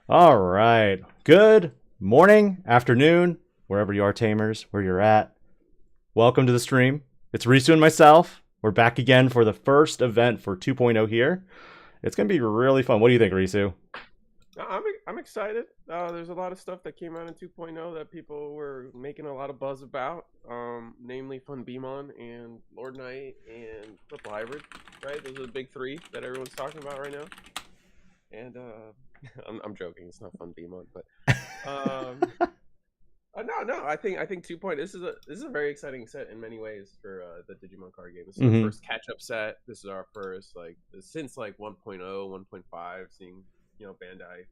All right. Good morning, afternoon, wherever you are, tamers, where you're at. Welcome to the stream. It's Risu and myself. We're back again for the first event for 2.0 here. It's going to be really fun. What do you think, Risu? I'm excited. There's a lot of stuff that came out in 2.0 that people were making a lot of buzz about. Namely Funbeamon and Lord Knight and Purple Hybrid. Right, those are the big three that everyone's talking about right now. And I'm joking. It's not Funbeamon, but no. I think 2.0. This is a very exciting set in many ways for the Digimon card game. This is our Mm-hmm. first catch up set. This is our first since 1.0, 1.5, seeing Bandai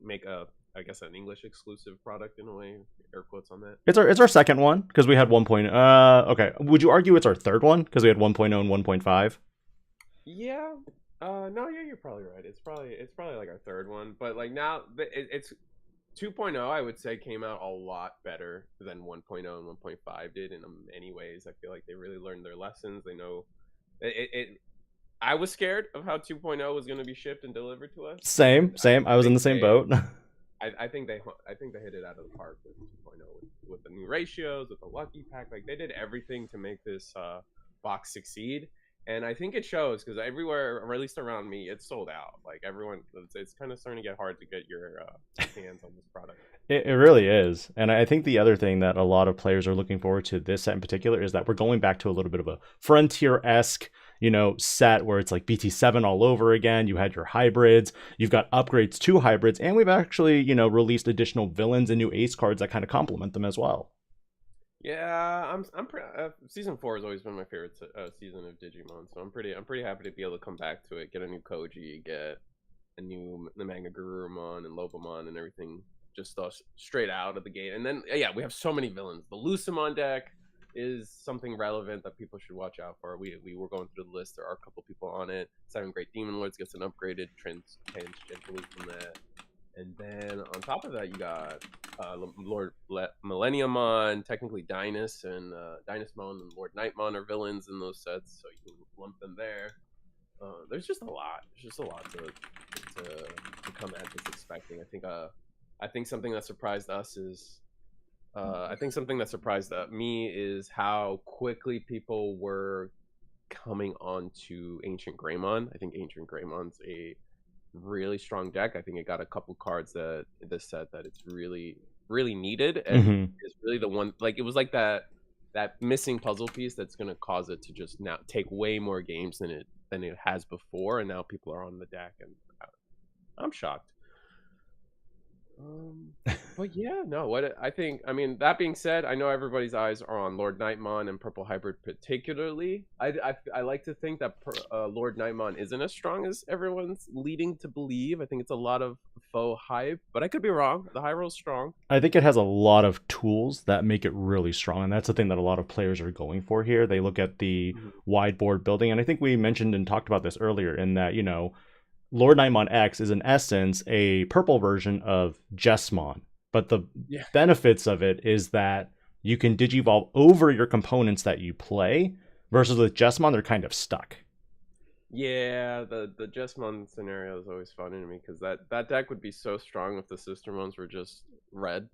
make I guess an English exclusive product in a way, air quotes on that. It's our second one because we had 1.0. Okay. Would you argue it's our third one because we had 1.0 and 1.5? Yeah. No, yeah, you're probably right. It's probably like our third one, but like now it's 2.0. I would say came out a lot better than 1.0 and 1.5 did in many ways. I feel like they really learned their lessons. They know it I was scared of how 2.0 was going to be shipped and delivered to us, Same, and I same. I was in think the same they boat. I think they hit it out of the park with 2.0 with the new ratios, with the lucky pack. Like they did everything to make this box succeed, and I think it shows because everywhere, or at least around me, it's sold out. Like everyone, it's kind of starting to get hard to get your hands on this product. It really is. And I think the other thing that a lot of players are looking forward to this set in particular is that we're going back to a little bit of a frontier-esque, set where it's like BT7 all over again. You had your hybrids, you've got upgrades to hybrids, and we've actually, released additional villains and new ace cards that kind of complement them as well. Yeah, season 4 has always been my favorite season of Digimon, so I'm pretty happy to be able to come back to it, get a new Koji, get a new the Magnagurumon and Lobamon and everything just straight out of the gate. And then yeah, we have so many villains. The Lucamon deck is something relevant that people should watch out for. We were going through the list. There are a couple people on it. 7 Great Demon Lords gets an upgraded tangentially from that. And then on top of that, you got Millenniumon, technically Dynus, and Dynasmon and Lordknightmon are villains in those sets, so you can lump them there. There's just a lot. There's just a lot to come at this expecting. I think something that surprised us is I think something that surprised me is how quickly people were coming on to Ancientgreymon. I think Ancientgreymon's a really strong deck. I think it got a couple cards that this set that it's really needed, and Mm-hmm. is really the one, like it was like that missing puzzle piece that's going to cause it to just now take way more games than it has before, and now people are on the deck, and I'm shocked. Um, but yeah, no. What I think, I mean, that being said, I know everybody's eyes are on Lordknightmon and Purple Hybrid particularly. I like to think that Lordknightmon isn't as strong as everyone's leading to believe. I think it's a lot of faux hype, but I could be wrong. The high roll's strong. I think it has a lot of tools that make it really strong, and that's the thing that a lot of players are going for here. They look at the Mhm. wide board building, and I think we mentioned and talked about this earlier in that, Lord Nightmon X is in essence a purple version of Jessmon, but the Yeah. benefits of it is that you can digivolve over your components that you play, versus with Jessmon, they're kind of stuck. Yeah, the Jessamon scenario is always funny to me because that deck would be so strong if the sister ones were just red.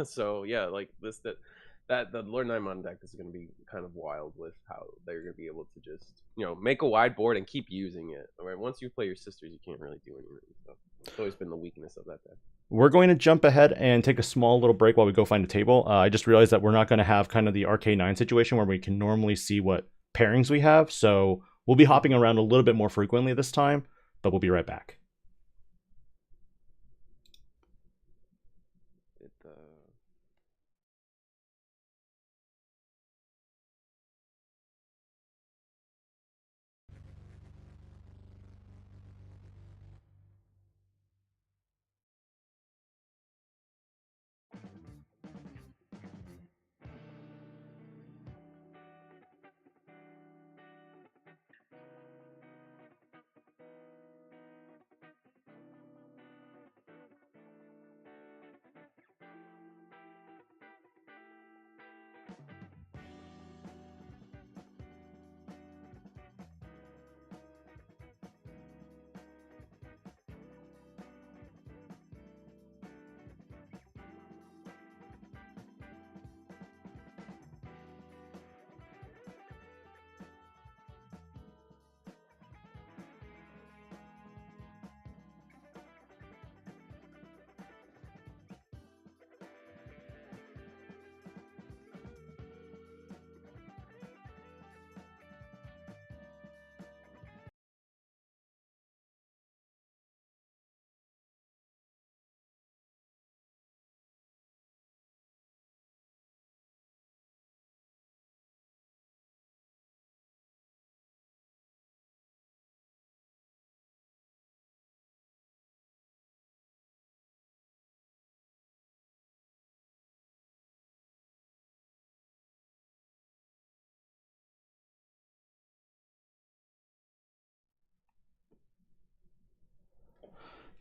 So yeah, like that the Lord Nymon deck is going to be kind of wild with how they're going to be able to just make a wide board and keep using it. Right, once you play your sisters, you can't really do anything. So it's always been the weakness of that deck. We're going to jump ahead and take a small little break while we go find a table. I just realized that we're not going to have kind of the RK9 situation where we can normally see what pairings we have. So we'll be hopping Mhm. around a little bit more frequently this time, but we'll be right back. It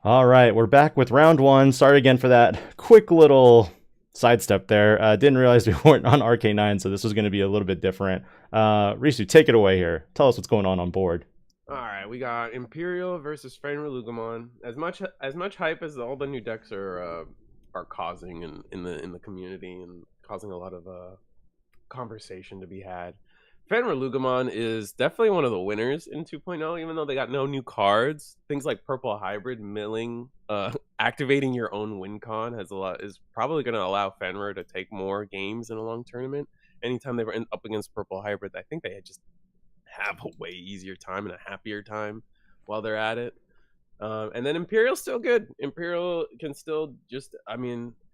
All right, we're back with round one. Sorry again for that quick little sidestep there. Didn't realize we weren't on RK9, so this was going to be a little bit different. Risu, take it away here. Tell us what's going on board. All right, we got Imperial versus Fenriloogamon. As much hype as all the new decks are causing in the community and causing a lot of conversation to be had. Fenriloogamon is definitely one of the winners in 2.0, even though they got no new cards. Things like Purple Hybrid, Milling, activating your own win con is probably going to allow Fenrir to take more games in a long tournament. Anytime they were up against Purple Hybrid, I think they just have a way easier time and a happier time while they're at it. And then Imperial's still good. Imperial can still just,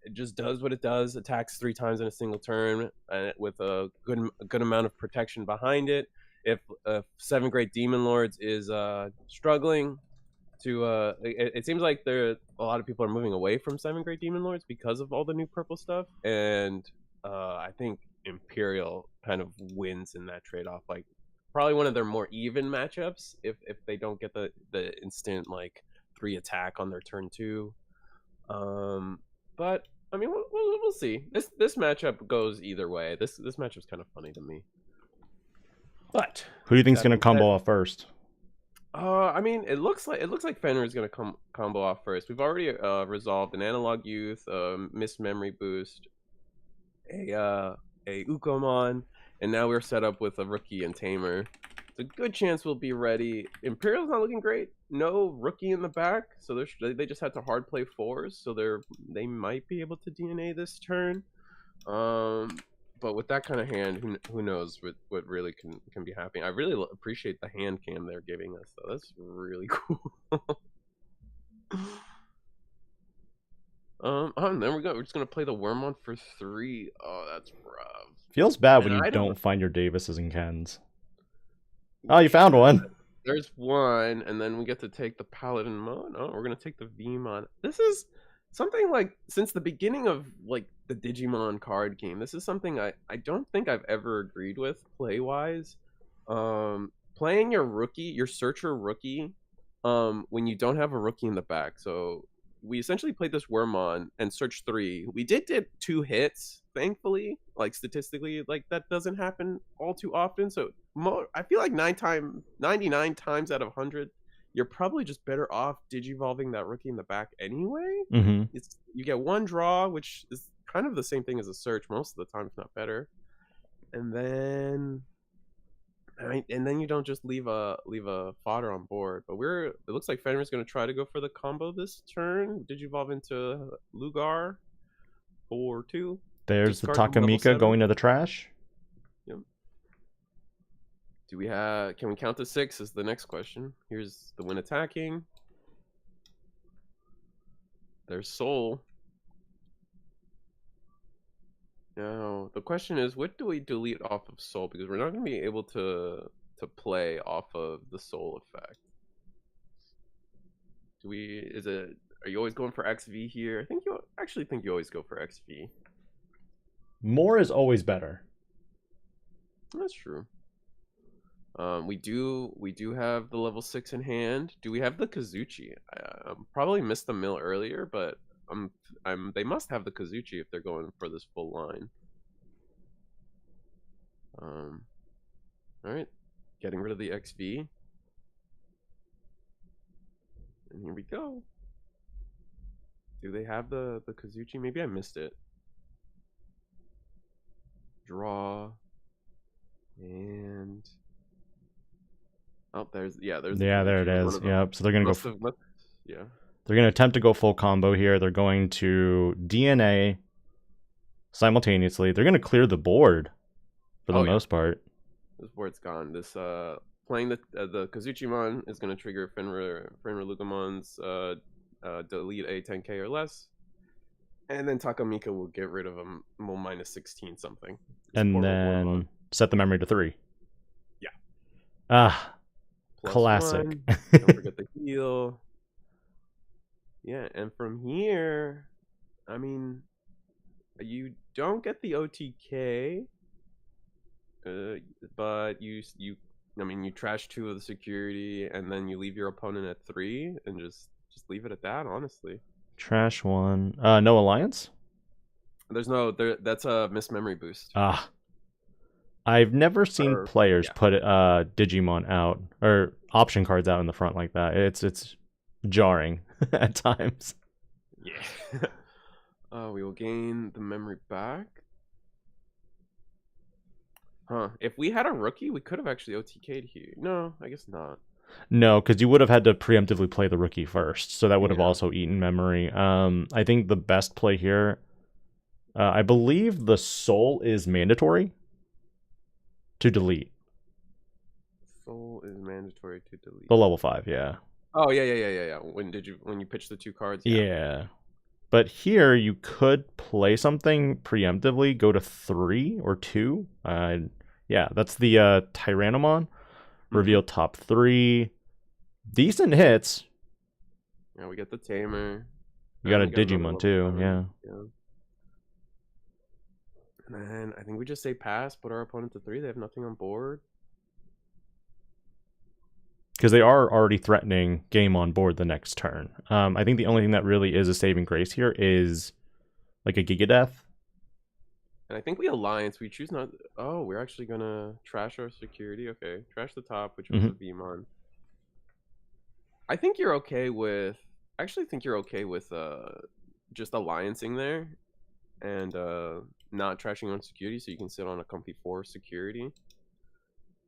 it just does what it does. Attacks 3 times in a single turn with a good amount of protection behind it. If 7 Great Demon Lords is struggling to, it seems like a lot of people are moving away from 7 Great Demon Lords because of all the new purple stuff. And I think Imperial kind of wins in that trade-off. Like, probably one of their more even matchups if they don't get the instant like 3 attack on their turn 2. But I mean, we'll see. This matchup goes either way. This matchup's kind of funny to me. But who do you think's going to combo off first? I mean, it looks like Fenrir is going to combo off first. We've already resolved an Analog Youth, Missed Memory Boost, a Ukomon, and now we're set up with a Rookie and Tamer. It's a good chance we'll be ready. Imperial's not looking great. No Rookie in the back, so they just had to hard play 4s, so they might be able to DNA this turn. But with that kind of hand, who knows what really can be happening. I really appreciate the hand cam they're giving us, though. That's really cool. And then we're just gonna play the Wormmon for 3. Oh, that's rough. Feels bad when you don't find your Davises and Kens. Oh, you found one. There's one, and then we get to take the Paladinmon. Oh, we're gonna take the Vmon. This is something like since the beginning of like the Digimon card game. This is something I don't think I've ever agreed with play wise. Playing your rookie, your searcher rookie, when you don't have a rookie in the back. So we essentially played this Wormmon and searched 3. We did 2 hits, thankfully. Like statistically, like that doesn't happen all too often. So I feel like 99 times out of 100, you're probably just better off digivolving that rookie in the back anyway. Mm-hmm. You get 1 draw, which is kind of the same thing as a search most of the time, if not better. And then you don't just leave a fodder on board. But it looks like Fenrir's going to try to go for the combo this turn. Digivolve into Lugar for 2. There's the Takamika going to the trash. Yep. Can we count to 6 is the next question. Here's the win attacking. There's Soul. Now, the question is, what do we delete off of Soul? Because we're not going to be able to play off of the Soul effect. Are you always going for XV here? I actually think you always go for XV. More is always better. That's true. We do have the level 6 in hand. Do we have the Kazuchi? I probably missed the mill earlier, but they must have the Kazuchi if they're going for this full line. All right, getting rid of the XV, and here we go. Do they have the Kazuchi? Maybe I missed it. Draw, and there it is. Yep. So they're gonna go. Yeah. They're gonna attempt to go full combo here. They're going to DNA simultaneously. They're gonna clear the board for the most part. This board's gone. This playing the Kazuchimon is gonna trigger Fenriloogamon's delete a 10k or less. And then Takamika will get rid of him, will minus 16 something. And then set the memory to 3. Yeah. Classic. Don't forget the heal. Yeah, and from here, I mean, you don't get the OTK, but you trash 2 of the security, and then you leave your opponent at 3, and just just leave it at that. Honestly, Trash one. No alliance. there's no there. That's a missed memory boost. Ah, I've never seen Or, players yeah. put Digimon out or option cards out in the front like that. It's jarring at times. Yeah. We will gain the memory back. Huh. If we had a rookie, we could have actually OTK'd here. No, I guess not. No, because you would have had to preemptively play the rookie first, so that would have Yeah. also eaten memory. I think the best play here, I believe the soul is mandatory to delete. Soul is mandatory to delete. The level 5, yeah. Oh yeah. When you pitch the 2 cards? Yeah. But here you could play something preemptively, go to 3 or 2. Yeah, that's the Tyrannomon. Reveal top 3. Decent hits. Yeah, we get the Tamer. You got a Digimon too, yeah. And then I think we just say pass, put our opponent to 3. They have nothing on board. Because they are already threatening game on board the next turn. I think the only thing that really is a saving grace here is like a Giga Death. And I think we alliance. We choose not. Oh, we're actually gonna trash our security. Okay, trash the top, which was a Vmon. I think you're okay with. I actually think you're okay with just alliancing there, and not trashing on security, so you can sit on a comfy 4 security.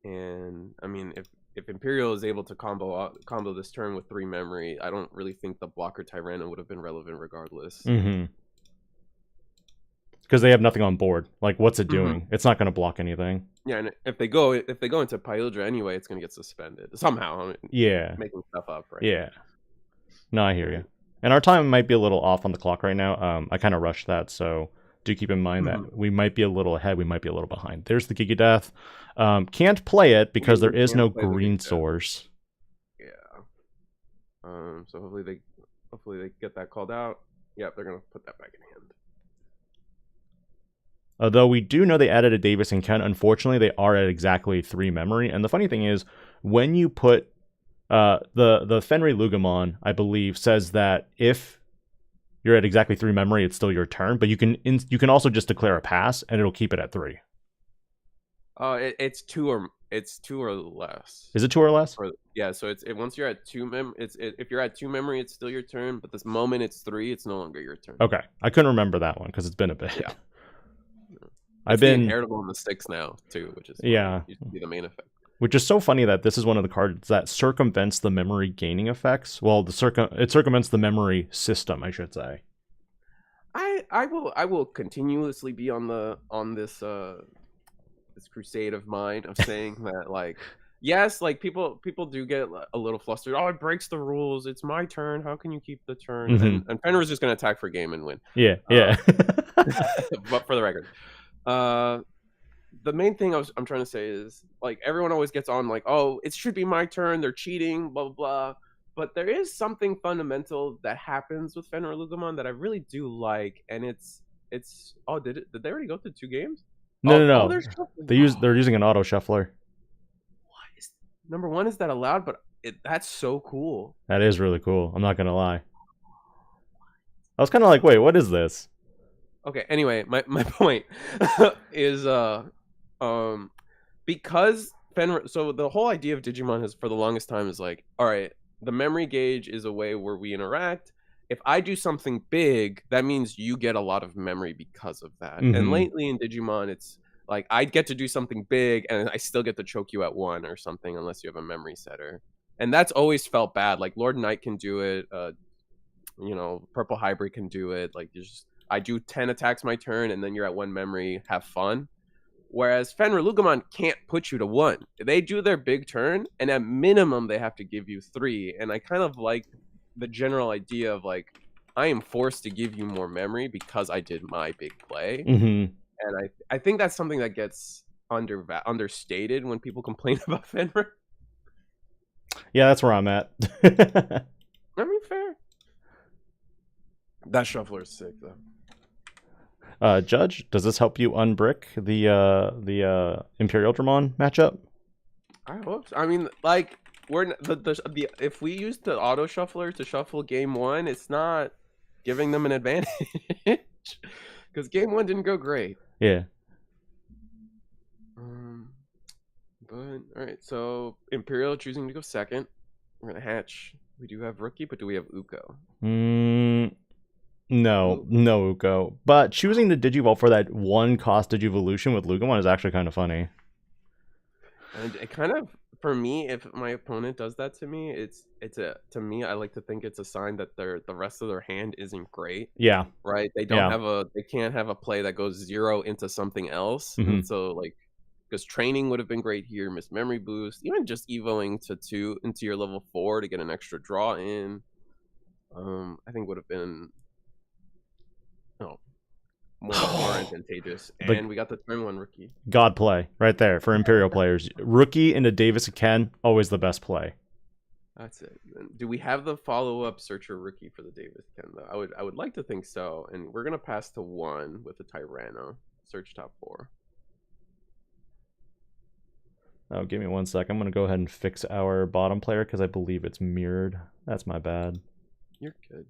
And I mean, if Imperial is able to combo this turn with 3 memory, I don't really think the blocker Tyranno would have been relevant regardless. Because they have nothing on board. Like, what's it doing? It's not going to block anything. Yeah, and if they go into Pyldra anyway, it's going to get suspended somehow. I mean, yeah, making stuff up, right? Yeah. No, I hear you. And our time might be a little off on the clock right now. I kind of rushed that, so do keep in mind that we might be a little ahead, we might be a little behind. There's the Giga Death. Can't play it because there is no green source. Yeah. So hopefully they get that called out. Yep, they're gonna put that back in hand. Although we do know they added a Davis and Ken, unfortunately they are at exactly 3 memory. And the funny thing is, when you put the Fenriloogamon, I believe, says that if you're at exactly 3 memory, it's still your turn. But you can also just declare a pass, and it'll keep it at 3. It's 2 or less. Is it 2 or less? Yeah. So once you're at 2 if you're at 2 memory, it's still your turn. But this moment it's 3, it's no longer your turn. Okay, I couldn't remember that one because it's been a bit. Yeah. I've been inheritable on the 6 now too, which is used to be the main effect. Which is so funny that this is one of the cards that circumvents the memory gaining effects. Well, it circumvents the memory system, I should say. I will continuously be on this crusade of mine of saying that, like, yes, like people do get a little flustered. Oh, it breaks the rules. It's my turn. How can you keep the turn? And Fenrir's just gonna attack for game and win. Yeah. But for the record, the main thing I'm trying to say is, like, everyone always gets on like, oh, it should be my turn, they're cheating, blah blah blah. But there is something fundamental that happens with Fenriloogamon that I really do like, and it's oh, did they already go through 2 games? No. They're using an auto shuffler. Number 1, is that allowed? But that's so cool. That is really cool. I'm not gonna lie. I was kind of like, wait, what is this? Okay, anyway, my point is because so the whole idea of Digimon has for the longest time is like, all right, the memory gauge is a way where we interact. If I do something big, that means you get a lot of memory because of that. And lately in Digimon, it's like I get to do something big and I still get to choke you at 1 or something unless you have a memory setter. And that's always felt bad. Like Lord Knight can do it, Purple Hybrid can do it. Like I do 10 attacks my turn, and then you're at 1 memory. Have fun. Whereas Fenriloogamon can't put you to 1. They do their big turn, and at minimum, they have to give you 3. And I kind of like the general idea of, like, I am forced to give you more memory because I did my big play. And I think that's something that gets understated when people complain about Fenrir. Yeah, that's where I'm at. I mean, fair. That shuffler is sick, though. Judge, does this help you unbrick the Imperialdramon matchup? I hope so. I mean, like, if we use the auto shuffler to shuffle game 1, it's not giving them an advantage because game 1 didn't go great. Yeah. But all right, so Imperial choosing to go second. We're gonna hatch. We do have rookie, but do we have Uko? No Uko. But choosing to Digivolve for that 1 cost Digivolution with Lugamon is actually kind of funny. And it kind of, for me, if my opponent does that to me, to me, I like to think it's a sign that the rest of their hand isn't great. Yeah. Right. They can't have a play that goes 0 into something else. And so like, because training would have been great here, miss memory boost, even just evoing to 2 into your level 4 to get an extra draw in. I think would have been more advantageous. And we got the turn 1 rookie. God play right there for Imperial players. Rookie into Davis and Ken, always the best play. That's it. Do we have the follow-up searcher rookie for the Davis Ken though? I would like to think so. And we're gonna pass to 1 with the Tyranno. Search top 4. Oh, give me 1 sec. I'm gonna go ahead and fix our bottom player because I believe it's mirrored. That's my bad. You're good.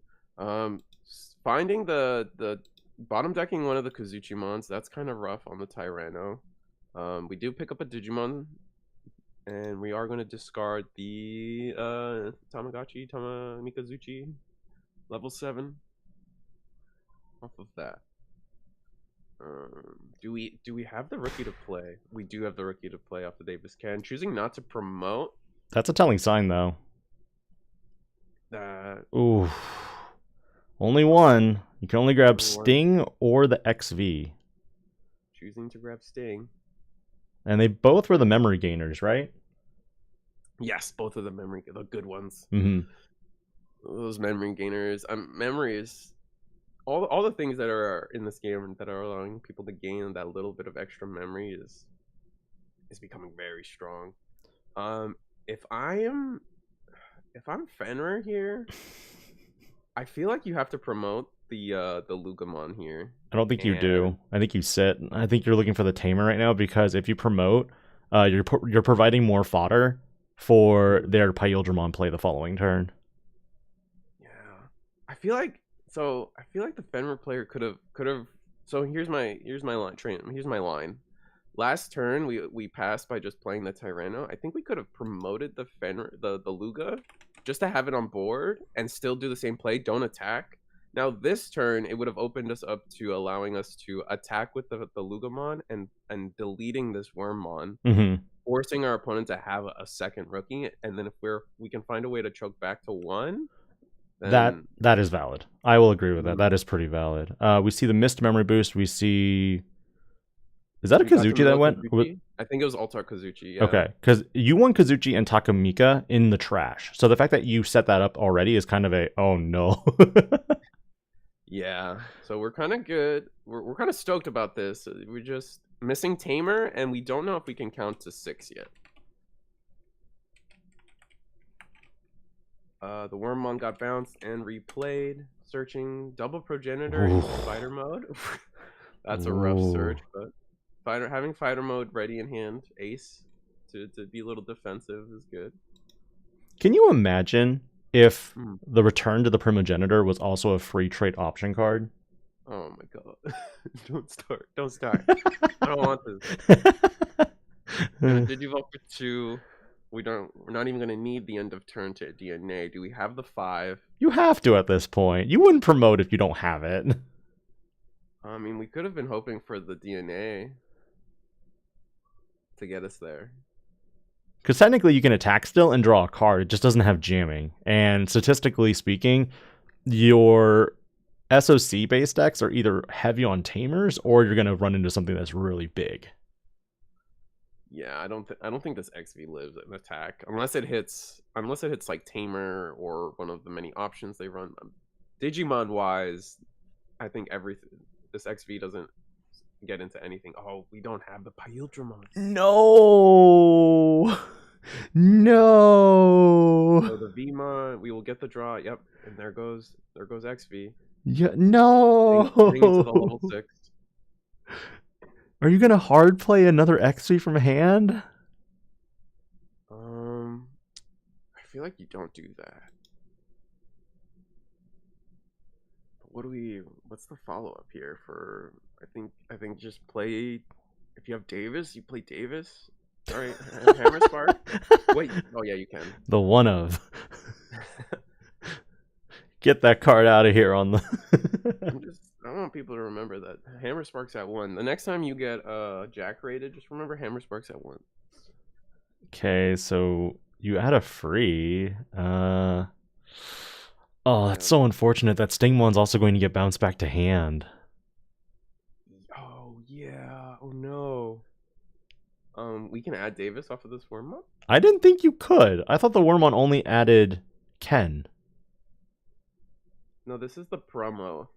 Finding the bottom decking one of the Kazuchimons, that's kind of rough on the Tyranno. We do pick up a Digimon, and we are going to discard the Tamikazuchi level 7 off of that. Do we have the rookie to play? We do have the rookie to play off the Davis Ken. Choosing not to promote. That's a telling sign, though. Ooh. Only 1. You can only grab Sting or the XV. Choosing to grab Sting. And they both were the memory gainers, right? Yes, both of the the good ones. Those memory gainers. Memory is all the things that are in this game that are allowing people to gain that little bit of extra memory is becoming very strong. If I'm Fenrir here, I feel like you have to promote the Lugamon here. I don't think you do. I think you sit. I think you're looking for the tamer right now because if you promote, you're providing more fodder for their Imperialdramon play the following turn. Yeah, I feel like the Fenrir player could have. So here's my line. Here's my line. Last turn we passed by just playing the Tyranno. I think we could have promoted the Fenrir, the Luga, just to have it on board and still do the same play. Don't attack. Now this turn it would have opened us up to allowing us to attack with the Lugamon and deleting this Wormmon, forcing our opponent to have a second rookie. And then if we can find a way to choke back to 1. Then... That is valid. I will agree with that. That is pretty valid. We see the missed memory boost. We see. Is that a Kazuchi that went? Kazuchi? I think it was Altar Kazuchi. Yeah. Okay, because you won Kazuchi and Takamika in the trash. So the fact that you set that up already is kind of a oh no. Yeah. So we're kind of good. We're kind of stoked about this. We're just missing Tamer, and we don't know if we can count to 6 yet. The Wormmon got bounced and replayed. Searching double progenitor in fighter mode. That's a rough search, but having fighter mode ready in hand, ace to be a little defensive is good. Can you imagine if the return to the primogenitor was also a free trade option card? Oh my god! Don't start. I don't want this. Digivolve for 2. We're not even gonna need the end of turn to DNA. Do we have the 5? You have to at this point. You wouldn't promote if you don't have it. I mean, we could have been hoping for the DNA to get us there. Because technically you can attack still and draw a card. It just doesn't have jamming. And statistically speaking, your SOC-based decks are either heavy on tamers or you're going to run into something that's really big. Yeah, I don't think this XV lives in attack unless it hits like tamer or one of the many options they run. Digimon wise, I think this XV doesn't get into anything. Oh, we don't have the Imperialdramon. No. So the Vmon, we will get the draw. Yep, and there goes XV. Yeah, no. Bring it to the level 6. Are you gonna hard play another XV from hand? feel like you don't do that. What do we? What's the follow up here for? I think just play. If you have Davis, you play Davis. All right, Hammer Spark. Wait. Oh yeah, you can. The one of. Get that card out of here on the. I want people to remember that Hammer Spark's at 1. The next time you get Jack rated, just remember Hammer Spark's at 1. Okay, so you add a free. Oh, that's so unfortunate that Stingmon's also going to get bounced back to hand. Oh yeah. Oh no. We can add Davis off of this Wormmon? I didn't think you could. I thought the Wormmon only added Ken. No, this is the promo,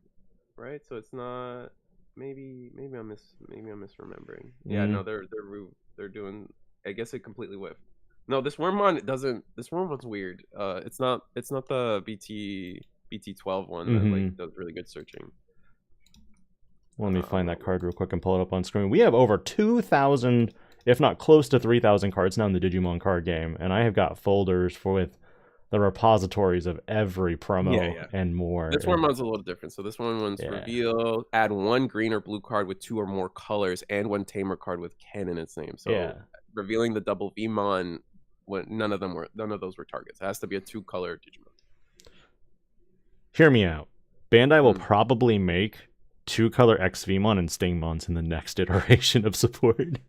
right? So it's not. Maybe I'm misremembering. Yeah, no, they're doing. I guess it completely whiffed. No, this Wormmon doesn't. This Wormmon's weird. It's not the BT12 one that like does really good searching. Let me find that card real quick and pull it up on screen. We have over 2,000, if not close to 3,000 cards now in the Digimon card game, and I have got folders with the repositories of every promo and more. This Wormmon's a little different. So this one's reveal, add 1 green or blue card with 2 or more colors, and 1 tamer card with Ken in its name. So revealing the double Vmon, none of those were targets. It has to be a 2-color Digimon. Hear me out. Bandai will probably make 2-color XVmon and Stingmons in the next iteration of support.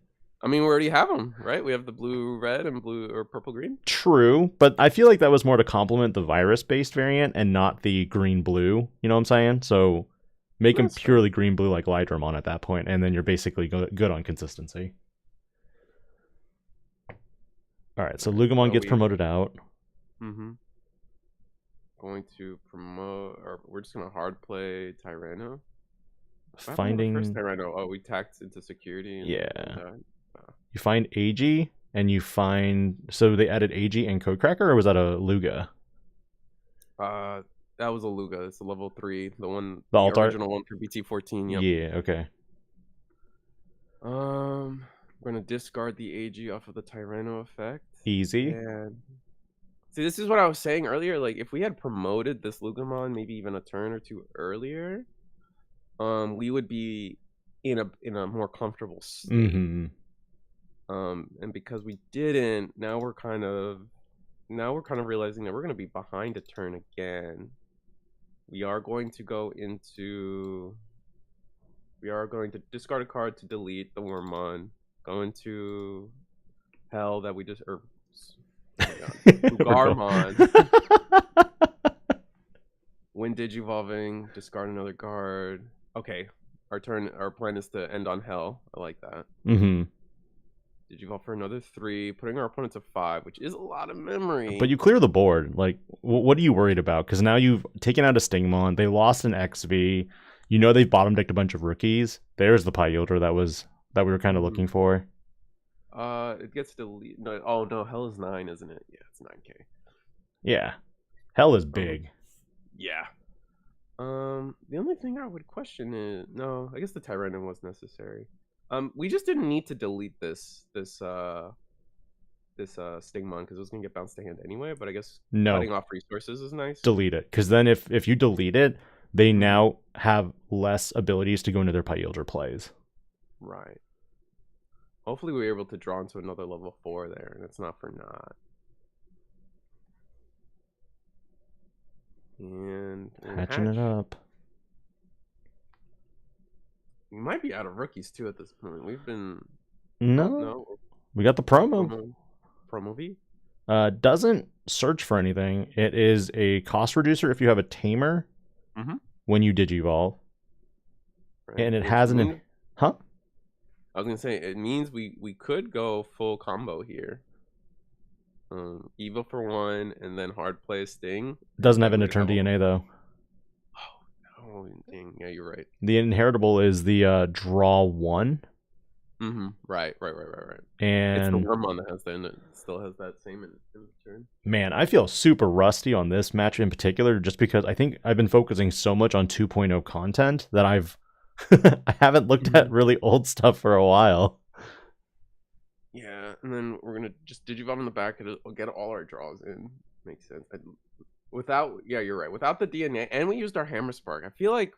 I mean, we already have them, right? We have the blue-red and blue or purple-green. True, but I feel like that was more to complement the virus-based variant and not the green-blue. You know what I'm saying? So make them purely green-blue like Leviamon at that point, and then you're basically good on consistency. All right, so Lugamon gets promoted out. Going to promote, or we're just gonna hard play Tyranno. Finding first Tyranno. Oh, we tacked into security. You find AG and you find, so they added AG and Codecracker, or was that a Luga? That was a Luga. It's a level 3, the Alt-Art? original one for BT14. Yep. Yeah, okay. I'm gonna discard the AG off of the Tyranno effect. Easy. And see, this is what I was saying earlier. Like, if we had promoted this Lugamon maybe even a turn or 2 earlier, we would be in a more comfortable state. And because we didn't, now we're kind of realizing that we're going to be behind a turn again. We are going to discard a card to delete the Wormmon. Go into hell that we just Garmon. When Digivolving, discard another card. Okay, our plan is to end on hell. I like that. Digivolve for another 3, putting our opponent to 5, which is a lot of memory. But you clear the board. Like, what are you worried about? Because now you've taken out a Stingmon. They lost an XV. You know they've bottom decked a bunch of rookies. There's the Pyodra that we were kind of looking for. It gets deleted. No, oh no, hell is 9, isn't it? Yeah, it's 9K. Yeah, hell is big. Yeah. The only thing I would question is I guess the Tyranno was necessary. We just didn't need to delete this Stingmon because it was gonna get bounced to hand anyway. But I guess cutting off resources is nice. Delete it, because then if you delete it, they now have less abilities to go into their Pyodra plays. Right. Hopefully we were able to draw into another level 4 there, and it's not for naught. And hatching it up. We might be out of rookies too at this point. We've been no. We got the promo. Promo V. Doesn't search for anything. It is a cost reducer if you have a tamer when you digivolve, and it has an I was gonna say it means we could go full combo here. Evil for 1 and then hard play Sting. Doesn't have an Eternal DNA though. Oh dang, yeah, you're right. The inheritable is the draw 1. Right. And it's the Wormmon that has it still has that same in turn. Man, I feel super rusty on this match in particular, just because I think I've been focusing so much on 2.0 content that I haven't looked at really old stuff for a while. Yeah, and then we're gonna just Digivolve in the back and get all our draws in. Makes sense. Without, yeah, you're right. Without the DNA, and we used our Hammer Spark. I feel like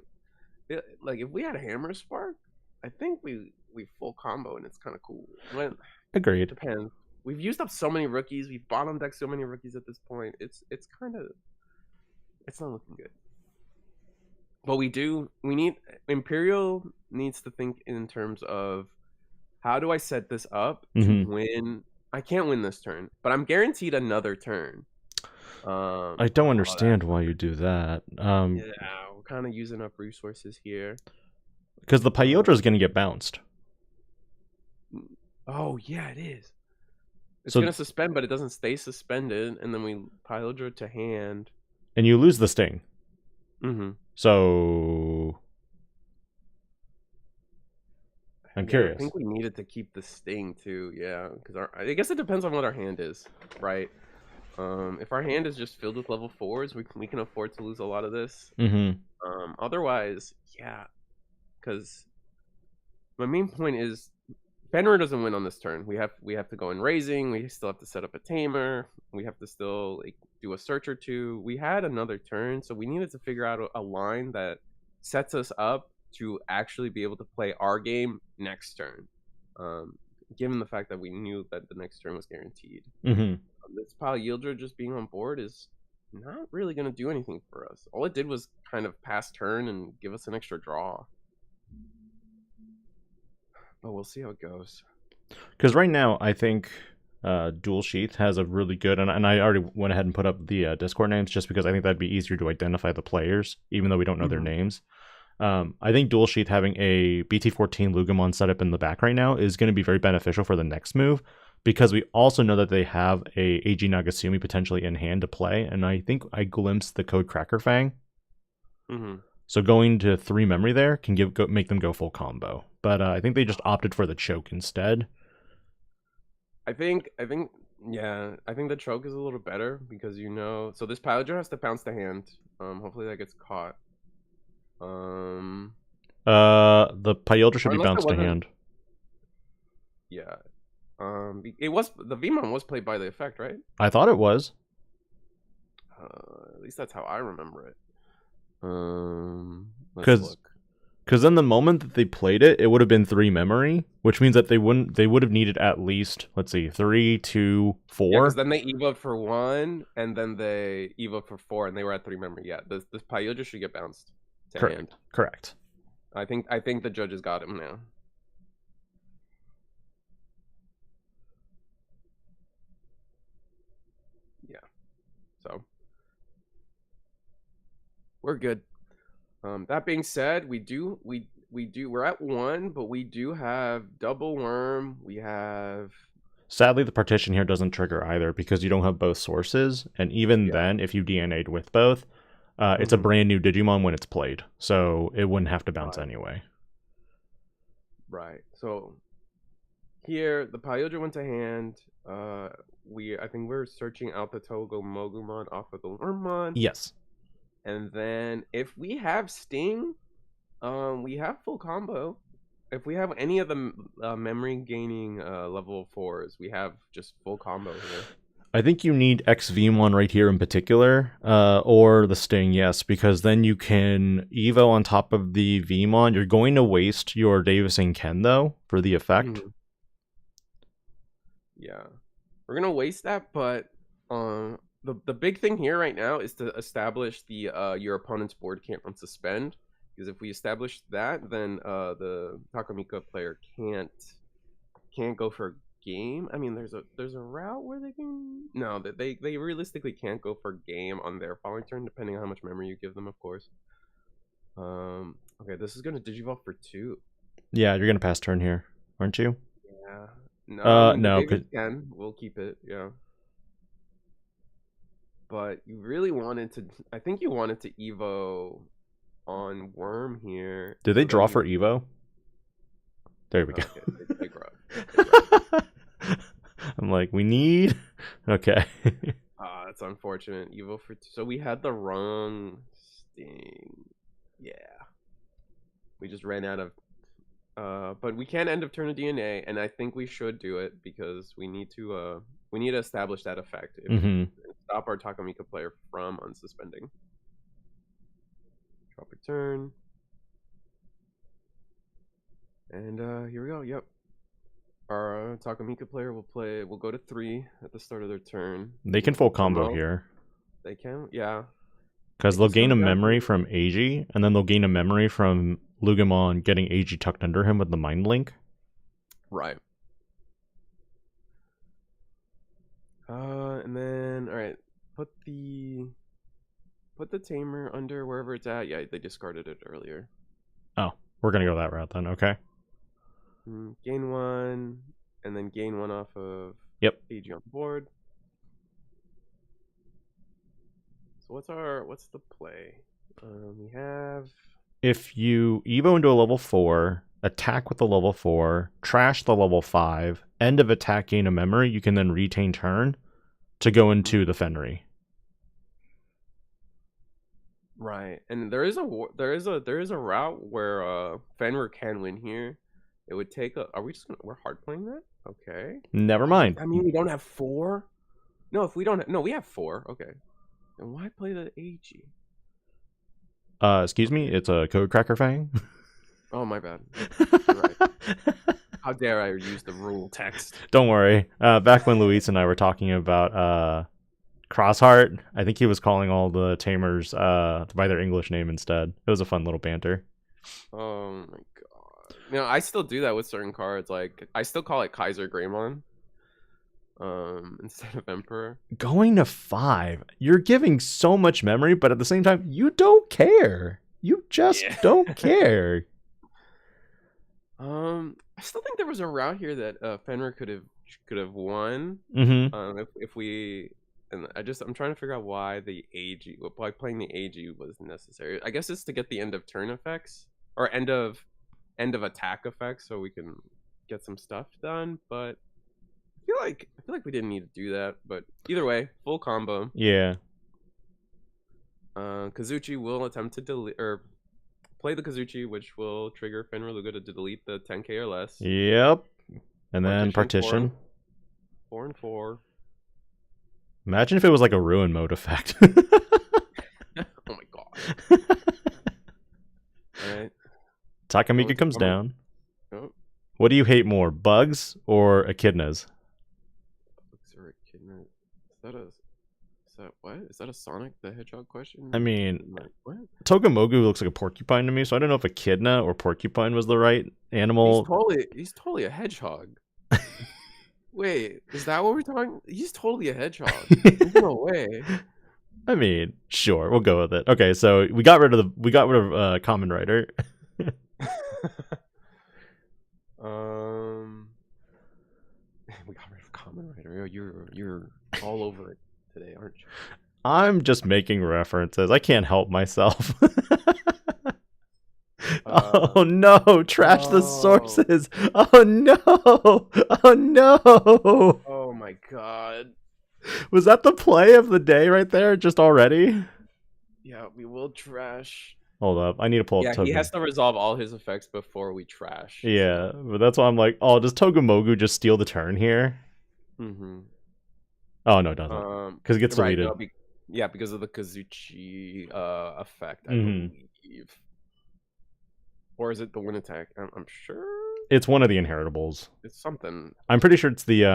if we had a Hammer Spark, I think we full combo, and it's kind of cool. Agreed. Depends. We've used up so many rookies. We've bottom decked so many rookies at this point. It's kind of, it's not looking good. But we need Imperial needs to think in terms of how do I set this up to win. I can't win this turn, but I'm guaranteed another turn. I don't understand why you do that. Yeah, we're kind of using up resources here. Because the Pyodra is going to get bounced. Oh, yeah, it is. It's going to suspend, but it doesn't stay suspended, and then we Pyodra to hand. And you lose the sting. Mm-hmm. So... I'm curious. I think we needed to keep the sting, too, yeah. Because I guess it depends on what our hand is, right? If our hand is just filled with level 4s, we can afford to lose a lot of this. Otherwise, yeah. Because my main point is Fenrir doesn't win on this turn. We have to go in raising. We still have to set up a tamer. We have to still do a search or two. We had another turn, so we needed to figure out a line that sets us up to actually be able to play our game next turn. Given the fact that we knew that the next turn was guaranteed. This Pyodra just being on board is not really going to do anything for us. All it did was kind of pass turn and give us an extra draw. But we'll see how it goes. Because right now, I think Dual Sheath has a really good... And I already went ahead and put up the Discord names just because I think that'd be easier to identify the players, even though we don't know their names. I think Dual Sheath having a BT14 Lugamon set up in the back right now is going to be very beneficial for the next move. Because we also know that they have a AG Nagasumi potentially in hand to play. And I think I glimpsed the code Cracker Fang. So going to 3 memory there can make them go full combo. But I think they just opted for the choke instead. I think the choke is a little better because so this Pyodra has to bounce the hand. Hopefully that gets caught. The Pyodra should be bounced to hand. Yeah. It was the Vmon was played by the effect, right? I thought it was. At least that's how I remember it. Because in the moment that they played it, it would have been 3 memory, which means that they would have needed at least, let's see, 3, 2, 4. Yeah, because then they evoed for 1, and then they evoed for 4, and they were at 3 memory. Yeah, this Pyodra should get bounced to hand. Correct. I think the judges got him now. So we're good. That being said, we're at 1, but we do have double worm. We have... Sadly, the partition here doesn't trigger either because you don't have both sources. And even then, if you DNA'd with both, it's a brand new Digimon when it's played. So it wouldn't have to bounce anyway. Right. So here, the Pyodra went to hand. I think we're searching out the Togo Mogumon off of the Wormmon. Yes. And then if we have Sting, we have full combo. If we have any of the memory gaining level 4s, we have just full combo here. I think you need XVmon right here in particular, or the Sting, yes, because then you can Evo on top of the Vmon. You're going to waste your Davis and Ken, though, for the effect. Yeah. We're going to waste that, but the big thing here right now is to establish the your opponent's board can't run suspend. Because if we establish that, then the Takamika player can't go for game. I mean, there's a route where they can... No, they realistically can't go for game on their following turn, depending on how much memory you give them, of course. Okay, this is going to Digivolve for 2. Yeah, you're going to pass turn here, aren't you? Yeah. No, no. We'll keep it, yeah. But you really wanted to... I think you wanted to Evo on Worm here. Did they draw for Evo? There we go. Okay, they grow. I'm like, we need... Okay. That's unfortunate. Evo for 2. So we had the wrong Sting. Yeah. We just ran out of... but we can end of turn of DNA, and I think we should do it because we need to establish that effect. stop our Takamika player from unsuspending. Drop a turn. And here we go. Yep. Our Takamika player will go to 3 at the start of their turn. They can full combo here. They can, yeah. Because they'll gain a memory from AG, and then they'll gain a memory from Leviamon getting AG tucked under him with the Mind Link. Right. And then, alright, put the tamer under wherever it's at. Yeah, they discarded it earlier. Oh, we're gonna go that route then, okay. Gain 1, and then gain 1 off of AG on board. So what's the play? We have... If you Evo into a level 4, attack with the level 4, trash the level 5, end of attack, gain a memory, you can then retain turn to go into the Fenry. Right, and there is a route where Fenrir can win here. It would take a... We're hard playing that? Okay. Never mind. I mean, we don't have 4? No, if we don't... No, we have 4. Okay. Then why play the AG? Excuse me, it's a Code Cracker Fang. Oh, my bad. You're right. How dare I use the rule text? Don't worry. Back when Luis and I were talking about Crossheart, I think he was calling all the tamers by their English name instead. It was a fun little banter. Oh my god. You know, I still do that with certain cards. Like, I still call it Kaiser-Greymon instead of Emperor. Going to 5, you're giving so much memory, but at the same time, you don't care. You just don't care. I still think there was a route here that Fenrir could have won. If we... And I'm trying to figure out why playing the AG was necessary. I guess it's to get the end of turn effects or end of attack effects, so we can get some stuff done. But I feel like we didn't need to do that. But either way, full combo. Yeah. Kazuchi will attempt to delete or play the Kazuchi, which will trigger Fenrilooga to delete the 10k or less. Yep. And then partition. 4 and 4. Imagine if it was like a ruin mode effect. Oh my god. Alright. Takamika comes down. Oh. What do you hate more, bugs or echidnas? Bugs or echidna? Is that a Sonic the Hedgehog question? I mean, what? Togemogu looks like a porcupine to me, so I don't know if echidna or porcupine was the right animal. He's totally a hedgehog. Wait, is that what we're talking? He's totally a hedgehog. No way. I mean, sure, we'll go with it. Okay, so we got rid of Common Rider. We got rid of Common Rider. You're all over it today, aren't you? I'm just making references. I can't help myself. Oh no, trash the sources. Oh no. Oh no. Oh my god. Was that the play of the day right there just already? Yeah, we will trash. Hold up. I need to pull up Togemogu. He has to resolve all his effects before we trash. Yeah, but that's why I'm like, oh, does Togemogu just steal the turn here? Oh no, it doesn't. Because it gets deleted. No, because of the Kazuchi effect, I believe. Or is it the wind attack? I'm sure. It's one of the inheritables. It's something. I'm pretty sure it's the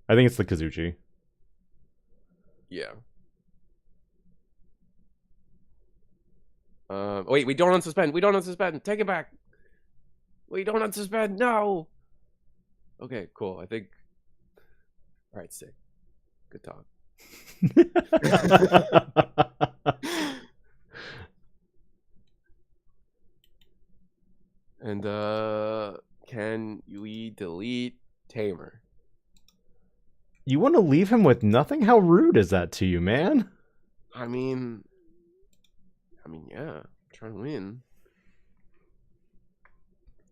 I think it's the Kazuchi. Yeah. Wait, we don't unsuspend. We don't unsuspend. Take it back. We don't unsuspend. No. Okay, cool. I think. All right, sick. Good talk. And can we delete Tamer? You want to leave him with nothing? How rude is that to you, man? I mean, yeah, I'm trying to win.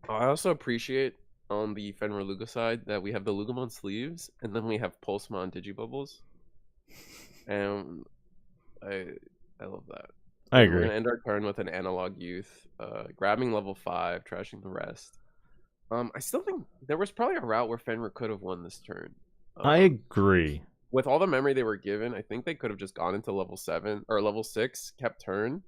I also appreciate on the Fenrilooga side that we have the Lugamon sleeves, and then we have Pulsemon Digibubbles, and I love that. I agree. We're gonna end our turn with an Analog Youth, grabbing level 5, trashing the rest. I still think there was probably a route where Fenrir could have won this turn. I agree. with all the memory they were given, I think they could have just gone into level 7 or level 6, kept turn,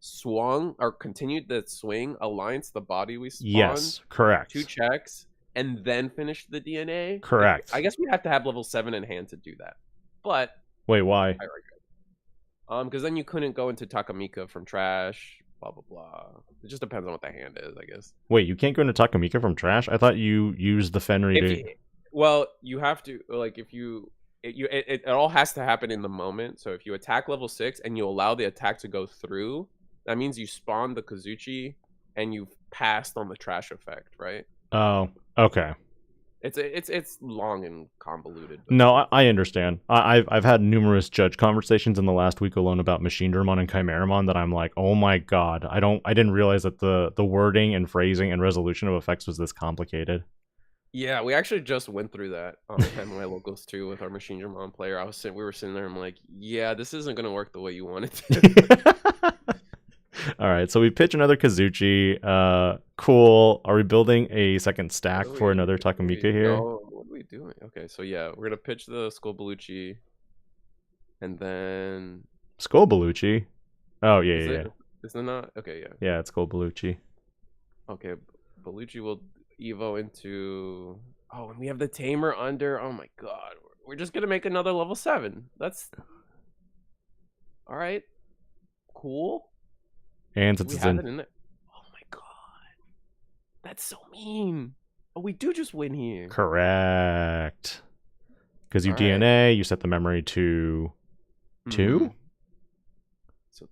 swung or continued the swing, aligned to the body we spawned, Yes, correct. 2 checks, and then finished the DNA. Correct. I guess we have to have level 7 in hand to do that. But wait, why? I regret. Because then you couldn't go into Takamika from trash. Blah blah blah. It just depends on what the hand is, I guess. Wait, you can't go into Takamika from trash? I thought you used the Fenry to. Well, you have to like if you. It all has to happen in the moment. So if you attack level 6 and you allow the attack to go through, that means you spawn the Kazuchi and you've passed on the trash effect, right? Oh, okay. It's long and convoluted. No, I understand. I've had numerous judge conversations in the last week alone about Machinedramon and Chimeramon that I'm like, oh my god, I didn't realize that the wording and phrasing and resolution of effects was this complicated. Yeah, we actually just went through that on my locals too with our Machinedramon player. We were sitting there. I'm like, yeah, this isn't gonna work the way you want it to. All right, so we pitch another Kazuchi. Cool. Are we building a second stack for another Takamika here? No, what are we doing? Okay, so yeah, we're gonna pitch the Skull Belucci, and then Skull Belucci. Oh yeah. Is it not? Okay, yeah. Yeah, it's Skull Belucci. Okay, Belucci will evo into. Oh, and we have the Tamer under. Oh my god, we're just gonna make another level 7. That's all right. Cool. And since it's in there. Oh my god, that's so mean. Oh, we do just win here. Correct. Because you DNA, you set the memory to 2. So,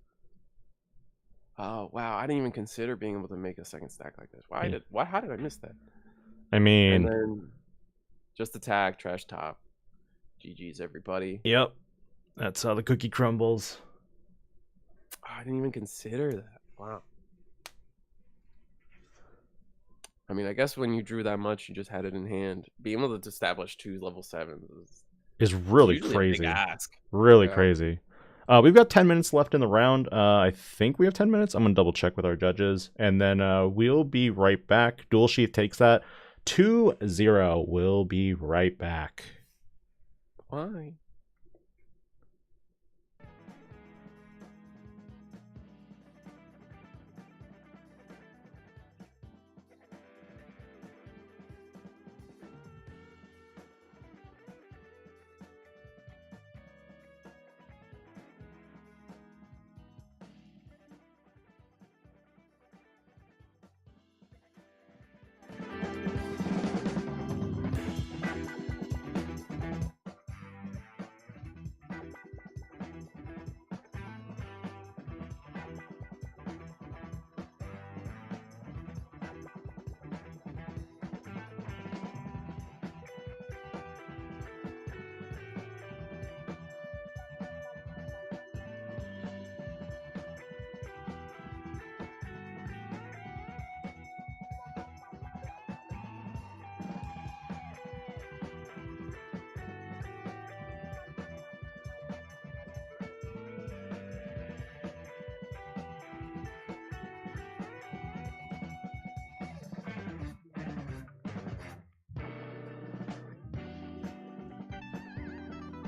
oh wow, I didn't even consider being able to make a second stack like this. How did I miss that? I mean, and then just attack, trash top. GG's everybody. Yep, that's how the cookie crumbles. I didn't even consider that. Wow. I mean, I guess when you drew that much, you just had it in hand. Being able to establish 2 level 7s is really crazy. A big ask. Really crazy. We've got 10 minutes left in the round. I think we have 10 minutes. I'm going to double check with our judges. And then we'll be right back. Dual Sheath takes that 2-0. We'll be right back. Why?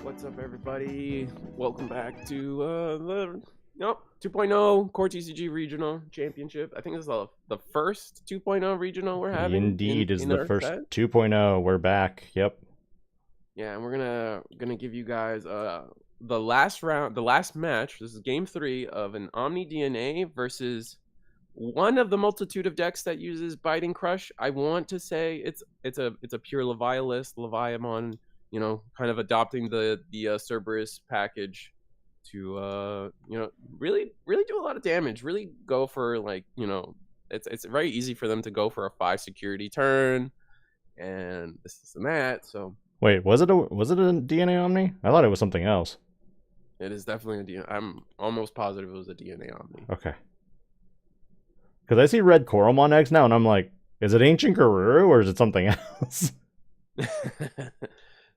What's up, everybody? Welcome back to the 2.0 CoreTCG Regional Championship. I think this is the first 2.0 regional we're having. Indeed, is the first 2.0. We're back. Yep. Yeah, and we're gonna give you guys the last round, the last match. This is game 3 of an Omni DNA versus one of the multitude of decks that uses Biting Crush. I want to say it's a pure Leviamon. You know, kind of adopting the Cerberus package to really do a lot of damage. Really go for, like, it's very easy for them to go for a 5 security turn, and this is and that. So wait, was it a DNA Omni? I thought it was something else. It is definitely a DNA. I'm almost positive it was a DNA Omni. Okay. Because I see red Coromon eggs now, and I'm like, is it Ancient Garuru or is it something else?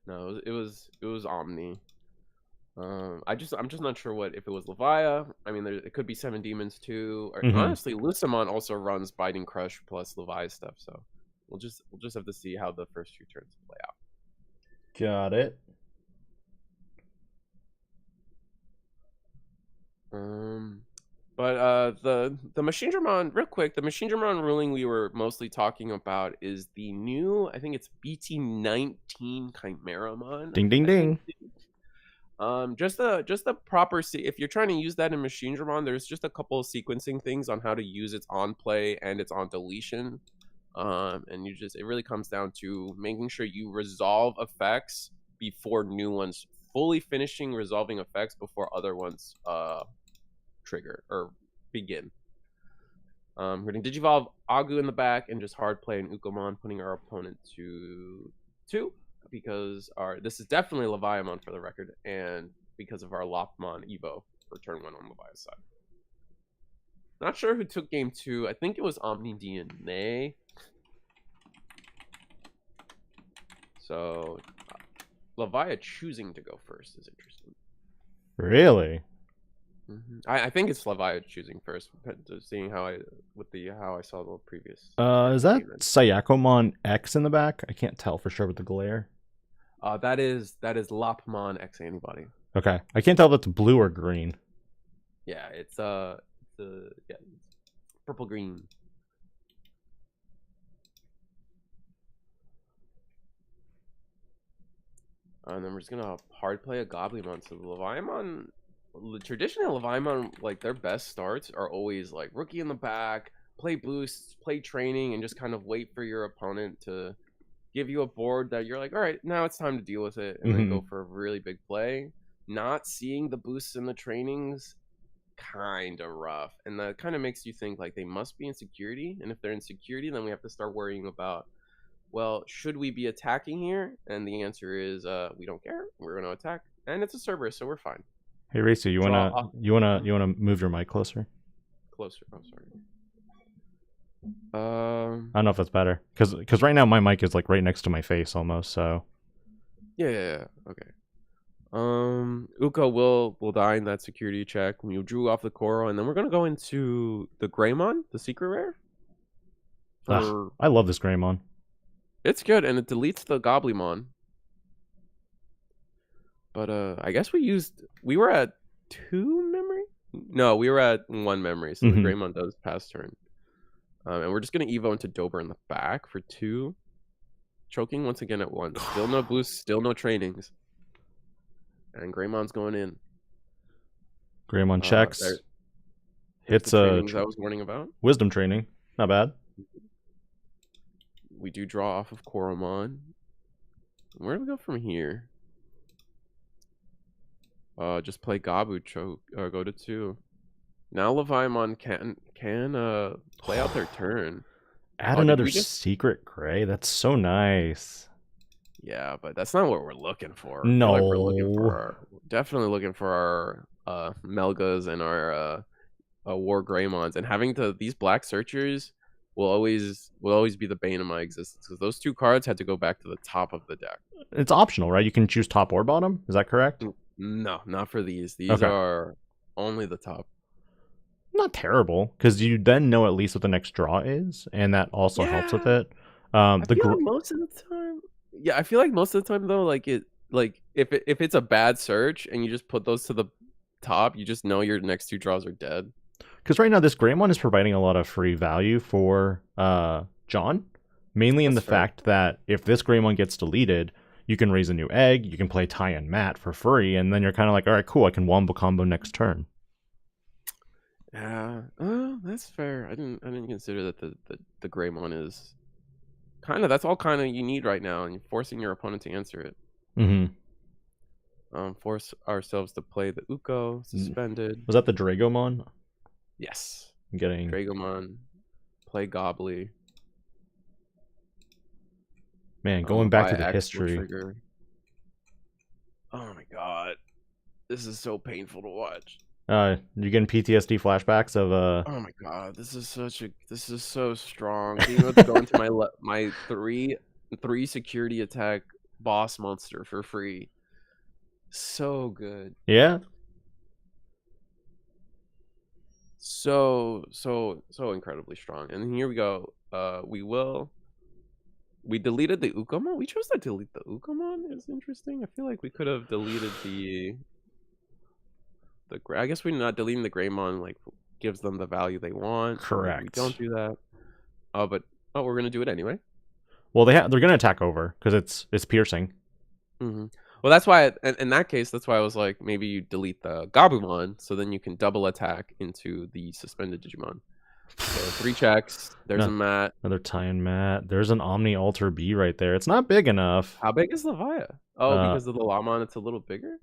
No, it was Omni. I'm just not sure if it was Levia. I mean, it could be 7 Demons too. Or, honestly, Lucamon also runs Biting Crush plus Levia stuff. So we'll just have to see how the first 2 turns play out. Got it. The Machinedramon, real quick, the Machinedramon ruling we were mostly talking about is the new, I think it's BT19 Chimeramon. Ding ding ding. Just the proper if you're trying to use that in Machinedramon, there's just a couple of sequencing things on how to use its on play and its on deletion. And it really comes down to making sure you resolve effects before new ones, fully finishing resolving effects before other ones trigger or begin. We're going to Digivolve Agu in the back and just hard play an Ukomon, putting our opponent to 2 because this is definitely Leviamon for the record, and because of our Lopmon Evo for turn 1 on Levia's side. Not sure who took game 2. I think it was Omni DNA. So Levia choosing to go first is interesting. Really? I think it's Levia choosing first, seeing how I saw the previous. Is that Sayakomon X in the back? I can't tell for sure with the glare. That is Lopmon X antibody. Okay, I can't tell if it's blue or green. Yeah, it's purple green. And then we're just gonna hard play a Goblimon. So the Leviamon, traditionally Leviamon, like their best starts are always like rookie in the back, play boosts, play training, and just kind of wait for your opponent to give you a board that you're like, all right, now it's time to deal with it, and then go for a really big play. Not seeing the boosts in the trainings, kind of rough, and that kind of makes you think like they must be in security, and if they're in security, then we have to start worrying about, well, should we be attacking here? And the answer is, we don't care. We're going to attack, and it's a Cerberus, so we're fine. Hey, Racer, you wanna move your mic closer? Closer. Oh, sorry. I don't know if that's better, because right now my mic is like right next to my face almost. So. Yeah. Okay. Uko will die in that security check when you drew off the Koro, and then we're gonna go into the Greymon, the secret rare. I love this Greymon. It's good, and it deletes the Goblimon. But I guess we were at 2 memory? No, we were at 1 memory, so the Greymon does pass turn. And we're just gonna Evo into Dober in the back for 2. Choking once again at 1. Still no boosts, still no trainings. And Greymon's going in. Greymon checks. Hits the trainings I was warning about. Wisdom training. Not bad. We do draw off of Koromon. Where do we go from here? Just play Gabu choke or go to 2. Now Leviamon can play out their turn. Add another secret gray. That's so nice. Yeah, but that's not what we're looking for. No, like we're definitely looking for our Melgas and our War Greymons, and having these black searchers will always be the bane of my existence, because those 2 cards had to go back to the top of the deck. It's optional, right? You can choose top or bottom. Is that correct? No, not for these. These are only the top. Not terrible, because you then know at least what the next draw is, and that also helps with it. I feel like most of the time, I feel like most of the time though, like if it's a bad search and you just put those to the top, you just know your next 2 draws are dead. Because right now this Greymon is providing a lot of free value for John, mainly in the fact that if this Greymon gets deleted, you can raise a new egg, you can play Ty and Matt for free, and then you're kind of like, all right, cool, I can wombo combo next turn. Yeah, that's fair. I didn't consider that the Greymon is that's all you need right now, and you're forcing your opponent to answer it. Force ourselves to play the Uko suspended. Was that the Dragomon? Yes. I'm getting Dragomon. Play Gobbly. Man, going back to the history. Oh my god, this is so painful to watch. You're getting PTSD flashbacks of Oh my god, this is so strong. Being able to go into my 3 security attack boss monster for free. So good. Yeah. So incredibly strong. And here we go. We deleted the Ukomon. We chose to delete the Ukomon. It's interesting. I feel like we could have deleted the I guess we're not deleting the Greymon like gives them the value they want. Correct. We don't do that. But we're gonna do it anyway. Well, they're gonna attack over because it's piercing. Mm-hmm. Well, that's why in that case, that's why I was like, maybe you delete the Gabumon, so then you can double attack into the suspended Digimon. So 3 checks. There's a mat. Another tie-in mat. There's an Omni Alter B right there. It's not big enough. How big is Levia? Oh, because of the Lamon, it's a little bigger.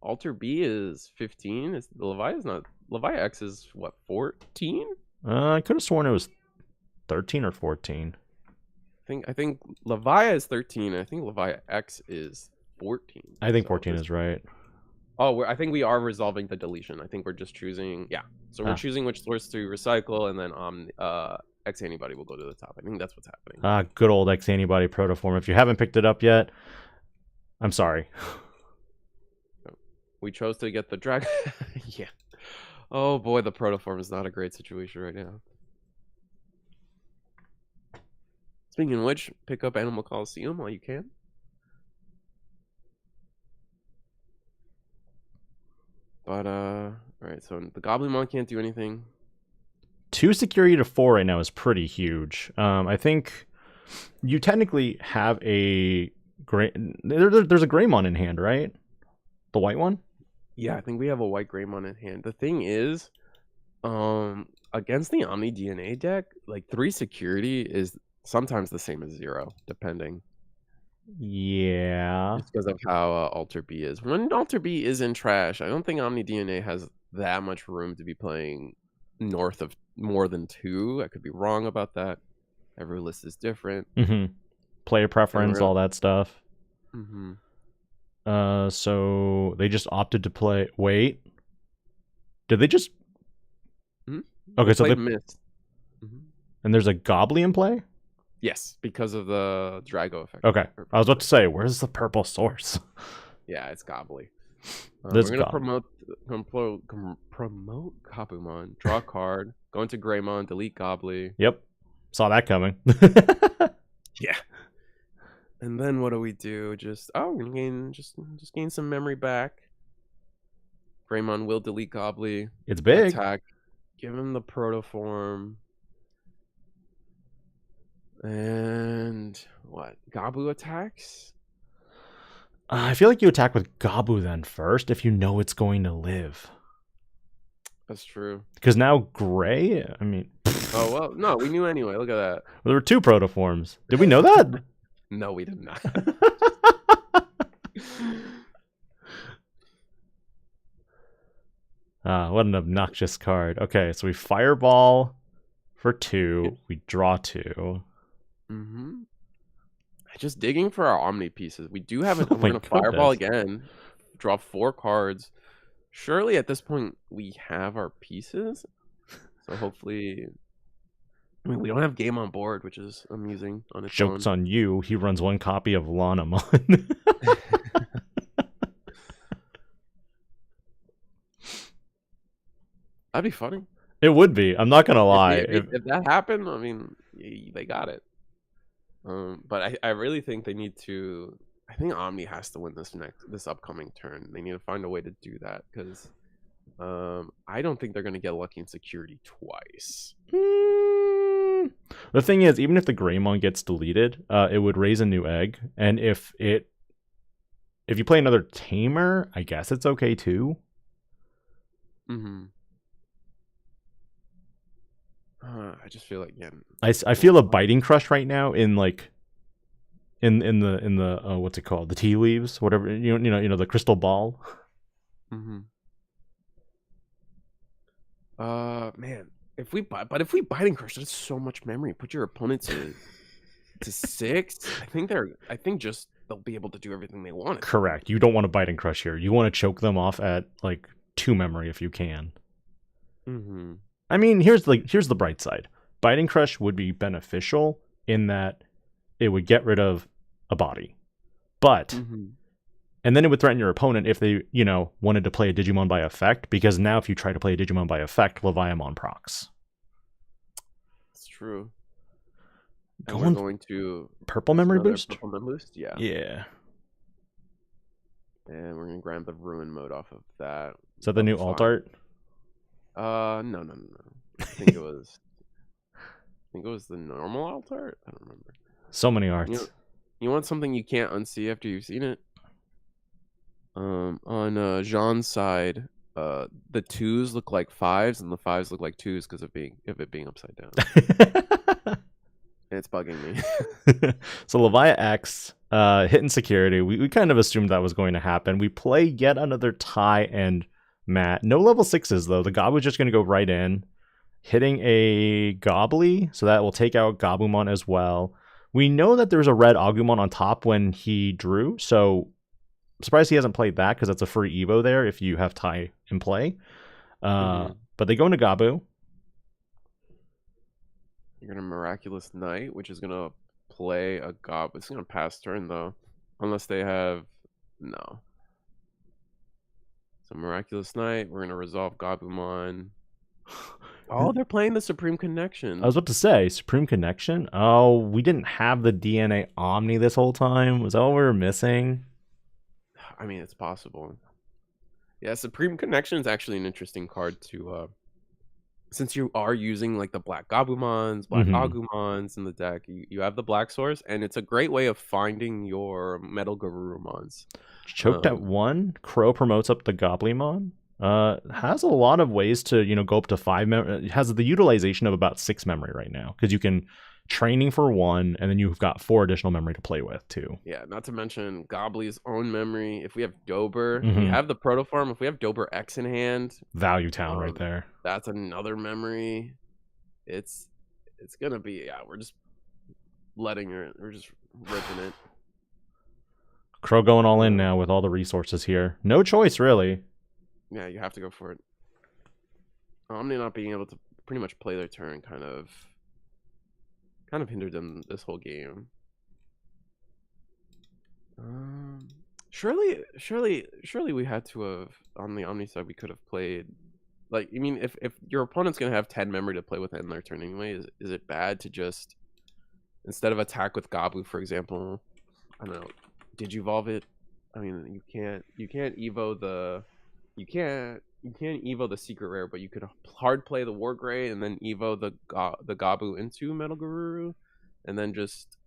Alter B is 15. Is the Levia is not? Levia X is what, 14? I could have sworn it was 13 or 14. I think Levia is 13. I think Levia X is 14. I think 14 is right. Oh, I think we are resolving the deletion. I think we're just choosing. Yeah. So we're choosing which source to recycle, and then X antibody will go to the top. I think that's what's happening. Good old X antibody protoform. If you haven't picked it up yet, I'm sorry. We chose to get the drag. Yeah. Oh boy, the protoform is not a great situation right now. Speaking of which, pick up Animal Coliseum while you can. But alright, so the Goblinmon can't do anything. 2 security to 4 right now is pretty huge. I think you technically have a there's a Greymon in hand, right? The white one? Yeah, I think we have a white Greymon in hand. The thing is, against the Omni DNA deck, like 3 security is sometimes the same as 0, depending. Yeah. Just because of how Alter B is. When Alter B is in trash, I don't think Omni DNA has that much room to be playing north of more than 2. I could be wrong about that. Every list is different. Player preference, all that stuff. Mm-hmm. So they just opted to play. Wait, did they just? Okay, so they missed. And there's a Gobbly in play. Yes, because of the Drago effect. Okay, I was about to say, where's the purple source? Yeah, it's Gobbly. We're gonna promote Gabumon, draw a card, go into Greymon, delete Gobbly. Yep, saw that coming. Yeah. And then what do we do? Just we're gonna gain just gain some memory back. Greymon will delete Gobbly. It's big. Attack. Give him the protoform. And what? Gabu attacks? I feel like you attack with Gabu then first if you know it's going to live. That's true. Because now Gray, I mean... Oh, well, no, we knew anyway. Look at that. Well, there were 2 protoforms. Did we know that? No, we did not. What an obnoxious card. Okay, so we Fireball for 2. We draw 2. Just digging for our Omni pieces. We do have it. Oh, we're going to Fireball again. Draw 4 cards. Surely at this point we have our pieces. So hopefully... I mean, we don't have game on board, which is amusing on its Joke's own. on you. He runs 1 copy of Lanamon. That'd be funny. It would be. I'm not gonna lie. If that happened, I mean, they got it. But I really think they need to. I think Omni has to win this upcoming turn. They need to find a way to do that because I don't think they're gonna get lucky in security twice. The thing is, even if the Greymon gets deleted, it would raise a new egg, and if you play another Tamer, I guess it's okay too. I just feel like I feel a biting crush right now in like in the what's it called, the tea leaves, whatever, you know the crystal ball. Man, if we biting crush, that's so much memory. Put your opponent to 6. I think just they'll be able to do everything they want. Correct. You don't want to biting crush here. You want to choke them off at like 2 memory if you can. I mean, here's the bright side. Biting Crush would be beneficial in that it would get rid of a body. But, and then it would threaten your opponent if they, wanted to play a Digimon by effect, because now if you try to play a Digimon by effect, Leviamon procs. That's true. And we're going to... Purple memory boost? Purple memory boost? Yeah. Yeah. And we're gonna grab the ruin mode off of that. Is that the new alt art? No. I think it was. The normal alt art. I don't remember. So many arts. You want something you can't unsee after you've seen it. On Jean's side, the 2s look like 5s, and the 5s look like 2s because of it being upside down. And it's bugging me. So Leviathan X hitting security. We kind of assumed that was going to happen. We play yet another Ty and Matt. No level 6s though. The Gob was just going to go right in, hitting a Gobbly, so that will take out Gabumon as well. We know that there's a red Agumon on top when he drew, so I'm surprised he hasn't played that because that's a free Evo there if you have Ty in play. But they go into Gabu. You're gonna Miraculous Knight, which is gonna play a Gob. It's gonna pass turn though, unless they have no. So Miraculous Knight, we're gonna resolve Gabumon. Oh, they're playing the Supreme Connection. I was about to say, Supreme Connection? Oh, we didn't have the DNA Omni this whole time? Was that what we were missing? I mean, it's possible. Yeah, Supreme Connection is actually an interesting card to... since you are using like the Black Gabumons, Black Agumons in the deck, you have the Black Source, and it's a great way of finding your Metal Garurumons. Choked at 1, Crow promotes up the Goblimon. Has a lot of ways to, go up to 5 it has the utilization of about 6 memory right now, because you can training for 1, and then you've got 4 additional memory to play with too. Yeah, not to mention Gobbly's own memory. If we have Dober, we have the Proto Farm. If we have Dober X in hand, Value Town right there. That's another memory. It's gonna be, we're just we're just ripping it. Crow going all in now with all the resources here. No choice really. Yeah, you have to go for it. Omni not being able to pretty much play their turn kind of hindered them this whole game. Surely we had to have, on the Omni side, we could have played, like, I mean, if your opponent's gonna have 10 memory to play with in their turn anyway, is it bad to just, instead of attack with Gabu, for example, I don't know, Digivolve it? I mean, you can't Evo the secret rare, but you could hard play the Wargrey and then Evo the Gabu into Metal Garuru, and then just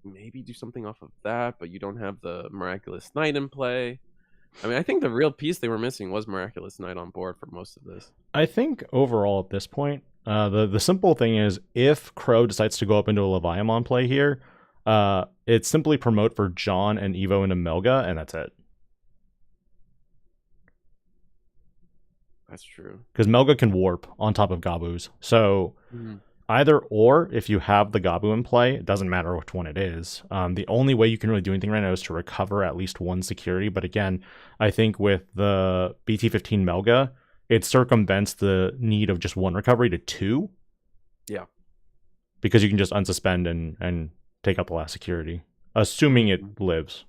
maybe do something off of that, but you don't have the Miraculous Knight in play. I mean, I think the real piece they were missing was Miraculous Knight on board for most of this. I think overall at this point, the simple thing is if Crow decides to go up into a Leviamon play here, it's simply promote for John and Evo into Melga, and that's it. That's true. Because Melga can warp on top of Gabu's. So either or, if you have the Gabu in play, it doesn't matter which one it is. The only way you can really do anything right now is to recover at least 1 security. But again, I think with the BT15 Melga, it circumvents the need of just 1 recovery to 2. Yeah. Because you can just unsuspend and take out the last security, assuming it lives.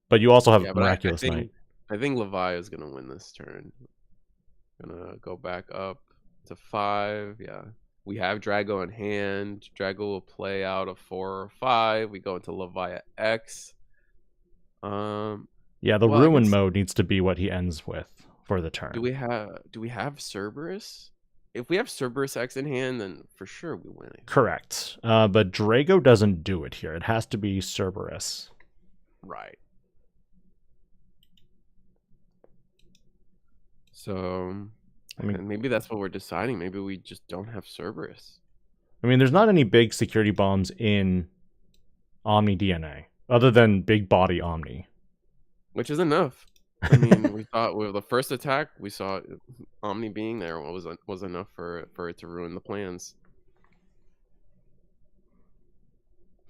But you also have Miraculous Knight. I think Levi is going to win this turn. Gonna go back up to 5. Yeah, we have Drago in hand. Drago will play out a 4 or 5. We go into Leviathan X. Yeah, the ruin mode needs to be what he ends with for the turn. Do we have Cerberus? If we have Cerberus X in hand, then for sure we win it. Correct. But Drago doesn't do it here. It has to be Cerberus. Right. So, I mean, maybe that's what we're deciding. Maybe we just don't have Cerberus. I mean, there's not any big security bombs in Omni DNA, other than big body Omni. Which is enough. I mean, we thought with the first attack, we saw Omni being there was enough for it to ruin the plans.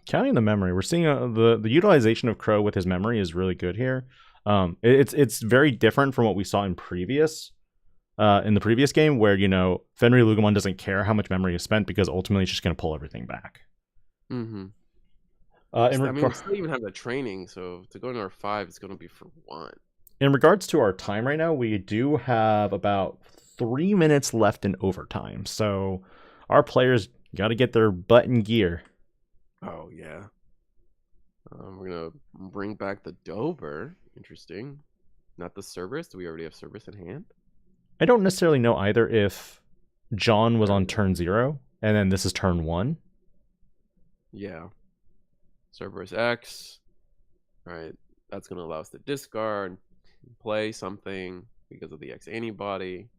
Counting the memory, we're seeing the utilization of Crow with his memory is really good here. It's very different from what we saw in the previous game, where Fenriloogamon doesn't care how much memory is spent because ultimately it's just going to pull everything back. We still even have the training, so to go into our 5, it's going to be for 1. In regards to our time right now, we do have about 3 minutes left in overtime, so our players got to get their butt in gear. Oh yeah. We're gonna bring back the Dober. Interesting. Not the Cerberus? Do we already have Cerberus in hand? I don't necessarily know either if John was on Alright. turn 0 and then this is turn 1. Yeah. Cerberus X. Alright. That's going to allow us to discard, play something because of the X antibody.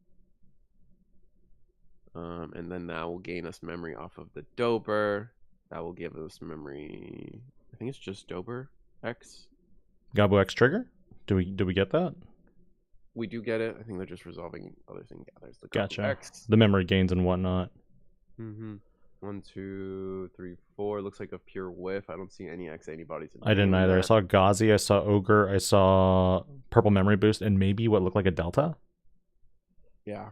And then that will gain us memory off of the Dober. That will give us memory. I think it's just Dober X. Gabo X trigger? Do we get that? We do get it. I think they're just resolving other thing gathers. The Gotcha. X. The memory gains and whatnot. 1, 2, 3, 4. Looks like a pure whiff. I don't see any X antibodies. I didn't either. I saw Ghazi, I saw Ogre, I saw Purple Memory Boost, and maybe what looked like a Delta. Yeah,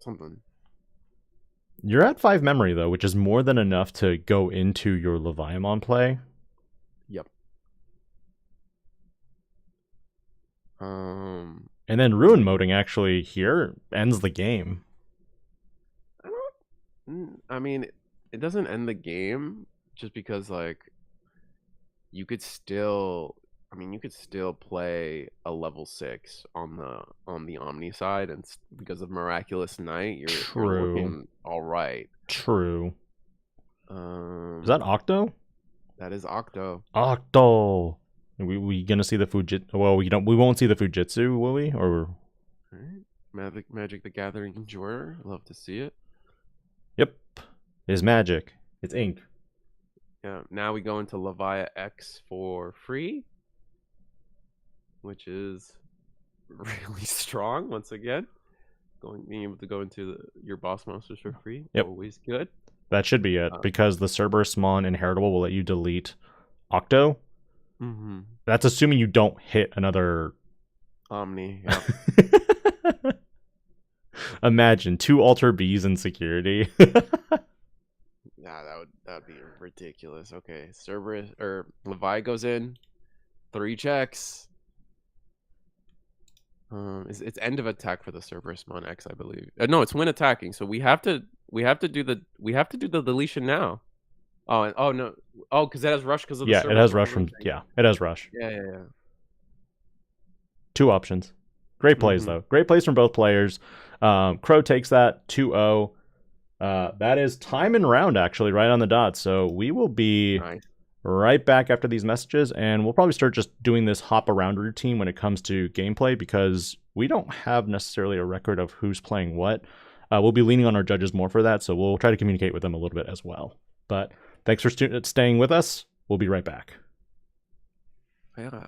something. You're at 5 memory, though, which is more than enough to go into your Leviamon play. Yep. And then Ruin Moding actually here ends the game. I mean, it doesn't end the game just because, like, you could still play a level 6 on the Omni side, and because of Miraculous Night, you're looking all right. True. Is that Octo? That is Octo. Octo. We gonna see the Fujitsu? Well, we won't see the Fujitsu, will we? Or Magic the Gathering Enjoyer. Love to see it. Yep. It's magic. It's ink. Yeah. Now we go into Levia X for free, which is really strong once again. Being able to go into your boss monsters for free. Yep. Always good. That should be it, because the Cerberusmon Inheritable will let you delete Octo. That's assuming you don't hit another Omni. Yeah. Imagine 2 Alter Bs in security. Yeah, that would be ridiculous. Okay, Cerberus or Levi goes in, 3 checks. It's end of attack for the Cerberusmon X, I believe. No, it's when attacking. So we have to do the deletion now. Oh no. Oh, because it has rush because of the it has rush from it has rush. Yeah. 2 options. Great plays though. Great plays from both players. Crow takes that 2-0. That is time and round actually right on the dot. So we will be right back after these messages, and we'll probably start just doing this hop around routine when it comes to gameplay, because we don't have necessarily a record of who's playing what. We'll be leaning on our judges more for that, so we'll try to communicate with them a little bit as well. But thanks for staying with us. We'll be right back. Bye.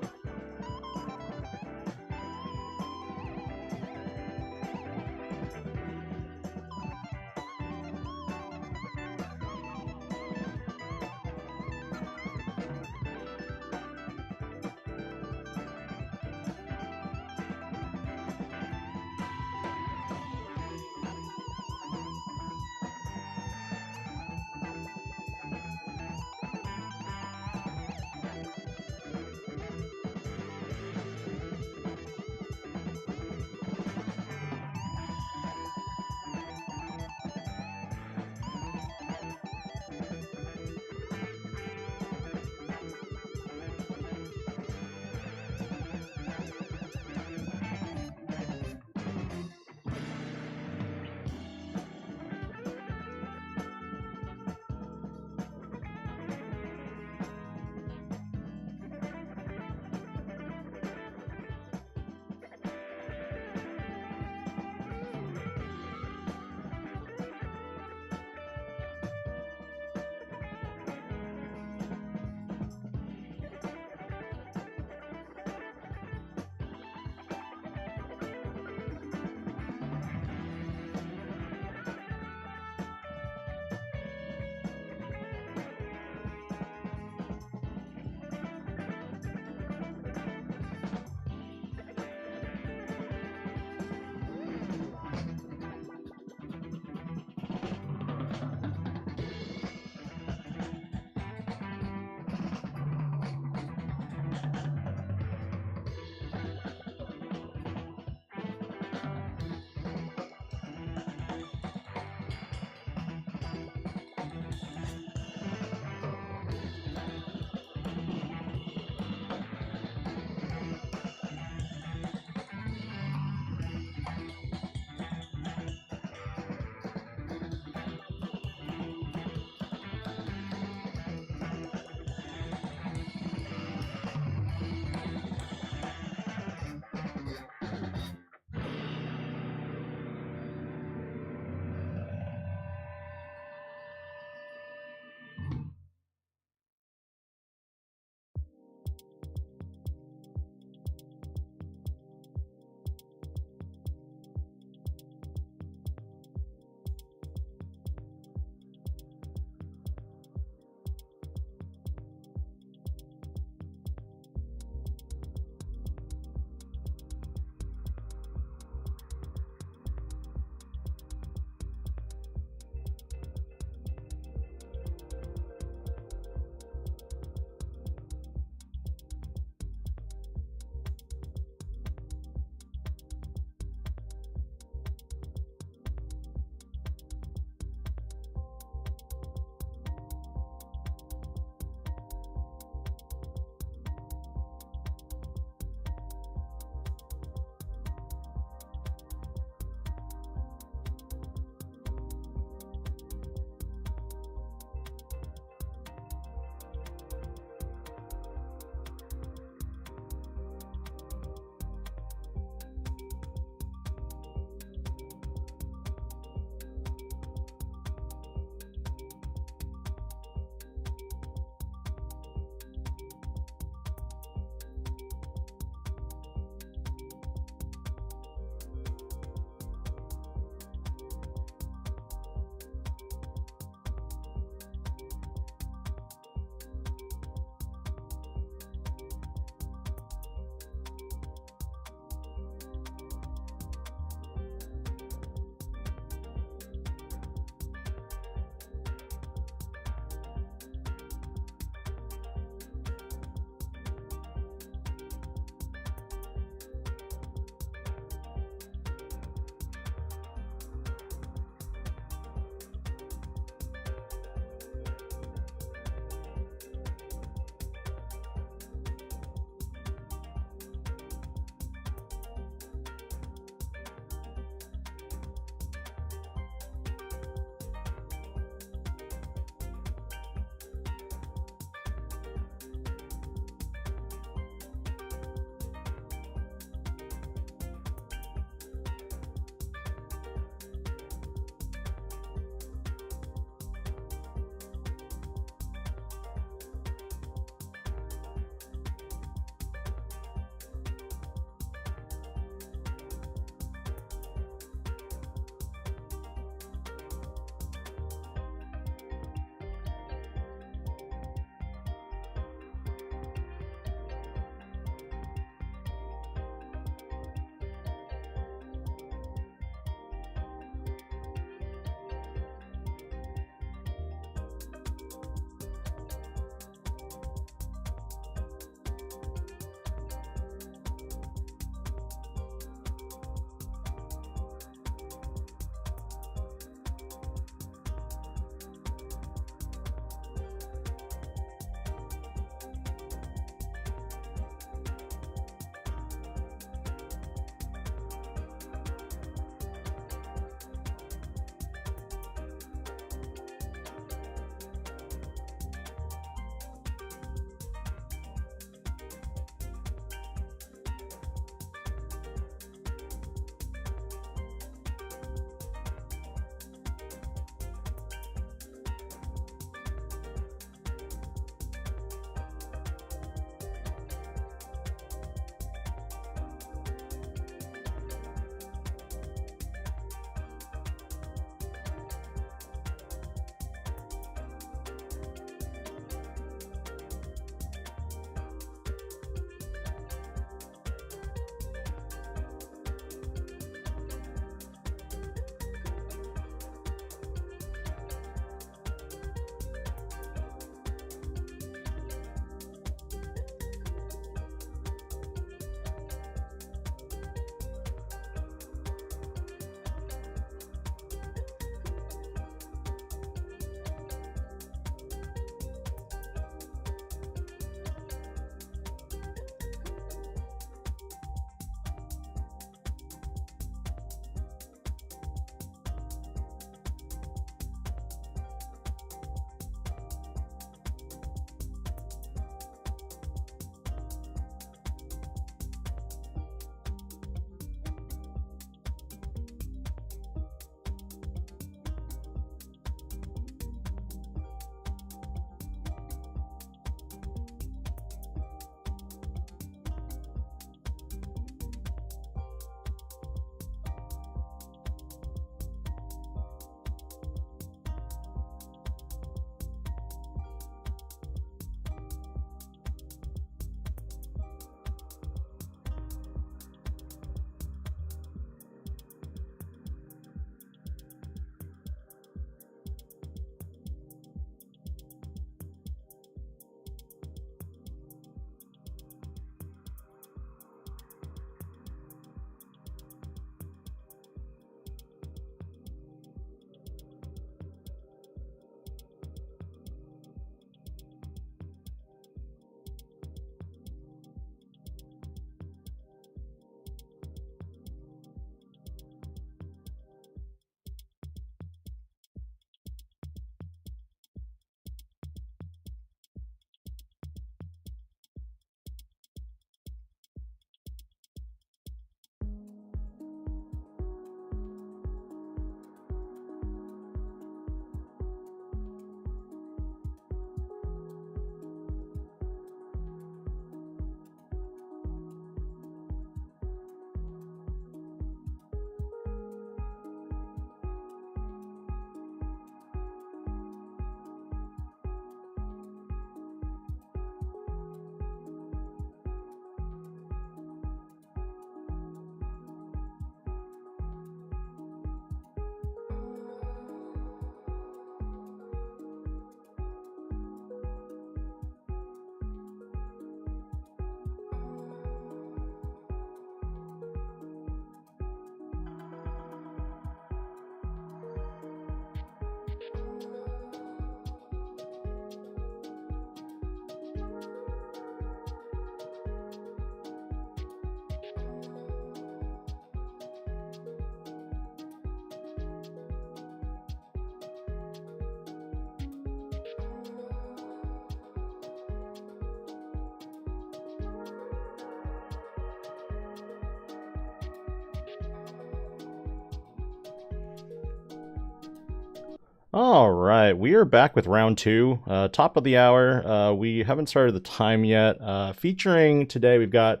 All right, we are back with round two, top of the hour. We haven't started the time yet. Featuring today, we've got.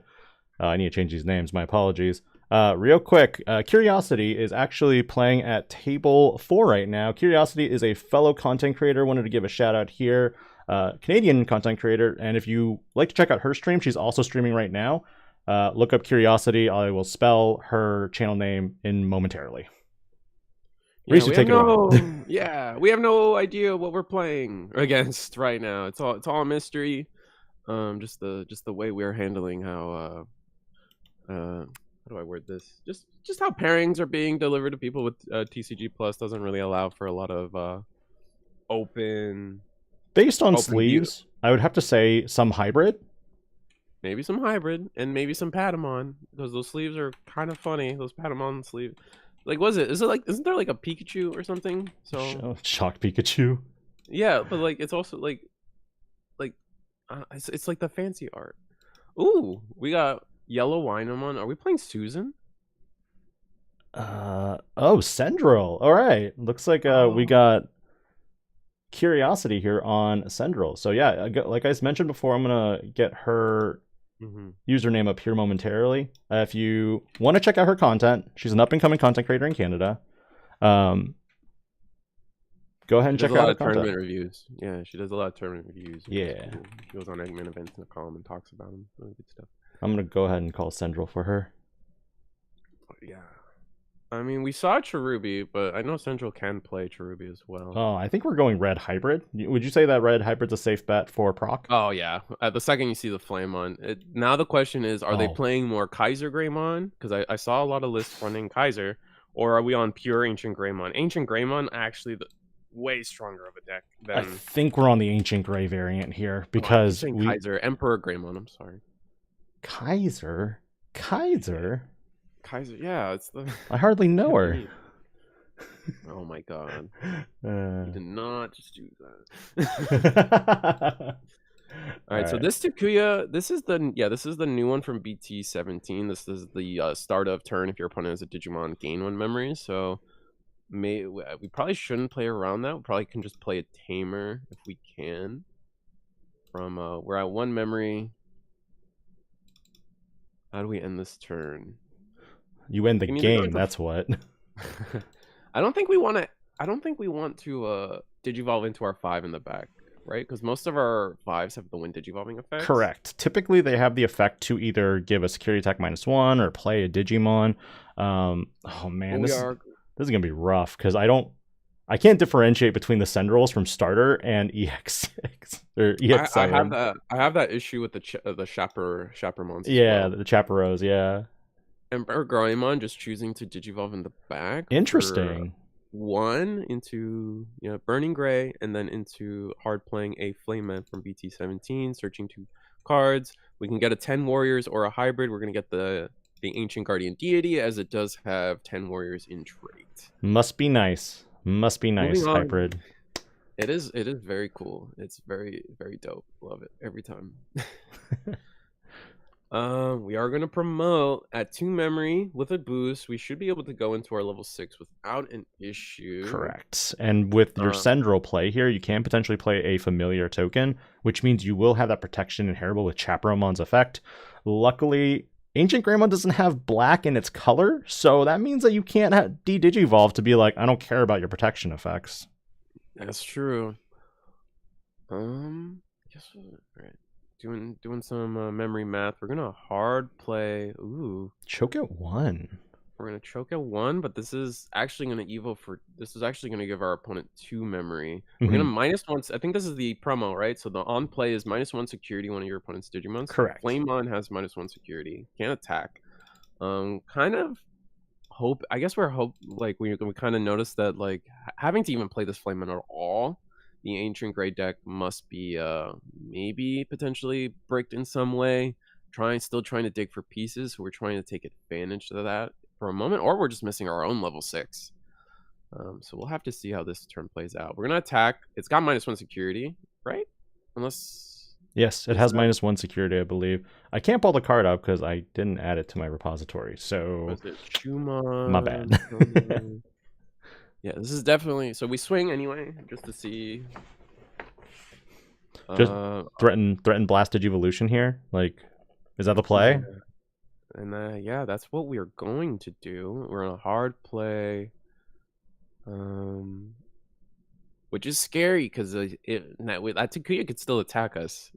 I need to change these names. My apologies. Real quick, Curiosity is actually playing at table 4 right now. Curiosity is a fellow content creator. Wanted to give a shout out here. Canadian content creator, and if you like to check out her stream, she's also streaming right now. Look up Curiosity. I will spell her channel name in momentarily. Reese, take it over. Yeah, we have no idea what we're playing against right now. It's all a mystery. Just the way we're handling how how do I word this? Just how pairings are being delivered to people with TCG Plus doesn't really allow for a lot of open. Based on open sleeves, view. I would have to say some hybrid. Maybe some hybrid, and maybe some Patamon, because those sleeves are kind of funny. Those Patamon sleeves. Like, was it? Is it like? Isn't there like a Pikachu or something? So shock Pikachu. Yeah, but like it's also like it's like the fancy art. Ooh, we got Yellow Winemon. Are we playing Susan? Oh, Cendrill. All right. Looks like we got Curiosity here on Cendrill. So yeah, like I mentioned before, I'm gonna get her username up here momentarily. If you want to check out her content, she's an up-and-coming content creator in Canada. Go ahead and check out her tournament reviews. Yeah, she does a lot of tournament reviews. Yeah, cool. She goes on Eggman events in the column and talks about them. Really good stuff. I'm gonna go ahead and call Cendrill for her. Yeah. I mean, we saw Cherubi, but I know Cendrill can play Cherubi as well. Oh, I think we're going red hybrid. Would you say that red hybrid's a safe bet for proc? Oh, yeah. The second you see the flame on it. Now the question is, are they playing more Kaiser-Greymon? Because I saw a lot of lists running Kaiser. Or are we on pure Ancientgreymon? Ancientgreymon actually way stronger of a deck than... I think we're on the Ancient Grey variant here because Kaiser, Emperor Greymon, I'm sorry. Kaiser, yeah, it's the. I hardly know her. Oh my god! You did not just do that. All right, so this Takuya, this is the new one from BT17. This is the start of turn if your opponent has a Digimon gain 1 memory. So we probably shouldn't play around that. We probably can just play a Tamer if we can. From we're at 1 memory. How do we end this turn? You end the game. That's what. I don't think we want to digivolve into our 5 in the back, right? Because most of our 5s have the wind digivolving effect. Correct. Typically, they have the effect to either give a security attack -1 or play a Digimon. Oh man, this is gonna be rough because I can't differentiate between the Cendrills from starter and EX6 or EX7. I have that issue with the Chapermons. Yeah, the Chaperos. Yeah. Imperialdramon just choosing to digivolve in the back. Interesting. 1 into Burning Gray, and then into hard playing a Flame Man from BT17, searching 2 cards. We can get a 10 Warriors or a hybrid. We're gonna get the Ancient Guardian Deity, as it does have 10 Warriors in trait. Must be nice. Hybrid. It is very cool. It's very, very dope. Love it every time. We are going to promote at 2 memory with a boost. We should be able to go into our level 6 without an issue. Correct. And with your Cendrill play here, you can potentially play a familiar token, which means you will have that protection inheritable with Chaperomon's effect. Luckily, Ancientgreymon doesn't have black in its color, so that means that you can't de-digivolve to be like, I don't care about your protection effects. That's true. Guess what? All right. Doing some memory math. We're gonna hard play. Ooh, choke at 1. We're gonna choke at 1, but this is actually gonna give our opponent 2 memory. We're gonna -1. I think this is the promo, right? So the on play is -1 security one of your opponent's Digimons. Correct. Flamemon has -1 security. Can't attack. Kind of hope. I guess we're like we kind of noticed that like having to even play this Flamemon at all. The Ancient Grey deck must be maybe potentially bricked in some way. Still trying to dig for pieces. So we're trying to take advantage of that for a moment, or we're just missing our own level 6. So we'll have to see how this turn plays out. We're gonna attack. It's got -1 security, right? Unless yes, it has -1 security, I believe. I can't pull the card up because I didn't add it to my repository. So was it Shumon? My bad. Yeah, this is definitely so we swing anyway, just to see. Just Uh, threaten Blasted Evolution here. Like, is that the yeah, play? and yeah, that's what we're going to do. We're in a hard play, um, which is scary because that Takuya could still attack us.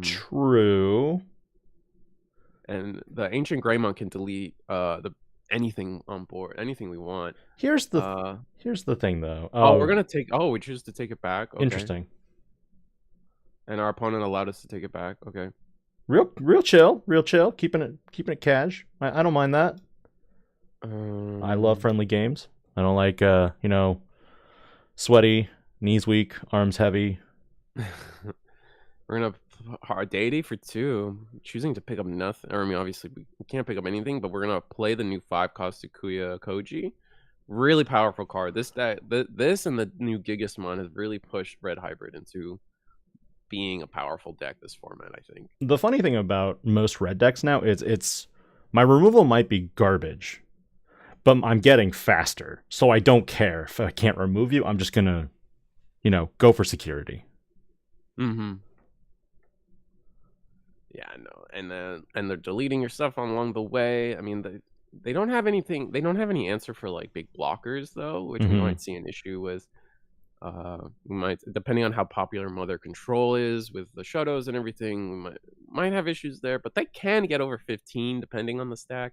True. And the Ancientgreymon can delete anything on board, anything we want. Here's the thing though. We're gonna take. Oh, we choose to take it back. Okay. Interesting. And our opponent allowed us to take it back. Okay. Real chill. Keeping it cash. I don't mind that. I love friendly games. I don't like sweaty, knees weak, arms heavy. We're gonna hard deity for 2, choosing to pick up nothing. Or I mean, obviously we can't pick up anything, but we're gonna play the new 5-cost Takuya Koji. Really powerful card. This and the new Gigasmon has really pushed Red Hybrid into being a powerful deck this format, I think. The funny thing about most red decks now is it's my removal might be garbage, but I'm getting faster, so I don't care if I can't remove you. I'm just gonna, go for security. Mm-hmm. Yeah, I know. And they're deleting your stuff along the way. I mean, they don't have anything. They don't have any answer for like big blockers though, which we might see an issue with. We might, depending on how popular Mother Control is with the shadows and everything, we might have issues there. But they can get over 15 depending on the stack.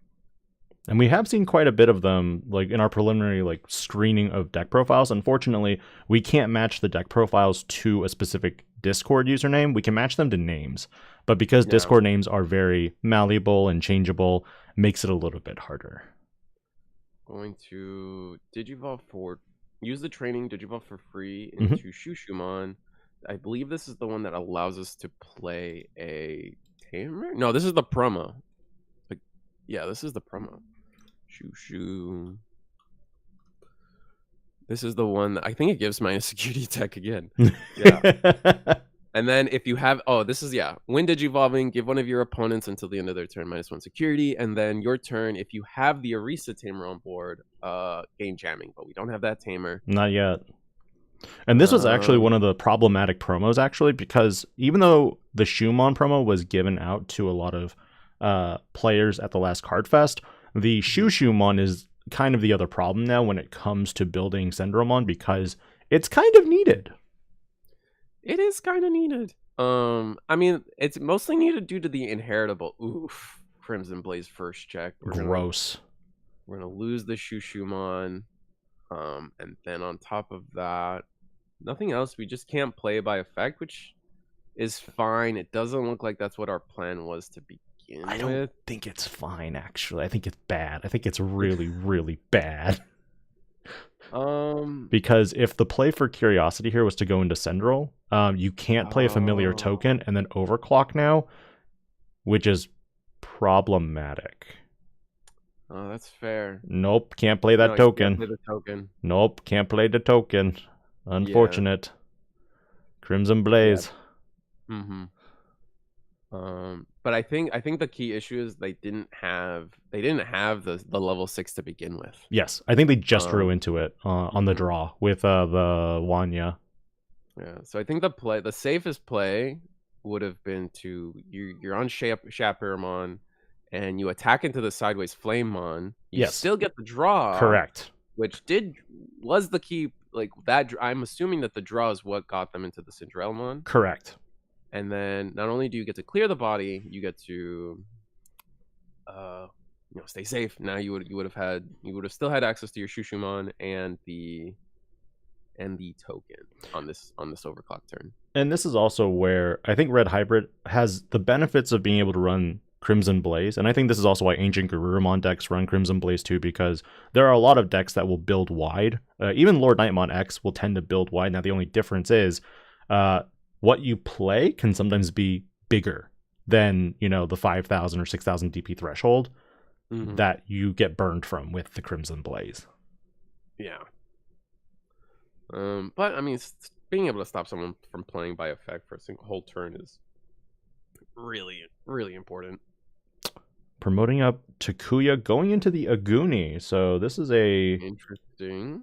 And we have seen quite a bit of them, like in our preliminary screening of deck profiles. Unfortunately, we can't match the deck profiles to a specific Discord username. We can match them to names, but because Discord names are very malleable and changeable, makes it a little bit harder. Going to Digivolve for use the training Digivolve for free into Shushumon. I believe this is the one that allows us to play a tamer. No, this is the promo. Yeah, this is the promo. Shoo. This is the one that I think it gives minus security attack again. Yeah. And then if you have, this is, when Digivolving, give one of your opponents until the end of their turn -1 security. And then your turn, if you have the Orisa Tamer on board, gain jamming. But we don't have that Tamer. Not yet. And this was actually one of the problematic promos, actually, because even though the Shumon promo was given out to a lot of players at the last Card Fest, the Shumon is kind of the other problem now when it comes to building Cendrillmon, because it's kind of needed. It is kind of needed. I mean, it's mostly needed due to the inheritable. Oof. Crimson Blaze first check. Gross. We're gonna lose the Shumon. And then on top of that, nothing else. We just can't play by effect, which is fine. It doesn't look like that's what our plan was to begin with. I don't think it's fine, actually. I think it's bad. I think it's really, really bad. Because if the play for Curiosity here was to go into Cendril, you can't play a familiar token and then overclock now, which is problematic. Oh, that's fair. Nope, can't play that token. Can't play the token. Nope, can't play the token. Unfortunate. Yeah. Crimson Blaze. Yeah. But I think the key issue is they didn't have the level 6 to begin with. Yes, I think they just drew into it on the draw with the Wanya. Yeah, so I think the safest play would have been you're on Chaperamon and you attack into the sideways Flamemon. You still get the draw. Correct. Which was the key, like that. I'm assuming that the draw is what got them into the Cendrillmon. Correct. And then not only do you get to clear the body, you get to stay safe. Now you would have still had access to your Shushumon and the token on this overclock turn. And this is also where I think Red Hybrid has the benefits of being able to run Crimson Blaze, and I think this is also why Ancientgreymon decks run Crimson Blaze too, because there are a lot of decks that will build wide. Even Lordknightmon X will tend to build wide. Now the only difference is what you play can sometimes be bigger than the 5,000 or 6,000 DP threshold that you get burned from with the Crimson Blaze. Yeah. But I mean, being able to stop someone from playing by effect for a whole turn is really, really important. promoting up Takuya, going into the Aguni. So this is Interesting.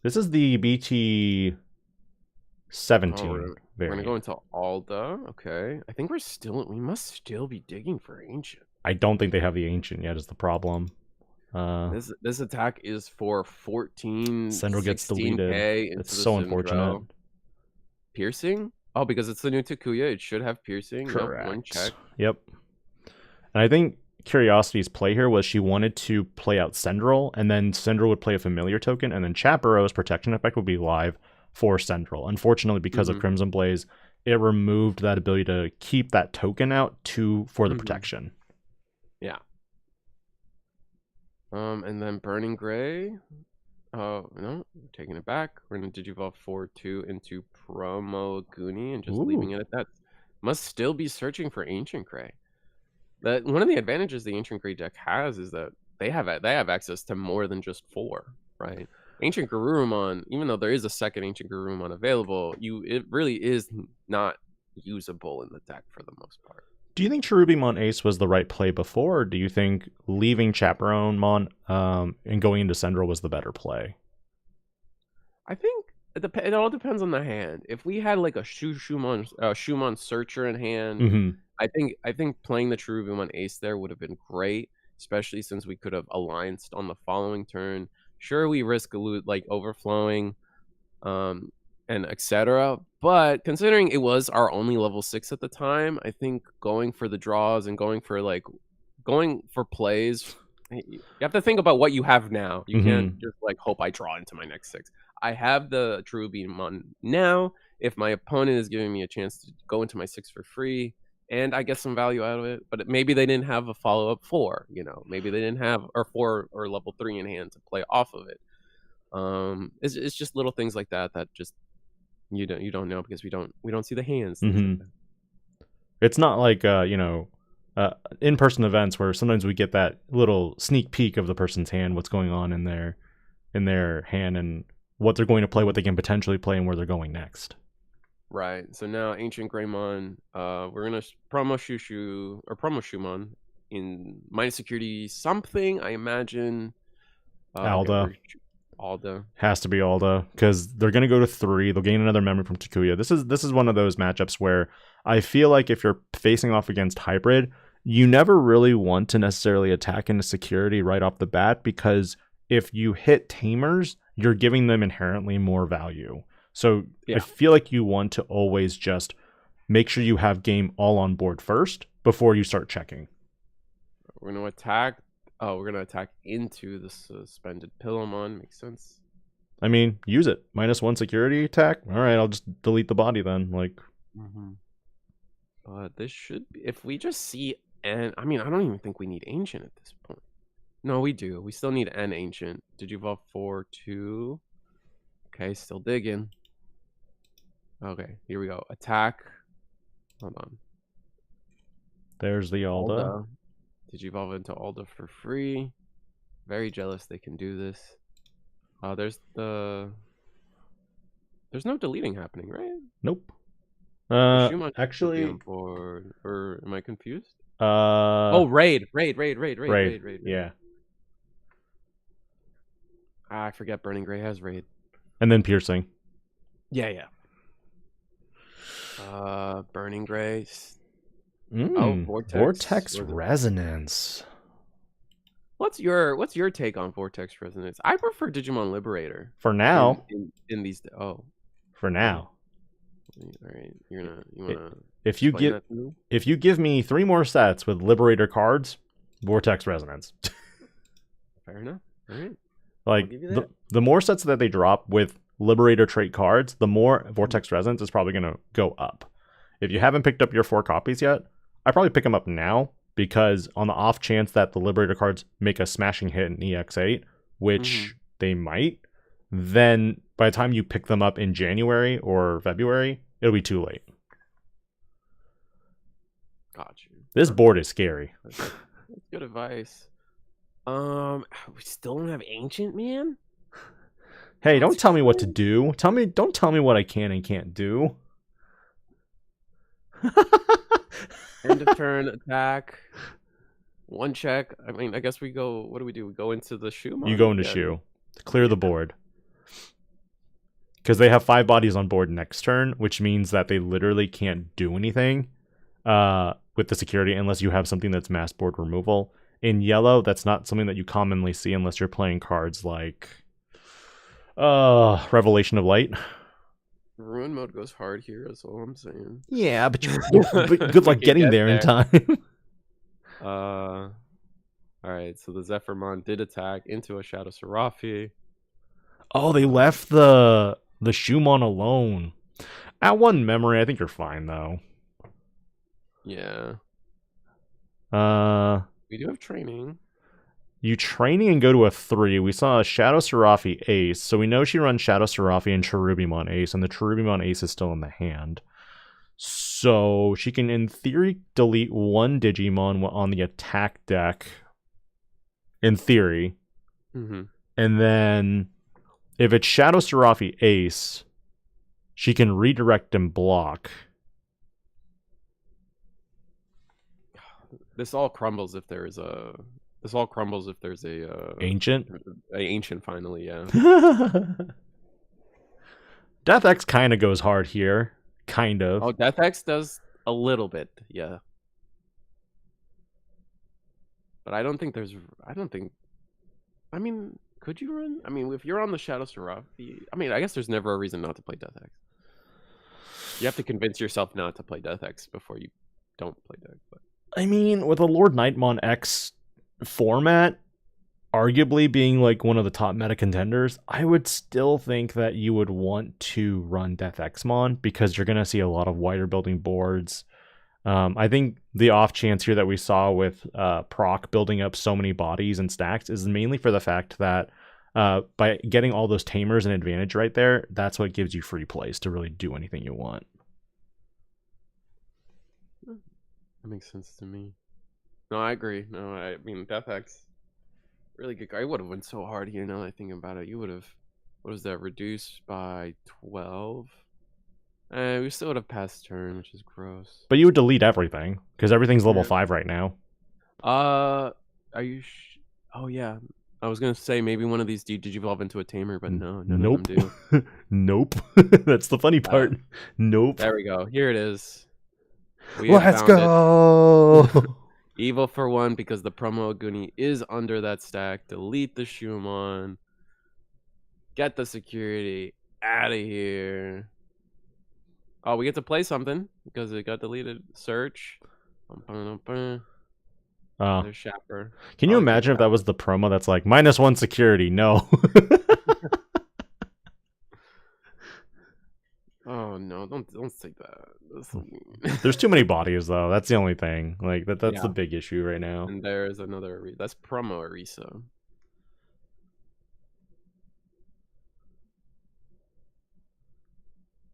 This is the BT 17 we're variant. gonna go into Alda. Okay. I think we must still be digging for Ancient. I don't think they have the Ancient yet is the problem. This attack is for 14, Cendril gets 16K deleted. into It's the so Cendril. unfortunate. Piercing? Oh, because it's the new Takuya, it should have piercing. Correct. Yep, one check. Yep. And I think Curiosity's play here was she wanted to play out Cendril, and then Cendril would play a familiar token, and then Chaparral's protection effect would be live for Cendril. Unfortunately, because of Crimson Blaze, it removed that ability to keep that token out for the protection. Yeah. And then Burning Gray. Oh, no, taking it back. We're going to Digivolve 4-2 into Promo Goonie and just leaving it at that. Must still be searching for Ancient Gray. One of the advantages the Ancient Gray deck has is that they have access to more than just 4, right? Ancient Garurumon, even though there is a second Ancient Garurumon available, it really is not usable in the deck for the most part. Do you think Cherubimon Ace was the right play before, or do you think leaving Chaperonemon and going into Cendril was the better play? I think it all depends on the hand. If we had like a Shumon Searcher in hand, I think playing the Cherubimon Ace there would have been great, especially since we could have aligned on the following turn. Sure, we risk like overflowing, and etc. But considering it was our only level 6 at the time, I think going for the draws and going for plays, you have to think about what you have now. You can't just like hope I draw into my next 6. I have the Cherubimon now. If my opponent is giving me a chance to go into my 6 for free, and I get some value out of it, but maybe they didn't have a follow-up 4, maybe they didn't have or 4 or level 3 in hand to play off of it. It's just little things like that just you don't know because we don't see the hands. Like it's not like in-person events where sometimes we get that little sneak peek of the person's hand, what's going on in their hand and what they're going to play, what they can potentially play, and where they're going next. Right. So now Ancientgreymon, we're gonna promo Shumon in minus security something. I imagine Alda. Alda Has to be Alda because they're going to go to 3. They'll gain another memory from Takuya. This is one of those matchups where I feel like if you're facing off against Hybrid, you never really want to necessarily attack into security right off the bat because if you hit Tamers, you're giving them inherently more value. So I feel like you want to always just make sure you have game all on board first before you start checking. We're going to attack. Oh, we're going to attack into the Suspended Pillowmon. Makes sense. I mean, use it. -1 security attack. All right, I'll just delete the body then. Like, But this should be... If we just see... And I mean, I don't even think we need Ancient at this point. No, we do. We still need an Ancient. Digivolve 4-2. Okay, still digging. Okay, here we go. Attack. Hold on. There's the Alda. Digivolve into Alda for free. Very jealous they can do this. There's no deleting happening, right? Nope. Actually, or am I confused? Raid. Yeah. I forget Burning Gray has raid. And then piercing. Yeah. Burning Gray. Vortex Resonance. What's your take on Vortex Resonance? I prefer Digimon Liberator. For now. In these For now. All right, you wanna if you give me 3 more sets with Liberator cards, Vortex Resonance. Fair enough. All right. Like the more sets that they drop with Liberator trait cards, the more Vortex Resonance is probably going to go up. If you haven't picked up your 4 copies yet, I'd probably pick them up now because on the off chance that the Liberator cards make a smashing hit in EX8, which they might, then by the time you pick them up in January or February, it'll be too late. Got you. This board is scary. That's good advice. We still don't have Ancient, man? Hey, don't tell me what to do. Don't tell me what I can and can't do. End of turn attack. one check. I mean, I guess we go. What do? We go into the shoe. You go into shoe to clear the board. Because they have 5 bodies on board next turn, which means that they literally can't do anything with the security unless you have something that's mass board removal. In yellow, that's not something that you commonly see unless you're playing cards like Revelation of Light. Ruin mode goes hard here, is all I'm saying. Yeah, but good luck getting there in time. Alright, so the Zephyrmon did attack into a Shadow Seraphi. Oh, they left the Shumon alone. At 1 memory, I think you're fine, though. Yeah. We do have training. You training and go to a 3. We saw a Shadow Seraphi Ace, so we know she runs Shadow Seraphi and Cherubimon Ace, and the Cherubimon Ace is still in the hand. So she can, in theory, delete 1 Digimon on the attack deck. In theory. Mm-hmm. And then, if it's Shadow Seraphi Ace, she can redirect and block. This all crumbles if there's a... Ancient? Ancient, finally, yeah. Death X kind of goes hard here. Kind of. Oh, Death X does a little bit, yeah. But I don't think... I mean, could you run? I mean, if you're on the Shadow Seraphi... I mean, I guess there's never a reason not to play Death X. You have to convince yourself not to play Death X before you don't play Death X. But... I mean, with a Lordknightmon X format arguably being like one of the top meta contenders, I would still think that you would want to run Death Xmon because you're going to see a lot of wider building boards. I think the off chance here that we saw with Proc building up so many bodies and stacks is mainly for the fact that by getting all those tamers and advantage right there, that's what gives you free plays to really do anything you want. That makes sense to me. No, I agree. No, I mean, Death X, really good guy. I would have went so hard here now that I think about it. You would have, what was that, reduced by 12? We still would have passed turn, which is gross. But you would delete everything, because everything's level 5 right now. Are you... Oh, yeah. I was going to say maybe one of these digivolve into a tamer, but no, none nope. of them do. Nope. That's the funny part. Nope. There we go. Here it is. Let's go! Evil for 1 because the promo Goonie is under that stack. Delete the Shumon. Get the security out of here. Oh, we get to play something because it got deleted. Search. There's Shapper. Can you imagine if that was the promo that's like, -1 security? No. Oh no! Don't say that. That's so mean. There's too many bodies though. That's the only thing. Like that's the big issue right now. And there's another. That's promo Arisa.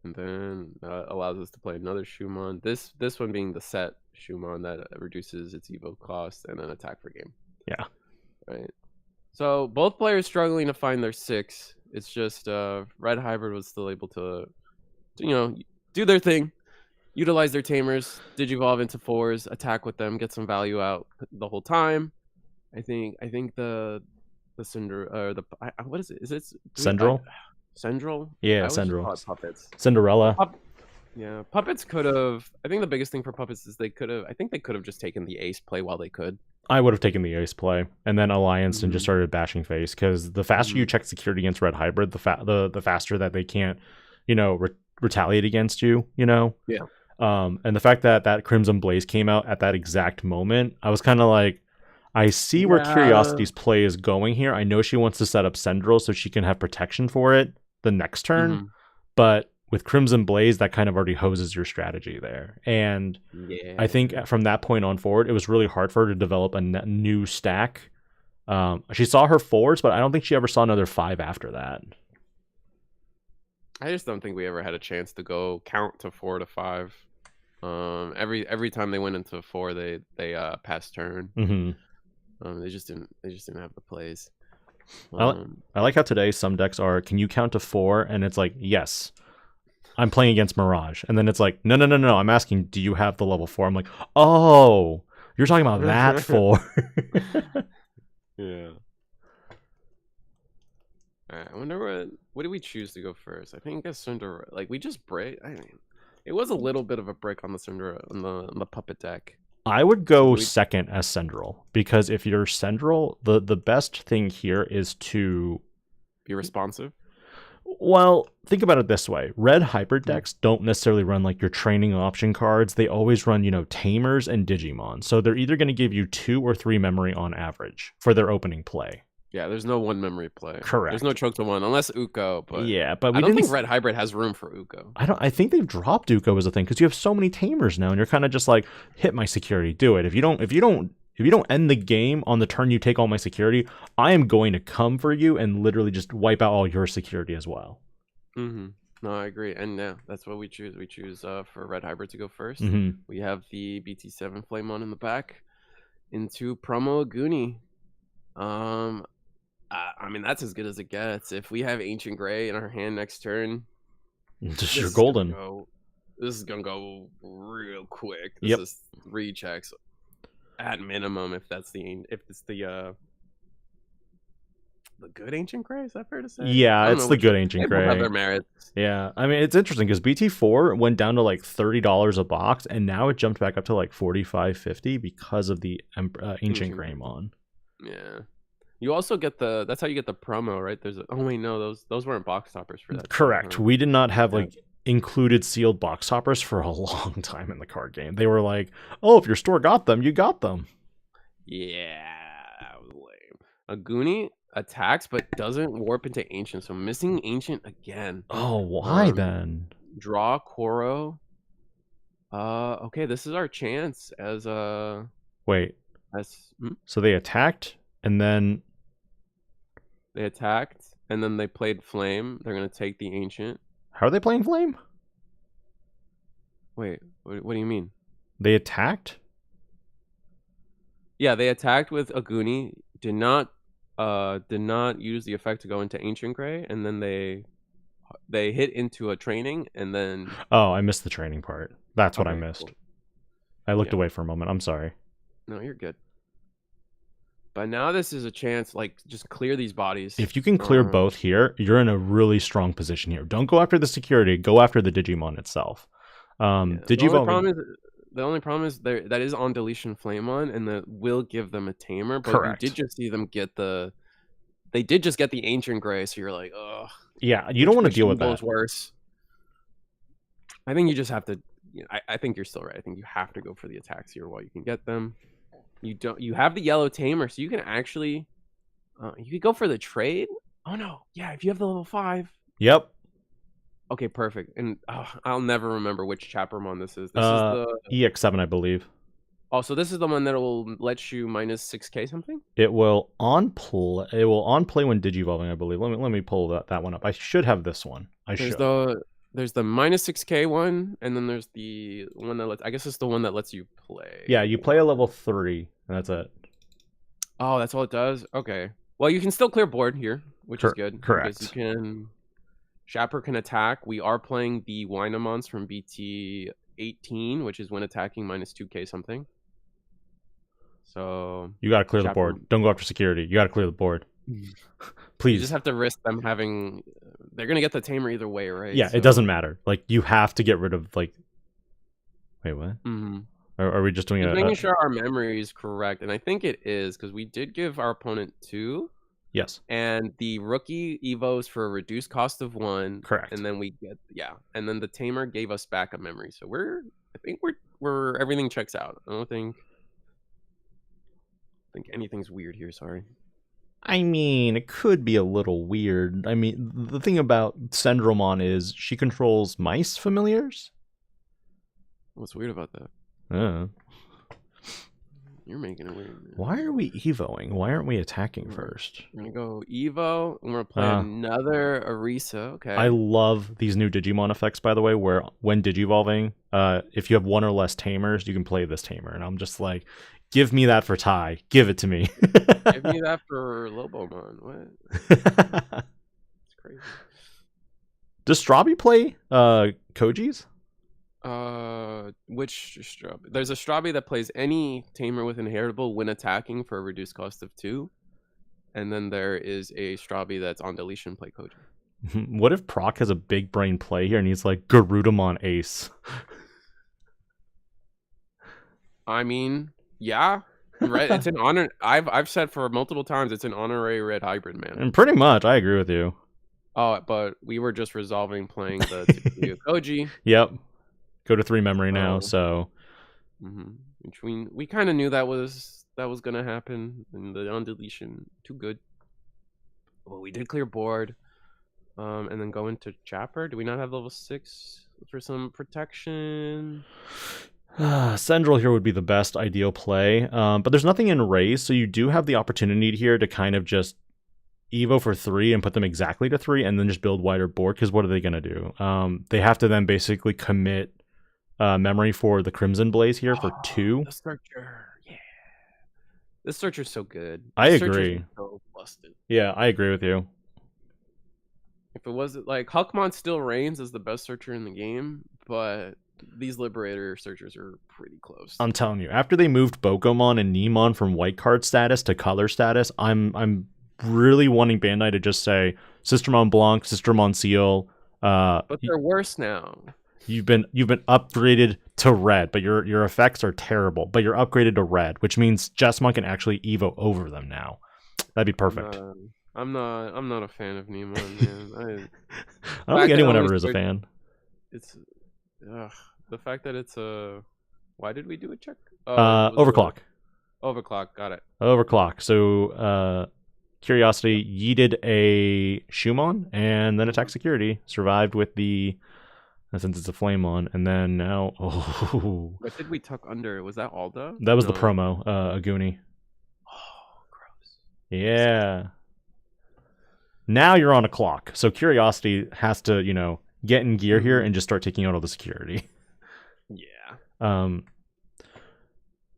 And then allows us to play another Shumon. This one being the set Shumon that reduces its evo cost and an attack per game. Yeah. Right. So both players struggling to find their 6. It's just Red Hybrid was still able to, you know, do their thing, utilize their tamers, digivolve into 4s, attack with them, get some value out the whole time. I think the Cinder or the what is it? Is it Cendril? Cendril? Yeah, Cendril. Puppets. Cinderella. Yeah, Puppets could have. I think the biggest thing for Puppets is they could have. I think they could have just taken the ace play while they could. I would have taken the ace play and then allianced and just started bashing face, because the faster you check security against Red Hybrid, the faster that they can't, you know, retaliate against you. You know. Yeah. And the fact that Crimson Blaze came out at that exact moment, I was kind of like, I see where Curiosity's play is going here. I know she wants to set up Cendril so she can have protection for it the next turn, but with Crimson Blaze, that kind of already hoses your strategy there. And I think from that point on forward, it was really hard for her to develop a new stack. She saw her 4s, but I don't think she ever saw another 5 after that. I just don't think we ever had a chance to go count to 4 to 5. Every time they went into 4, they passed turn. They just didn't have the plays. I like how today some decks are, can you count to 4? And it's like, yes, I'm playing against Mirage. And then it's like, no, I'm asking, do you have the level 4? I'm like, oh, You're talking about that for. Yeah. Alright, I wonder what do we choose to go first? I think a Cinder, like we just break. I mean, it was a little bit of a break on the Cinder on the puppet deck. I would go second as Cendrill, because if you're Cendrill, the best thing here is to be responsive. Well, think about it this way. Red hybrid decks don't necessarily run like your training option cards. They always run, Tamers and Digimon. So they're either going to give you 2 or 3 memory on average for their opening play. Yeah, there's no 1 memory play. Correct. There's no choke to 1 unless Uko. But yeah, but I don't think Red Hybrid has room for Uko. I think they've dropped Uko as a thing because you have so many Tamers now, and you're kind of just like, hit my security, do it. If you don't end the game on the turn you take all my security, I am going to come for you and literally just wipe out all your security as well. No, I agree. And yeah, that's what we choose. We choose for Red Hybrid to go first. We have the BT7 Flamemon in the back into Promo Aguni. I mean, that's as good as it gets. If we have Ancient Grey in our hand next turn, you're golden. This is gonna go real quick. This is 3 checks at minimum. If it's the good Ancient Grey, is that fair to say? Yeah, it's the good Ancient Grey. Have their merits. Yeah, I mean, it's interesting because BT4 went down to like $30 a box, and now it jumped back up to like $45.50 because of the Ancient Greymon. Yeah. You also get that's how you get the promo, right? Those weren't box toppers for that. Correct. We did not have like included sealed box toppers for a long time in the card game. They were like, oh, if your store got them, you got them. Yeah, that was lame. Aguni attacks but doesn't warp into Ancient, so missing Ancient again. Oh, why then? Draw Koro. Okay, this is our chance as Wait. So they attacked and then they played Flame. They're gonna take the Ancient. How are they playing Flame? Wait, what do you mean? They attacked? Yeah, they attacked with Aguni. Did not use the effect to go into Ancient Grey, and then they hit into a training, and then I missed the training part. That's what I missed. Cool. I looked away for a moment. I'm sorry. No, you're good. But now this is a chance, like, just clear these bodies. If you can clear both here, you're in a really strong position here. Don't go after the security. Go after the Digimon itself. The only problem is that is on deletion Flamemon, and that will give them a tamer. But correct. You did just see them get they did just get the Ancient Grey, so you're like, ugh. Yeah, you don't want to deal with that. Worse. I think you just have to. I think you're still right. I think you have to go for the attacks here while you can get them. You have the yellow tamer, so you can actually you could go for the trade. Oh no, yeah, if you have the level 5. Yep. Okay, perfect. And I'll never remember which Chapermon this is. This is the EX7, I believe. Oh, so this is the one that will let you minus 6k something? It will on play when Digivolving, I believe. Let me pull that one up. I should have this one. There's the minus 6k one, and then there's the one that I guess it's the one that lets you play. Yeah, you play a level 3, and that's it. Oh, that's all it does? Okay. Well, you can still clear board here, which is good. Correct. Because Shapper can attack. We are playing the Winamons from BT 18, which is when attacking minus 2k something. So you gotta clear the board. Don't go after security. You gotta clear the board. Please. You just have to risk them having. They're gonna get the tamer either way, right? Yeah, it doesn't matter. Like, you have to get rid of like. Wait, what? Are we just doing making sure our memory is correct? And I think it is, because we did give our opponent 2. Yes. And the rookie evos for a reduced cost of 1. Correct. And then we get and then the tamer gave us back a memory. So I think we're everything checks out. I don't think anything's weird here. Sorry. I mean, it could be a little weird. I mean, the thing about Cendrillmon is she controls mice familiars. What's weird about that? You're making it weird. Man. Why are we evoing? Why aren't we attacking first? We're gonna go evo, and we're playing another Arisa. Okay. I love these new Digimon effects, by the way, where when Digivolving, if you have 1 or less tamers, you can play this tamer, and I'm just like, give me that for Tai. Give it to me. Give me that for Lobomon. What? It's crazy. Does Strabi play Koji's? Which Strabi? There's a Strabi that plays any tamer with inheritable when attacking for a reduced cost of 2. And then there is a Strabi that's on deletion play Koji. What if Proc has a big brain play here and he's like Garudamon Ace? I mean, yeah. Right, it's an honor. I've said for multiple times it's an honorary red hybrid, man. And pretty much, I agree with you. Oh, but we were just resolving playing the Takuya Koji. Yep. Go to 3 memory now, so. Which we kind of knew that was gonna happen, and the on deletion too good. Well, we did clear board, and then go into Chapter. Do we not have level 6 for some protection? Cendril here would be the best ideal play, but there's nothing in raise, so you do have the opportunity here to kind of just Evo for 3 and put them exactly to 3 and then just build wider board, because what are they going to do? They have to then basically commit memory for the Crimson Blaze here for 2. The Searcher, yeah. The Searcher's so good. I agree. So busted. Yeah, I agree with you. If it wasn't like Huckmon still reigns as the best Searcher in the game, but these Liberator Searchers are pretty close. I'm telling you, after they moved Bokomon and Nemon from white card status to color status, I'm really wanting Bandai to just say Sistermon Blanc, Sistermon Seal. But they're worse now. You've been upgraded to red, but your effects are terrible. But you're upgraded to red, which means Jessamon can actually Evo over them now. That'd be perfect. I'm not a fan of Nemon, man. I don't think anyone ever is a fan. It's the fact that it's a. Why did we do a check? Overclock. Overclock, got it. Overclock. So Curiosity yeeted a Shumon and then attack security. Survived with the. Since it's a flame on, and then now. Oh. What did we tuck under? Was that Alda? That was the promo, Aguni. Oh, gross. Yeah. Now you're on a clock. So Curiosity has to, get in gear here and just start taking out all the security. Yeah.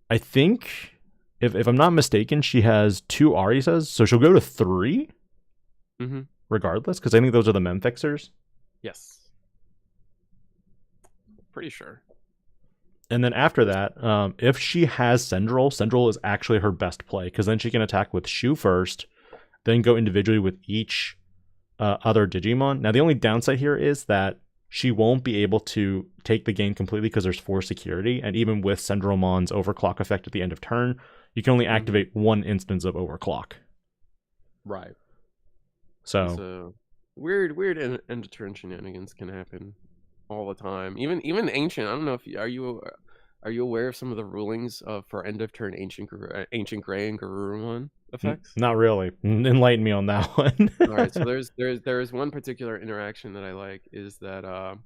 I think, if I'm not mistaken, she has 2 Arisas, so she'll go to 3? Regardless, because I think those are the mem fixers. Yes. Pretty sure. And then after that, if she has Cendril is actually her best play, because then she can attack with Shu first, then go individually with each other Digimon. Now, the only downside here is that she won't be able to take the game completely because there's 4 security, and even with Cendrillmon's overclock effect at the end of turn, you can only activate 1 instance of overclock. Right. So weird end of turn shenanigans can happen all the time. Even Ancient. I don't know if are you aware of some of the rulings for end of turn Ancient Grey and Garurumon effects? Not really. Enlighten me on that one. All right. So there's one particular interaction that I like is that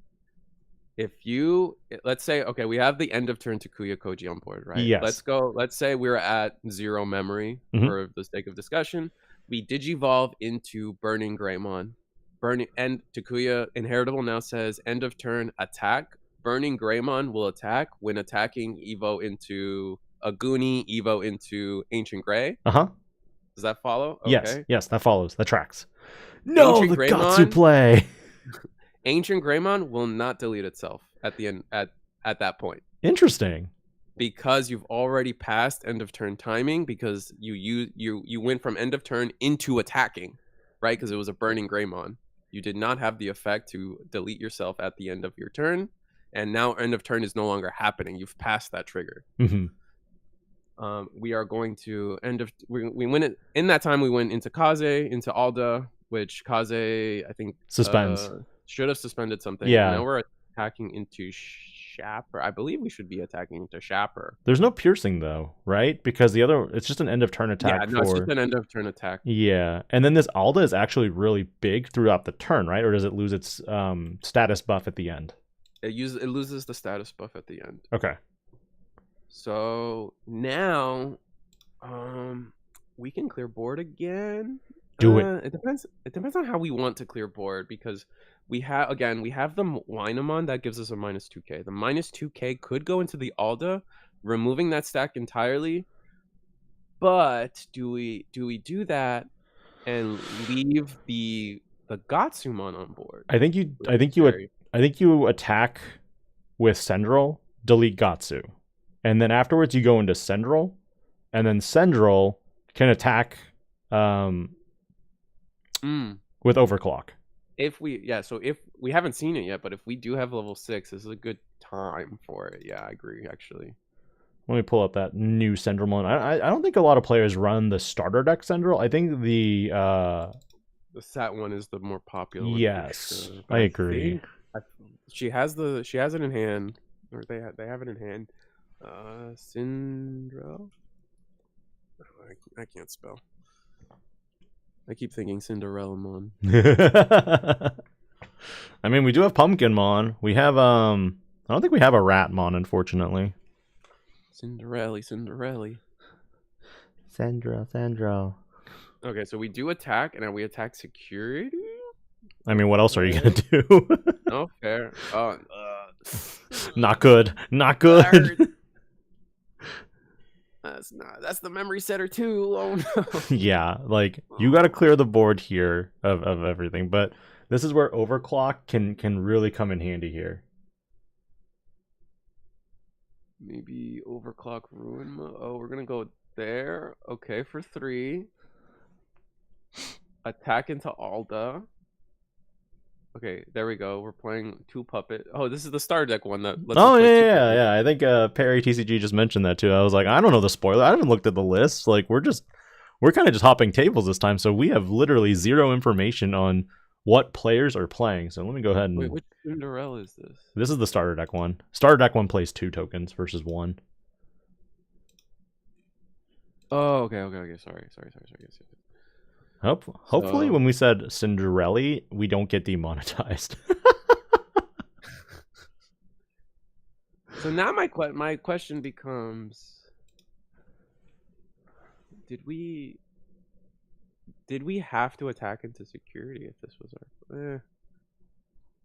if you let's say we have the end of turn Takuya Koji on board, right? Yes. Let's say we're at 0 memory for the sake of discussion. We digivolve into Burning Greymon. And Takuya Inheritable now says end of turn attack. Burning Greymon will attack when attacking Evo into Aguni, Evo into Ancient Grey. Does that follow? Okay. Yes, that follows. That tracks. No, Ancient the Greymon, Gatsu play. Ancient Greymon will not delete itself at the end at that point. Interesting. Because you've already passed end of turn timing, because you went from end of turn into attacking, right? Because it was a Burning Greymon. You did not have the effect to delete yourself at the end of your turn, and now end of turn is no longer happening. You've passed that trigger. We are going to we went in that time. We went into Kaze, into Alda, which Kaze I think suspends. Should have suspended something. Yeah. Now we're attacking into Shapper. I believe we should be attacking into Shapper. There's no piercing though, right? Because the other, it's just an end of turn attack. Yeah, no, it's just an end of turn attack. Yeah, and then this Alda is actually really big throughout the turn, right? Or does it lose its status buff at the end? It loses the status buff at the end. Okay. So now, we can clear board again. Do it. It depends on how we want to clear board, because we have the Winamon that gives us a -2k. The -2k could go into the Alda, removing that stack entirely. But do we do that and leave the Gatsumon on board? I think you attack with Cendril, delete Gatsu. And then afterwards you go into Cendril, and then Cendril can attack with Overclock. If we haven't seen it yet, but if we do have level 6, this is a good time for it. Yeah, I agree, actually. Let me pull up that new Cendrillmon. I don't think a lot of players run the starter deck Cendril. I think the Sat one is the more popular one. Yes, Sure. I agree. She has it in hand, or they have it in hand. Syndra. I can't spell. I keep thinking Cinderellamon. I mean, we do have Pumpkinmon. We have I don't think we have a Ratmon, unfortunately. Cinderelli. Sandra. Okay, so we do attack, and then we attack security. I mean, what else are you gonna do? No, fair. Not good. Not good. That's the memory setter too. Oh no. Yeah, like you got to clear the board here of everything, but this is where Overclock can really come in handy here. Maybe Overclock Ruin. Oh, we're gonna go there. Okay, for 3. Attack into Alda. Okay, there we go. We're playing 2 puppet. Oh, this is the star deck one that. Oh yeah. I think Perry TCG just mentioned that too. I was like, I don't know the spoiler. I haven't looked at the list. Like we're kind of just hopping tables this time, so we have literally zero information on what players are playing. So let me go ahead and. Wait, which Cinderella is this? This is the starter deck one. Starter deck one plays 2 tokens versus 1. Oh, okay. Sorry. Yes. Hopefully, when we said Cinderella, we don't get demonetized. So now my question becomes: Did we have to attack into security if this was our?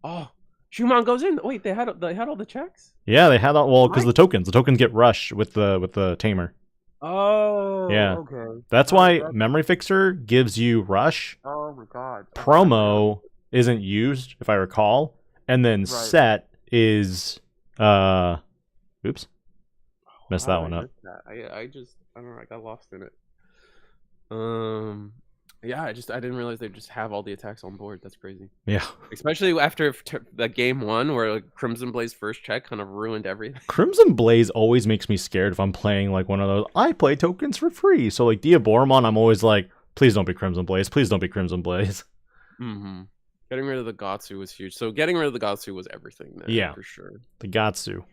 Oh, Shumon goes in. Wait, they had all the checks. Yeah, they had all because the tokens get rushed with the tamer. Oh, yeah. Okay. That's why Memory Fixer gives you rush. Oh my god. Promo isn't used, if I recall, and then set is oops, messed that one up. I don't know. I got lost in it. Yeah, I didn't realize they just have all the attacks on board. That's crazy. Yeah. Especially after the game 1 where like Crimson Blaze first check kind of ruined everything. Crimson Blaze always makes me scared if I'm playing like one of those. I play tokens for free. So like Diaboromon, I'm always like, please don't be Crimson Blaze. Please don't be Crimson Blaze. Mm-hmm. Getting rid of the Gatsu was huge. So getting rid of the Gatsu was everything there. Yeah, for sure. The Gatsu.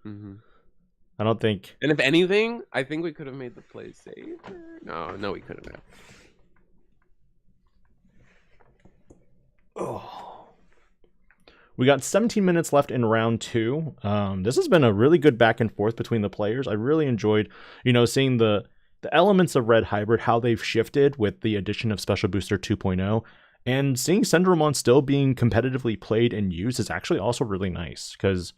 Mm-hmm. I don't think. And if anything, I think we could have made the play safer. No, we couldn't have. Oh. We got 17 minutes left in round 2. This has been a really good back and forth between the players. I really enjoyed, seeing the elements of Red Hybrid, how they've shifted with the addition of Special Booster 2.0, and seeing Cendrillmon still being competitively played and used is actually also really nice, because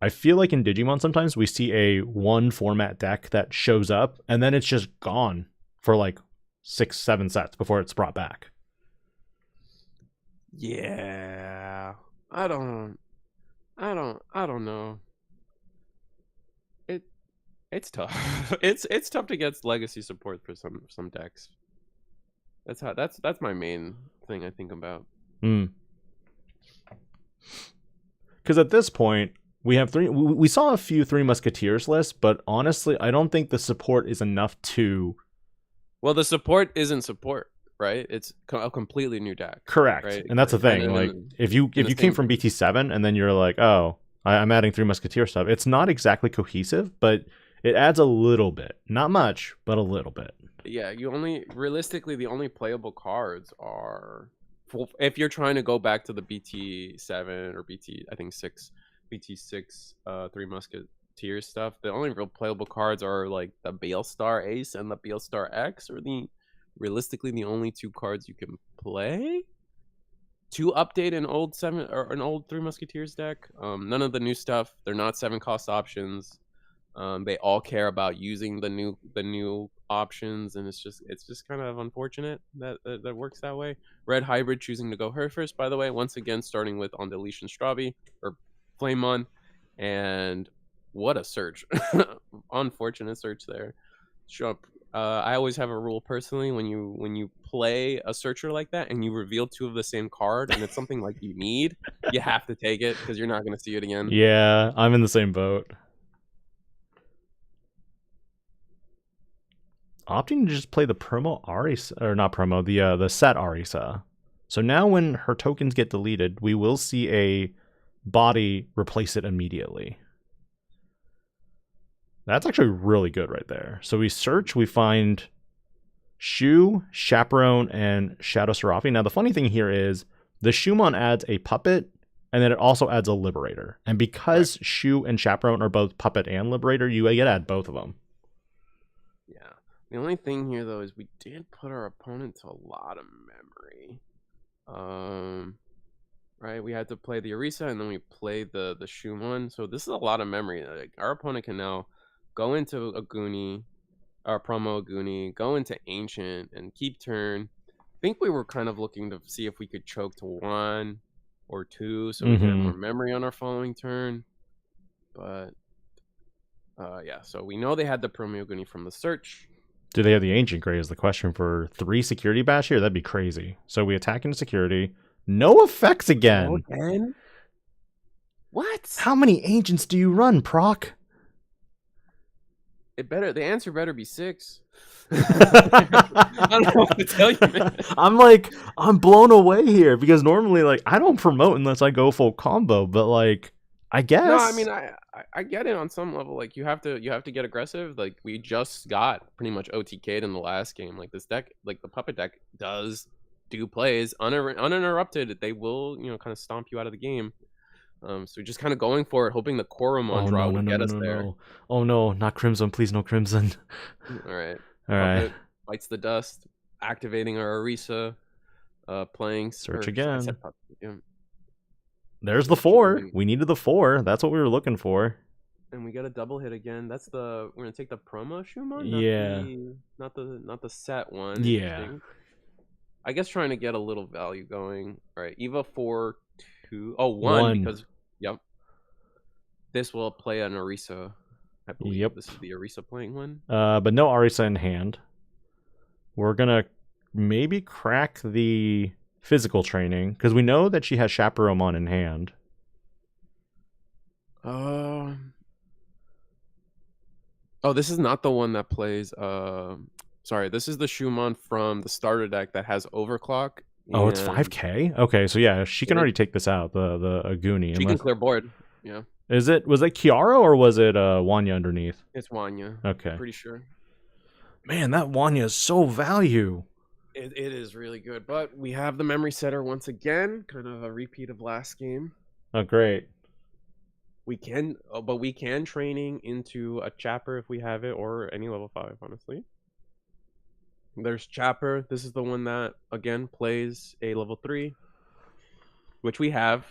I feel like in Digimon sometimes we see a one format deck that shows up and then it's just gone for like 6-7 sets before it's brought back. Yeah, I don't know. It's tough. It's tough to get legacy support for some decks. That's my main thing I think about. Because at this point we have we saw a few Three Musketeers lists, but honestly, I don't think the support is enough to. Well, the support isn't support. Right, it's a completely new deck. Correct, right? And that's the thing. Like, if you came from BT7 and then you're like, oh, I'm adding Three Musketeer stuff, it's not exactly cohesive, but it adds a little bit, not much, but a little bit. Yeah, realistically, the only playable cards are, if you're trying to go back to the BT7 or BT6, Three Musketeers stuff. The only real playable cards are like the Balestar Ace and the Balestar X, or realistically the only 2 cards you can play to update an old 7 or an old Three Musketeers deck. None of the new stuff. They're not 7 cost options. They all care about using the new options, and it's just kind of unfortunate that works that way. Red Hybrid choosing to go her first, by the way, once again starting with on deletion Strabi or Flamemon, And what a search. Unfortunate search there. Sure. I always have a rule personally when you play a searcher like that and you reveal 2 of the same card and it's something like you need, you have to take it because you're not going to see it again. Yeah, I'm in the same boat. Opting to just play the promo Arisa, or not promo, the set Arisa. So now when her tokens get deleted, we will see a body replace it immediately. That's actually really good right there. So we search, we find Shu, Chaperone, and Shadow Seraphi. Now the funny thing here is the Shumon adds a puppet, and then it also adds a Liberator. And because Shu and Chaperone are both puppet and Liberator, you get to add both of them. Yeah. The only thing here though is we did put our opponent to a lot of memory. Right, we had to play the Arisa and then we played the Shumon. So this is a lot of memory. Like, our opponent can now go into a Goonie, or promo Goonie, go into Ancient and keep turn. I think we were kind of looking to see if we could choke to 1 or 2 so we get more memory on our following turn. But yeah, so we know they had the promo Goonie from the search. Do they have the Ancient Grey is the question for 3 security bash here? That'd be crazy. So we attack into security. No effects again. Again? What? How many Ancients do you run, Proc? The answer better be 6. I don't know what to tell you, man. I'm blown away here because normally, like, I don't promote unless I go full combo, but like, I guess. No, I mean, I get it on some level. Like, you have to get aggressive. Like, we just got pretty much OTK'd in the last game. Like, this deck, like the puppet deck, do plays uninterrupted. They will, kind of stomp you out of the game. So just kind of going for it, hoping the Koromon draw would get us there. Oh no, not Crimson, please, no Crimson. All right. Puppet bites the dust, activating our Arisa, playing search again. Yeah. There's the 4. We needed the 4. That's what we were looking for. And we got a double hit again. We're gonna take the promo Shumon, not the set one. Yeah. I guess trying to get a little value going. All right, Eva 4, 2. Oh, 1 because this will play an Arisa. I believe this is the Arisa playing one. But no Arisa in hand. We're gonna maybe crack the physical training because we know that she has Chaperone in hand. Oh, this is not the one that plays. Sorry, this is the Shumon from the starter deck that has Overclock. Oh, it's 5k? Okay, so yeah, she can already take this out, the Aguni. She can clear board, yeah. Was it Kiara or was it Wanya underneath? It's Wanya. Okay. Pretty sure. Man, that Wanya is so value. It is really good, but we have the memory setter once again, kind of a repeat of last game. Oh, great. We can training into a Chapper if we have it, or any level 5, honestly. There's Chapper. This is the one that, again, plays a level 3, which we have.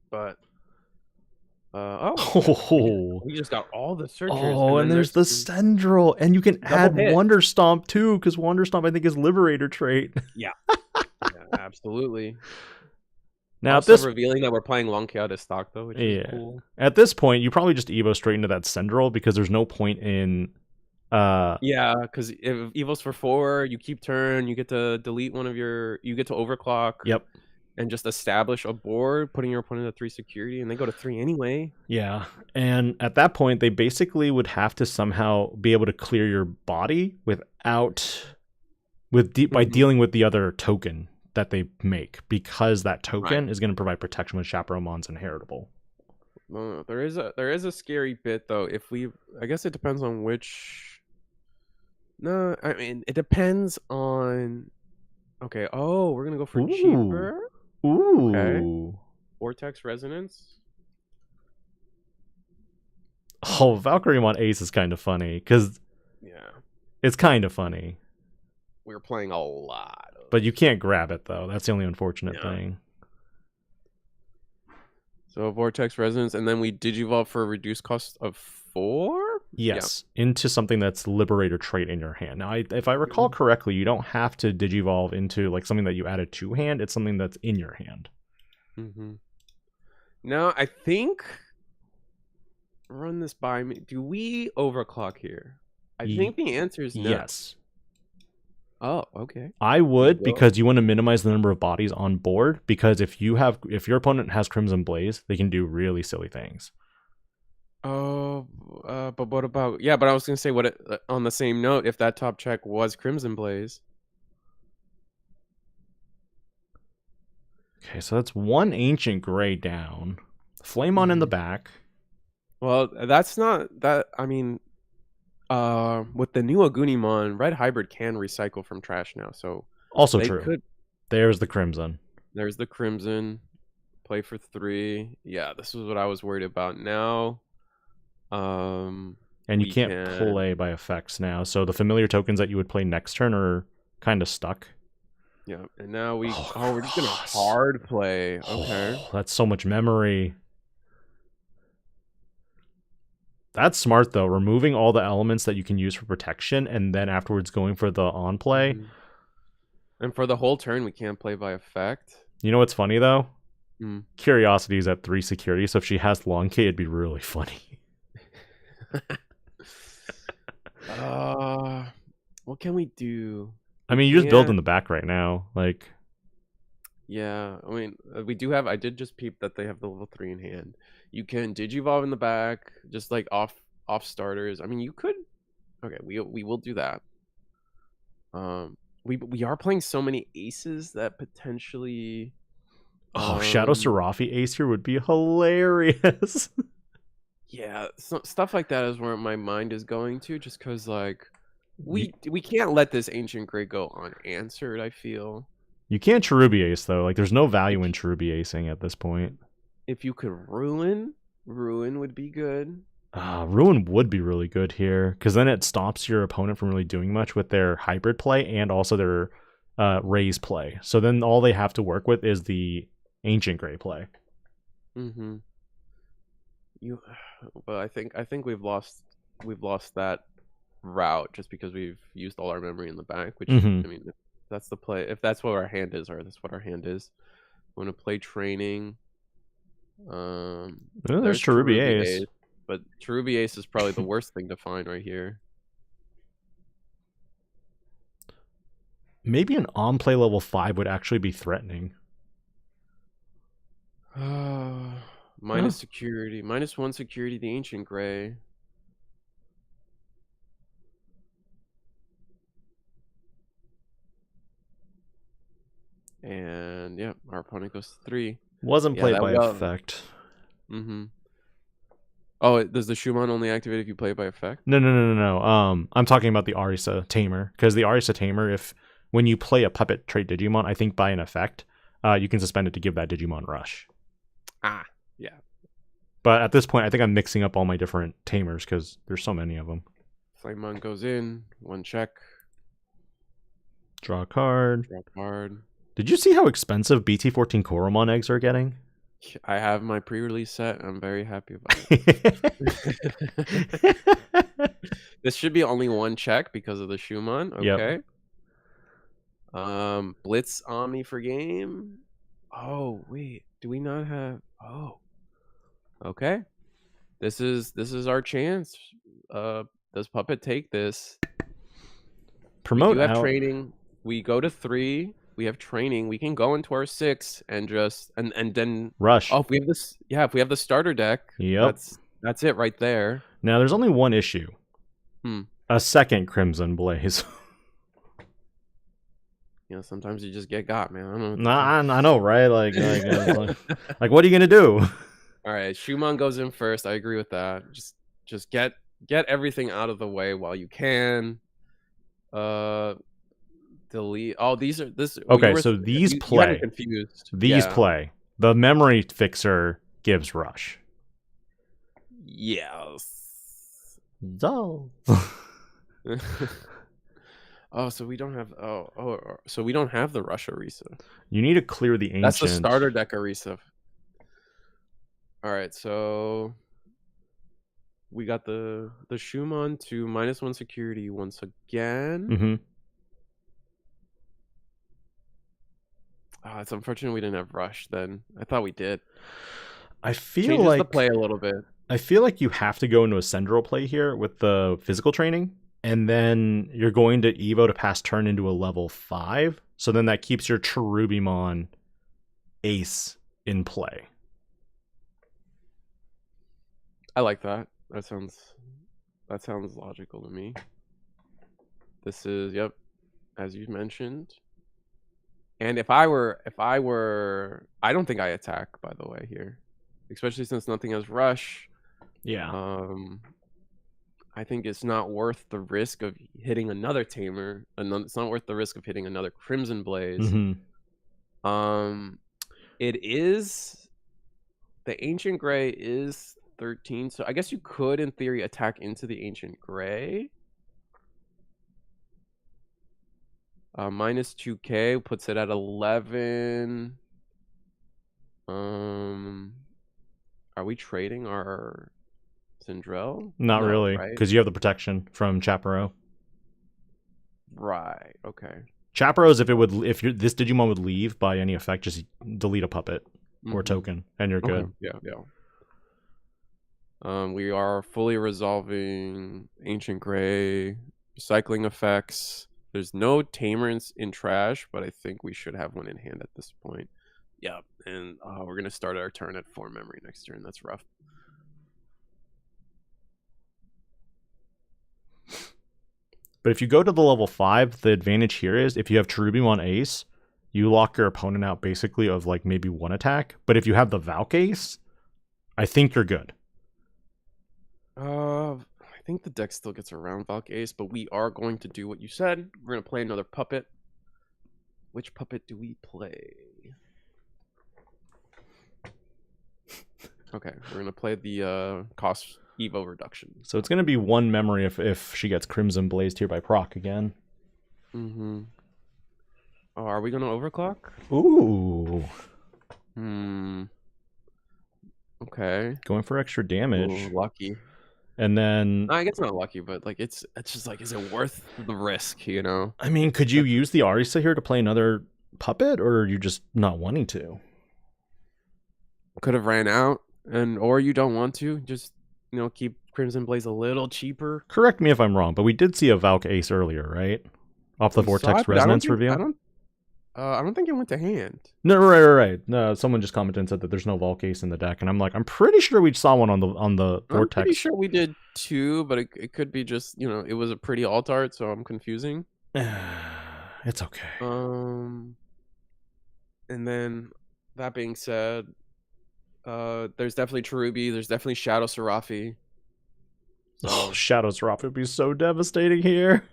But, we just got all the searchers. Oh, and there's the Cendrillmon. And you can add Wonder Stomp, too, because Wonder Stomp, I think, is Liberator trait. Yeah. Absolutely. Now, also revealing that we're playing long chaotic stock, though, which is cool. At this point, you probably just Evo straight into that Cendrillmon because there's no point in... yeah, because if Evo's for 4, you keep turn, you get to delete you get to overclock. Yep. And just establish a board, putting your opponent at 3 security, and they go to 3 anyway. Yeah, and at that point, they basically would have to somehow be able to clear your body by dealing with the other token that they make, because that token is going to provide protection when Chaperonemon's inheritable. There is a scary bit though. I guess it depends on which. No, I mean it depends on. Okay. Oh, we're gonna go for cheaper. Ooh. Okay. Vortex Resonance. Oh, Valkyriemon Ace is kind of funny because. Yeah. It's kind of funny. We were playing a lot. But you can't grab it though. That's the only unfortunate thing. So Vortex Resonance, and then we Digivolve for a reduced cost of 4? Yes, into something that's Liberator trait in your hand. Now, if I recall correctly, you don't have to Digivolve into like something that you added to hand. It's something that's in your hand. Now, I think run this by me. Do we overclock here? I think the answer is no. Yes. Oh, okay. I would, will. because you want to minimize the number of bodies on board, because if your opponent has Crimson Blaze, they can do really silly things. Oh, but what about... Yeah, but I was gonna say, on the same note, if that top check was Crimson Blaze. Okay, so that's one Ancient Grey down. Flamemon in the back. Well, that's not that. I mean, with the new Agunimon, Red Hybrid can recycle from trash now, so Also true. There's the Crimson. There's the Crimson. Play for 3. Yeah, this is what I was worried about. Now, and you can't play by effects now, so the familiar tokens that you would play next turn are kind of stuck. Yeah, and now we're just gonna hard play. Okay, that's so much memory. That's smart though, removing all the elements that you can use for protection, and then afterwards going for the on play. And for the whole turn, we can't play by effect. You know what's funny though? Curiosity is at 3 security, so if she has Long K, it'd be really funny. What can we do? I mean, you just build in the back right now, like. Yeah, I mean, we do have. I did just peep that they have the level 3 in hand. You can Digivolve in the back, just like off starters. I mean, you could. Okay, we will do that. We are playing so many aces that potentially. Shadow Seraphi ace here would be hilarious. Yeah, stuff like that is where my mind is going to, just because like we can't let this Ancient Grey go unanswered. I feel you can't Cherubi ace though. Like, there's no value in Cherubi acing at this point. If you could ruin would be good. Ruin would be really good here, because then it stops your opponent from really doing much with their hybrid play and also their raise play. So then all they have to work with is the Ancient Grey play. But I think we've lost that route just because we've used all our memory in the back. Which I mean, if that's the play. If that's what our hand is, or that's what our hand is. I'm gonna play training. There's Cherubi ace. But Cherubi ace is probably the worst thing to find right here. Maybe an on play level 5 would actually be threatening. Minus security. -1 security, the Ancient Grey. And yeah, our opponent goes to 3. Wasn't played by effect. Oh, does the Shumon only activate if you play it by effect? No. I'm talking about the Arisa Tamer, because the Arisa Tamer, when you play a puppet trait Digimon, I think by an effect, you can suspend it to give that Digimon rush. Yeah. But at this point, I think I'm mixing up all my different Tamers because there's so many of them. Flamenon goes in, 1 check. Draw a card. Draw a card. Did you see how expensive BT14 Koromon eggs are getting? I have my pre-release set. I'm very happy about it. This should be only 1 check because of the Shumon. Okay. Yep. Blitz Omni for game. Oh wait, do we not have? Oh, okay. This is our chance. Does Puppet take this? Promote. We do have training. We go to 3. We have training. We can go into our 6 and just and then rush. Oh, if we have this, yeah. If we have the starter deck, yep. That's it right there. Now there's only one issue. A second Crimson Blaze. You know, sometimes you just get got, man. I know, right? Like, what are you gonna do? All right, Shumon goes in first. I agree with that. Just get everything out of the way while you can. Delete. Oh, these are this. Okay, so these play. Confused. These play. The memory fixer gives rush. Yes. Dull. Oh, so we don't have. So we don't have the Rush Arisa. You need to clear the ancient. That's the starter deck Arisa. All right, so we got the Shumon to -1 security once again. It's unfortunate we didn't have Rush then. I thought we did. I feel Changes like the play a little bit. I feel like you have to go into a Cendril play here with the physical training, and then you're going to Evo to pass turn into a level 5. So then that keeps your Cherubimon ace in play. I like that. That sounds logical to me. This is, yep, as you mentioned. And if I were, I don't think I attack, by the way, here, especially since nothing has rush. Yeah. I think it's not worth the risk of hitting another tamer. It's not worth the risk of hitting another Crimson Blaze. Mm-hmm. It is, the Ancient Gray is 13, so I guess you could, in theory, attack into the Ancient Gray. Minus 2k puts it at 11. Are we trading our Cendrillmon? Not No, really, right? because you have the protection from Chaparro. Right. Okay. Chaparro's, if this Digimon would leave by any effect, just delete a puppet or token, and you're good. Okay. Yeah. We are fully resolving Ancient Gray, recycling effects. There's no Tamer in trash, but I think we should have one in hand at this point. Yeah, and we're going to start our turn at 4 memory next turn. That's rough. But if you go to the level 5, the advantage here is if you have Cherubimon Ace, you lock your opponent out basically of like maybe 1 attack. But if you have the Valk Ace, I think you're good. I think the deck still gets around Valk Ace, but we are going to do what you said. We're going to play another puppet. Which puppet do we play? Okay, we're going to play the cost Evo reduction. So it's going to be 1 memory if she gets Crimson Blazed here by proc again. Mm-hmm. Oh, are we going to overclock? Ooh. Okay. Going for extra damage. Ooh, lucky. And then... No, I guess not lucky, but like it's just like, is it worth the risk, you know? I mean, could you use the Arisa here to play another puppet, or are you just not wanting to? Could have ran out, or you don't want to. Just, you know, keep Crimson Blaze a little cheaper. Correct me if I'm wrong, but we did see a Valk Ace earlier, right? Off the Vortex Resonance reveal? I don't think it went to hand. No, right. No, someone just commented and said that there's no Valk Ace in the deck, and I'm like, I'm pretty sure we saw one on the Vortex. I'm pretty sure we did 2, but it could be just, you know, it was a pretty alt art, so I'm confusing. It's okay. And then that being said, there's definitely Cherubi, there's definitely Shadow Serafi. So. Oh, Shadow Serafi would be so devastating here.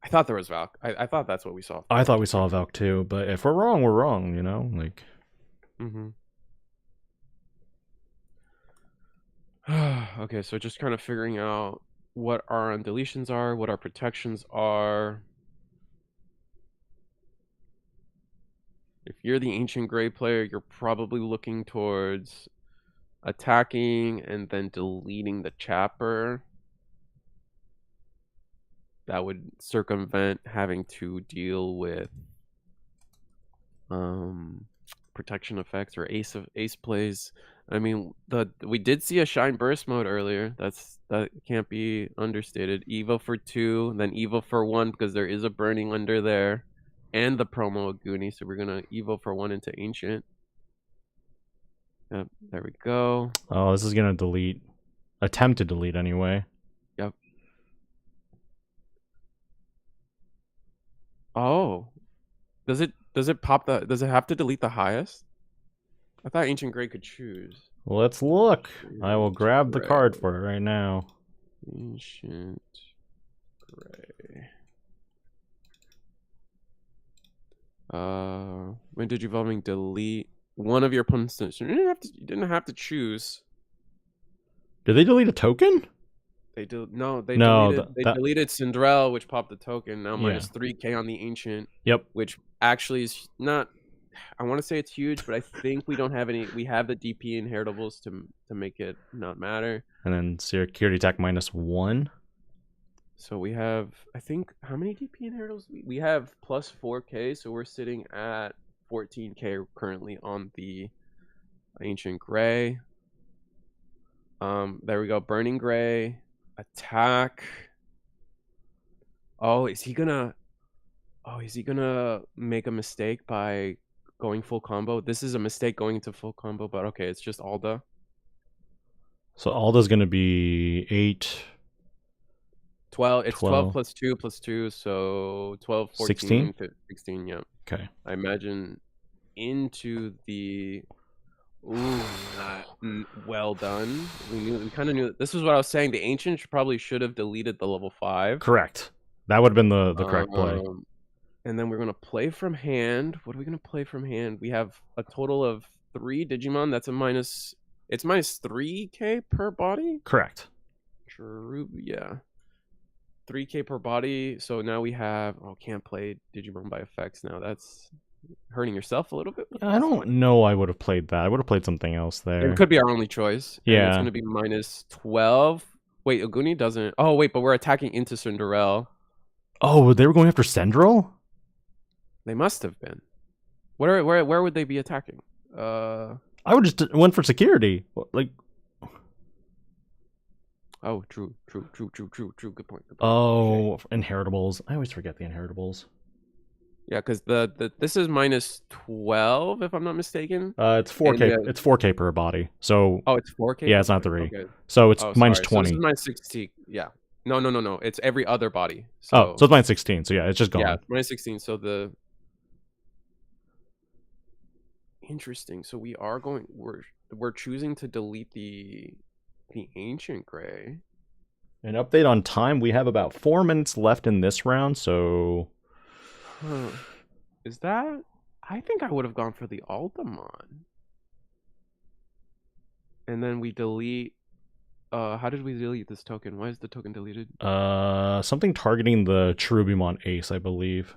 I thought there was Valk. I thought that's what we saw. I thought we saw a Valk too, but if we're wrong, we're wrong, you know? Like. Okay, so just kind of figuring out what our undeletions are, what our protections are. If you're the Ancient Gray player, you're probably looking towards attacking and then deleting the Chapper. That would circumvent having to deal with protection effects or ace plays. I mean, we did see a Shine Burst mode earlier. That can't be understated. Evo for 2, then Evo for 1 because there is a burning under there, and the promo of Goonie. So we're gonna Evo for 1 into Ancient. Yep, there we go. Oh, this is gonna delete. Attempt to delete anyway. Yep. Oh, does it pop the? Does it have to delete the highest? I thought Ancient Gray could choose. Let's look. I will grab the card for it right now. Ancient Gray. When Digivolving, delete one of your opponent's. You didn't have to choose. Did they delete a token? They deleted Cendrillmon, which popped the token. Now minus 3k on the Ancient. Yep. Which actually is not. I want to say it's huge, but I think we don't have any. We have the DP inheritables to make it not matter. And then security attack -1. So we have, I think, how many DP inheritables? We have plus 4k, so we're sitting at 14k currently on the Ancient Grey. There we go. Burning Gray. Attack. Oh, is he gonna make a mistake by going full combo? This is a mistake going into full combo, but okay, it's just Alda. So Alda's gonna be 8. 12. It's 12 plus 2 plus 2, so 12, 14, 16? 16, yeah. Okay. I imagine into the... Ooh, well done. We kind of knew that. This is what I was saying. The Ancient probably should have deleted the level 5. Correct. That would have been the correct play. And then we're going to play from hand. What are we going to play from hand? We have a total of 3 Digimon. That's a minus... It's minus 3k per body? Correct. True, yeah. 3k per body. So now we have... Oh, can't play Digimon by effects now. That's hurting yourself a little bit. I don't know I would have played that. I would have played something else there. It could be our only choice. And Yeah. it's going to be minus 12. Wait, Oguni doesn't... Oh, wait, but we're attacking into Cendrillmon. Oh, they were going after Cendrillmon? They must have been. Where would they be attacking? I would just went for security. Like... Oh, true. Good point. Oh, okay. Inheritables. I always forget the Inheritables. Yeah, because this is minus 12, if I'm not mistaken. It's 4k. It's 4k per body. So. Oh, it's 4k. Yeah, it's not 3. Okay. So it's minus 20. So this is minus 16. Yeah. No. It's every other body. So it's minus 16. So yeah, it's just gone. Yeah, minus 16. So the. Interesting. So we are going. We're choosing to delete the Ancient Grey. An update on time. We have about 4 minutes left in this round. So. Huh. Is that... I think I would have gone for the Altamon. And then we delete... how did we delete this token? Why is the token deleted? Something targeting the Cherubimon Ace, I believe.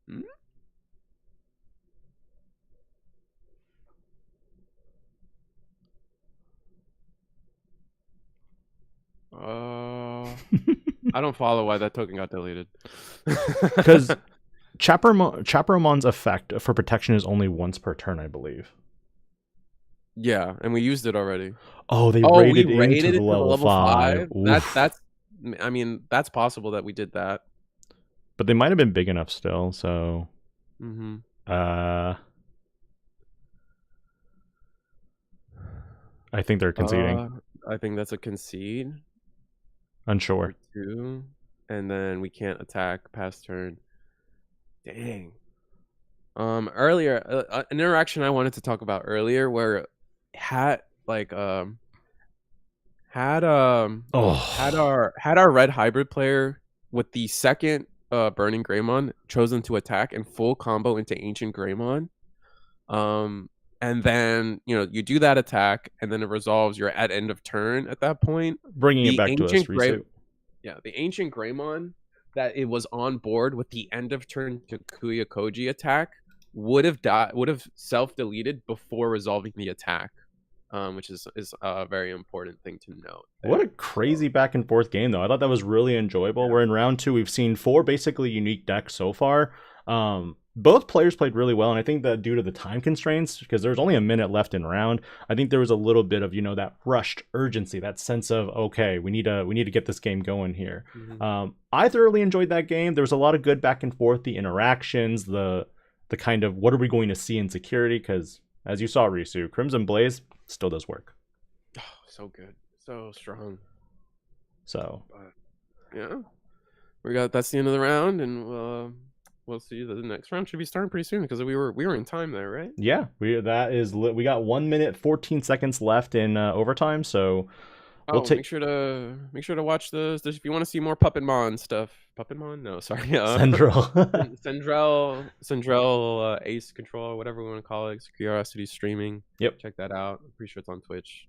Hmm? I don't follow why that token got deleted. Because Chaperomon's effect for protection is only once per turn, I believe. Yeah, and we used it already. Oh, we rated into the level 5. That's. I mean, that's possible that we did that. But they might have been big enough still. So. Mm-hmm. I think they're conceding. I think that's a concede. Unsure. 2, and then we can't attack past turn. Dang. Earlier, an interaction I wanted to talk about earlier, where had our red hybrid player with the second Burning Greymon chosen to attack and full combo into Ancientgreymon. And then, you do that attack, and then it resolves. You're at end of turn at that point. Bringing it back to us, Risu. Yeah, the Ancientgreymon that it was on board with the end of turn Takuya Koji attack would have self-deleted before resolving the attack, which is a very important thing to note. What a crazy back and forth game, though. I thought that was really enjoyable. Yeah. We're in round 2. We've seen 4 basically unique decks so far. Both players played really well, and I think that due to the time constraints, because there's only a minute left in round, I think there was a little bit of, that rushed urgency, that sense of, okay, we need to get this game going here. Mm-hmm. I thoroughly enjoyed that game. There was a lot of good back and forth, the interactions, the kind of what are we going to see in security, because as you saw, Risu, Crimson Blaze still does work. Oh, so good, so strong. So yeah, that's the end of the round, and we'll see. The next round should be starting pretty soon because we were in time there, right? Yeah, we got 1 minute 14 seconds left in overtime, so make sure to watch this if you want to see more Puppetmon stuff. Puppetmon? No, sorry. Cendrillmon Ace Control, whatever we want to call it. Curiosity streaming. Yep. Check that out. I'm pretty sure it's on Twitch.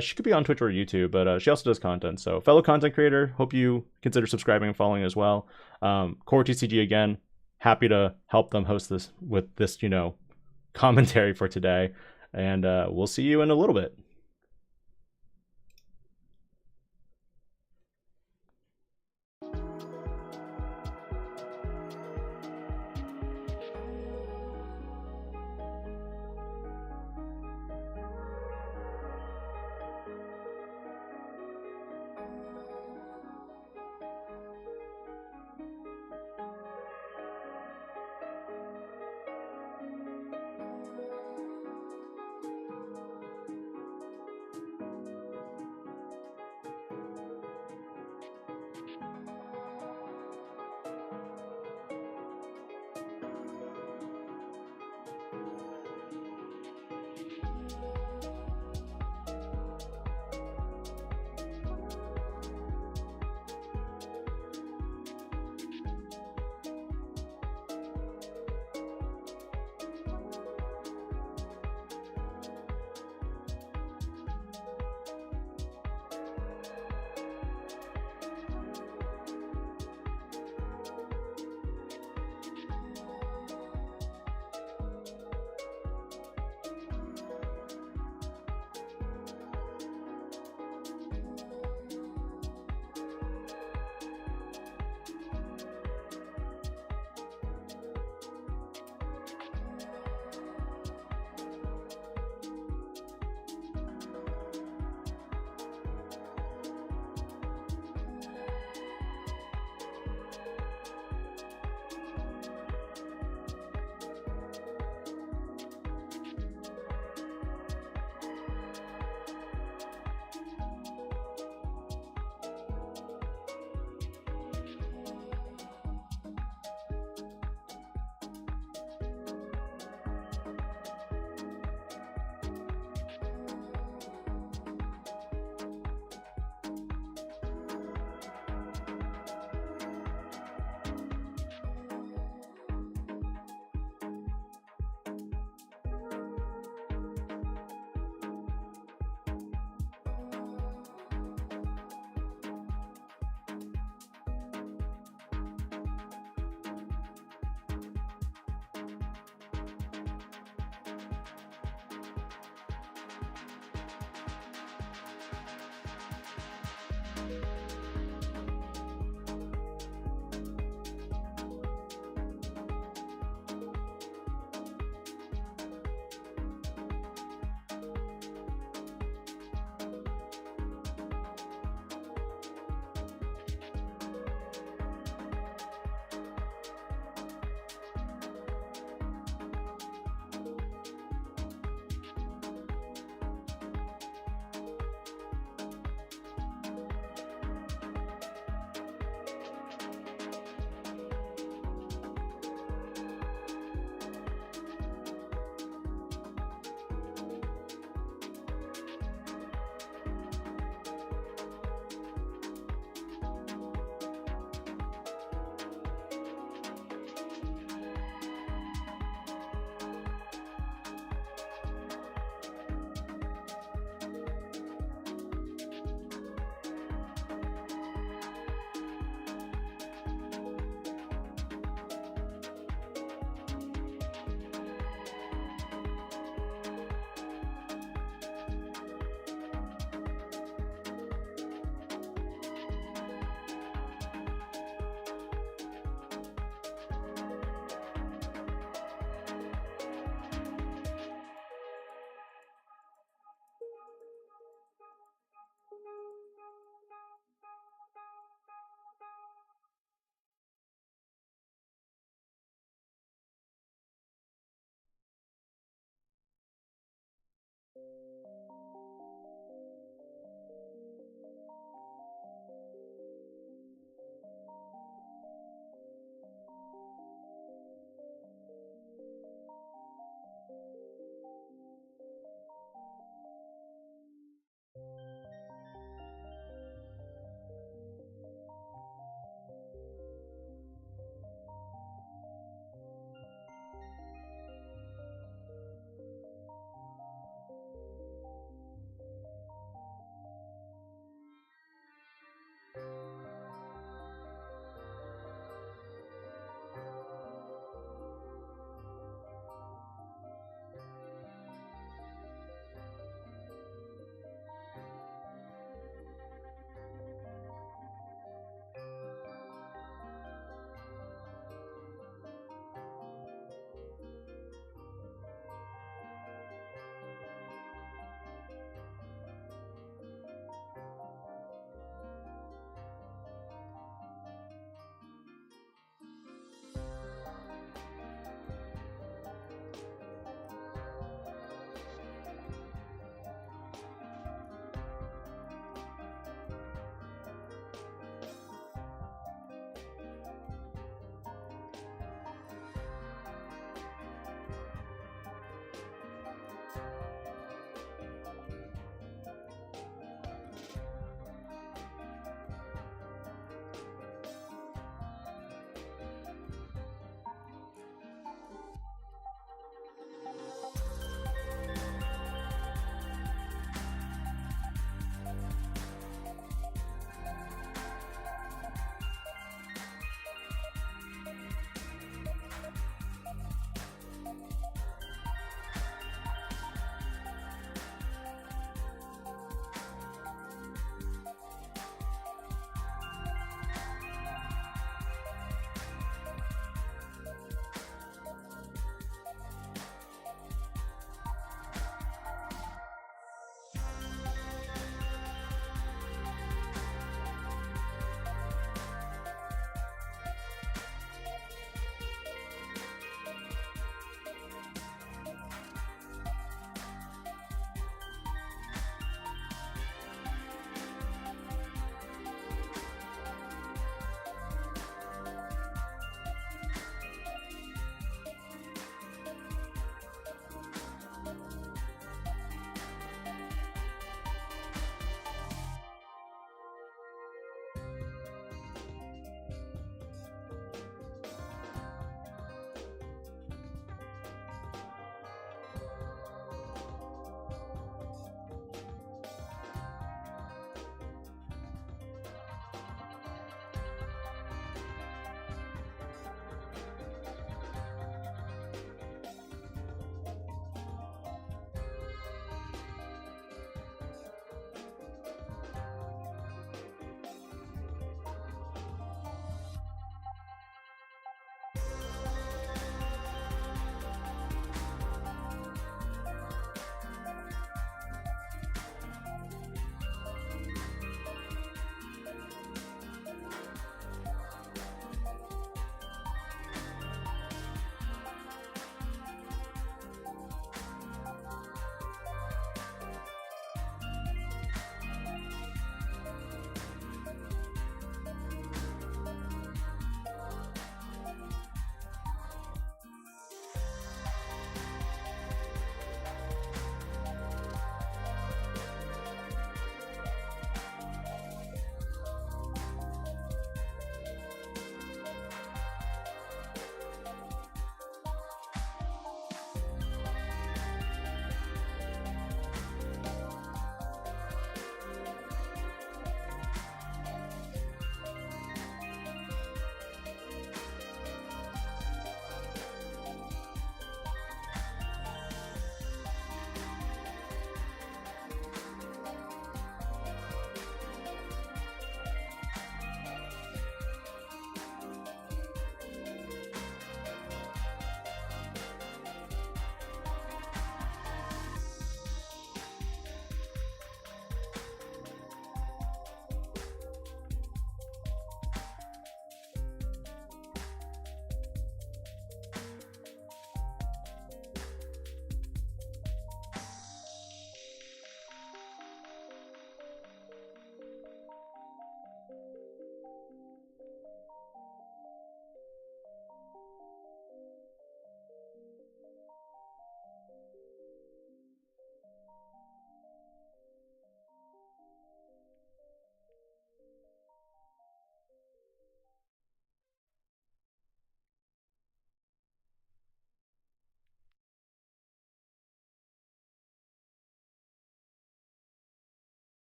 She could be on Twitch or YouTube, but she also does content. So, fellow content creator, hope you consider subscribing and following as well. CoreTCG, again, happy to help them host this with this, commentary for today. And we'll see you in a little bit.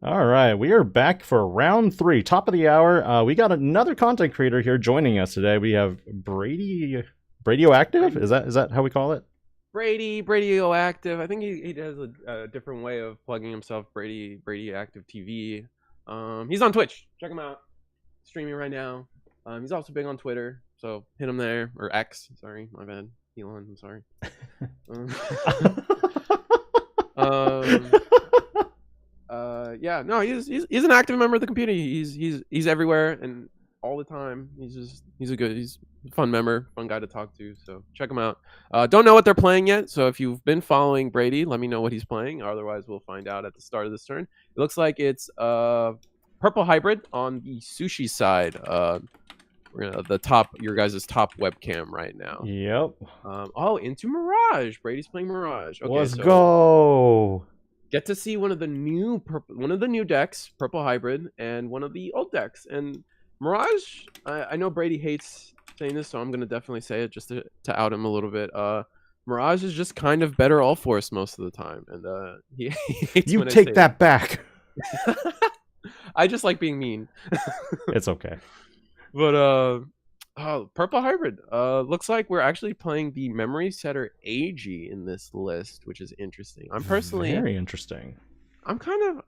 All right, we are back for round 3, top of the hour. We got another content creator here joining us today. We have Bradioactive. Is that how we call it? Bradioactive. I think he has a different way of plugging himself. Bradioactive TV. He's on Twitch. Check him out. Streaming right now. He's also big on Twitter, so hit him there, or X. Sorry, my bad. Elon. I'm sorry. Yeah, no, he's an active member of the community. He's everywhere and all the time. He's a fun member, fun guy to talk to. So check him out. Don't know what they're playing yet, so if you've been following Brady, let me know what he's playing. Otherwise, we'll find out at the start of this turn. It looks like it's purple hybrid on the sushi side. The top, your guys' top webcam right now. Yep. Into Mirage. Brady's playing Mirage. Okay, Let's go. Get to see one of the new decks, purple hybrid, and one of the old decks. And Mirage, I know Brady hates saying this, so I'm gonna definitely say it just to out him a little bit. Mirage is just kind of better all force most of the time, and he hates you when take that back. I just like being mean. It's okay. But purple hybrid. Looks like we're actually playing the memory setter AG in this list, which is interesting. I'm personally very interesting. I've kind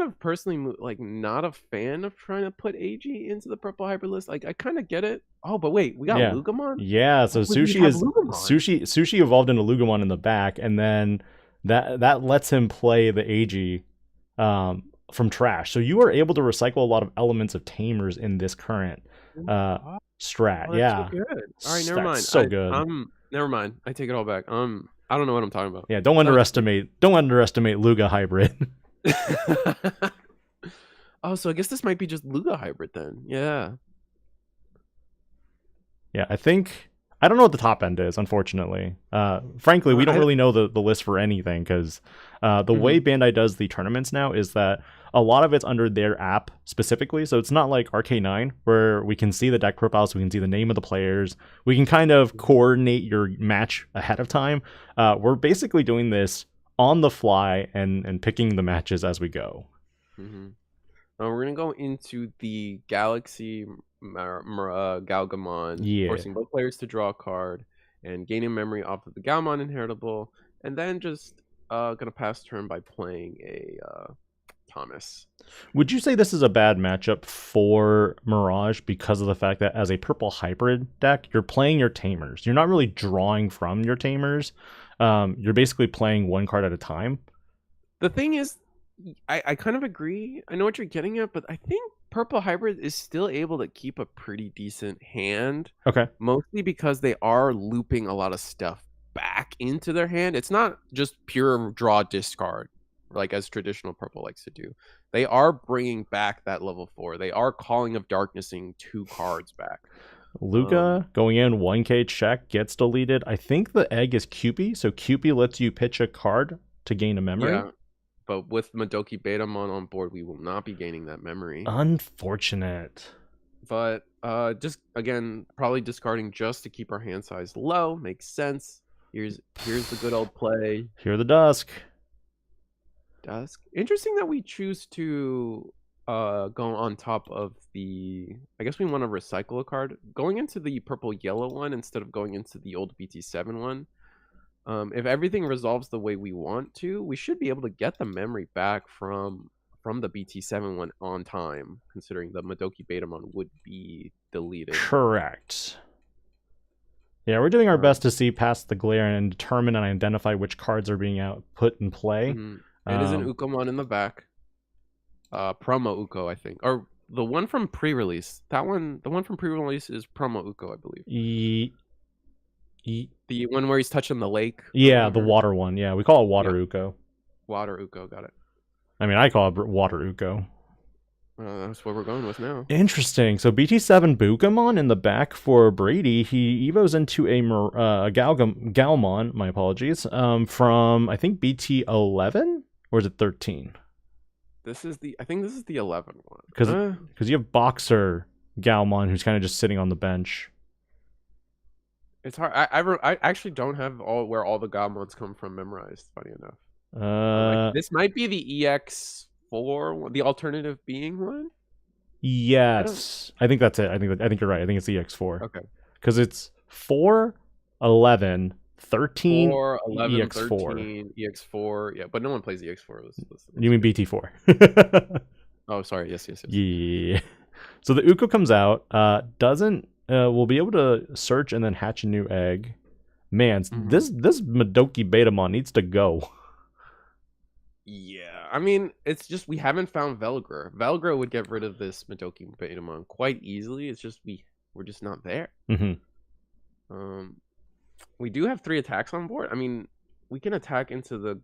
of personally like not a fan of trying to put AG into the purple hybrid list. Like I kind of get it. Oh, but wait, we got Lugamon? Yeah, so Sushi evolved into Lugamon in the back, and then that lets him play the AG from trash. So you are able to recycle a lot of elements of Tamers in this current strat. Oh, yeah. So good. All right, never mind. So good. Never mind. I take it all back. I don't know what I'm talking about. Yeah, don't underestimate Luga hybrid. Oh, so I guess this might be just Luga hybrid then. Yeah. Yeah, I don't know what the top end is, unfortunately. Frankly, we don't really know the list for anything, because the way Bandai does the tournaments now is that a lot of it's under their app specifically. So it's not like RK9, where we can see the deck profiles, we can see the name of the players, we can kind of coordinate your match ahead of time. We're basically doing this on the fly and picking the matches as we go. We're going to go into the Galaxy Galgamon, forcing both players to draw a card and gaining memory off of the Galmon inheritable, and then just gonna pass turn by playing a Thomas. Would you say this is a bad matchup for Mirage because of the fact that as a purple hybrid deck, you're playing your Tamers? You're not really drawing from your Tamers. You're basically playing one card at a time. The thing is, I kind of agree. I know what you're getting at, but I think purple hybrid is still able to keep a pretty decent hand. Okay. Mostly because they are looping a lot of stuff back into their hand. It's not just pure draw discard, like as traditional purple likes to do. They are bringing back that level 4. They are Calling of Darknessing 2 cards back. Luca going in 1k check gets deleted. I think the egg is Cupid, so Cupid lets you pitch a card to gain a memory. Yeah. But with Madoki Betamon on board, we will not be gaining that memory. Unfortunate. But just again, probably discarding just to keep our hand size low makes sense. Here's the good old play. Here the Dusk. Interesting that we choose to go on top of the. I guess we want to recycle a card, going into the purple yellow one instead of going into the old BT7 one. If everything resolves the way we want to, we should be able to get the memory back from the BT7 one on time, considering the Madoki Betamon would be deleted. Correct. Yeah, we're doing our best to see past the glare and determine and identify which cards are being put in play. It is an Ukomon in the back. Promo Uko, I think. Or the one from pre-release. The one from pre-release is Promo Uko, I believe. The one where he's touching the lake. Yeah, the water one. Yeah, we call it Water Uko. Water Uko, got it. I mean, I call it Water Uko. That's what we're going with now. Interesting. So BT7 Bukamon in the back for Brady. He evos into a Galmon, my apologies, from, I think, BT11? Or is it 13? I think this is the 11 one. Because you have Boxer Galmon, who's kind of just sitting on the bench. It's hard. I actually don't have where all the Galmons come from memorized. Funny enough, this might be the EX EX4, the alternative being one? Yes, I think that's it. I think you're right. I think it's EX4. Okay. Because it's 4, 11, 13, 4, 11, EX4. 13, EX4. Yeah, but no one plays EX4. You mean BT4? Oh, sorry. Yes. Yeah. So the Uko comes out. Doesn't will be able to search and then hatch a new egg. Man, this Madoki Betamon needs to go. Yeah, I mean, it's just we haven't found Velgr. Velgr would get rid of this Madoki Betamon quite easily. It's just we're just not there. We do have 3 attacks on board. I mean, we can attack into the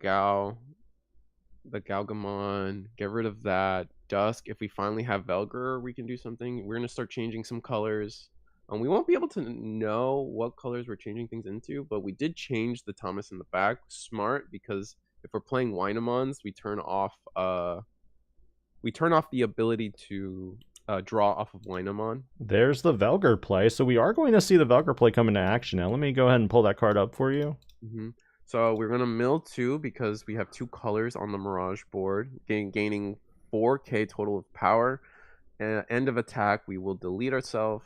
Galgamon, get rid of that. Dusk, if we finally have Velgr, we can do something. We're gonna start changing some colors. We won't be able to know what colors we're changing things into, but we did change the Thomas in the back. Smart, because if we're playing Wynamons, we turn off the ability to draw off of Wynamon. There's the Velgr play. So we are going to see the Velgr play come into action now. Let me go ahead and pull that card up for you. So we're going to mill 2 because we have 2 colors on the Mirage board, gaining 4k total of power. End of attack, we will delete ourselves,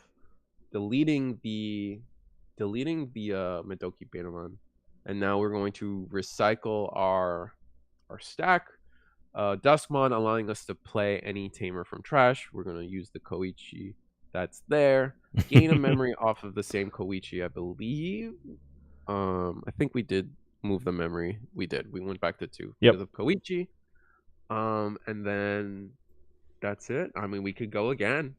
deleting the Madoki Betamon. And now we're going to recycle our stack. Duskmon allowing us to play any tamer from trash. We're going to use the Koichi that's there. Gain a memory off of the same Koichi, I believe. I think we did move the memory. We did. We went back to 2 because of Koichi. And then that's it. I mean, we could go again.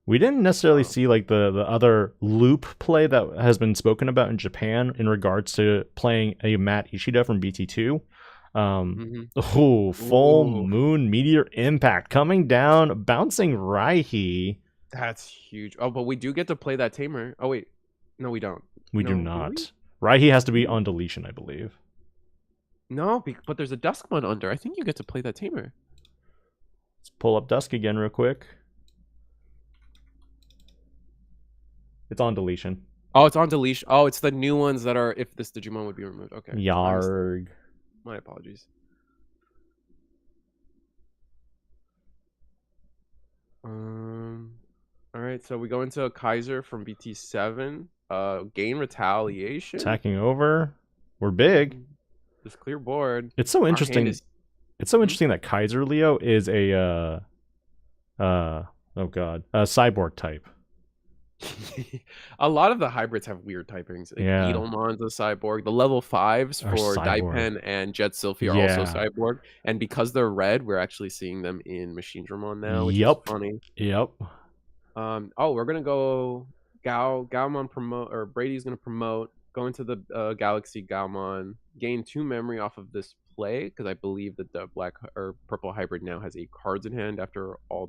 We didn't necessarily see like the other loop play that has been spoken about in Japan in regards to playing a Matt Ishida from BT2. Full moon meteor impact coming down, bouncing Raihi. That's huge. Oh, but we do get to play that tamer. Oh wait, no, we don't. We do not. Raihi has to be on deletion, I believe. No, but there's a Duskmon under. I think you get to play that tamer. Let's pull up Dusk again real quick. It's on deletion. Oh, it's on deletion. Oh, it's the new ones that are if this Digimon would be removed. Okay. Yarg. My apologies. All right, so we go into a Kaiser from BT7. Gain retaliation. Attacking over. We're big. Just clear board. It's so interesting. It's so interesting that Kaiser Leo is a cyborg type. A lot of the hybrids have weird typings. Like Beetlemon's a cyborg. The level 5s for Daipen and Jet Sylphie are also cyborg. And because they're red, we're actually seeing them in Machinedramon now, which is funny. We're gonna go Gaomon promote, or Brady's gonna promote. Go into the Galaxy Gaomon. Gain 2 memory off of this play because I believe that the black or purple hybrid now has 8 cards in hand after all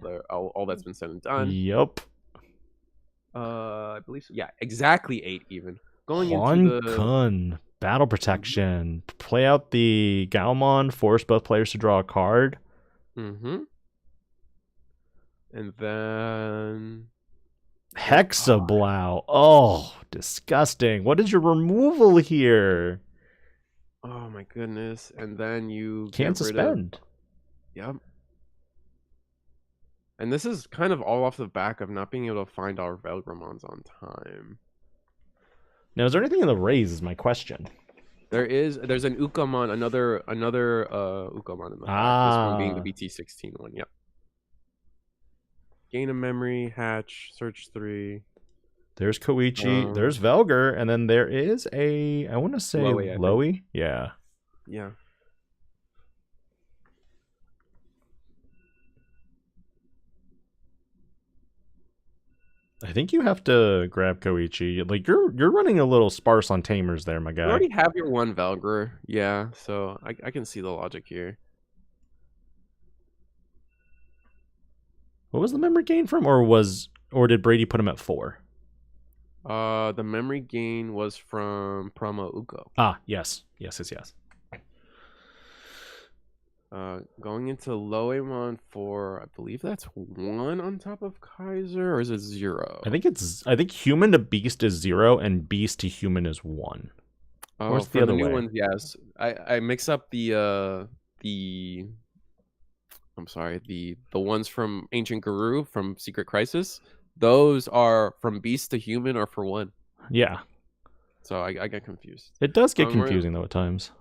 that's been said and done. I believe so. Yeah, exactly 8 even. Going into the Kun, battle protection. Play out the Gaomon, force both players to draw a card. And then Hexablow. Oh, disgusting. What is your removal here? Oh my goodness. And then you can't suspend. Yep. And this is kind of all off the back of not being able to find our Velgramons on time. Now, is there anything in the raise is my question. There's an Ukamon, another Ukamon in the back. This one being the BT16 one, yep. Gain a memory, hatch, search 3. There's Koichi, there's Velgr, and then there is I want to say Loey. Yeah. Yeah. I think you have to grab Koichi. Like you're running a little sparse on tamers there, my guy. You already have your one Velgr, yeah. So I can see the logic here. What was the memory gain from, or did Brady put him at 4? The memory gain was from Promo Uko. Yes. Going into Leviamon for, I believe that's 1 on top of Kaiser, or is it 0? I think human to beast is 0 and beast to human is 1. Oh, for the new ones, yes. I mix up the I'm sorry, the ones from Ancient Guru from Secret Crisis, those are from beast to human or for one. Yeah. So I get confused. It does get confusing though at times.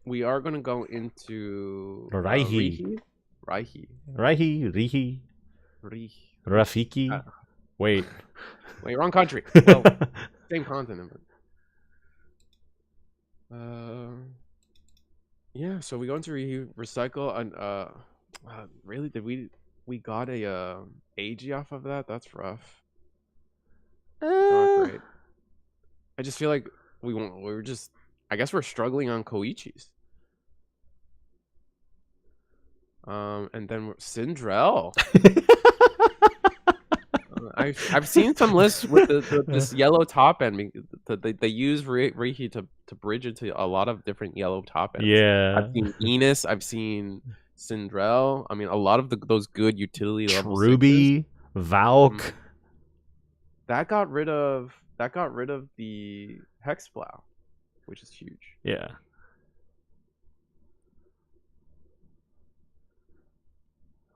We are gonna go into Raihi. Rihi. Rafiki. Wait, wrong country. Well, same continent. But... yeah. So we go into recycle and really did we got a AG off of that? That's rough. Not great. I just feel like we were just. I guess we're struggling on Koichis. And then Cendrillmon. I've seen some lists with this yellow top end. They use Rihi to bridge into a lot of different yellow top ends. Yeah. I've seen Enos. I've seen Cendrillmon. I mean, a lot of those good utility level. Ruby, Valk. That got rid of the Hexplow, which is huge. Yeah.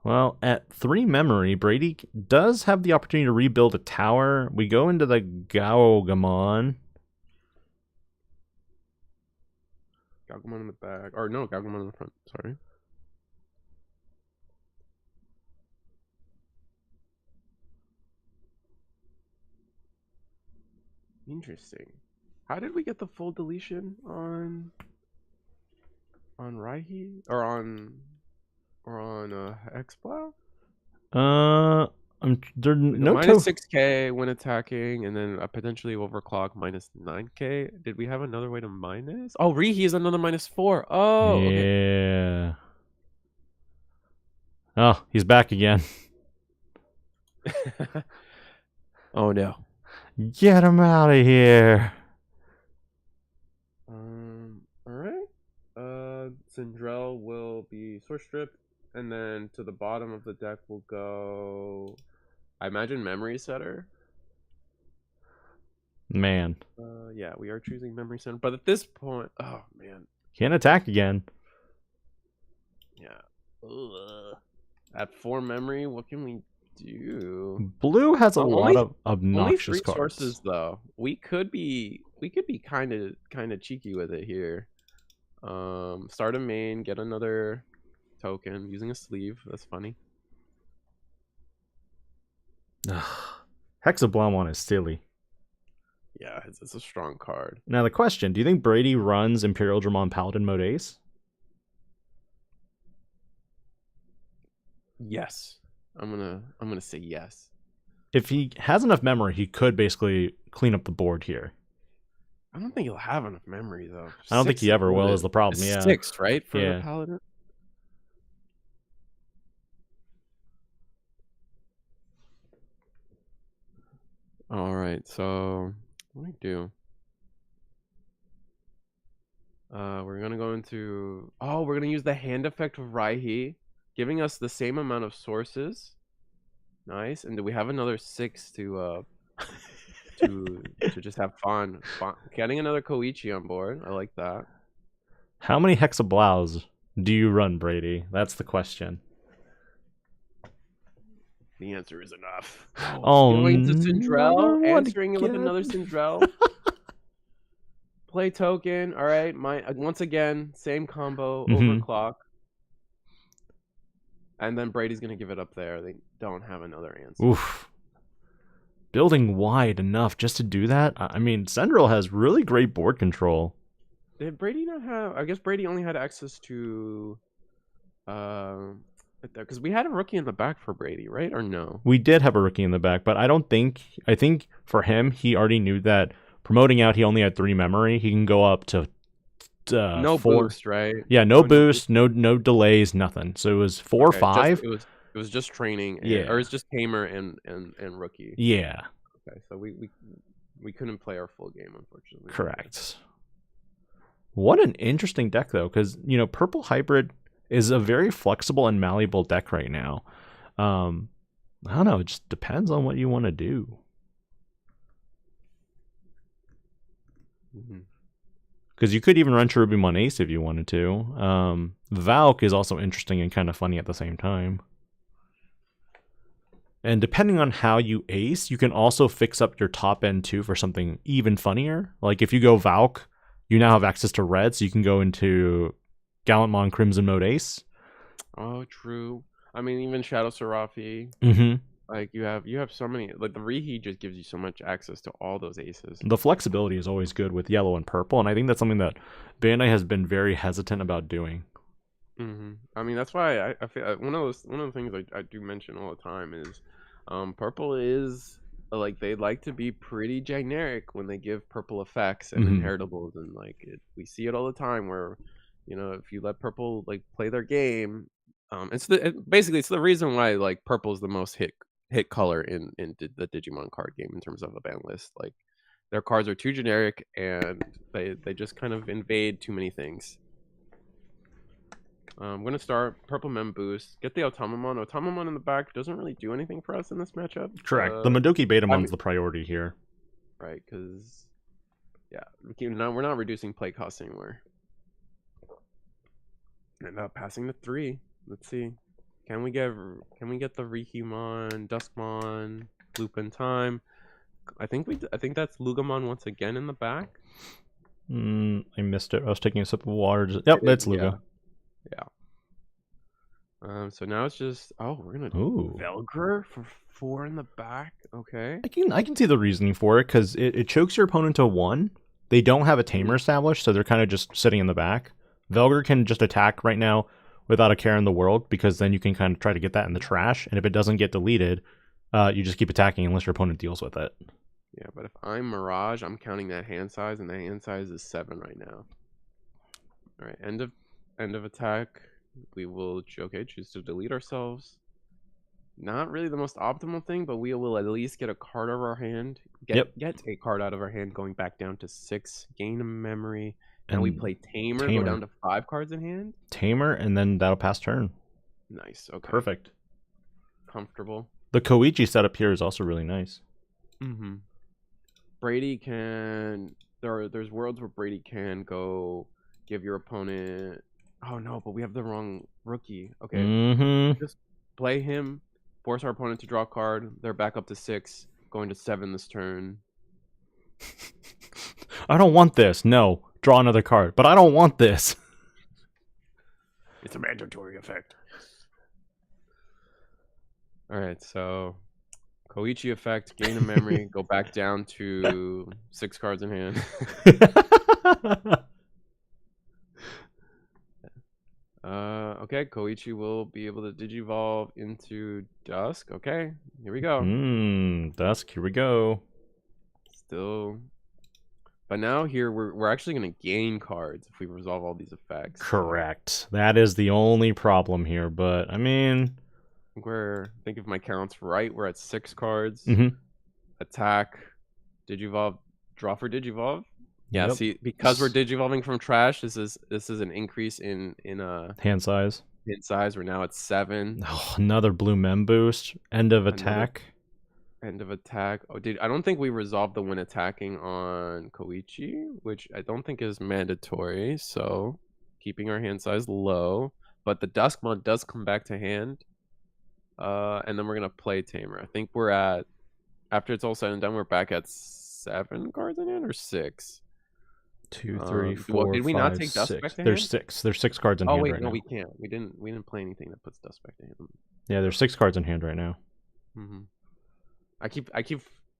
Well, at 3 memory, Brady does have the opportunity to rebuild a tower. We go into the Gaogamon. Gaogamon in the back. Or no, Gaogamon in the front. Sorry. Interesting. How did we get the full deletion on Raihi? Or on Hexplow? There no minus 6k when attacking, and then potentially overclock minus 9k. Did we have another way to minus? Oh, Rihi is another minus 4. Oh, yeah. Okay. Oh, he's back again. Oh no. Get him out of here. All right. Cendrillmon will be source stripped. And then to the bottom of the deck will go, I imagine, Memory Setter. Man. Yeah, we are choosing Memory Center. But at this point, oh, man. Can't attack again. Yeah. Ugh. At 4 memory, what can we do? Blue has a lot of obnoxious only 3 cards. Sources, though. We could be kind of cheeky with it here. Start a main, get another token using a sleeve. That's funny. Hexablamon is silly. Yeah, it's a strong card. Now the question, do you think Brady runs Imperialdramon Paladin mode ace? Yes. I'm gonna say yes. If he has enough memory, he could basically clean up the board here. I don't think he'll have enough memory though. I don't think he ever will is the problem. It's yeah. 6, right? For the Paladin. All right, so what do we do? We're gonna go into. Oh, we're gonna use the hand effect of Raihi, giving us the same amount of sources. Nice, and do we have another 6 to just have fun? Getting another Koichi on board. I like that. How many Hexablaus do you run, Brady? That's the question. The answer is enough. Oh, going to Cendrillmon, answering it with another Cendrillmon. Play token. All right, once again, same combo, overclock. And then Brady's gonna give it up there. They don't have another answer. Oof. Building wide enough just to do that? I mean, Cendrillmon has really great board control. Did Brady not have? I guess Brady only had access to, because we had a rookie in the back for Brady, right? Or no? We did have a rookie in the back, but I think for him, he already knew that promoting out, he only had 3 memory. He can go up to no 4. Boost, right? Yeah, no boost, no delays, nothing. So it was 4 or 5. It was just training, or it's just Tamer and rookie. Yeah. Okay, so we couldn't play our full game, unfortunately. Correct. What an interesting deck, though, because Purple Hybrid is a very flexible and malleable deck right now. I don't know. It just depends on what you want to do. Because you could even run Cherubimon Ace if you wanted to. Valk is also interesting and kind of funny at the same time. And depending on how you ace, you can also fix up your top end too for something even funnier. Like if you go Valk, you now have access to red, so you can go into Galacticmon Crimson Mode Ace. Oh, true. I mean, even Shadow Seraphi. Mm-hmm. Like you have so many. Like the Rihi just gives you so much access to all those aces. The flexibility is always good with yellow and purple, and I think that's something that Bandai has been very hesitant about doing. I mean, that's why I feel one of the things I do mention all the time is, purple is like they like to be pretty generic when they give purple effects and inheritables, and like we see it all the time where, you know, if you let purple like play their game, basically it's the reason why like purple is the most hit color in the Digimon card game in terms of a ban list. Like their cards are too generic and they just kind of invade too many things. I'm gonna start purple mem boost. Get the Omnimon. Omnimon in the back doesn't really do anything for us in this matchup. Correct. The Madoki Betamon's the priority here. Right, because yeah, we're not reducing play costs anymore. And passing to 3. Let's see. Can we get the Rihimon, Duskmon, Loop in time? I think that's Lugamon once again in the back. I missed it. I was taking a sip of water. Yep, that's Luga. Yeah. So now it's just we're gonna Velgr for 4 in the back. Okay. I can see the reasoning for it because it chokes your opponent to 1. They don't have a tamer established, so they're kind of just sitting in the back. Velgr can just attack right now without a care in the world, because then you can kind of try to get that in the trash, and if it doesn't get deleted, you just keep attacking unless your opponent deals with it. Yeah, but if I'm Mirage, I'm counting that hand size, and that hand size is 7 right now. All right, end of attack. We will choose to delete ourselves. Not really the most optimal thing, but we will at least get a card out of our hand. Get a card out of our hand, going back down to 6. Gain a memory. And we play Tamer, go down to 5 cards in hand. Tamer, and then that'll pass turn. Nice. Okay. Perfect. Comfortable. The Koichi setup here is also really nice. Brady can. There's worlds where Brady can go give your opponent. Oh no, but we have the wrong rookie. Okay. Just play him. Force our opponent to draw a card. They're back up to 6, going to 7 this turn. I don't want this. No. Draw another card. But I don't want this. It's a mandatory effect. Alright, so Koichi effect, gain a memory, go back down to 6 cards in hand. Okay, Koichi will be able to digivolve into Dusk. Okay, here we go. Dusk, here we go. Still, but now here we're actually going to gain cards if we resolve all these effects. Correct. That is the only problem here, but I mean, I think if my count's right, we're at 6 cards. Attack, digivolve, draw for digivolve. Yeah, see, because we're digivolving from trash, this is an increase in hand size. Hand size. We're now at 7. Oh, another blue mem boost. End of attack. End of attack. Oh, I don't think we resolved the when attacking on Koichi, which I don't think is mandatory. So keeping our hand size low, but the Duskmon does come back to hand. And then we're gonna play Tamer. I think we're at, after it's all said and done, we're back at 7 cards in hand or 6. 2, 3, 4. Did we 5, not take Dust 6. back to hand? There's 6. There's 6 cards in hand right now. No, we can't. We didn't play anything that puts Dust back to hand. Yeah, there's 6 cards in hand right now. I keep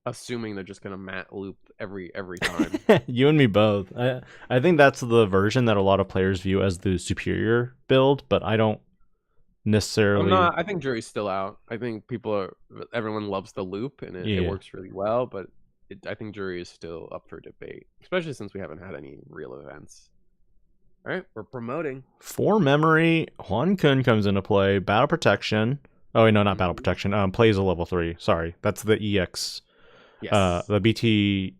assuming they're just gonna mat loop every time. You and me both. I think that's the version that a lot of players view as the superior build, but I don't necessarily. I think jury's still out. I think everyone loves the loop and it works really well, but I think jury is still up for debate, especially since we haven't had any real events. All right, we're promoting. 4 memory, Huan-Kun comes into play. Battle protection. Oh, wait, no, not battle protection. Plays a level 3. Sorry, that's the EX. Yes. The BT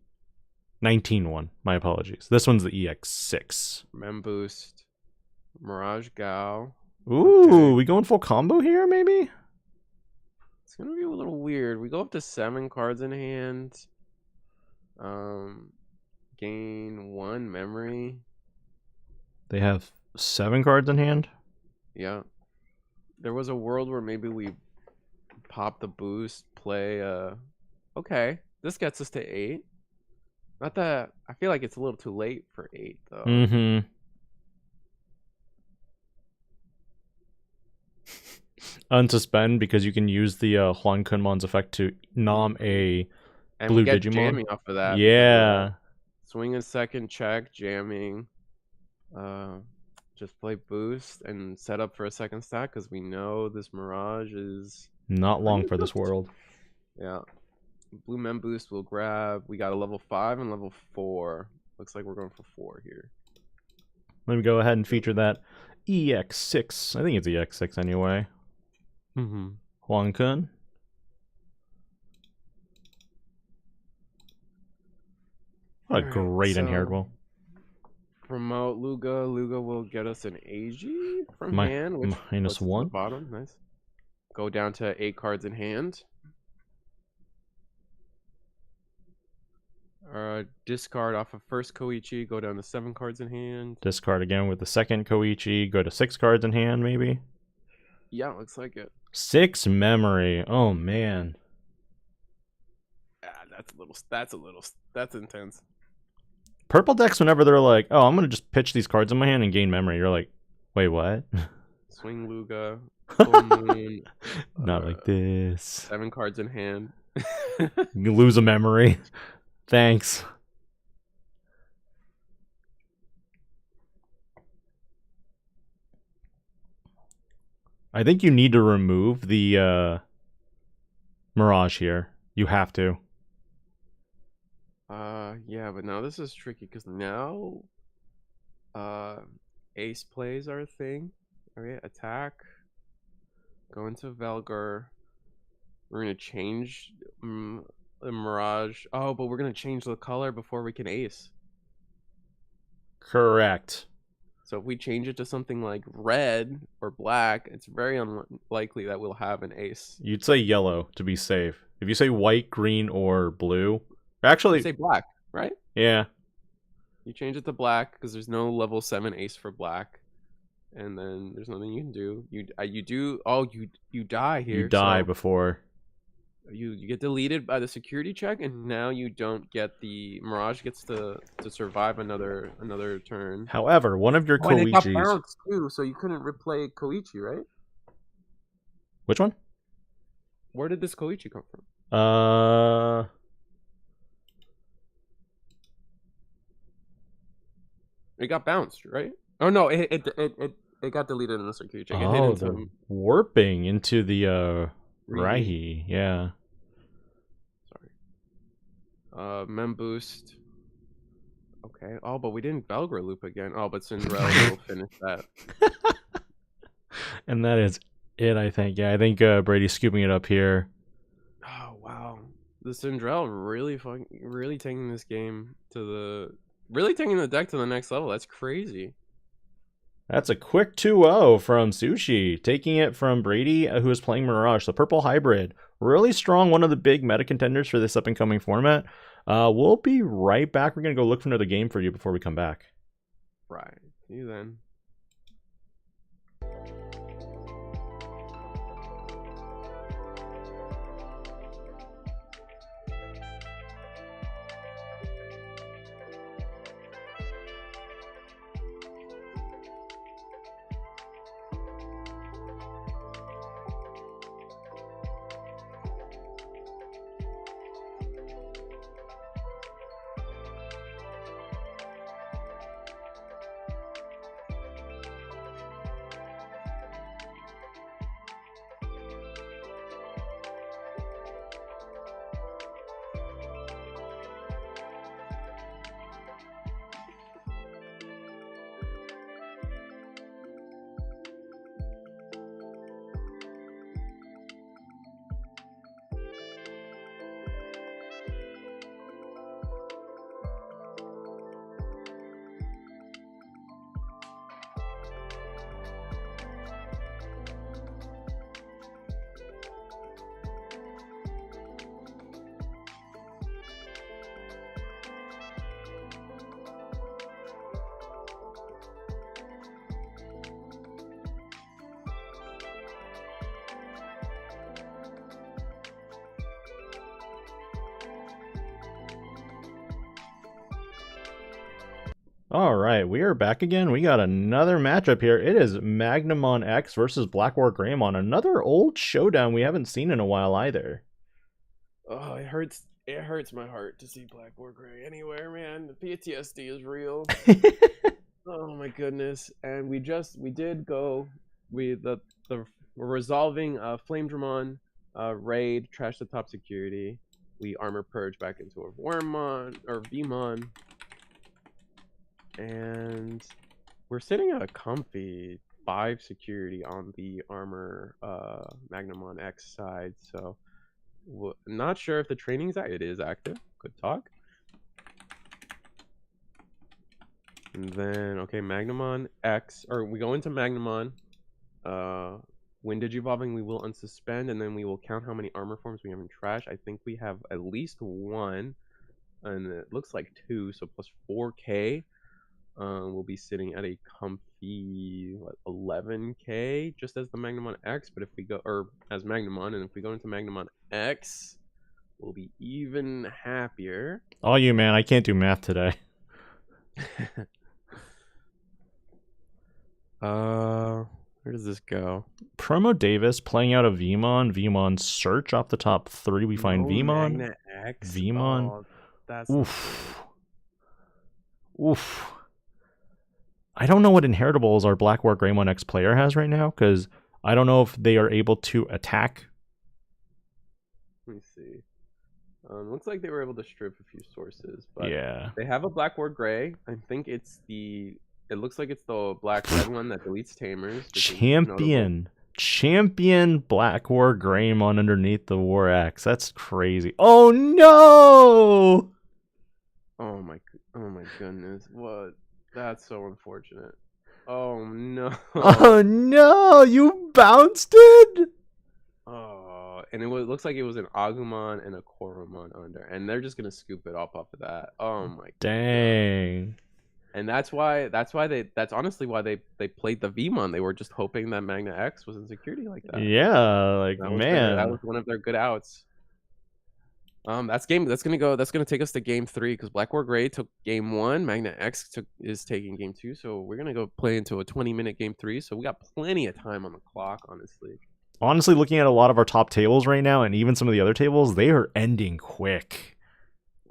19 one. My apologies. This one's the EX 6. Mem boost. Miragegaogamon. Ooh, we going full combo here, maybe? It's gonna be a little weird. We go up to 7 cards in hand. Gain 1 memory. They have 7 cards in hand. Yeah. There was a world where maybe we pop the boost, play okay. This gets us to 8. Not that I feel like it's a little too late for 8 though. Mm-hmm. Unsuspend because you can use the Huankunmon's effect to nom a And blue we get Digimon. jamming off of that. Yeah. Swing a second check, jamming. Just play boost and set up for a second stack because we know this Mirage is Not long for this world. Yeah. Blue Men boost will grab. We got a level 5 and level 4. Looks like we're going for 4 here. Let me go ahead and feature that EX6. I think it's EX6 anyway. Mm-hmm. Huankun. What a great inherit will. Promote Luga. Luga will get us an AG from hand, which -1. Bottom, nice. Go down to 8 cards in hand. Discard off of first Koichi, go down to 7 cards in hand. Discard again with the second Koichi, go to 6 cards in hand, maybe? Yeah, looks like it. 6 memory. Oh man. That's intense. Purple decks, whenever they're like, oh, I'm gonna just pitch these cards in my hand and gain memory, you're like, wait, what? Swing Luga. Full Moon, Not like this. 7 cards in hand. You lose a memory. Thanks. I think you need to remove the Mirage here. You have to. Yeah, but now this is tricky because now ace plays are a thing. Okay, attack. Go into Velgar. We're gonna change the Mirage. Oh, but we're gonna change the color before we can ace. Correct. So if we change it to something like red or black, it's very unlikely that we'll have an ace. You'd say yellow to be safe. If you say white, green, or blue, actually, you say black, right? Yeah. You change it to black because there's no level 7 ace for black, and then there's nothing you can do. You do. Oh, you die here. You die so before. You get deleted by the security check, and now you don't get the Mirage gets to survive another turn. However, one of your and it got Koichis. bounced too, so you couldn't replay Koichi, right? Which one? Where did this Koichi come from? It got bounced, right? Oh no, it got deleted in the security check. Oh, the warping into the Raihi, yeah. Sorry. Mem boost. Okay. Oh, but we didn't Belgra loop again. Oh, but Cendrillmon will finish that. And that is it, I think. Yeah, I think Brady's scooping it up here. Oh wow, the Cendrillmon really taking this game really taking the deck to the next level. That's crazy. That's a quick 2-0 from Sushi, taking it from Brady, who is playing Mirage. The purple hybrid, really strong, one of the big meta contenders for this up-and-coming format. We'll be right back. We're going to go look for another game for you before we come back. Right. See you then. All right, we are back again. We got another matchup here. It is Magnamon X versus Blackwargreymon. Another old showdown we haven't seen in a while either. Oh, it hurts. It hurts my heart to see Blackwargrey anywhere, man. The PTSD is real. Oh my goodness. And we're resolving Flamedramon raid, trash the top security. We armor purge back into a Wormmon or Vmon. And we're sitting at a comfy 5 security on the armor Magnamon X side, so not sure if the training's it is active. Good talk. And then okay, Magnamon X, or we go into Magnamon. When Digivolving, we will unsuspend, and then we will count how many armor forms we have in trash. I think we have at least 1, and it looks like 2, so plus 4K. We'll be sitting at a comfy 11K just as the Magnamon X, but if we go, or as Magnamon, and if we go into Magnamon X, we'll be even happier. Oh, you man, I can't do math today. Where does this go? Promo Davis playing out a Vmon. Vmon search off the top 3. We find Vmon. Magna X. Vmon. Oh, that's oof. Oof. I don't know what inheritables our Blackwargreymon X player has right now, because I don't know if they are able to attack. Let me see. Looks like they were able to strip a few sources, but yeah, they have a Blackwargrey. I think it's it looks like it's the black red one that deletes tamers. Champion Blackwargreymon underneath the War Axe. That's crazy. Oh no! Oh my goodness! What? That's so unfortunate. Oh no! Oh no! You bounced it. Oh, and looks like it was an Agumon and a Koromon under, and they're just gonna scoop it up off of that. Oh my! Dang! God. And that's honestly why they played the Vmon. They were just hoping that Magna X was in security like that. Yeah, like that was one of their good outs. That's gonna take us to game 3 because Blackwargrey took game 1, Magna X is taking game 2, so we're gonna go play into a 20-minute game 3. So we got plenty of time on the clock, honestly. Honestly, looking at a lot of our top tables right now, and even some of the other tables, they are ending quick.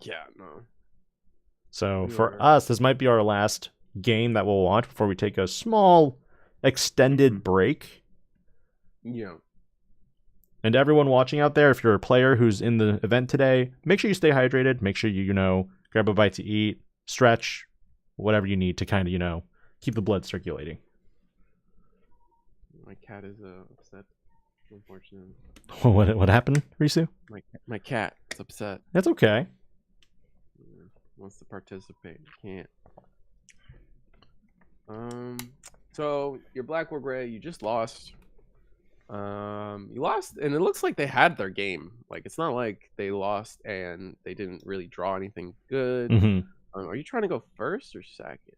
Yeah, no. So for us, this might be our last game that we'll watch before we take a small extended break. Yeah. And everyone watching out there, if you're a player who's in the event today, make sure you stay hydrated. Make sure you grab a bite to eat, stretch, whatever you need to kind of, keep the blood circulating. My cat is upset, unfortunately. What happened, Risu? My cat is upset. That's okay. Wants to participate, can't. So your Blackwargrey, you just lost. You lost, and it looks like they had their game. Like, it's not like they lost and they didn't really draw anything good. Are you trying to go first or second?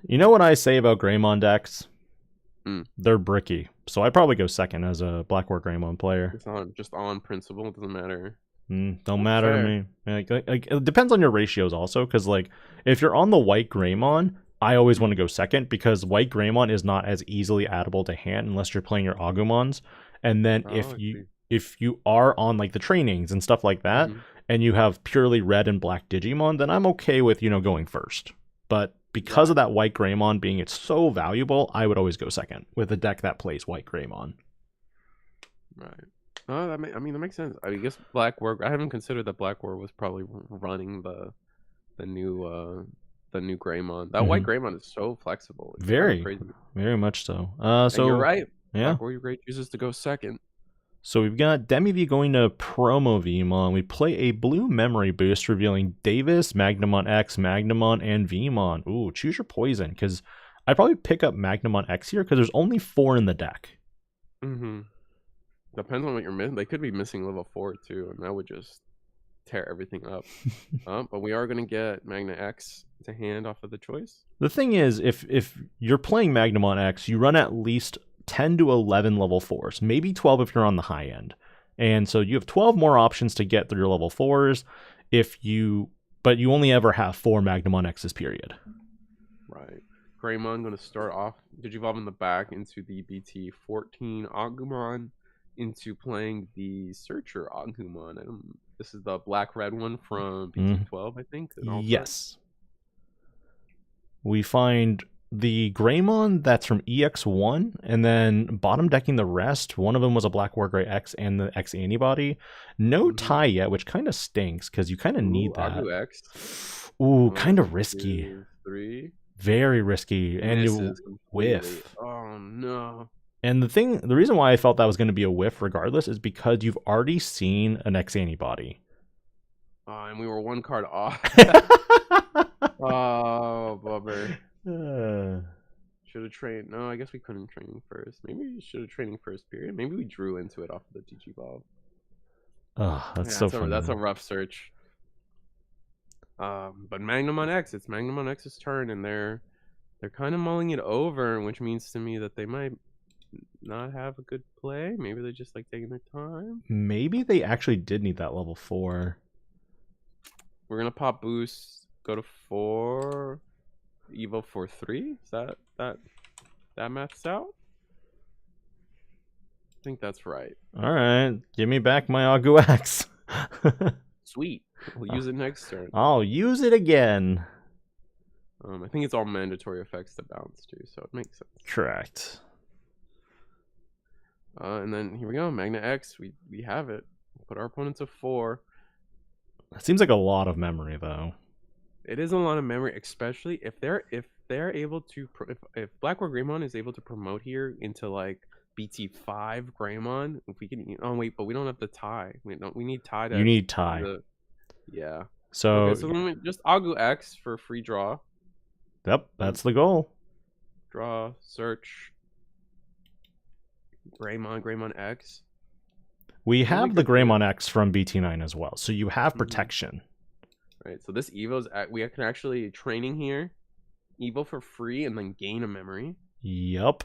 You know what I say about Greymon decks? They're bricky. So I probably go second as a Blackwargreymon player. It's just on principle. It doesn't matter. Don't matter to me. Like, it depends on your ratios also, because if you're on the white Greymon, I always want to go second because white Greymon is not as easily addable to hand unless you're playing your Agumons. And then if you are on the trainings and stuff like that, and you have purely red and black Digimon, then I'm okay with going first. But because of that white Greymon being it's so valuable, I would always go second with a deck that plays white Greymon. Right. Oh, that makes sense. I guess Blackwar. I haven't considered that Blackwar was probably running the new Greymon. That white Greymon is so flexible. It's very crazy. Very much so. So you're right. Yeah. Blackwargrey chooses to go second. So we've got DemiV going to Promo Vmon. We play a blue memory boost revealing Davis, Magnamon X, Magnamon, and Vmon. Ooh, choose your poison, because I'd probably pick up Magnamon X here because there's only 4 in the deck. Depends on what you're missing. They could be missing level 4 too, and that would just tear everything up. But we are going to get Magna X to hand off of the choice. The thing is, if you're playing Magnamon X, you run at least 10 to 11 level 4s, maybe 12 if you're on the high end. And so you have 12 more options to get through your level 4s. If you but you only ever have 4 Magnamon X's, period. Right. Greymon going to start off Digivolve in the back into the BT14 Agumon, into playing the Searcher Agumon. This is the black-red one from BT12, I think. Yes. We find the Greymon that's from EX1, and then bottom decking the rest. One of them was a Blackwargreymon X and the X antibody. No tie yet, which kind of stinks because you kind of need that. Agu X. Ooh, kind of risky. 2, 3. Very risky, and you whiff. Oh no! And the reason why I felt that was going to be a whiff, regardless, is because you've already seen an X antibody. And we were 1 card off. Oh, bummer. Should have trained. No, I guess we couldn't train first. Maybe we should have training first period. Maybe we drew into it off of the Digivolve. Oh, that's so funny. That's a rough search. But Magnamon X, it's Magnamon X's turn, and they're kind of mulling it over, which means to me that they might not have a good play. Maybe they're just like taking their time. Maybe they actually did need that level 4. We're gonna pop boost, go to 4, Evo for 3. Is that maths out? I think that's right. All right, give me back my Agu X. Sweet. We'll use it next turn. I'll use it again. I think it's all mandatory effects to bounce too, so it makes sense. Correct. And then here we go, Magna X. We have it. Put our opponent to 4. That seems like a lot of memory, though. It is a lot of memory, especially if they're able to if Blackwargreymon is able to promote here into like BT5 Greymon. If we can, oh wait, but we don't have the tie. We need tie. You need tie. Yeah. So, okay, so just Agu X for free draw. Yep, that's the goal. Draw, search. Greymon X. We have the Greymon X from BT9 as well, so you have protection. Right, so this Evo's we can actually training here, Evo for free, and then gain a memory. Yep.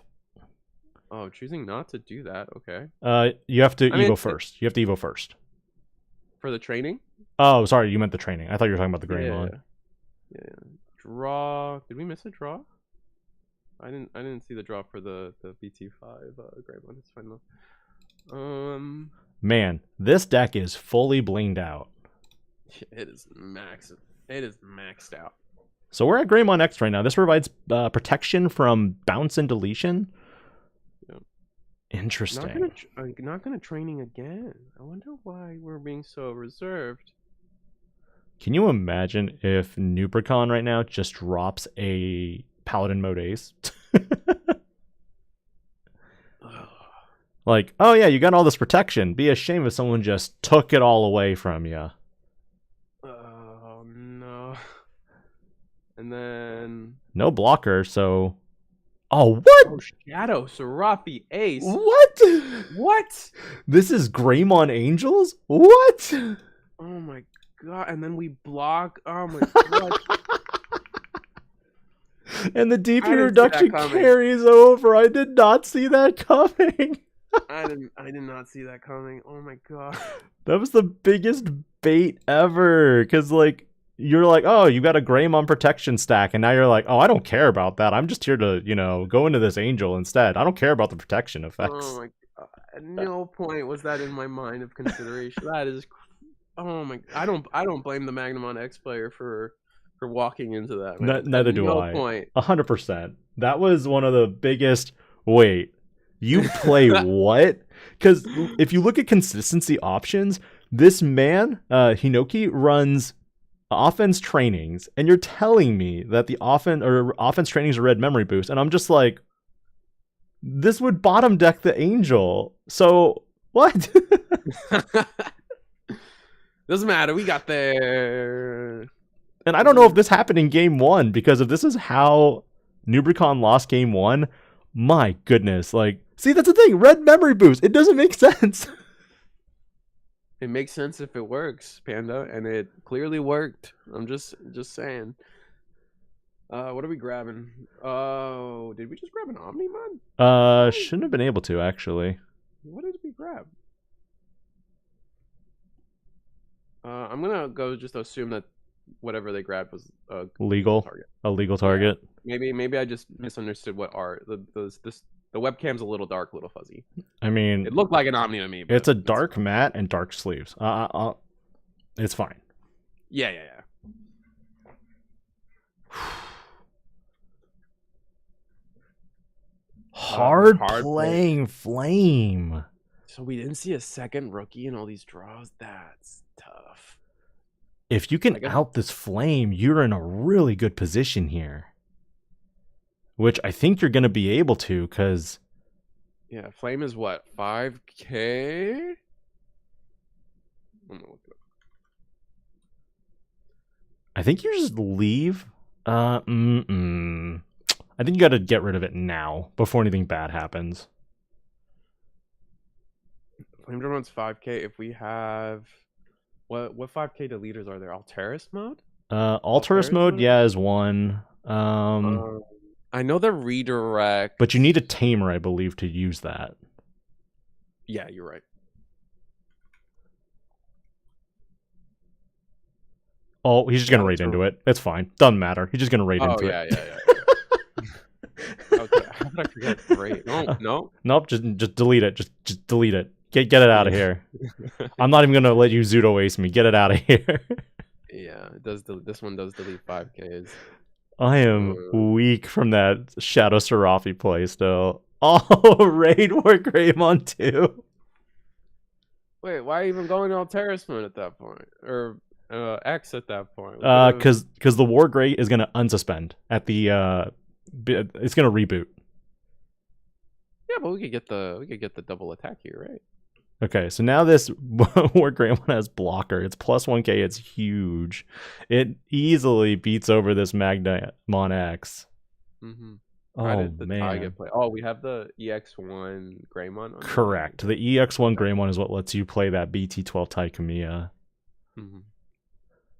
Oh, choosing not to do that. Okay. You have to Evo first. You have to Evo first. For the training? Oh, sorry, you meant the training. I thought you were talking about the Greymon. Yeah. Draw. Did we miss a draw? I didn't see the draw for the BT5 Greymon. It's fine though. Man, this deck is fully blinged out. It is maxed out. So we're at Greymon X right now. This provides protection from bounce and deletion. Yep. Interesting. Not gonna training again. I wonder why we're being so reserved. Can you imagine if Nubricon right now just drops a Paladin mode ace? Like, oh yeah, you got all this protection. Be a shame if someone just took it all away from you. Oh no. And then no blocker, so oh what? Oh, Shadow Seraphie Ace. What? This is Greymon Angels? What? Oh my god! And then we block. Oh my god! And the DP reduction carries over. I did not see that coming. I did not see that coming. Oh my god. That was the biggest bait ever. Cause like you're like, oh, you got a Greymon protection stack, and now you're like, oh, I don't care about that. I'm just here to, go into this angel instead. I don't care about the protection effects. Oh my god. At no point was that in my mind of consideration. That is oh my I don't blame the Magnamon X player for walking into that. Neither do I. 100%. That was one of the biggest wait. You play what? Because if you look at consistency options, this man, Hinoki, runs offense trainings, and you're telling me that the offense trainings are red memory boost, and I'm just like, this would bottom deck the angel. So what? Doesn't matter. We got there. And I don't know if this happened in game 1, because if this is how Nubricon lost game 1, my goodness, like, see, that's the thing, red memory boost, it doesn't make sense. It makes sense if it works, Panda, and it clearly worked. I'm just saying. What are we grabbing? Oh, did we just grab an Omnimon? Shouldn't have been able to, actually. What did we grab? I'm gonna go just assume that whatever they grabbed was a Legal. target. A legal target. Maybe I just misunderstood what are the webcam's a little dark, a little fuzzy. I mean, It looked like an Omni to me. But it's a dark mat and dark sleeves. It's fine. Yeah. Hard Hard playing Flame. So we didn't see a second rookie in all these draws. That's tough. If you can out this Flame, you're in a really good position here. Which I think you're going to be able to, because... Yeah, Flame is what? 5K? I'm gonna look it up. I think you just leave. I think you got to get rid of it now, before anything bad happens. Flamedramon's 5K. If we have... What 5K deleters are there? Alteris mode? Alteris mode, yeah, is one. I know the redirect... But you need a tamer, I believe, to use that. Yeah, you're right. Oh, he's just going to raid into it. It's fine. Doesn't matter. He's just going to raid into it. Yeah. How could I forget raid? No. Nope, just delete it. Just delete it. Get it out of here. I'm not even going to let you Zudo Ace me. Get it out of here. Yeah, it does. This one does delete 5Ks. I am weak from that Shadow Serafi play still. Oh, Raid Wargreymon too. Wait, why even going to Alteris mode at that point? Or X at that point? Because the Wargrey is going to unsuspend at the... it's going to reboot. Yeah, but we could get the double attack here, right? Okay, so now this Wargreymon has blocker. It's plus 1k. It's huge. It easily beats over this Magnamon X. Mm-hmm. Oh, man. Oh, we have the EX1 Greymon. Correct. The EX1 Greymon is what lets you play that BT12 Taikamiya. Mm-hmm.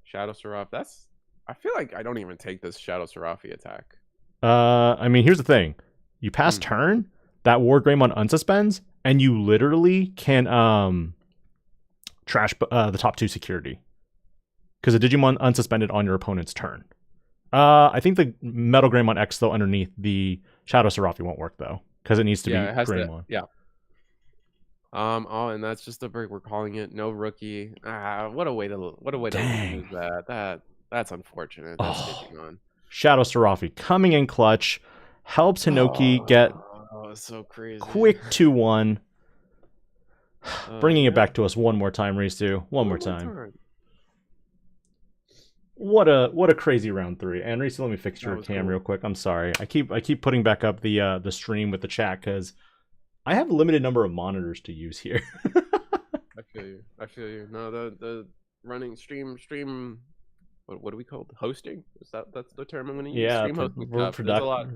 Shadow Seraph. I feel like I don't even take this Shadow Serafi attack. I mean, here's the thing. You pass turn, that Wargreymon unsuspends, and you literally can trash the top 2 security. Because the Digimon unsuspended on your opponent's turn. I think the Metal Greymon X, though, underneath the Shadow Serafi won't work, though. Because it needs to be Greymon. And that's just the break. We're calling it no rookie. What a way to lose that. That's unfortunate. That's Digimon. Shadow Serafi coming in clutch. Helps Hinoki get so crazy. Quick 2-1. Bringing it back to us one more time, Risu. One more time. What a crazy round 3. And Risu, let me fix your cam real quick. I'm sorry. I keep putting back up the stream with the chat because I have a limited number of monitors to use here. I feel you. No, the running stream. What do we call it? Hosting? That's the term I'm going to use? Yeah, stream hosting we're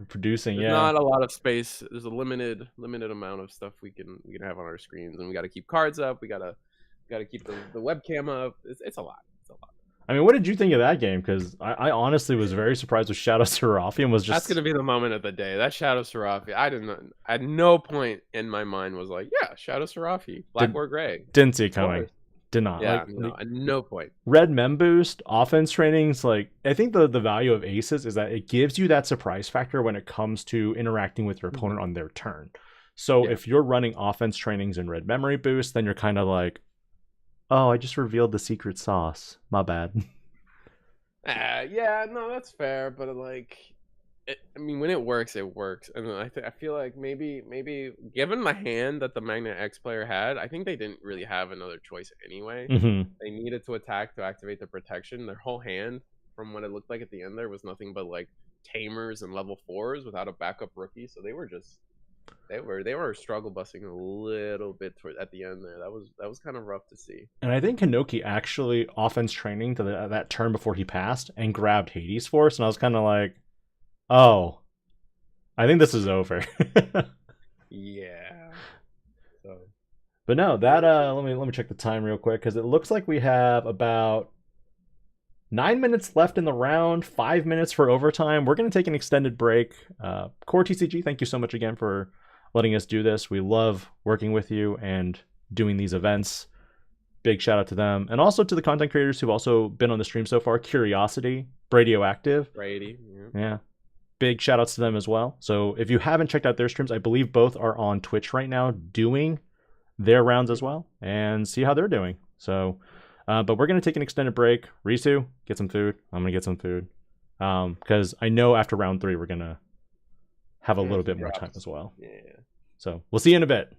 producing. There's not a lot of space. There's a limited amount of stuff we can have on our screens, and we got to keep cards up. We gotta keep the webcam up. It's a lot. I mean, what did you think of that game? Because I honestly was very surprised with Shadow Serafi and was just... That's going to be the moment of the day. That Shadow Serafi. At no point in my mind was like, yeah, Shadow Serafi, Blackwargreymon. Didn't see it coming. Did not. Yeah, at no point. Red Mem Boost, offense trainings, I think the value of Aces is that it gives you that surprise factor when it comes to interacting with your opponent on their turn. So if you're running offense trainings and Red Memory Boost, then you're kind of like, oh, I just revealed the secret sauce. My bad. Yeah, no, that's fair. But when it works, it works. And I feel like maybe given the hand that the Magna X player had, I think they didn't really have another choice anyway. Mm-hmm. They needed to attack to activate the protection. Their whole hand, from what it looked like at the end there, was nothing but tamers and level 4s without a backup rookie. So they were struggle busting a little bit at the end there. That was kind of rough to see. And I think Hinoki actually offense training to that turn before he passed and grabbed Hades Force, and I was kind of like, oh, I think this is over. Yeah. So, but no, that let me check the time real quick because it looks like we have about 9 minutes left in the round, 5 minutes for overtime. We're going to take an extended break. CoreTCG, thank you so much again for letting us do this. We love working with you and doing these events. Big shout out to them. And also to the content creators who've also been on the stream so far. Curiosity, Radioactive. Brady. Yeah. Big shout outs to them as well. So if you haven't checked out their streams, I believe both are on Twitch right now doing their rounds as well, and see how they're doing. So, but we're going to take an extended break. Risu, get some food. I'm going to get some food. Because I know after round 3, we're going to have a little bit more time as well. Yeah. So we'll see you in a bit.